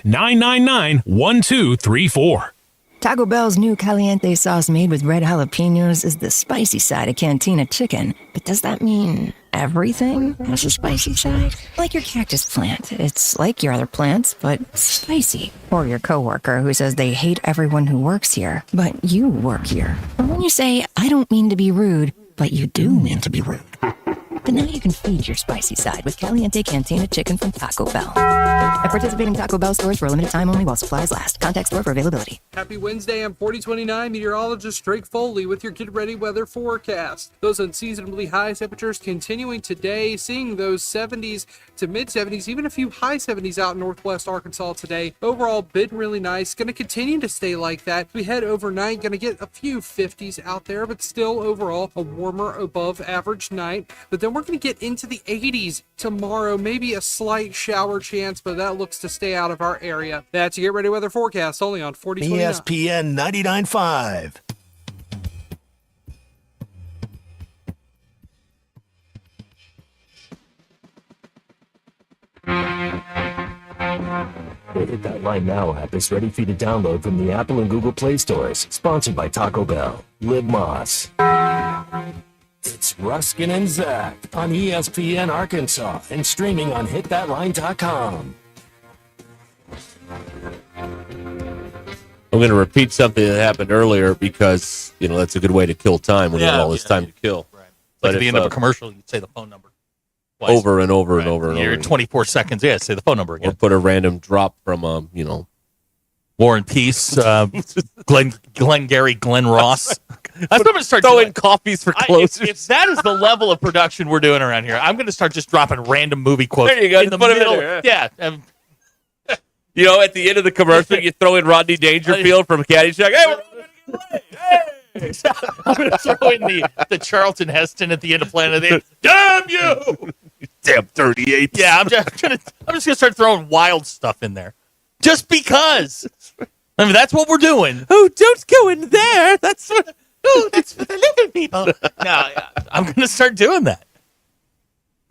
479-999-1234. Taco Bell's new Caliente sauce made with red jalapenos is the spicy side of Cantina chicken. But does that mean everything has a spicy side. Like your cactus plant. It's like your other plants, but spicy. Or your coworker who says they hate everyone who works here, but you work here. Or when you say, I don't mean to be rude, but you do mean to be rude. But now you can feed your spicy side with Caliente Cantina Chicken from Taco Bell. At participating Taco Bell stores for a limited time only while supplies last. Contact store for availability. Happy Wednesday. I'm 4029 meteorologist Drake Foley with your Get Ready weather forecast. Those unseasonably high temperatures continuing today, seeing those 70s to mid 70s, even a few high 70s out in northwest Arkansas today. Overall, been really nice. Going to continue to stay like that. We head overnight, going to get a few 50s out there, but still overall a warmer above average night. But then we're going to get into the 80s tomorrow, maybe a slight shower chance, but that looks to stay out of our area. That's your Get Ready weather forecast only on 4029. ESPN 99.5. The Hit That Line Now app is ready for you to download from the Apple and Google Play stores. Sponsored by Taco Bell. Live Moss. It's Ruskin and Zach on ESPN Arkansas and streaming on hitthatline.com. I'm going to repeat something that happened earlier because, that's a good way to kill time when you have all this time to kill. Right. But Like at the end of a commercial, you'd say the phone number. Twice. Over and over and over and You're over. 24 seconds. Yeah, say the phone number again. Or put a random drop from, War and Peace, Glenn Gary, Glenn Ross. That's what I'm going to start throwing doing. coffees for closers. If that is the level of production we're doing around here, I'm going to start just dropping random movie quotes. There you go. In the Put 'em in middle. there. Yeah. At the end of the commercial, you throw in Rodney Dangerfield from Caddyshack. Hey, I'm going to throw in the Charlton Heston at the end of Planet of the Apes. Damn you! Damn 38. Yeah, I'm just going to start throwing wild stuff in there. Just because. I mean, that's what we're doing. Oh, don't go in there. That's for the little people. No, I'm going to start doing that.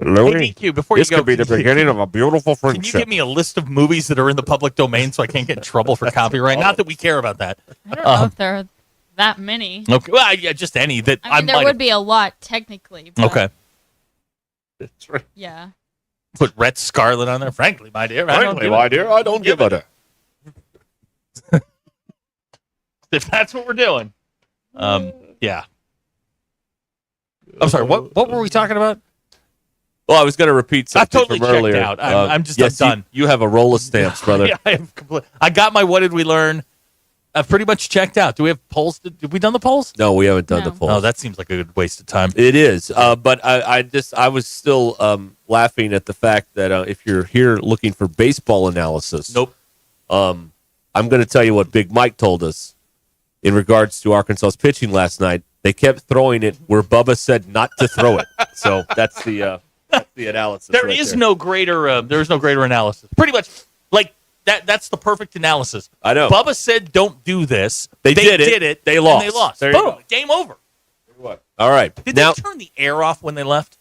Louis, DQ, before this you go, could be the beginning of a beautiful friendship. Can you give me a list of movies that are in the public domain so I can't get in trouble for copyright? Not that we care about that. I don't know if there are that many. Okay, well, yeah, just any that I mean, there would be a lot technically. But Okay. That's right. Yeah. Put Rhett Scarlett on there. Frankly, my dear. I don't give a If that's what we're doing. Yeah. I'm sorry, what were we talking about? Well, I was going to repeat something I've totally from checked earlier. out. I'm just yes, done. You have a roll of stamps, brother. Yeah, I got my what did we learn? I've pretty much checked out. Do we have polls? Did we done the polls? No, we haven't done the polls. Oh, that seems like a good waste of time. It is. But I was still laughing at the fact that if you're here looking for baseball analysis, nope. I'm going to tell you what Big Mike told us in regards to Arkansas's pitching last night. They kept throwing it where Bubba said not to throw it. So that's the analysis. There is no greater analysis. Pretty much like that. That's the perfect analysis. I know. Bubba said, "Don't do this." They did it. They lost. And they lost. There you Boom. go. Game over. All right. Did now, they turn the air off when they left?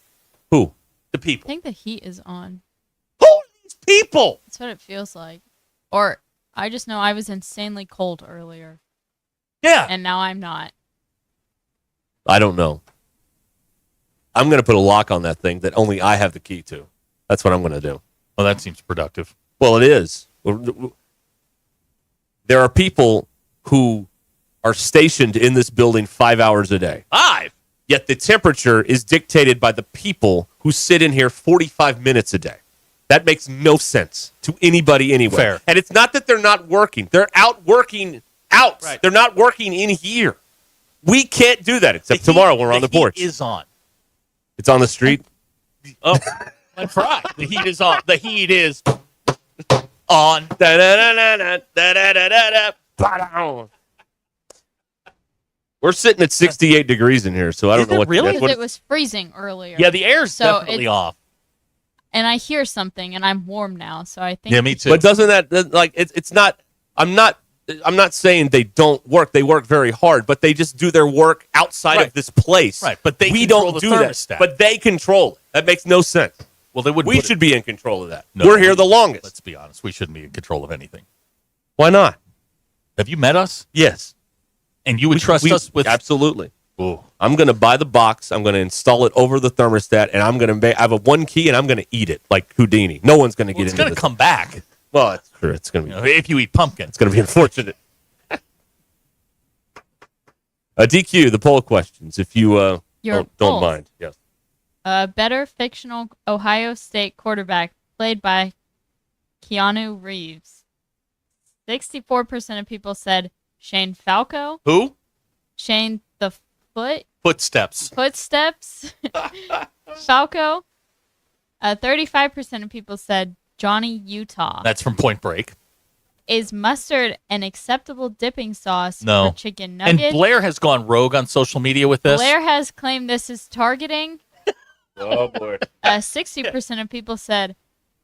Who? The people. I think the heat is on. Who are these people? That's what it feels like. Or I just know I was insanely cold earlier. Yeah. And now I'm not. I don't know. I'm going to put a lock on that thing that only I have the key to. That's what I'm going to do. Well, that seems productive. Well, it is. There are people who are stationed in this building 5 hours a day. 5? Yet the temperature is dictated by the people who sit in here 45 minutes a day. That makes no sense to anybody anywhere. Fair. And it's not that they're not working. They're out working out. Right. They're not working in here. We can't do that except tomorrow when we're on the porch. The heat is on. It's on the street. Oh, that's right. The heat is on. The heat is on. We're sitting at 68 degrees in here, so I don't know what. Really? That's what It was freezing earlier. Yeah, the air's So definitely it's- off. And I hear something, and I'm warm now, so I think. Yeah, me too. But doesn't that like it's not? I'm not saying they don't work. They work very hard, but they just do their work outside of this place. Right, but they we control don't the do thermostat. that. But they control it. That makes no sense. Well, they would. We should be in control of that. No, We're here the longest. Let's be honest. We shouldn't be in control of anything. Why not? Have you met us? Yes. And you would trust us with absolutely. Ooh. I'm going to buy the box. I'm going to install it over the thermostat, and I'm going to I have a one key, and I'm going to eat it like Houdini. No one's going to get into it. It's going to come back. Well, that's true. It's going to be if you eat pumpkin. It's going to be unfortunate. DQ, the poll questions, if you don't mind. Yes. Better fictional Ohio State quarterback played by Keanu Reeves. 64% of people said Shane Falco. Who? Shane the Footsteps. Falco. 35% of people said Johnny Utah. That's from Point Break. Is mustard an acceptable dipping sauce No. for chicken nuggets? And Blair has gone rogue on social media with this. Blair has claimed this is targeting. Oh, boy. 60% of people said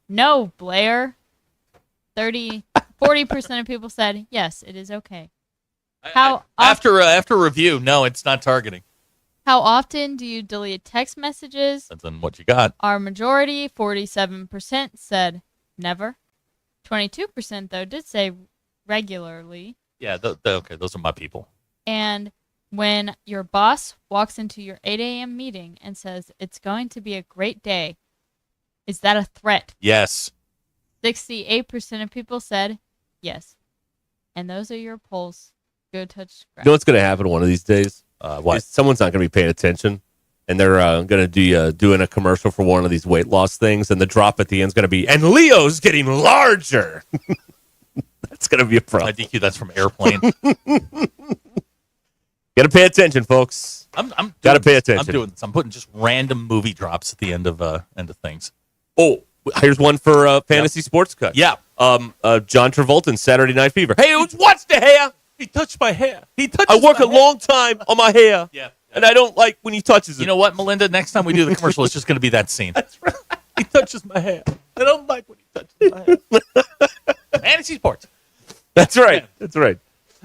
no, Blair. 40% of people said yes, it is okay. After review, no, it's not targeting. How often do you delete text messages? Depends on what you got. Our majority, 47%, said never. 22%, though, did say regularly. Yeah, okay, those are my people. And when your boss walks into your 8 a.m. meeting and says, it's going to be a great day, is that a threat? Yes. 68% of people said yes. And those are your polls. Go touch You know what's going to happen one of these days? What? Someone's not going to be paying attention, and they're going to be doing a commercial for one of these weight loss things, and the drop at the end is going to be, and Leo's getting larger. That's going to be a problem. DQ, that's from Airplane. Got to pay attention, folks. I'm got to pay attention. I'm doing this. I'm putting just random movie drops at the end of things. Oh, here's one for Fantasy Sports Cut. Yeah. John Travolta in Saturday Night Fever. Hey, what's the hair? He touched my hair. I work a long time on my hair. Yeah. And I don't like when he touches it. You know what, Melinda? Next time we do the commercial, it's just going to be that scene. That's right. He touches my hair. I don't like when he touches my hair. Fantasy Sports. That's right. That's right.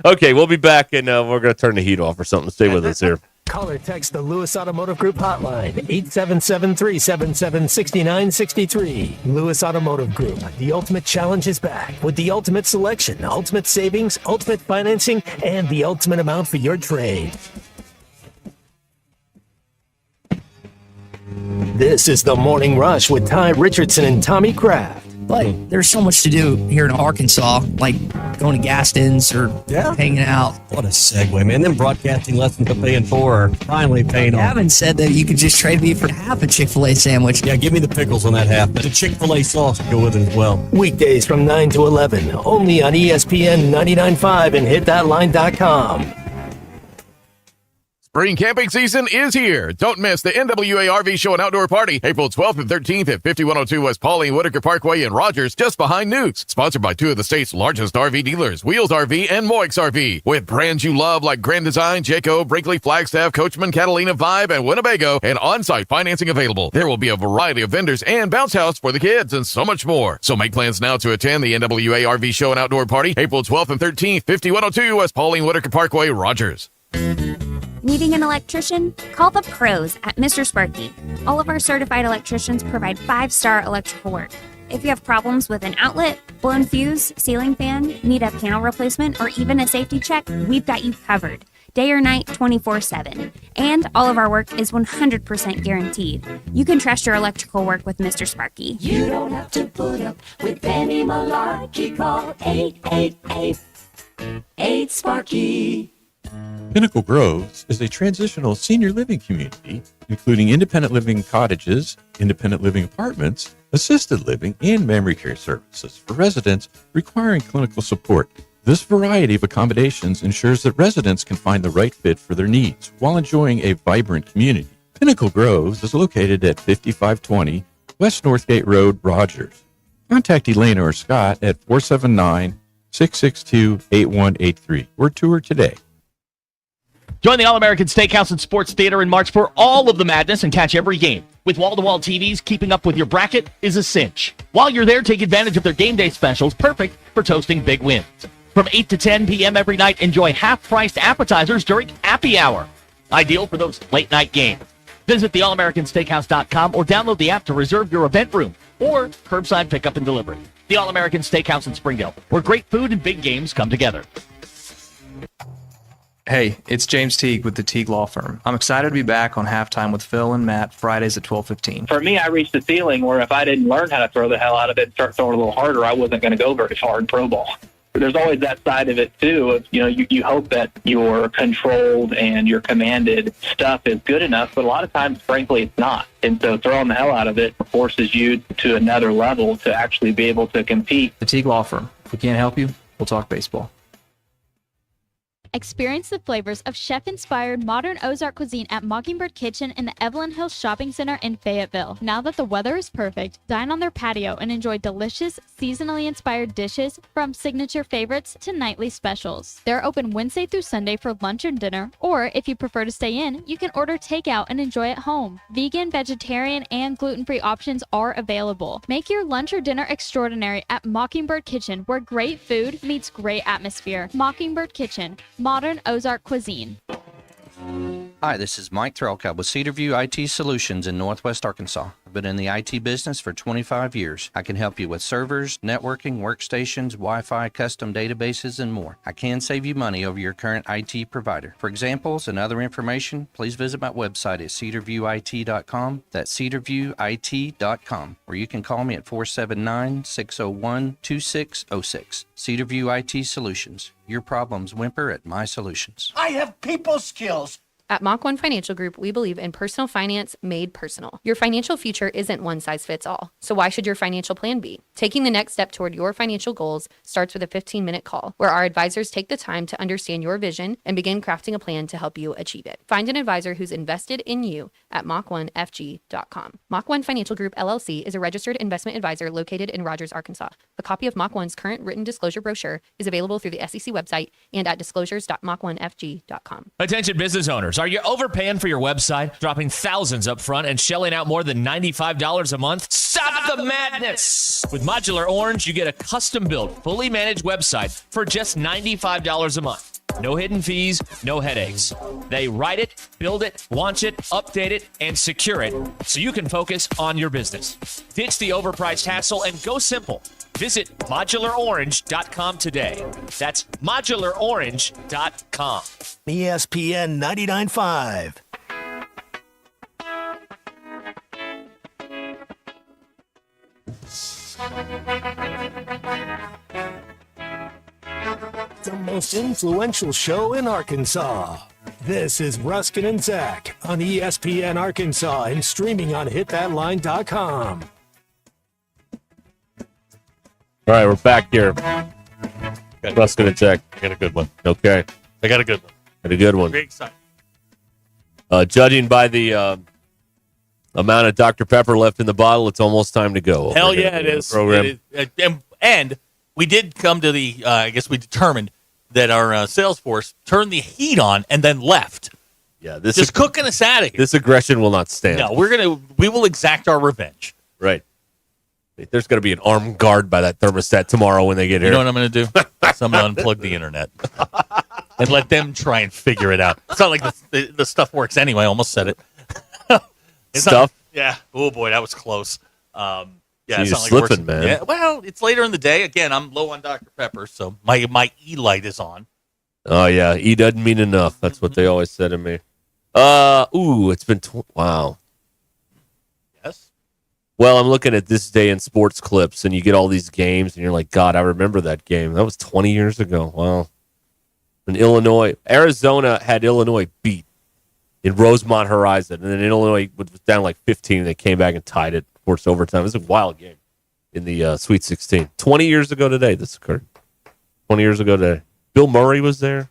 Okay, we'll be back, and we're going to turn the heat off or something. Stay with us here. Call or text the Lewis Automotive Group hotline, 877-377-6963. Lewis Automotive Group, the ultimate challenge is back with the ultimate selection, ultimate savings, ultimate financing, and the ultimate amount for your trade. This is the Morning Rush with Ty Richardson and Tommy Kraft. Like, there's so much to do here in Arkansas, like going to Gaston's or hanging out. What a segue, man. Them broadcasting lessons I'm paying for are finally paying off. Gavin said that you could just trade me for half a Chick-fil-A sandwich. Yeah, give me the pickles on that half, but the Chick-fil-A sauce to go with it as well. Weekdays from 9 to 11, only on ESPN 99.5 and hitthatline.com. Spring camping season is here. Don't miss the NWA RV Show and Outdoor Party, April 12th and 13th at 5102 West Pauline Whitaker Parkway in Rogers, just behind Newt's. Sponsored by two of the state's largest RV dealers, Wheels RV and Moix RV. With brands you love like Grand Design, Jayco, Brinkley, Flagstaff, Coachman, Catalina, Vibe, and Winnebago, and on-site financing available. There will be a variety of vendors and bounce house for the kids and so much more. So make plans now to attend the NWA RV Show and Outdoor Party, April 12th and 13th, 5102 West Pauline Whitaker Parkway, Rogers. Needing an electrician? Call the pros at Mr. Sparky. All of our certified electricians provide 5-star electrical work. If you have problems with an outlet, blown fuse, ceiling fan, need a panel replacement, or even a safety check, we've got you covered. Day or night, 24/7. And all of our work is 100% guaranteed. You can trust your electrical work with Mr. Sparky. You don't have to put up with any malarkey. Call 888-8-SPARKY. Pinnacle Groves is a transitional senior living community, including independent living cottages, independent living apartments, assisted living, and memory care services for residents requiring clinical support. This variety of accommodations ensures that residents can find the right fit for their needs while enjoying a vibrant community. Pinnacle Groves is located at 5520 West Northgate Road, Rogers. Contact Elena or Scott at 479-662-8183 or tour today. Join the All-American Steakhouse and Sports Theater in March for all of the madness and catch every game. With wall-to-wall TVs, keeping up with your bracket is a cinch. While you're there, take advantage of their game day specials, perfect for toasting big wins. From 8 to 10 p.m. every night, enjoy half-priced appetizers during happy hour. Ideal for those late-night games. Visit theallamericansteakhouse.com or download the app to reserve your event room or curbside pickup and delivery. The All-American Steakhouse in Springdale, where great food and big games come together. Hey, it's James Teague with the Teague Law Firm. I'm excited to be back on Halftime with Phil and Matt Fridays at 12:15. For me, I reached a ceiling where if I didn't learn how to throw the hell out of it and start throwing a little harder, I wasn't going to go very far in pro ball. There's always that side of it, too. Of, you hope that your controlled and your commanded stuff is good enough, but a lot of times, frankly, it's not. And so throwing the hell out of it forces you to another level to actually be able to compete. The Teague Law Firm. If we can't help you, we'll talk baseball. Experience the flavors of chef-inspired modern Ozark cuisine at Mockingbird Kitchen in the Evelyn Hills Shopping Center in Fayetteville. Now that the weather is perfect, dine on their patio and enjoy delicious, seasonally inspired dishes from signature favorites to nightly specials. They're open Wednesday through Sunday for lunch and dinner, or if you prefer to stay in, you can order takeout and enjoy at home. Vegan, vegetarian, and gluten-free options are available. Make your lunch or dinner extraordinary at Mockingbird Kitchen, where great food meets great atmosphere. Mockingbird Kitchen. Modern Ozark cuisine. Hi, this is Mike Threlka with Cedarview IT Solutions in Northwest Arkansas. I've been in the IT business for 25 years. I can help you with servers, networking, workstations, Wi-Fi, custom databases, and more. I can save you money over your current IT provider. For examples and other information, please visit my website at cedarviewit.com. That's cedarviewit.com, or you can call me at 479-601-2606. Cedarview IT Solutions. Your problems whimper at my solutions. I have people skills. At Mach 1 Financial Group, we believe in personal finance made personal. Your financial future isn't one size fits all. So why should your financial plan be? Taking the next step toward your financial goals starts with a 15-minute call, where our advisors take the time to understand your vision and begin crafting a plan to help you achieve it. Find an advisor who's invested in you at Mach1FG.com. Mach 1 Financial Group LLC is a registered investment advisor located in Rogers, Arkansas. A copy of Mach 1's current written disclosure brochure is available through the SEC website and at disclosures.mach1fg.com. Attention business owners. Are you overpaying for your website, dropping thousands up front and shelling out more than $95 a month? Stop the madness! With Modular Orange, you get a custom-built, fully managed website for just $95 a month. No hidden fees, no headaches. They write it, build it, launch it, update it, and secure it so you can focus on your business. Ditch the overpriced hassle and go simple. Visit modularorange.com today. That's modularorange.com. ESPN 99.5. The most influential show in Arkansas. This is Ruskin and Zach on ESPN Arkansas and streaming on hitthatline.com. All right, we're back here. Ruscin and Zach. I got a good one. Okay. I got a good one. Got a good one. Very excited. Judging by the amount of Dr. Pepper left in the bottle, it's almost time to go. Hell yeah, it is. Program. And we did come to the, I guess we determined that our sales force turned the heat on and then left. Yeah, this just cooking us out of here. This aggression will not stand. No, we will exact our revenge. Right. There's going to be an armed guard by that thermostat tomorrow when they get here. You know what I'm going to do? I'm going to unplug the internet and let them try and figure it out. It's not like the stuff works anyway. I almost said it. Stuff? Yeah. Oh, boy, that was close. Yeah, so it's you're not like slipping, man. Yeah, well, it's later in the day. Again, I'm low on Dr. Pepper, so my E-light is on. Oh, yeah. E doesn't mean enough. That's what they always said to me. It's been... wow. Yes? Well, I'm looking at this day in sports clips, and you get all these games, and you're like, God, I remember that game. That was 20 years ago. Wow. In Arizona had Illinois beat in Rosemont Horizon, and then Illinois was down like 15, and they came back and tied it, forced overtime. It was a wild game in the Sweet 16. 20 years ago today, this occurred. 20 years ago today. Bill Murray was there.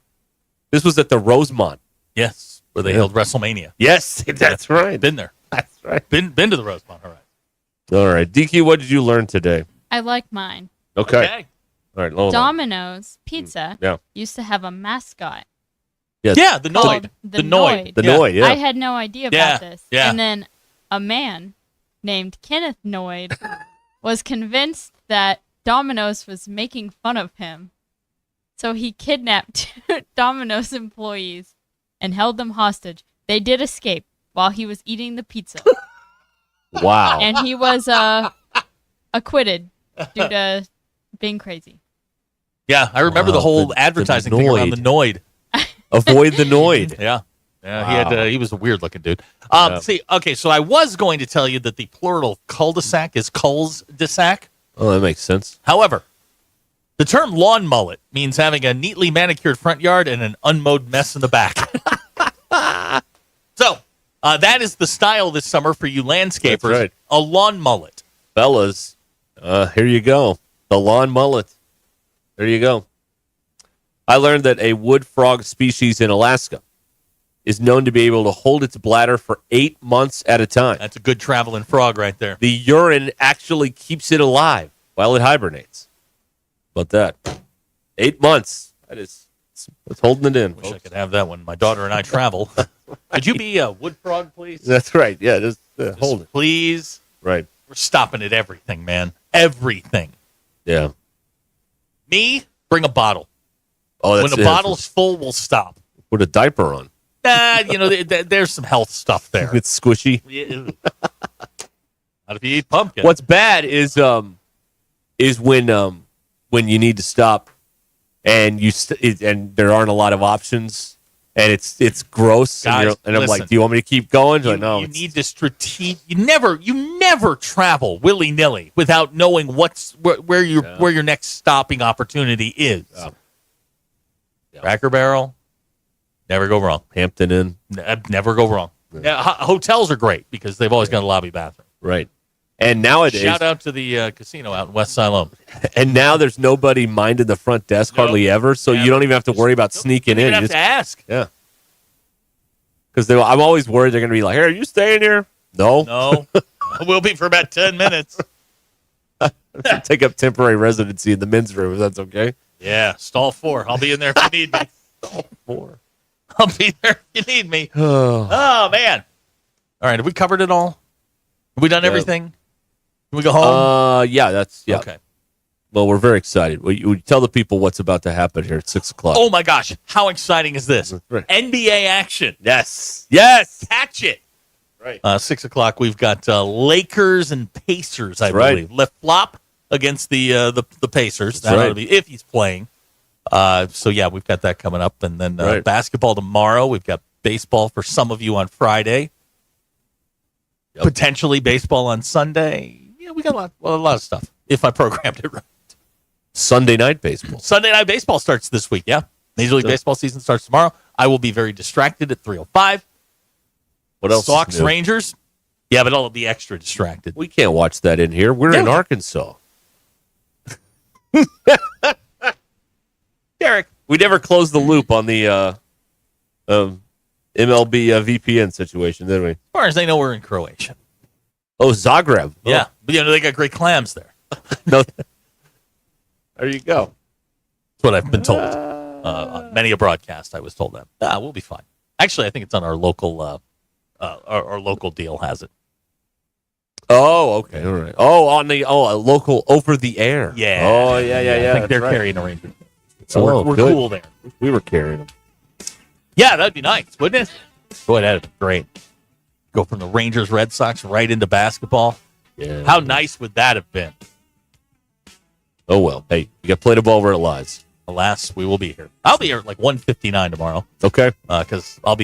This was at the Rosemont. Yes, where they held WrestleMania. Yes, that's right. Been there. That's right. Been to the Rosemont Horizon. All right. DQ, what did you learn today? I like mine. Okay. All right. Hold on. Domino's Pizza Yeah. used to have a mascot. Yes. Yeah, the Noid. called The Noid. The Noid, yeah. I had no idea about Yeah, this. yeah. And then a man named Kenneth Noid was convinced that Domino's was making fun of him. So he kidnapped Domino's employees and held them hostage. They did escape while he was eating the pizza. Wow. And he was acquitted due to being crazy. Yeah, I remember the whole advertising thing around the Noid. Avoid the Noid. Yeah. Wow. He was a weird looking dude. Yeah. So I was going to tell you that the plural of cul-de-sac is culs-de-sac. Oh, that makes sense. However, the term lawn mullet means having a neatly manicured front yard and an unmowed mess in the back. So that is the style this summer for you landscapers. That's right. A lawn mullet. Fellas, here you go. The lawn mullet. There you go. I learned that a wood frog species in Alaska is known to be able to hold its bladder for 8 months at a time. That's a good traveling frog right there. The urine actually keeps it alive while it hibernates. About that. 8 months. It's holding it in. Wish I could have that when my daughter and I travel. Could you be a wood frog, please? That's right. Yeah, just hold it. Please. Right. We're stopping at everything, man. Everything. Yeah. Me, bring a bottle. Oh, when the bottle's full, we'll stop. Put a diaper on. There's some health stuff there. It's squishy. Not if you eat pumpkin. What's bad is when you need to stop and and there aren't a lot of options and it's gross. Guys, and I'm listen, like, do you want me to keep going? No. You need to strategic. You never travel willy nilly without knowing where your next stopping opportunity is. Yeah. Cracker Barrel. Never go wrong. Hampton Inn. Never go wrong. Yeah, hotels are great because they've always got a lobby bathroom. Right. And nowadays, shout out to the casino out in West Siloam. And now there's nobody minding the front desk hardly ever, so you don't even have to worry about sneaking in. You don't have to ask. Yeah. Because I'm always worried they're going to be like, "Hey, are you staying here?" No. I will be for about 10 minutes. Take up temporary residency in the men's room, if that's okay. Yeah, stall 4. I'll be in there if you need me. Stall 4. I'll be there if you need me. Oh, man. All right, have we covered it all? Have we done everything? Can we go home? Yeah. Okay. Well, we're very excited. We tell the people what's about to happen here at 6 o'clock. Oh, my gosh. How exciting is this? Right. NBA action. Yes. Catch it. Right. 6 o'clock, we've got Lakers and Pacers, I That's believe. Left flop against the Pacers. That's That'll right. be if he's playing. So, yeah, we've got that coming up. And then basketball tomorrow. We've got baseball for some of you on Friday. Yep. Potentially baseball on Sunday. Yeah, we got a lot of stuff, if I programmed it right. Sunday night baseball. Sunday night baseball starts this week, yeah. Major League Baseball season starts tomorrow. I will be very distracted at 3:05. What else? Sox, Rangers. Yeah, but I'll be extra distracted. We can't watch that in here. We're in Arkansas. Derek. We never closed the loop on the MLB VPN situation, did we? As far as I know, we're in Croatia. Oh, Zagreb. Yeah. But, they got great clams there. No. There you go. That's what I've been told. On many a broadcast, I was told that. We'll be fine. Actually, I think it's on our local our local deal has it. Oh, okay. All right. Oh, on the a local over the air. Yeah. Oh, yeah. I think they're right. carrying a Ranger. So we're good. cool there. We were carrying them. Yeah, that'd be nice, wouldn't it? Boy, that'd be great. Go from the Rangers, Red Sox right into basketball. Yeah. How nice would that have been? Oh, well. Hey, you got to play the ball where it lies. Alas, we will be here. I'll be here at like 1:59 tomorrow. Okay. Because I'll be here.